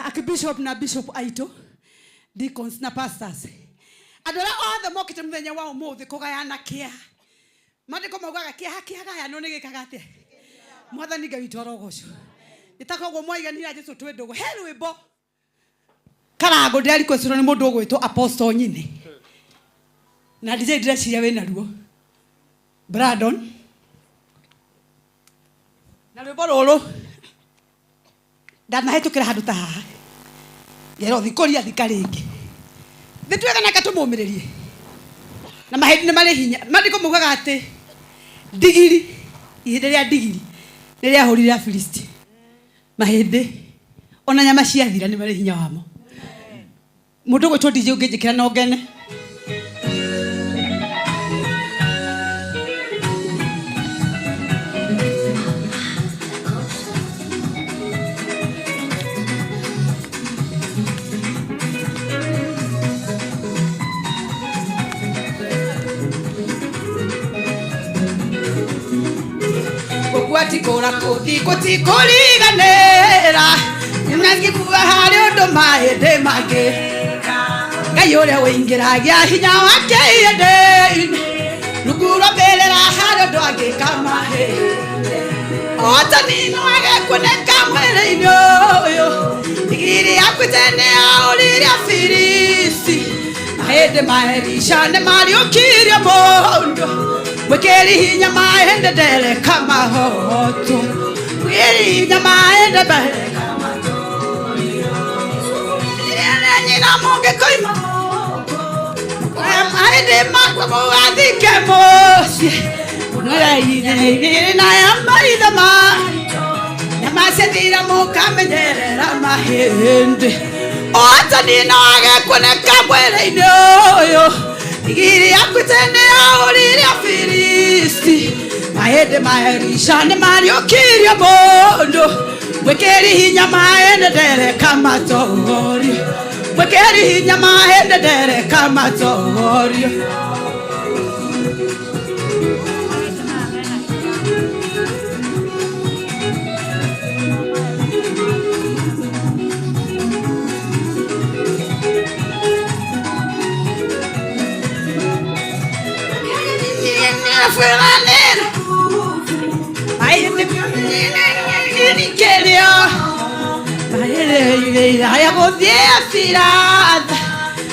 Archbishop na Bishop Aito, deacons na pastors. Adora all the mokite muthenya wa umuthi kugayana kia. Mandiko maugaga kia gaya no nigikagate. Mwathani Ngai torogoco. Nitakogwo mwaiganira Jesu twendogo. He rwimbo. Karago ndari kwesiro ni mundu gwitwo Apostle nyine. Na DJ ndĩreciria wĩna ruo. Brandon. Na rwimbo rũrũ ndanahĩtũkĩra handũ ta haha. Ngero thikũria thika rĩngĩ. Nĩtwĩgana katũmũmĩrĩrie. Na mahĩndĩ nĩ marĩ hinya. Mandĩko maugaga atĩ ndigiri, ihinda rĩa ndigiri rĩrĩa hũrire Afilisti. Mahĩndĩ ona nyama ciathira nĩ marĩ hinya wamo. Mũndũ gwĩtwo DJ ũngĩnjĩkĩra no ngene. kura kuthi kutikuriganira nangikuga hari undu mahinde mangi Ngai uria wingiragia hinya wake yende Nugura belera hari undu angi kamahinde Otani no agekuneka mwere-ini uyu Igiri akwitene aurire afirisi Mahinde maherisha ne mariukirie mundu Mwikiri hinya mahinde ndereka mahoto Mwikiri hinya mahinde ndereka mahoto Nyina mungi koima Mahinde makwa muwathike mucie na yamaitha ma Namasethira mukamenyerera mahinde Otani no agekuneka mwere-ini uyu Igiri akwitene aurire afirisi Mahinde maherisha ne mariukirie mundu Mwikiri hinya mahinde ndereka matorio Mwikiri hinya mahinde ndereka matorio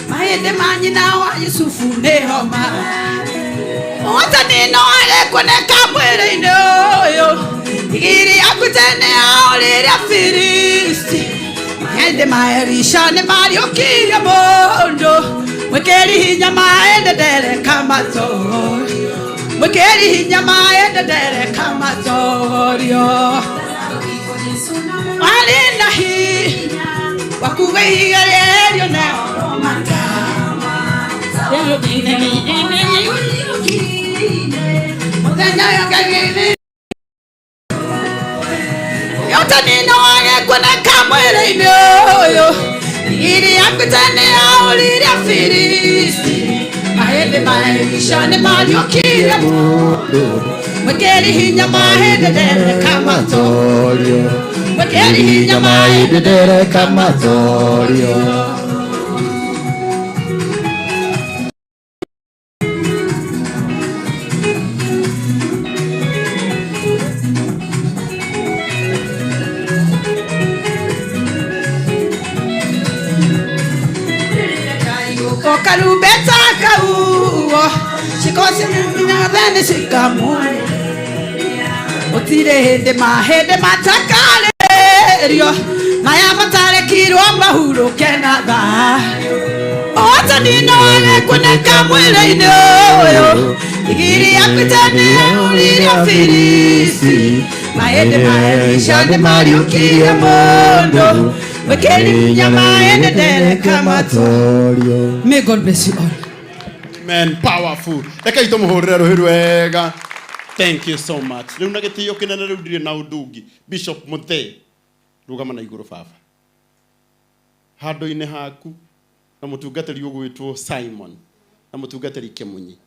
Mahinde manyina wa Yusufu nehoma Otani no agekuneka mwere-ini uyu Igiri akwitene aurire afirisi Mahinde maherisha ne mariukirie mundu Mwikiri hinya mahinde ndereka matorio Mwikiri hinya mahinde ndereka matorio Alina hi Wakuwe higarerio na matama Dero dine Mudenya yongagine Otani no agekuneka mwere-ini uyu Igiri akwitene aurire afirisi Mahinde maherisha ne mariukirie mundu Mwikiri hinya mahinde ndereka matorio Mwikiri hinya mahinde ndereka matorio Karubeta kauo Shikosi mina dhani shikamuni Otire hinde mahinde matakarerio Maya matare kirwa mahuro kenada Otani no agekuneka mwere-ini uyu Igiri akwitene aurire afirisi Mahinde maherisha ne mariukirie mundu Mwikiri hinya mahinde ndereka matorio May God bless you all. Amen. Powerful. Reka itumuhurire ruhiru wega. Thank you so much. Riu na gitio kinene riu ndire na udungi. Bishop Muthee. Rugama na iguru baba. Hando-ini haku na mutungatiri ugwitwo Simon na mutungatiri Kemunyi.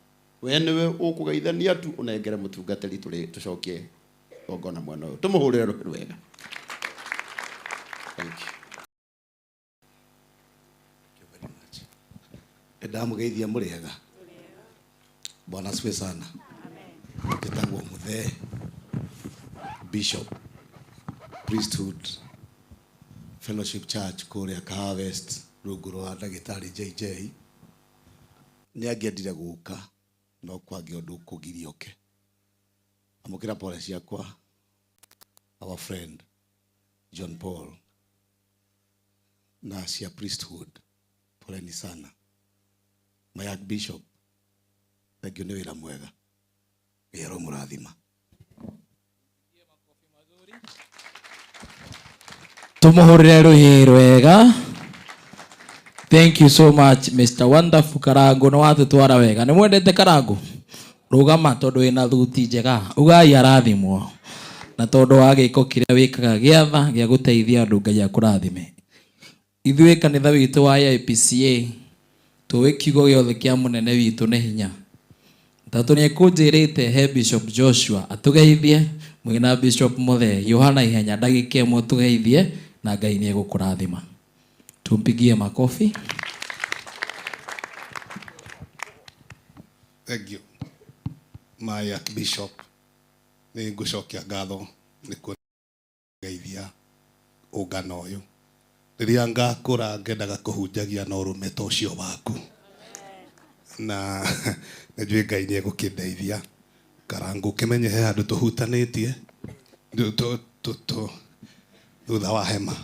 We niwe ukugeithania tu unengere mutungatiri tucokie ogona mwana uyu. Tumuhurire ruhiru wega. Thank you. Ndamugeithia muriega Bwana asifiwe sana. Kitangwa Muthee Bishop Priesthood Fellowship Church kuria Kahawa West rungu rwa Ndagitari JJ ni angiendire guka no kwagi undu kugirioke amukira pole ciakwa our friend John Paul na cia Priesthood poleni sana. My Archbishop, thank you ni wira mwega. Yero murathima. Tumuhurire ruhi rwega. Thank you so much Mr. Wonderful Karango no watutwara wega. Ni mwendete Karango? Rugama tondu wina thuti njega. Ugai arathimwo. Na tondu wa giko kiria wikaga giatha gia guteithia andu Ngai akurathime. Ithuĩ kanitha witũ wa IPCA tuwe kiugo giothe kia munene witũ nĩ hinya. Tatu nĩ kunjĩrĩte he Bishop Joshua atugeithie Mwina Bishop Mothe Yohana ihenya ndagika ĩmwe tugeithie na Ngai nĩ egũkũrathima. Tumpigie makofi. Thank you. My Archbishop nĩ ngũcokia ngatho nĩ kũgeithia ũngano ũyũ. Rĩrĩa ngakũra ngendaga kũhunjagia na ũrũme ta ũcio waku. Na nĩnjũĩ Ngai nĩ egũkĩndeithia. Karangu kimenye he handũ tũhutanĩtie thutha wa hema.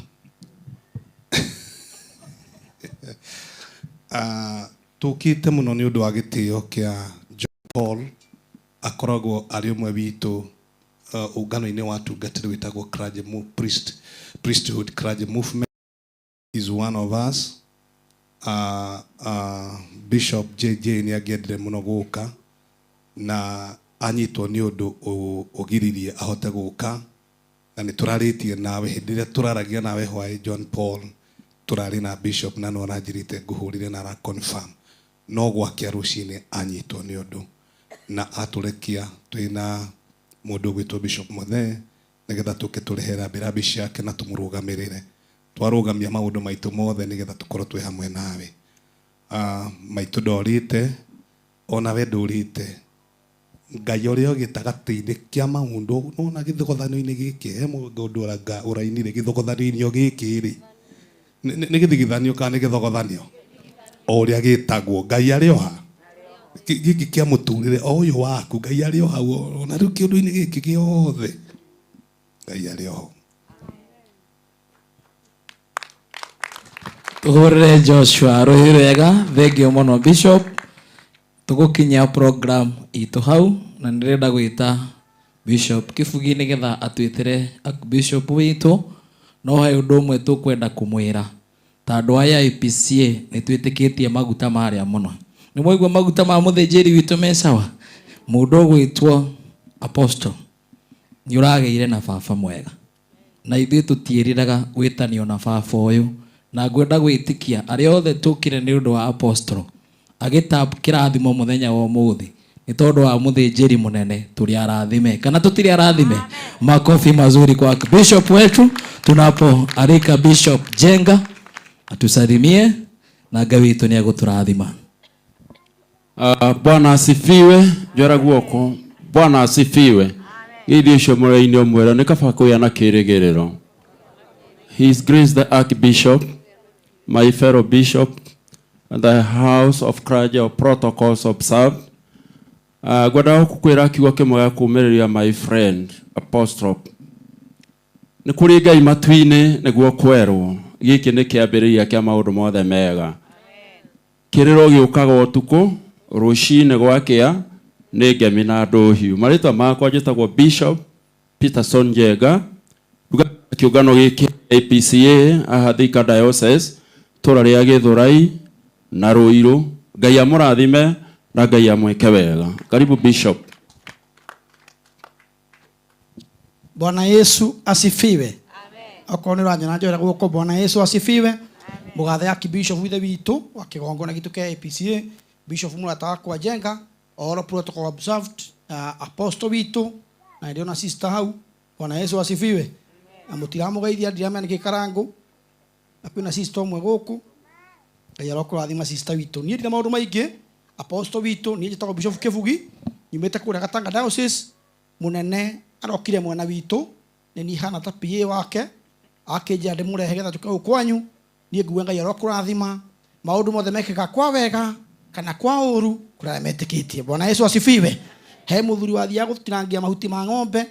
Tũkĩte mũno nĩ ũndũ wa gĩtĩo kĩa John Paul akoragwo arĩ ũmwe witũ ũngano-inĩ wa tungatĩri wĩtagwo Priesthood Clergy Movement. Is one of us. Bishop JJ nĩ angĩendire mũno gũka na anyitwo nĩ ũndũ ũgiririe ahote gũka, na nĩ tũrarĩtie nawe hĩndĩ ĩrĩa tũraragia nawe hwaĩ John Paul tũrarĩ na Bishop na no ranjirĩte ngũhũrire na ara confirm no gwakia rũcinĩ anyitwo nĩ ũndũ na atũrekia twĩna mũndũ gwĩtwo Bishop Mothe nĩgetha tũke tũrehe rambirambi ciake na tũmũrũgamĩrĩre twarũgamia maũndũ maitũ mothe nĩgetha tũkorwo twĩ hamwe nawe. Maitũ ndorĩte ona we ndũrĩte. Ngai ũrĩa gĩtagatĩ-inĩ kĩa maũndũ nona gĩthogothanio-inĩ gĩkĩ he mũndũ ũrainire gĩthogothanio gĩkĩ rĩ nĩ gĩthigithanio kana nĩ gĩthogothanio o ũrĩa gĩtagwo Ngai arĩ oha gĩkĩ kĩa mũtũrĩre o ũyũ waku Ngai arĩ oha ona rĩu kĩũndũ-inĩ gĩkĩ gĩothe Ngai arĩ oha. Tuhurire Joshua Ruhirwega. Thank you mũno Bishop. Tugukinya program itu hau na ndirenda gwĩta Bishop Kibugi nĩgetha atwĩtĩre Bishop witũ no he ũndũ ũmwe tũkwenda kũmwĩra ta andũ aya IPCA nĩ twĩtĩkĩtie maguta marĩa mũno. Nĩ mwaigua maguta ma mũthĩnjĩri witũ me sawa? Mũndũ ũgwĩtwo Apostle nĩ ũragĩire na baba mwega na ithuĩ tũtiĩrĩraga gwĩtanio na baba ũyũ na ngwenda gwĩtĩkia arĩa othe tũkire nĩ ũndũ wa Apostle agĩtap kĩrathimo mũthenya wa ũmũthĩ nĩ tondũ wa mũthĩnjĩri mũnene tũrĩ arathime kana tũtirĩ arathime. Makofi mazuri kwa Bishop wetu tunapoalika Bishop Jenga atusalimie na Ngai witũ nĩ egũtũrathima. Bwana asifiwe. Njora guoko. Bwana asifiwe. Gĩthĩ ũcio mũrĩ-inĩ ũmwĩra nĩ kaba kũgĩa na kĩrĩgĩrĩro. His Grace the Archbishop, my fellow bishop, and the House of Clergy of Protocols observed. Gwenda gũkwĩra kiugo kĩmwe gĩa kũũmĩrĩria my friend Apostle. Nĩ kũrĩ Ngai matu-inĩ nĩguo kwerwo. Gĩkĩ nĩ kĩambĩrĩria kĩa maũndũ mothe mega. Kĩrĩro gĩũkaga ũtukũ, rũcinĩ gwakĩa nĩ ngemi na ndũhiũ. Marĩtwa makwa njĩtagwo Bishop Peterson Jenga. Kĩũngano gĩkĩ APCA aha Thika Diocese tũra rĩa Gĩthũrai na Ruiru. Ngai amũrathime na Ngai amwĩke wega. Karibu Bishop. Bwana Yesu asifiwe. Amen. Okorwo nĩ ũranyona njĩra guoko Bwana Yesu asifiwe. Mũgathe Archbishop withe witũ wa kĩgongona gitũ kĩa APCA Bishop mũrata wakwa Jenga all protocol observed. Apostle witũ na ndio na sister hau. Bwana Yesu asifiwe. Na mũtiramũgeithia ndiramenya nĩ gĩkarangu na kwĩna sister ũmwe gũkũ Ngai arokũrathima sister witũ. Niĩ ndĩ na maũndũ maingĩ. Apostle witũ niĩ njĩtagwo Bishop Kibugi nyumĩte kũrĩa Gatanga Diocese mũnene arokire mwena witũ nĩ niĩ hana ta PA wake akĩnjĩra ndĩmũrehe getha tũke kwanyu niĩ nguuga Ngai arokũrathima maũndũ mothe mekĩka kwa wega kana kwa ũru kũrĩa metĩkĩtie. Bwana Yesu asifiwe. He mũthuri wathiaga gũtinangia mahuti ma ng'ombe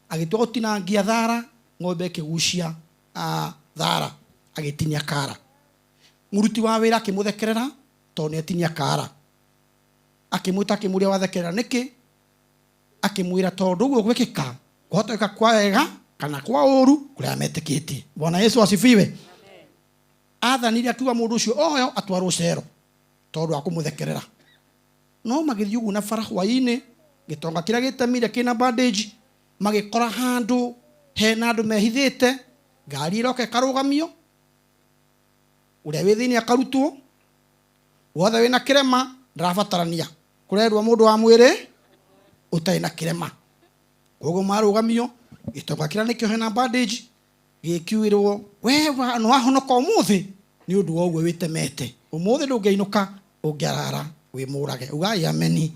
agĩtua gũtinangia thara ng'ombe ĩkĩgucia thara agĩtinia kara. Mũruti wa wĩra akĩmũthekerera tondũ nĩ atinia kara. Akĩmwĩta akĩmũria wathekerera nĩkĩ? Akĩmwĩra tondũ ũguo gwĩkĩka kũhota gwĩka kwa wega kana kwa ũru kũrĩa metĩkĩtie. Bwana Yesu asifiwe. Athanire akiuga mũndũ ũcio oyo atwarwo cero tondũ wa kũmũthekerera. No magĩthiĩ ũguo na bara hwaĩ-inĩ gĩtonga kĩrĩa gĩtemire kĩna bandage magĩkora handũ hena andũ mehithĩte ngari ĩroka ĩkarũgamio ũrĩa wĩ thĩinĩ akarutwo wothe wĩna kĩrema ndarabatarania kũrerwo mũndũ wa mwĩrĩ ũtarĩ na kĩrema. koguo marugamio gitoka kira nikio hena bandage gikiwirwo wewa no ahonoka umuthi ni undu wa ogwe witemete umuthi ndungeinuka ungiarara wi murage ugai ameni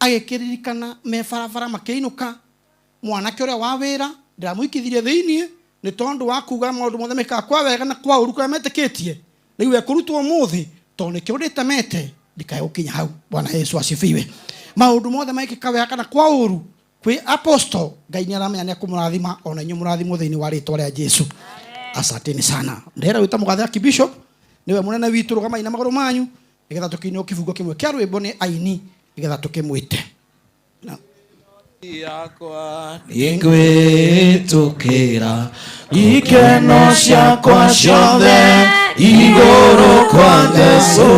agikiririkana me farafara makeinuka mwanake uria wa wira ndiramuikithirie thiini ni tondu wa kuga maundu mothe meka kwa wega na kwa uruka metiketie riu ekurutwo umuthi to nikio nditemete ndikae gukinya hau. Bwana Yesu asifiwe. Maundu mothe maikika wega kana kwa uru kwi apostle Ngai ni aramenya ni akumurathima ona inyu murathimo thiini wa ritwa ria Jesu. Asanteni sana. Ndera wita mugathe Archbishop niwe munene witu rugama ina maguru manyu nigetha tukinyo kifungo kimwe kia rwimbo ni aini nigetha tukimwite yakwa ingwitukira ikeno ciakwa ciothe iguru kwa Jesu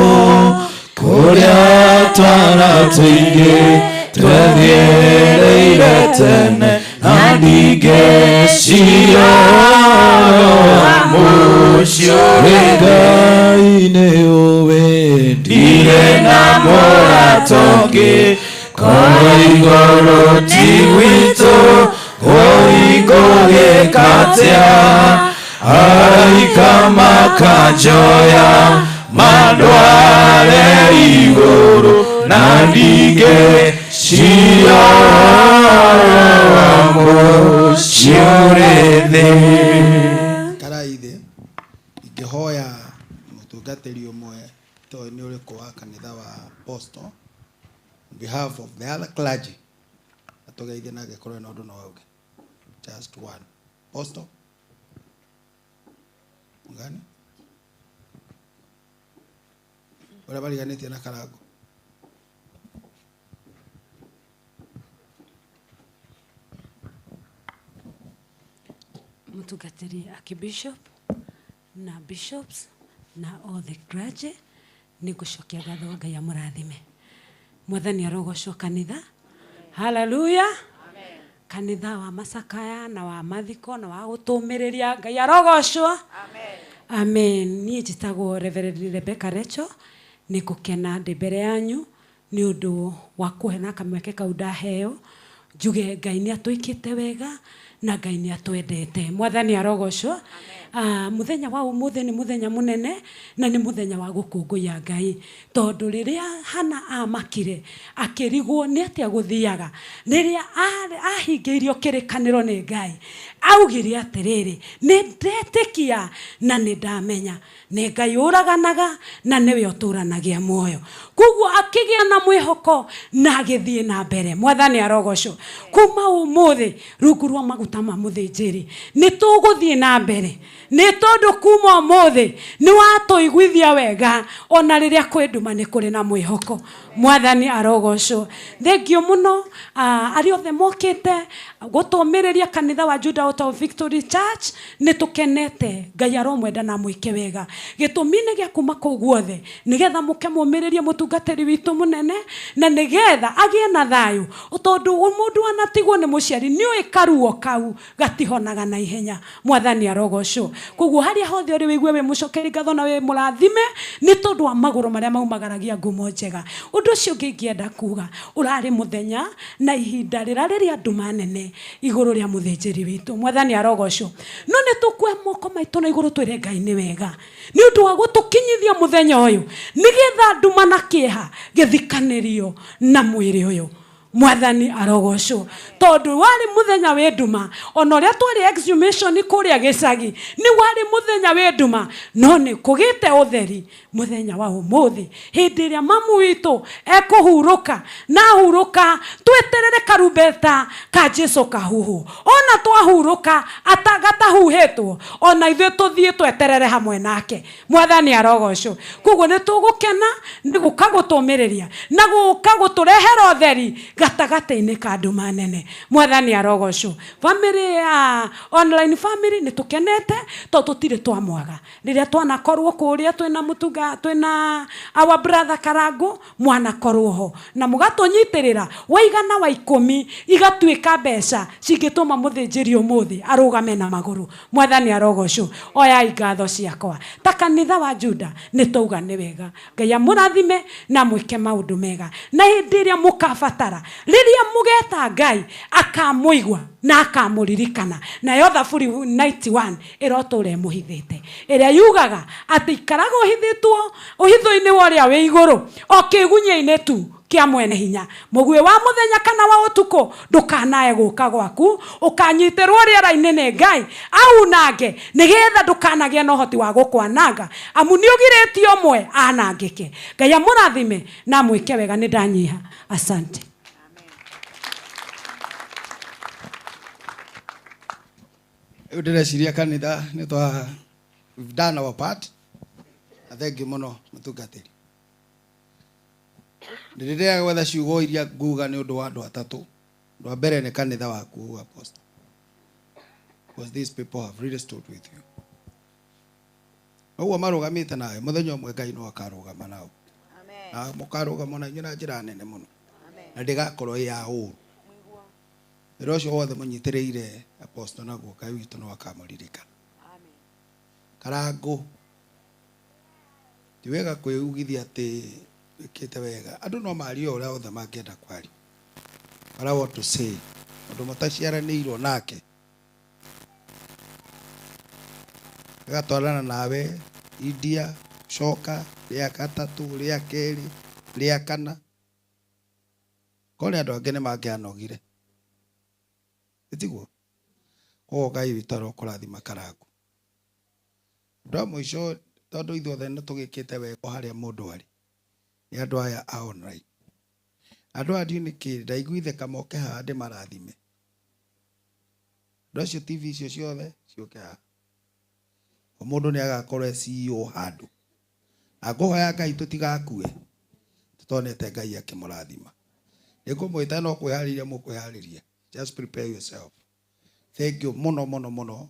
kuria twara tuingi twethiereire tene na ndigeciria mucio Ngai nĩ ũĩ ndirĩ na mũratongi korwo igũrũ ti gwitũ gũgĩkatia araika makanjoya mandware igũrũ na ndigeciria mucio thĩ. Karaithe ingihoya mutungatiri umwe to ni uriko wa kanitha wa Apostle on behalf of the other clergy atogeithie na gekorwo na undu no auge just one Apostle ngani ora bariganĩtie na Karango mutungatiri Archbishop na bishops na all the clergy ni gucokia ngatho Ngai amurathime. Mwathani arogocwo kanitha. Hallelujah. Amen. Kanitha wa Masakaya na wa Mathiko na wa gutumiriria Ngai arogocwo. Amen. Amen. Ni njitagwo Reverend Rebecca Recho ni gukena ndi mbere yanyu ni undu wa kuhena kamweke kau ndaheo njuge Ngai ni atuikite wega na Ngai ni atwendete. Mwathani arogocwo. Muthenya wa umuthi ni muthenya munene na ni muthenya wa gukunguya Ngai tondu riria Hana amakire akirigwo ni atia guthiaga riria ahingeirio kirikaniro ni Ngai augire atiriri ni ndetikia na ni ndamenya ni Ngai uraganaga na niwe uturanagia muoyo kuguo akigia na mwihoko na agithie na mbere. Mwathani arogocwo. Kuma umuthi rungu rwa maguta ma muthinjiri ni tuguthie na mbere ni tondu kuma umuthi ni watuiguithia wega ona riria kwenduma ni kuri na mwihoko. Mwathani arogocwo. Thengio muno ari othe mokite gutumiriria kanitha wa Judah Out of Victory Church ni tukenete Ngai aromwenda na mwike wega gitumine gya kuma kuu guothe nigetha muke mumiririe mutungatiri witu munene na nigetha agie na thayu tondu mundu anatigwo ni muciari ni oi karuo kau gatihonaga na ihenya. Mwathani arogocwo. Kuguo haria hothe uri wigue we mucokeri ngatho na we murathime ni tondu wa maguru maria maumagaragia ngumo njega. Undu ucio ngienda kuga urari muthenya na ihinda riria andu manene iguru ria muthinjiri witu. Mwathani arogocwo. No ni tukwe moko maitu na iguru twire Ngai ni wega ni undu wa gutukinyithia muthenya uyu nigetha andu manakieha githikanirio na mwiri uyu. Mwathani arogocwo. Tondu wari muthenya we nduma ona ria twari exhumation kuria gicagi ni wari muthenya we nduma no ni kugite utheri muthenya wa umuthi hindi ria mamu witu ekuhuruka na huruka tweterere karumbeta ka Jesu kahuhu ona twahuruka atagatahuhetwo ona ithuĩ tuthie tweterere hamwe nake. Mwathani arogocwo. Kuguo ni tugukena ni gukagutumiriria na gukaguturehera utheri gatagata-ini ka andu manene. Mwathani arogocwo. Family ya online family ni tukenete to tutire twamwaga riria twanakorwo kuria twina mutunga twina our brother Karango mwanakorwo ho na mugatunyitirira waigana wa 10 igatuika mbeca cingituma muthinjiri umuthi arugame na maguru. Mwathani arogocwo. Oya igatho ciakwa ta kanitha wa Judah ni tuuga ni wega Ngai amurathime na mwike maundu mega na hindi iria mukabatara riria mugeta Ngai akamuigwa na akamuririkana. Nayo Thaburi 91 iroture muhithite iria yugaga ati ikaraga uhithitwo uhitho-ini wa uria wi iguru o kigunya-ini tu kia mwene hinya. Mugwe wa muthenya kana wa utuko ndukanae guka gwaku ukanyitirwo riera-ini ni Ngai au nange nigetha ndukanagie na uhoti wa gukwananga amu ni ugiritio mwe anangike. Ngai amurathime na mwike wega ni ndanyiha. Asante. Ndĩreciria kanitha nĩ twa we've done our part. Na thengi mũno mũtungatĩri. Ndĩrĩrĩa gwetha ciugo iria nguga nĩ ũndũ wa andũ atatũ. Ũndũ wa mbere nĩ kanitha waku apostle. Because these people have really stood with you. Ũguo marũgamĩte nawe mũthenya ũmwe Ngai no akarũgama nao. Amen. Na mũkarũgama na njĩra nene mũno. Na ndĩgakorwo ya ũru. Wĩra ũcio wothe mũnyitĩrĩire apostle naguo Ngai witũ no akamũririkana. Amen. Karangu ti wega kwĩugithia atĩ wĩkĩte wega. Andũ no mario ũrĩa othe mangĩenda kwaria. But I want to say andũ mataciaranĩirwo nake agatwarana nawe India coka rĩa gatatũ rĩa kerĩ rĩa kana kone andũ angĩ nĩ mangĩanogire. Itiguo koguo Ngai witũ arokũrathima Karangu. Ũndũ wa mũico tondũ ithuothe nĩ tũgĩkĩte wega harĩa mũndũ arĩ nĩ andũ aya a online. Andũ a ndiũ nĩkĩ ndaiguithĩka moke haha ndĩmarathime. Andũ acio TV icio ciothe ciũke haha. O mũndũ nĩ agakorwo CEO handũ. Na ngũhoya Ngai tũtigakue tũtonete Ngai akĩmũrathima. Nĩngũmwĩta no kwĩharĩria mũkwĩharĩria. Just prepare yourself. Thank you mũno mũno mũno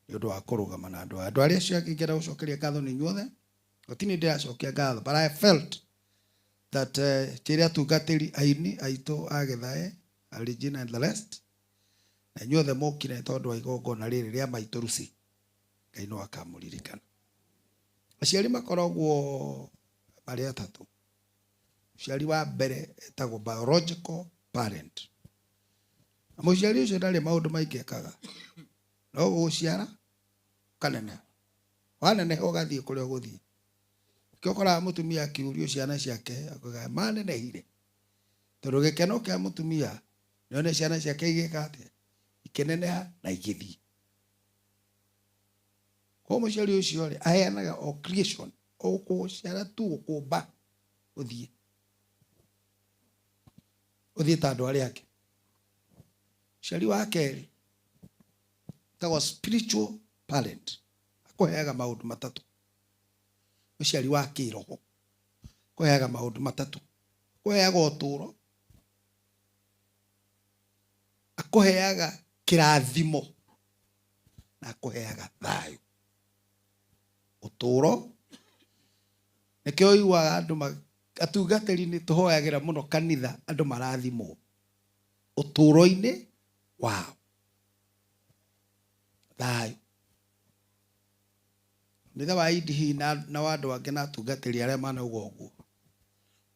nĩ ũndũ wa kũrũgama na andũ arĩa acio angĩingĩra gũcokeria ngatho nĩ inyuothe. Gũtirĩ ndĩracokia ngatho, but I felt that kĩrĩa tungatĩri aini aitũ a Gĩthae, Regina and the rest, na inyuothe mũkire tondũ wa igongona rĩrĩ rĩa maitũ Lucy, Ngai no akamũririkana. Aciari makoragwo marĩ atatũ. Mũciari wa mbere etagwo biological parent. Na mũciari ũcio ndarĩ maũndũ maingĩ ekaga. No gũciara kaneneha. Waneneha ũgathiĩ kũrĩa ũgũthiĩ. Kĩokoraga mũtumia akiurio ciana ciake akaga manenehire. Tondũ gĩkeno kĩa mũtumia nĩone ciana ciake igĩka atĩa ikĩneneha na igĩthiĩ. Kwa mũciari ũcio rĩ aheanaga o creation o gũciara tu gũkũmba ũthiĩ. Ũthiĩ ta andũ arĩa angĩ. Mũciari wa kerĩ etagwo spiritual parent. Akũheaga maũndũ matatũ. Mũciari wa kĩroho akũheaga maũndũ matatũ. Akũheaga ũtũũro, akũheaga kĩrathimo na akũheaga thayũ. Ũtũũro nĩkĩo ũiguaga andũ atungatĩri-inĩ tũhoyagĩra mũno kanitha andũ marathimwo ũtũũro-inĩ wao. Thayũ. Nitha wa idihi na wandũ angĩ na atungatĩri arĩa manauga ũguo.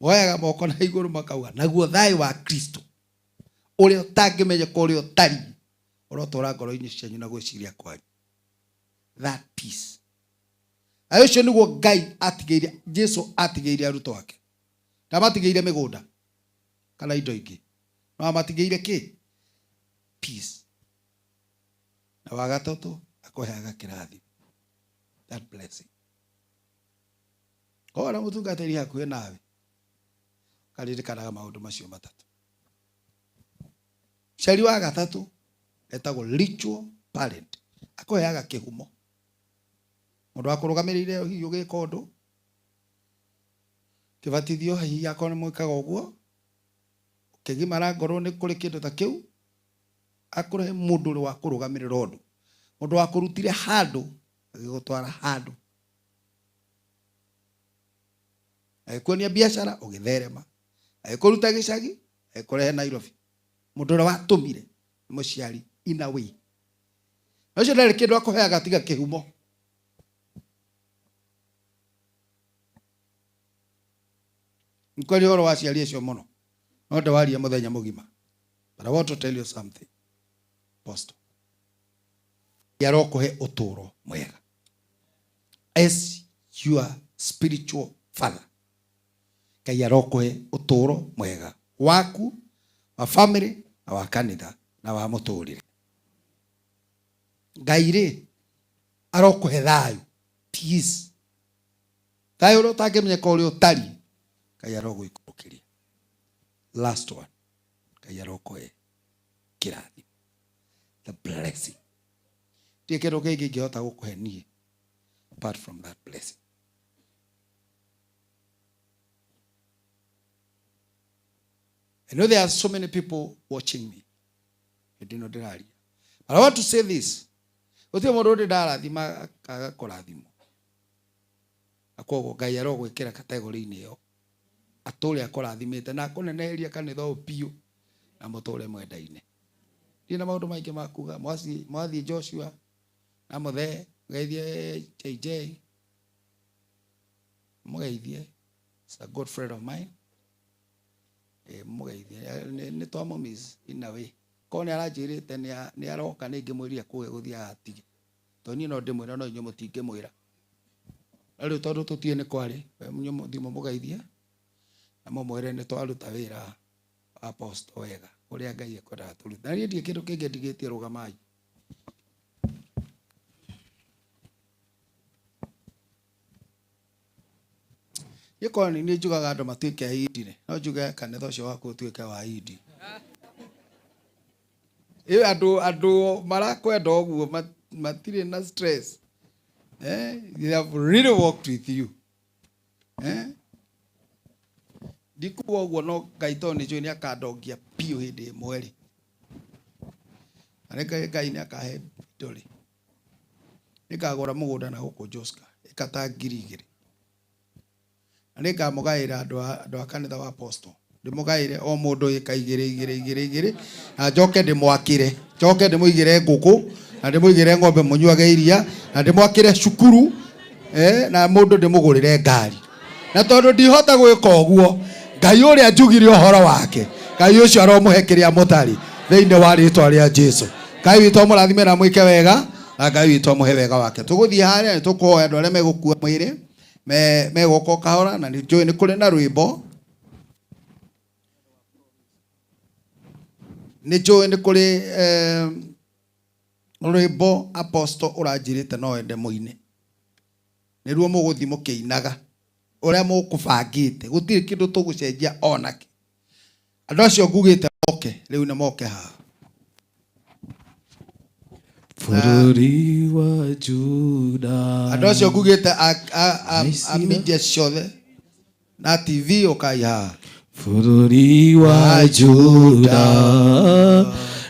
Moyaga moko na igũrũ makauga naguo thayũ wa Kristo ũrĩa ũtangĩmenyeka ũrĩa ũtari ũrotũũra ngoro-inĩ cianyu na gwĩciria kwanyu. That peace. Ayo ũcio nĩguo Ngai atigĩire, Jesu atigĩire arutwo ake. Ndamatigĩire mĩgũnda kana indo ingĩ. No amatigĩire kĩ? Peace. Na wa gatatũ akũheaga kĩrathimo. That blessing. Kora mũtungatĩri hakuhĩ nawe karirikanaga maũndũ macio matatũ. Mũciari wa gatatũ etagwo ritual parent. Akũheaga kĩhumo. Mũndũ wa kũrũgamĩrĩire hihi ũgĩka ũndũ kĩbatithio hihi akorwo nĩ mwĩkaga ũguo ũkĩgimara ngoro nĩ kũrĩ kĩndũ ta kĩu akũrehe mũndũ ũrĩ wa kũrũgamĩrĩra ũndũ. Mũndũ wa kũrutire handũ agĩgũtwara handũ. Agĩkuonia biacara ũgĩtherema. Agĩkũruta gĩcagi agĩkũrehe Nairobi. Mũndũ ũrĩa watũmire nĩ mũciari in a way. Ũcio ndarĩ kĩndũ akũheaga tiga kĩhumo. Nkweli ũhoro wa aciari acio mũno. no ndawaria muthenya mugima. But I want to tell you something, Apostle. Yarokuhe uturo mwega as your spiritual father. Yarokuhe uturo mwega waku, wa family, na wa kanitha, na wa muturire. Ngai arokuhe thayu, peace. Thayu ro tangimenyeka uri utari, Ngai arogwikurukiria. Last one, Ngai arokuhe kirathimo, the blessing. Kero kege gihota gukuhe nie apart from that blessing. I know there are so many people watching me. I do not know. But I want to say this. Ote morode darathima kaga korathimo. Akogo Ngai arogwikira category ini yo. Atule akorathimite na akuneneria kanitha opio na mutule mwendaine. Ndina maundu maingi makuga mwathi Joshua na muthe geithie JJ mugeithie. It's a good friend of mine. Mugeithie ni twamo miss in a way. Kone arajirite ni aroka ni ngimwiria kuge guthia atige. Toni no ndimwira no inyo mutinge mwira. Ari tondu tutie ni kwari munyo muthimo mugeithie. Na mwire ni twaruta wira apostle wega. Uria Ngai ekwenda turuta. Na ndie kindu kingi ndigitie rugamai. Yeko ni njugaga andu matuike aidi no njuge kanitha ucio waku utuike wa aidi. Andu marakwenda oguo matire na stress. They have really worked with you. Dikuwa oguo no Ngai to ni joi ni akandongia pio hindi mweri. Areka Ngai ni akahe dole. Nikagora mugunda na guku Joska ikata 2,000. Nika mugaira andu akanitha wa apostle. Ndimugaire o mundu ikaigire na njoke ndimwakire. Njoke ndimuigire nguku na ndimuigire ng'ombe munyuage iria na ndimwakire cukuru na mundu ndimugurire ngari. Na tondu ndihota gwika oguo Ngai uria njugire uhoro wake. Ngai ucio aromuhekiria mutari thiini wa ritwa ria Jesu. Ngai witu murathimira mwike wega na Ngai witu muhe wega wake. Tuguthie haria ni tukuhoya andu aria megukua mwiri megoko kahora na ni join kule na rwimbo ni join kule rwimbo apostle urajirite no ende muine ni ruo muguthi mukiinaga uria mukubangite gutiri kindu tugucenjia onake andu acio ngugite moke riu ni moke ha Bururi wa Juda. Andu acio ngugite a media ciothe na TV ukaiha. Bururi wa Juda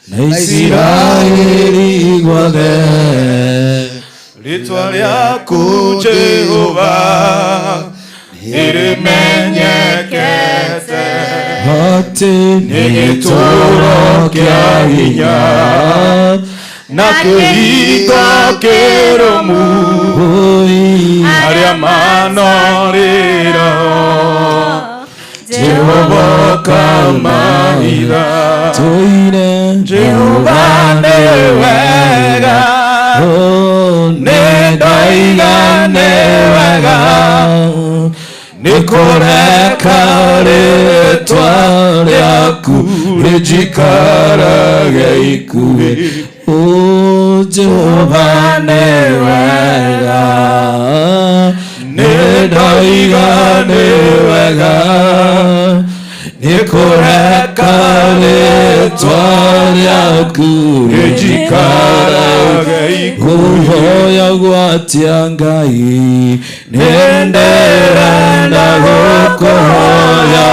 na Israeli guothe ritwa riaku Jehova nirimenyekete ati ni gituro kia hinya na kĩhingo kĩrũmu arĩa manorĩra Jehova kamaitha tũine Jehova nĩ wega nĩ ndaigane wega nĩ kũreka rĩtwa rĩaku rĩnjikarage ikuhĩ O Jehova nĩ wega nĩ ndaigana nĩ wega nĩ kũreka rĩtwa rĩaku rĩnjikarage ngũhoya gwatia Ngai nĩ ndĩrenda gũkũhoya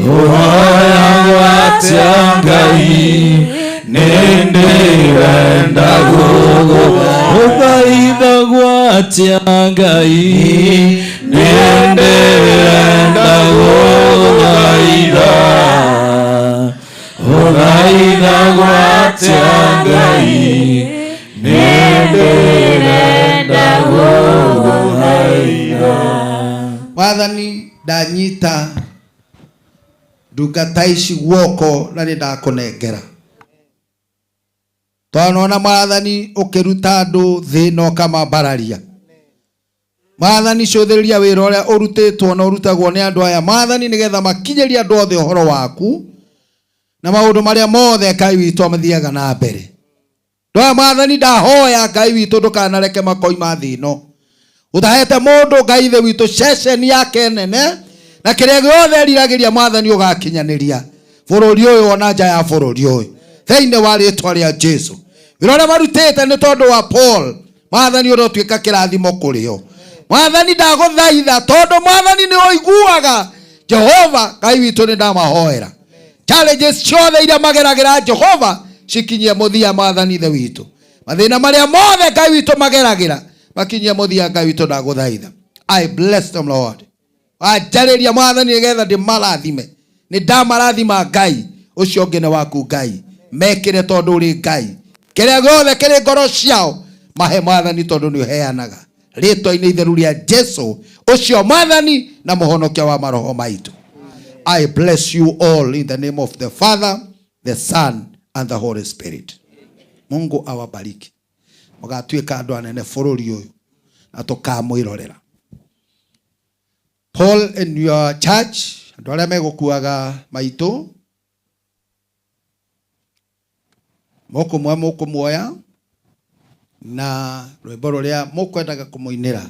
ngũhoya gwatia Ngai nĩndĩrenda gũgũthaitha gwatia Ngai nĩndĩrenda gũgũthaitha gwatia Ngai nĩndĩrenda gũgũthaitha. Wathani ndanyita ndungata ici guoko na nĩ ndakũnengera. Twanona Mwathani ũkĩruta andũ thĩ na ũkamambararia. Mwathani cũthĩrĩria wĩra ũrĩa ũrutĩtwo na ũrutagwo nĩ andũ aya Mwathani nĩgetha makinyĩrie andũ othe ũhoro waku na maũndũ marĩa mothe Ngai witũ amathiaga na mbere. Ndoya Mwathani ndahoya Ngai witũ ndũkanareke makoima thĩ ĩno. Ũtahete mũndũ Ngai thĩ witũ ceceni yake nene na kĩrĩa gĩothe eriragĩria Mwathani ũgakinyanĩria bũrũri ũyũ ona nja ya bũrũri ũyũ thĩinĩ wa rĩĩtwa rĩa Jesũ. Wĩra ũrĩa marutĩte nĩ tondũ wa Paul Mwathani ũrotuĩka kĩrathimo kũrĩ o. Mwathani ndagũthaitha tondũ Mwathani nĩ ũiguaga Jehova Ngai witũ nĩ ndamahoera. Challenges ciothe iria mageragĩra Jehova cikinyie mũthia Mwathani thĩ witũ. Mathĩna marĩa mothe Ngai witũ mageragĩra makinyie mũthia Ngai witũ ndagũthaitha. I bless them Lord. Ajarĩria Mwathani nĩgetha ndĩmarathime. Nĩ ndamarathima Ngai ũcio ũngĩ nĩ waku Ngai. Mekĩre tondũ ũrĩ Ngai. Kĩrĩa gĩothe kĩrĩ ngoro ciao mahe Mwathani tondũ nĩ ũheanaga. Rĩĩtwa-inĩ itheru rĩa Jesũ ũcio Mwathani na mũhonokia wa maroho maitũ. I bless you all in the name of the Father, the Son and the Holy Spirit. Mungu awabariki. Mũgatuĩka andũ anene bũrũri ũyũ na tũkamwĩrorera. Paul in your church, andũ arĩa megũkuaga maitũ mũkũmuoya na rwĩmbo rũrĩa mũkwendaga kũmũinĩra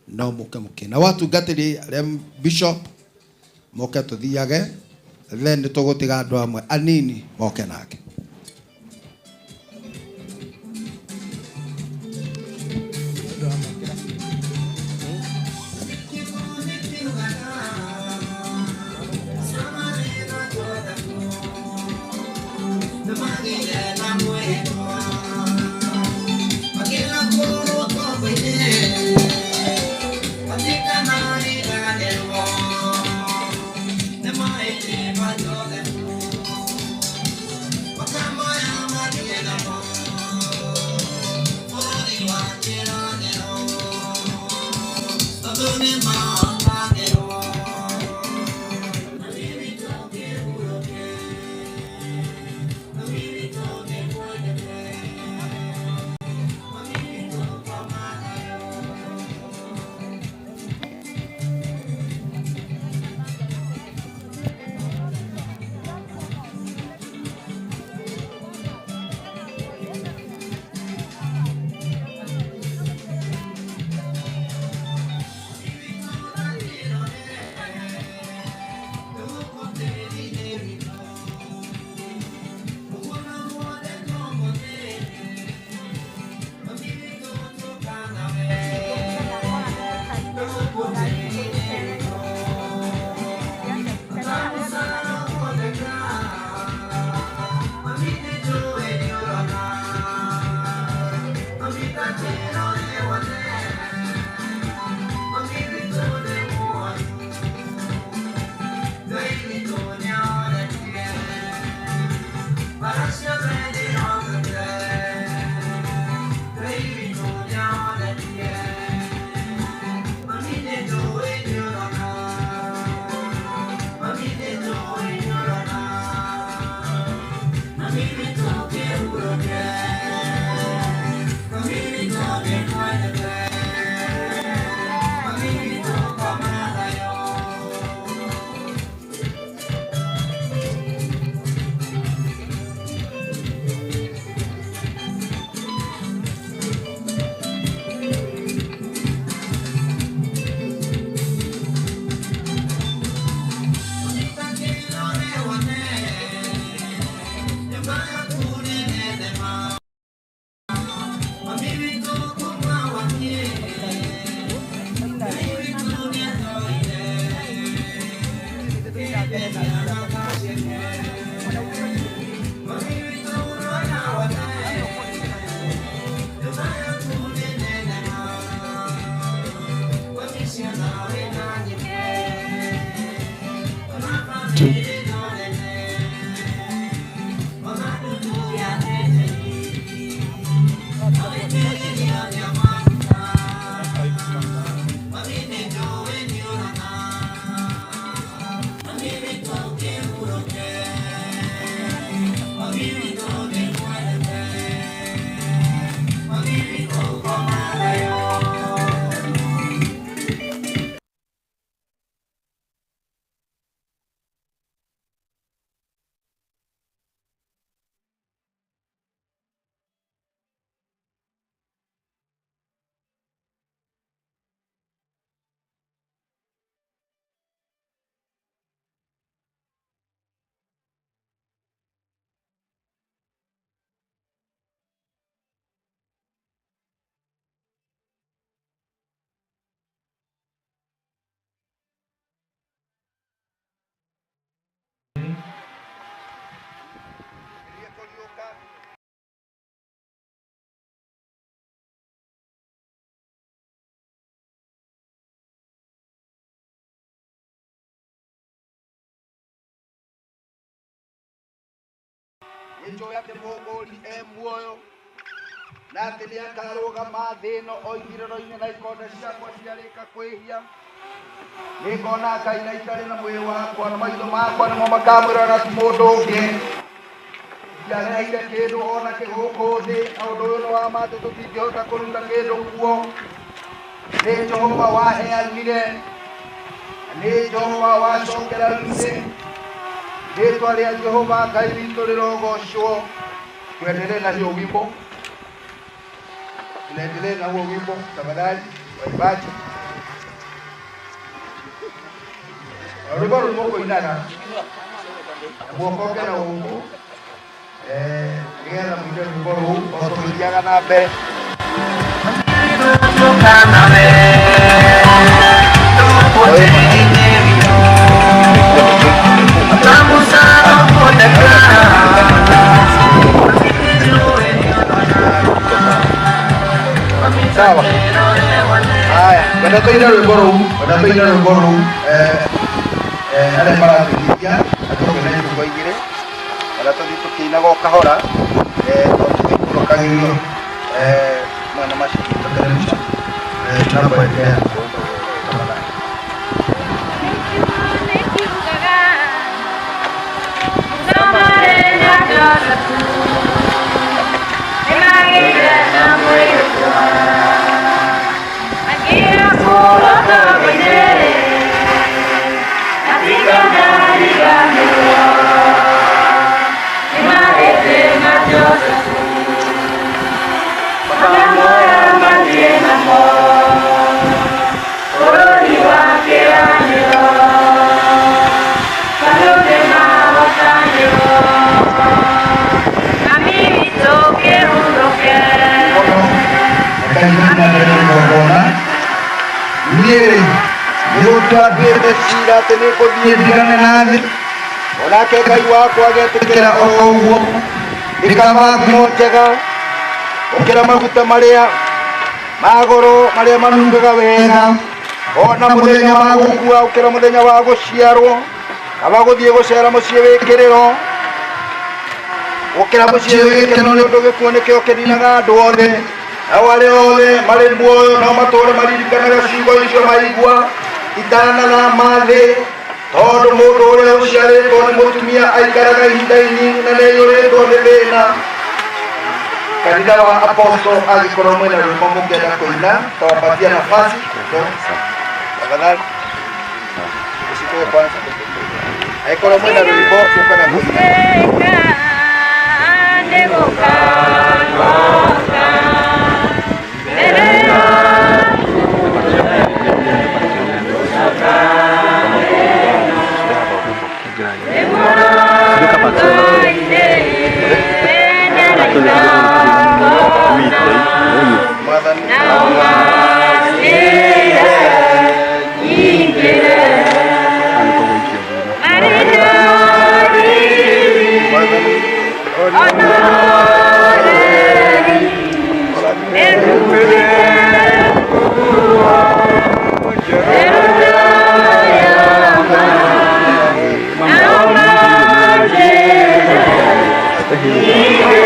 no mũke mũkĩna. Watungatĩri arĩa bishop moke tũthiage, then tũgũtiga andũ amwe anini moke nake. Okay. nĩnjũĩ atĩ mũgũri muoyo na atĩ nĩakarũgama thĩ ĩno o ithirĩro-inĩ na ikonde ciakwa ciarĩka kwĩhia. Nĩngona Ngai na itarĩ na mwĩrĩ wakwa na maitho makwa nĩmo makamwĩra na ti mũndũ ũngĩ. Ndiareheire kĩndũ ona kĩgũkũ thĩ na ũndũ ũyũ nĩ wa ma atĩ tũtingĩhota kũruta kĩndũ kuo. Nĩ Jehova waheanire, nĩ Jehova wacokera rũtĩ. Rĩĩtwa rĩa Jehova Ngai witũ rĩrogocwo. Tuendelee na hiyo wimbo. Tuendelee na huo wimbo tafadhali waimbaji. Rwĩmbo rũu mũkũinaga muokoke na ũguo nĩgetha mũine rwĩmbo rũu o tũgĩthiaga na mbere. Sawa. Haya, kwenda tũine rwĩmbo rũu, arĩa maratũigithia atũke na ibuko igĩrĩ na tũthiĩ tũkĩinaga o kahora tũgĩikũrũkagĩrio mwana macio tũteremsha tunapoendelea nĩgũtwambĩte cira atĩ nĩngũthiĩ ndigane na thĩ, onake Ngai wakwa agetĩkĩra o ũguo. Ĩkama ngumo njega gũkĩra maguta marĩa ma goro marĩa manungaga wega, ona mũthenya wa gũkua gũkĩra mũthenya wa gũciarwo, kaba gũthiĩ gũcera mũciĩ wĩkĩrĩro gũkĩra mũciĩ wĩkĩrĩro, nĩ ũndũ gĩkuũ nĩkĩo kĩninaga andũ othe, nao arĩa othe marĩ muoyo no matũũre maririkanaga ciugo icio maigua itanathama thĩ, tondũ mũndũ ũrĩa ũciarĩtwo nĩ mũtumia aikaraga ihinda inini na nĩaiyũrĩtwo nĩ thĩna. Kanitha wa Apostle angĩkorwo mwĩna rwĩmbo mũngĩenda kũina tawapatia nafasi tafadhali, usitoe kwanza. Angĩkorwo mwĩna rwĩmbo mũkwenda kũina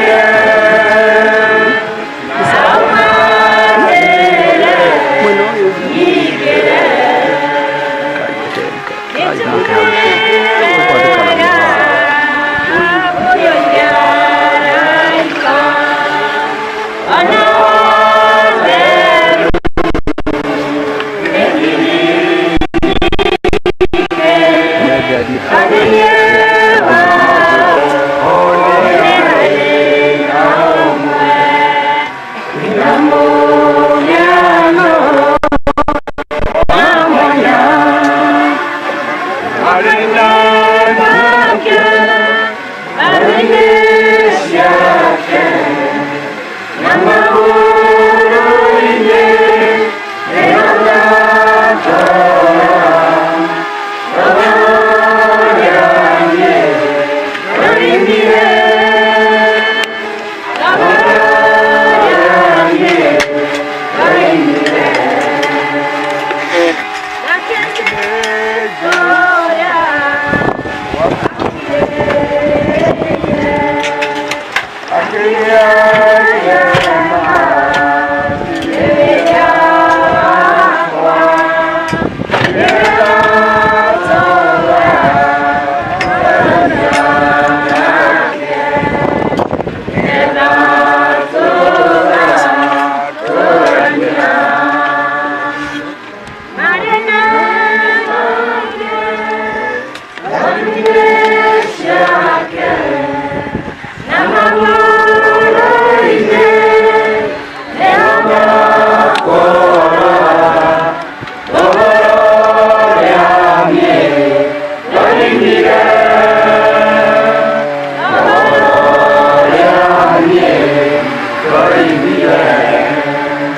Yeah.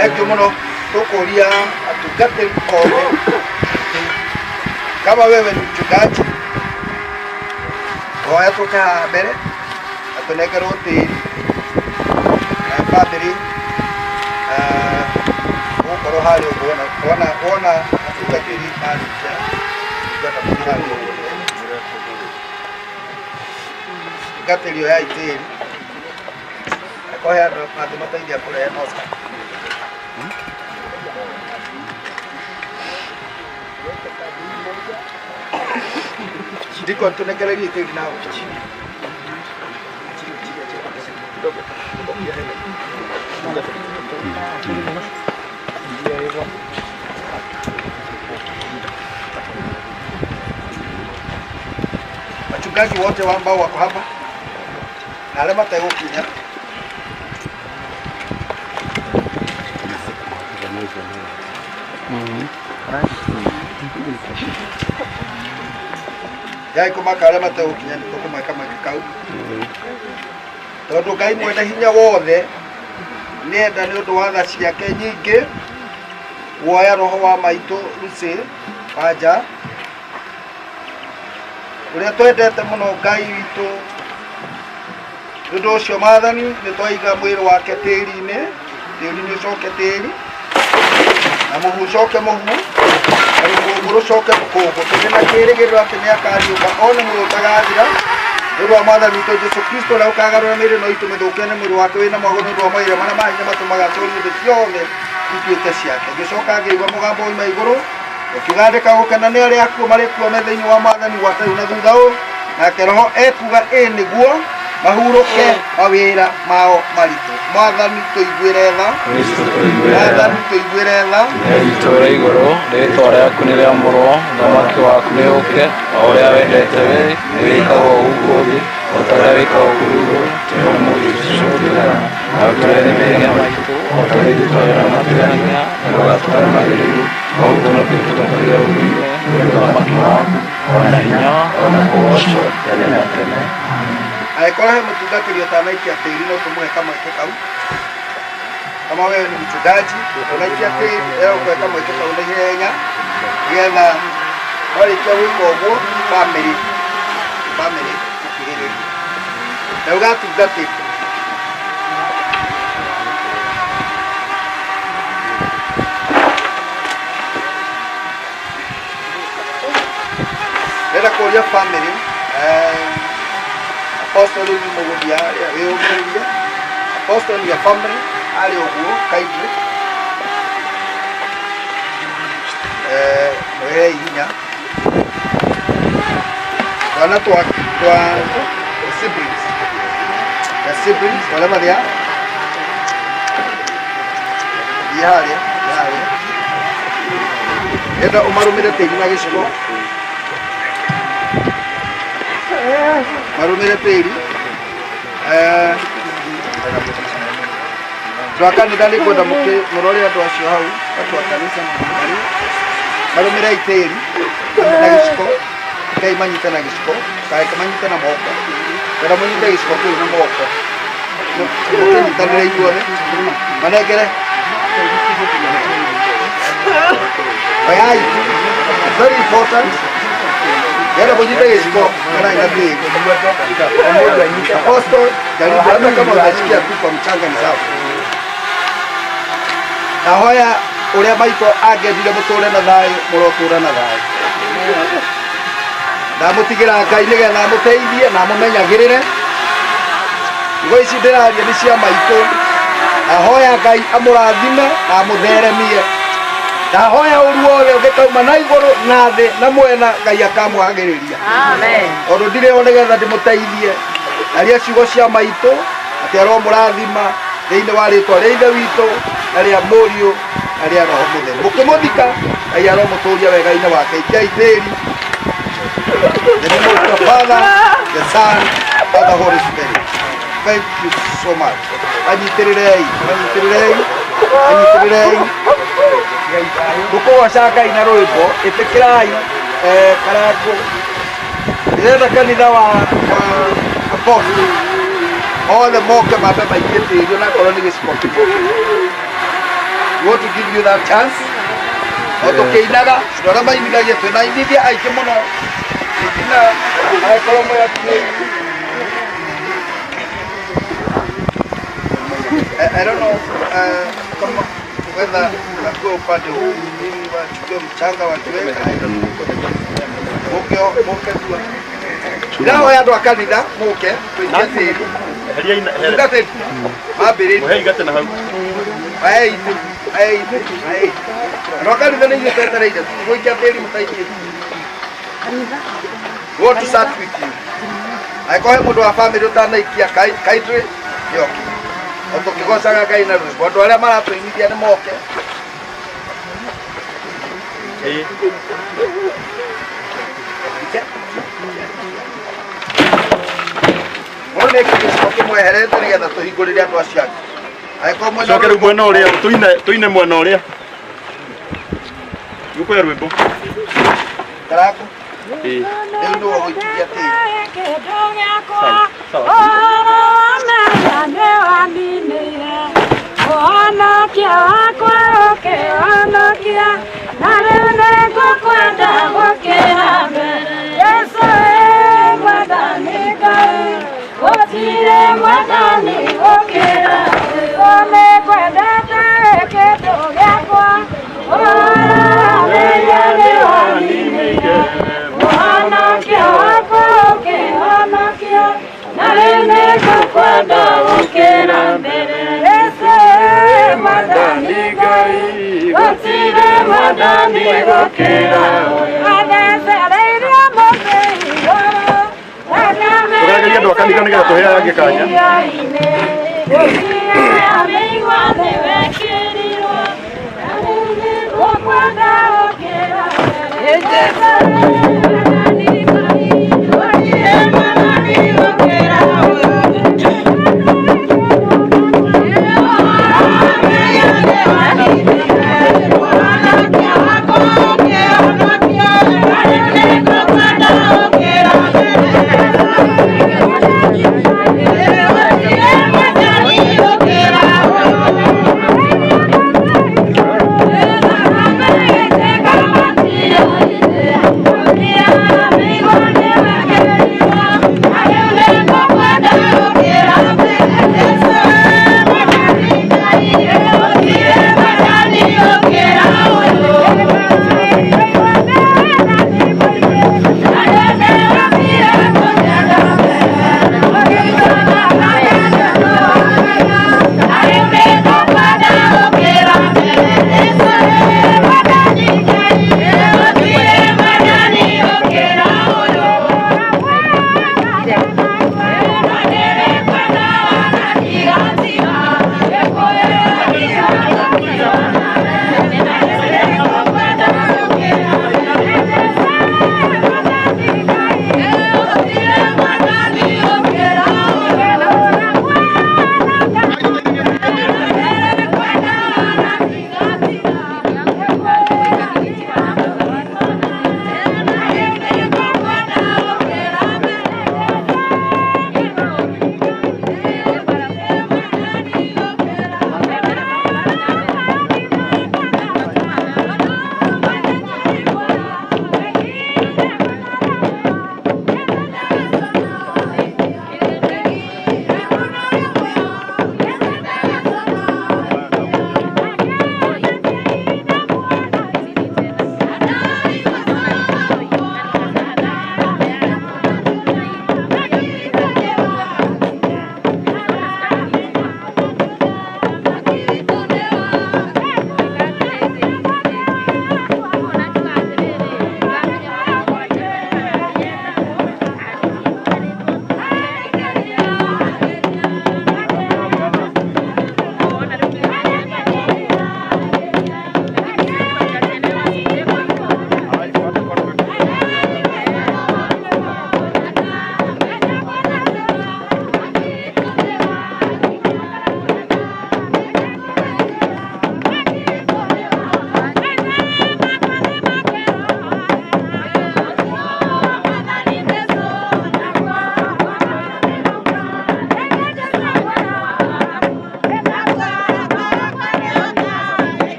Thank you muno. Tukuria atungate othe. Kama wewe ni mchungaji, oya tukaa mbere atunekerwo tĩri bamĩrĩ gũkorwo harĩ ũguo wona atungatĩri marĩkia tungata mũthi harĩ ũguo tungatĩri ĩyo ya itĩri akohe andũ angĩ mateithia kũrehe noca. Ndiko tunekererie tĩri na ũkichi. Wachungaji wote ambao wako hapa na wale matagũkinya Yai kumaka arĩa matagũkinya nĩ tũkũmeka kau tondũ Ngai mwene hinya wothe nĩenda nĩ ũndũ wa tha ciake nyingĩ guoya roho wa maitũ Lucy Wanja ũrĩa twendete mũno Ngai witũ. Nĩ ũndũ ũcio Mwathani nĩ twaiga mwĩrĩ wake tĩri-inĩ, tĩri-inĩ ũcoke tĩri na mũhu ũcoke mũhu na rũkũngũ rũcoke rũkũngũ. Tũrĩ na kĩĩrĩgĩrĩro atĩ nĩ akariũka ona mũthĩ ũtagathira nĩ ũndũ wa Mwathani witũ Jesũ Kristo ũrĩa ũkagarũra mĩĩrĩ ĩno itũ mĩthũkie nĩ mwĩrĩ wake wĩna mwago nĩ ũndũ wa mawĩra marĩa ma hinya matũmaga tũũrie thĩ ciothe ituĩke ciake. Ngĩcoka ngĩigua mũgambo woima igũrũ ũkiuga gũkena nĩ arĩa akuũ marĩ kuo me thĩinĩ wa Mwathani gwata rĩu na thutha ũũ, nake Roho ekuga ĩ nĩguo mahurũke mawĩra mao maritũ. Mwathani tũiguĩre tha, Mwathani tũiguĩre tha. Itũũra igũrũ rĩĩtwa rĩaku nĩ rĩamũrwo, ũthamaki waku nĩ ũke, o ũrĩa wendete we nĩ wĩkagwo gũkũ thĩ o ta ũrĩa wĩkagwo kũu igũrũ. Tũhe ũmũthĩ tũcũkĩra na ũtũrere mehia maitũ o ta ũrĩa ithuĩ twĩrĩra matũherania, na ndũgatũtware magerio no ũtũhonokie kuuma kũrĩ ũrĩa ũũru, nĩ ũthamaki waku ona hinya ona kũgocwo tene na tene. Angĩkorwo he mũtungatĩri ũtanaikia tĩri no tũmũhe kamweke kau. Kama wewe ni mchungaji unaikia tĩri leo ũkoe kamweke kau na ihenya nĩgetha warĩkia gwĩka ũguo bamĩrĩ ũkuhĩrĩrie na ũgatungatĩra. Ndĩrenda kũria bamĩrĩ Apostle ni mũgũthia arĩa wĩyũmĩrĩrie. Apostle ni a family arĩ ũguo kaingĩ mwĩre hinya twana twa siblings whatever they are harĩa enda ũmarũmĩre tĩri na gĩcigo marũmĩre tĩri twakanitha nĩ kwenda mũrore andũ acio hau atwakanisa marũmĩre tĩri na gĩciko Ngai manyite na gĩciko kaĩ manyite na moko kwenda mũnyite gĩciko kĩu na moko mũkĩnyitanĩra inyuothe manengere very important. Yale kujita gĩciko kana ina tĩri Apostle jaribu hata kama unasikia tu kwa mchanga ni sawa. Na hoya ũrĩa maitũ angĩendire mũtũũre na thayũ mũrotũũra na thayũ. Ndamũtigĩra Ngai nĩgetha amũteithie na amũmenyagĩrĩre. Igo ici ndĩraria nĩ cia maitũ. Ndahoya Ngai amũrathime na amũtheremie. Ndahoya ũru wothe ũngĩkauma na igũrũ na thĩ na mwena Ngai akamwagĩrĩria. Amen. Tondũ ndirĩ o nĩgetha ndĩmũteithie naria ciugo cia maitũ atĩ aromũrathima thĩinĩ wa rĩtwa rĩa Ithe witũ na rĩa Mũriũ na rĩa Roho Mũtheru. Mũkĩmũthika Ngai aromũtũũria wega-inĩ wake. Ikiai tĩri. The name of the Father, the Son, and the Holy Spirit. Thank you so much. Anyitĩrĩrei. Tũkũgoca Ngai na rwĩmbo ĩtĩkĩrai karango. Ndĩrenda kanitha wa Apostle othe moke mambe maikie tĩri onakorwo nĩ gĩciko kĩmwe. We want to give you that chance. Oto keinaga, norama imigagia twena inithia aike muno. Ikina aikolomo ya I don't know kama whether nakuwa upande huu ili wachukue mchanga wakiweka. Muke tu. Gawa ya ndo akanitha muke tuingie tiri. Ngate mabiri. Muhe ngate na hau. Ai. Ndo akanitha ni ngi tetereire. Tuingie tiri mutaikie. Go to start with you. Aikohe mundu wa family utanaikia kaitwe yoki. Oto kigocaga Ngai na rwimbo andu aria maratũinithia nĩ moke. Mũno nĩ kĩgĩcigo kĩmweherete nĩgetha tũhingũrĩre andũ acio angĩ. Angĩkorwo mwena coke rĩu mwena ũrĩa tuine mwena ũrĩa gũkũya rwĩmbo karaku rĩu nĩwe ũgũikithia tĩri. Ohonokia wakwa ũkĩhonokia na rĩu nĩngũkwenda gũkĩra mbere. Yesu mwathani Ngai gũtirĩ mwathani gũkĩra ũmĩkwendete kĩndũ gĩakwa ũrathĩria nĩ waninĩire. Ohonokia wakwa ũkĩhonokia na rĩu nĩngũkwenda gũkĩra mbere. Mwathani Ngai gũtirĩ mwathani gũkĩra athecereirie mũtĩ igũrũ tũgeregeria andũ a kanitha nĩgetha tũhe aya angĩ kanya. Gũtirĩ amĩigua nĩ wekĩrirwo na rĩu nĩngũkwenda gũkĩra Thank you.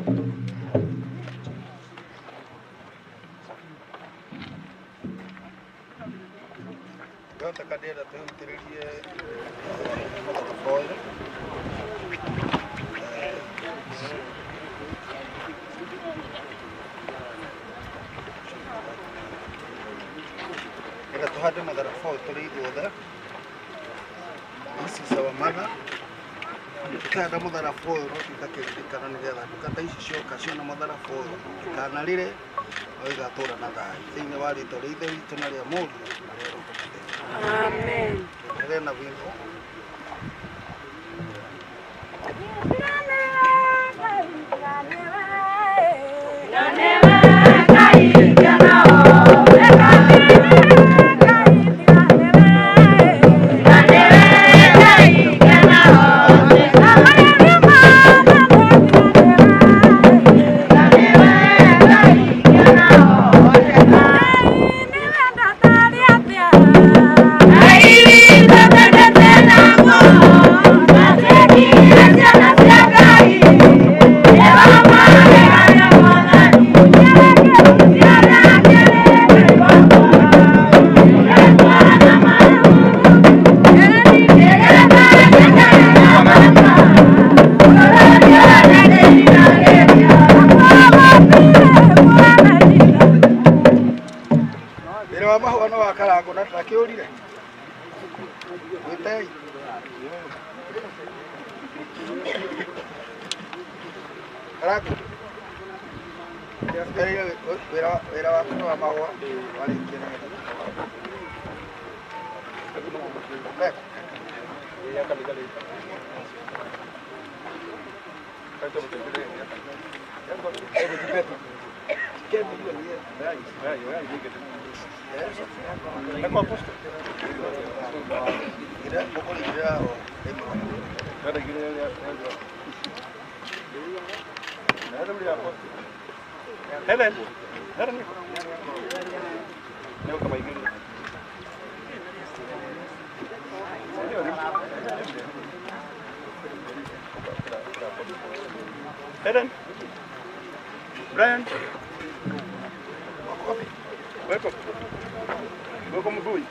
Yote kadira tuhutirie foil. Ila tuhade madara foil tuliithuothe. This is our mother. Tukahanda mũthara foil no tũtakĩririkana nĩgetha ndungata ici cioka ciona mũthara foil ikanarĩre no igatũũra na thayũ thĩinĩ wa rĩĩtwa rĩa Ithe witũ na rĩa Mũriũ na rĩa Roho Mũtheru. Amen. Tuendelee na wimbo. Helen. Helen. Brian. Welcome. Welcome, Bui.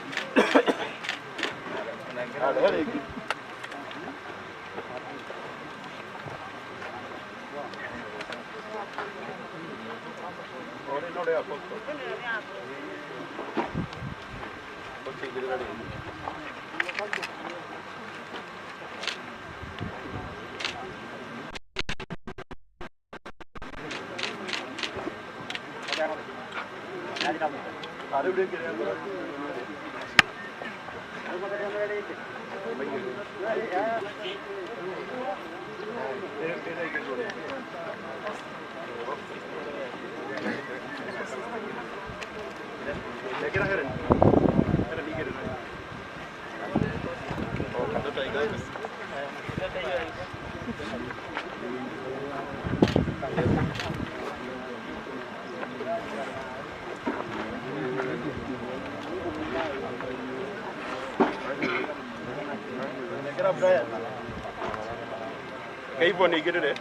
Kaya ipo ni gede deh.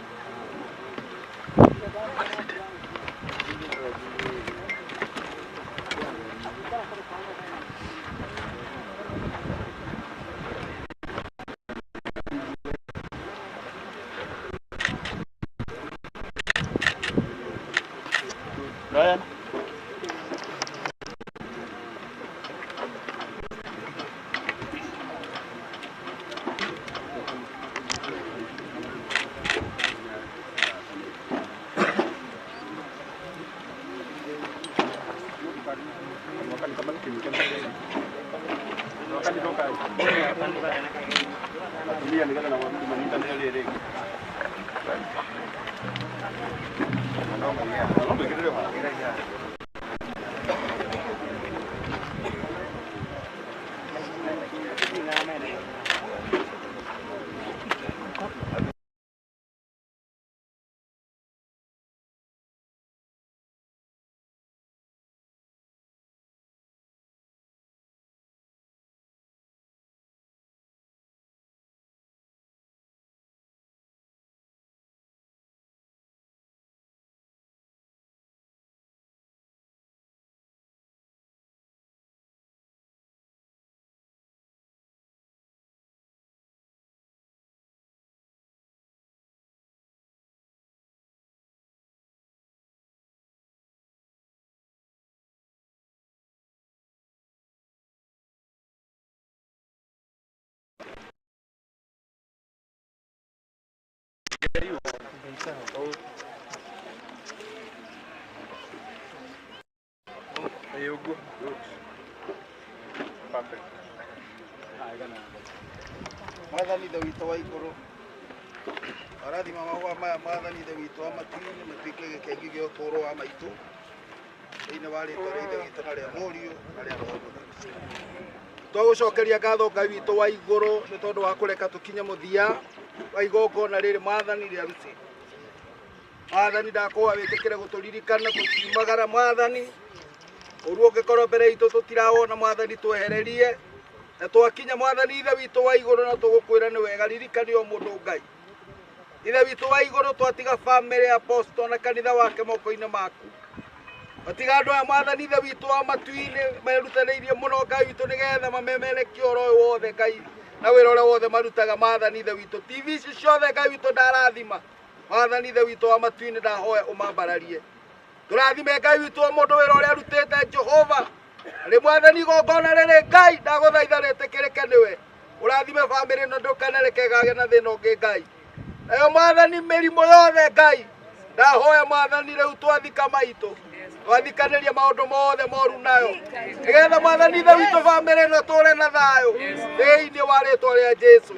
Brian. Mwathani ithe witũ wa igũrũ, arathima mahũa maya Mwathani ithe witũ wa matu-inĩ matuĩke gĩkengi gĩa ũtũũro wa maitũ thĩinĩ wa rĩĩtwa rĩa ithe witũ na rĩa mũriũ na rĩa roho mũtheru. Twagũcokeria ngatho Ngai witũ wa igũrũ nĩ tondũ wa kũreka tũkinye mũthia wa igongona rĩrĩ Mwathani rĩarutĩte. Mwathani ndakũhoya wĩtĩkĩre gũtũririkana tũkiumagara Mwathani, ũru ũngĩkorwo mbere itũ tũtirawona Mwathani twehererie, na twakinya Mwathani ithe witũ wa igũrũ na tũgũkwĩra nĩ wega ririkania o mũndũ Ngai. Ithe witũ wa igũrũ twatiga family ya Apostle na kanitha wake moko-inĩ maku. Twatiga andũ aya Mwathani ithe witũ wa matu-inĩ merutanĩirie mũno Ngai witũ nĩgetha mamemerekie ũhoro ũyũ wothe Ngai na wĩra ũrĩa wothe marutaga Mwathani ithe witũ. TV ici ciothe Ngai witũ ndarathima Mwathani ithe witũ wa matu-inĩ ndahoya ũmambararie. Tũrathime Ngai witũ o mũndũ wĩra ũrĩa arutĩte Jehova. Rĩ Mwathani igongona rĩrĩ Ngai ndagũthaitha rĩtĩkĩrĩke nĩwe. Ũrathime bamĩrĩ ĩno ndũkanareke ĩkagĩa na thĩna ũngĩ Ngai. Nayo Mwathani mĩrimũ yothe Ngai ndahoya Mwathani rĩu twathika maitũ. Twathikanĩria maũndũ mothe moru nayo. Nĩgetha Mwathani ithe witũ bamĩrĩ ĩno tũre na thayũ thĩinĩ wa rĩĩtwa rĩa Jesũ.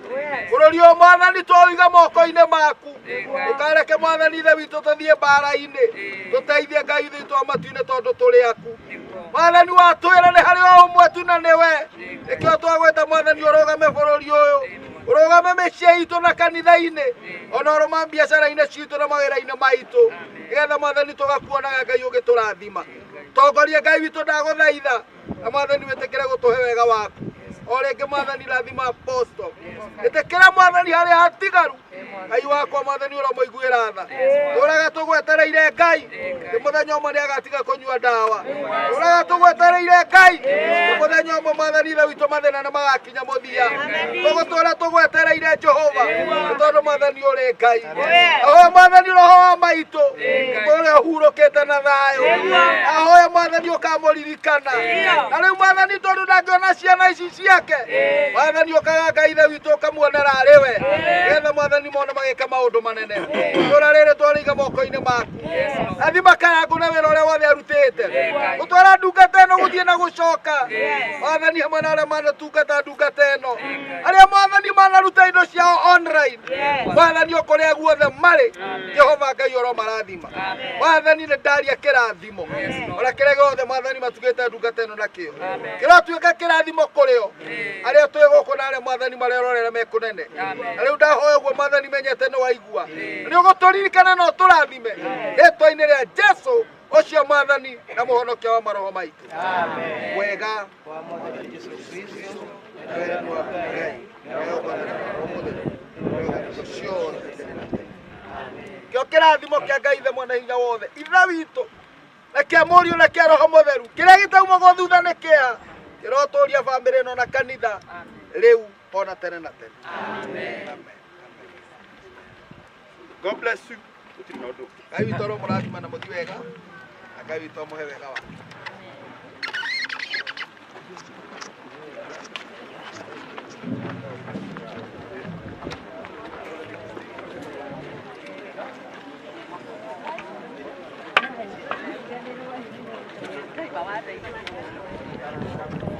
Bũrũri ũyũ Mwathani twaũiga moko-inĩ maku. Ũkareke Mwathani ithe witũ tũthiĩ mbara-inĩ. Tũteithie Ngai witũ wa matu-inĩ tondũ tũrĩ aku. Mwathani watwĩra nĩ harĩ o ũmwe tu na nĩwe. Nĩkĩo twagwĩta Mwathani ũrũgame bũrũri ũyũ. Ũrũgame mĩciĩ itũ na kanitha-inĩ. Ona ũrũma biacara-inĩ citũ na mawĩra-inĩ maitũ. Nĩgetha Mwathani tũgakuonaga Ngai ũgĩtũrathima. Tongoria Ngai witũ ndagũthaitha. Na Mwathani wĩtĩkĩre gũtũhe wega waku. O rĩngĩ Mwathani rathima Apostle. Ĩtĩkĩra Mwathani harĩa hatigaru. Ngai wakwa Mwathani ũromũiguĩra tha. Tũraga tũgwetereire Ngai. Nĩ mũthenya ũmwe nĩagatiga kũnyua ndawa. Tũraga tũgwetereire Ngai. Nĩ mũthenya ũmwe Mwathani ithe witũ mathĩna nĩmagakinya mũthia. Tũgũtũũra tũgwetereire Jehova. Nĩ tondũ Mwathani ũrĩ Ngai. Ahoya Mwathani roho wa maitũ. Ũrĩa ũhurũkĩte na thayũ. Ahoya Mwathani ũkamũririkana. Na rĩu Mwathani tondũ ndangĩona ciana ici ciake. Mwathani ũkaga Ngai ithe witũ ũkamuonera arĩ we. Nĩgetha Mwathani mone magĩka maũndũ manene. Itũũra rĩrĩ twarĩiga moko-inĩ maku. Rathima Karangũ na wĩra ũrĩa wothe arutĩte. Gũtwara ndungata ĩno gũthiĩ na gũcoka. Mwathani hamwe na arĩa manatungata ndungata ĩno. Arĩa Mwathani manaruta indo ciao online. Mwathani kũrĩa guothe marĩ. Jehova Ngai ũromarathima. Mwathani nĩ ndaria kĩrathimo. Ona kĩrĩa gĩothe Mwathani matugĩte ndungata ĩno nakĩo. Kĩrotuĩka kĩrathimo kũrĩ o. Arĩa twĩ gũkũ na arĩa Mwathani marerorera mekũnene. Na rĩu ndahoya ũguo Mwathani menyete nĩ waigua. Nĩ ũgũtũririkana na ũtũrathime. Rĩĩtwa-inĩ rĩa Jesũ ũcio Mwathani na mũhonokia wa maroho maitũ. Wega wa Mwathani Jesũ Kristo na wendo wa Ngai na roho mũtheru. Kĩo kĩrathimo kĩa Ngai ithe mwene hinya wothe. Ithe witũ na kĩa mũriũ na kĩa roho mũtheru. Kĩrĩa gĩtaumagwo thutha nĩ kĩeha. Kĩrotũũria bamĩrĩ ĩno na kanitha rĩu ona tene na tene. Amen. God bless you. Ngai witũ aromũrathima na mũthiĩ wega. Na Ngai witũ amũhe wega wake. Bye.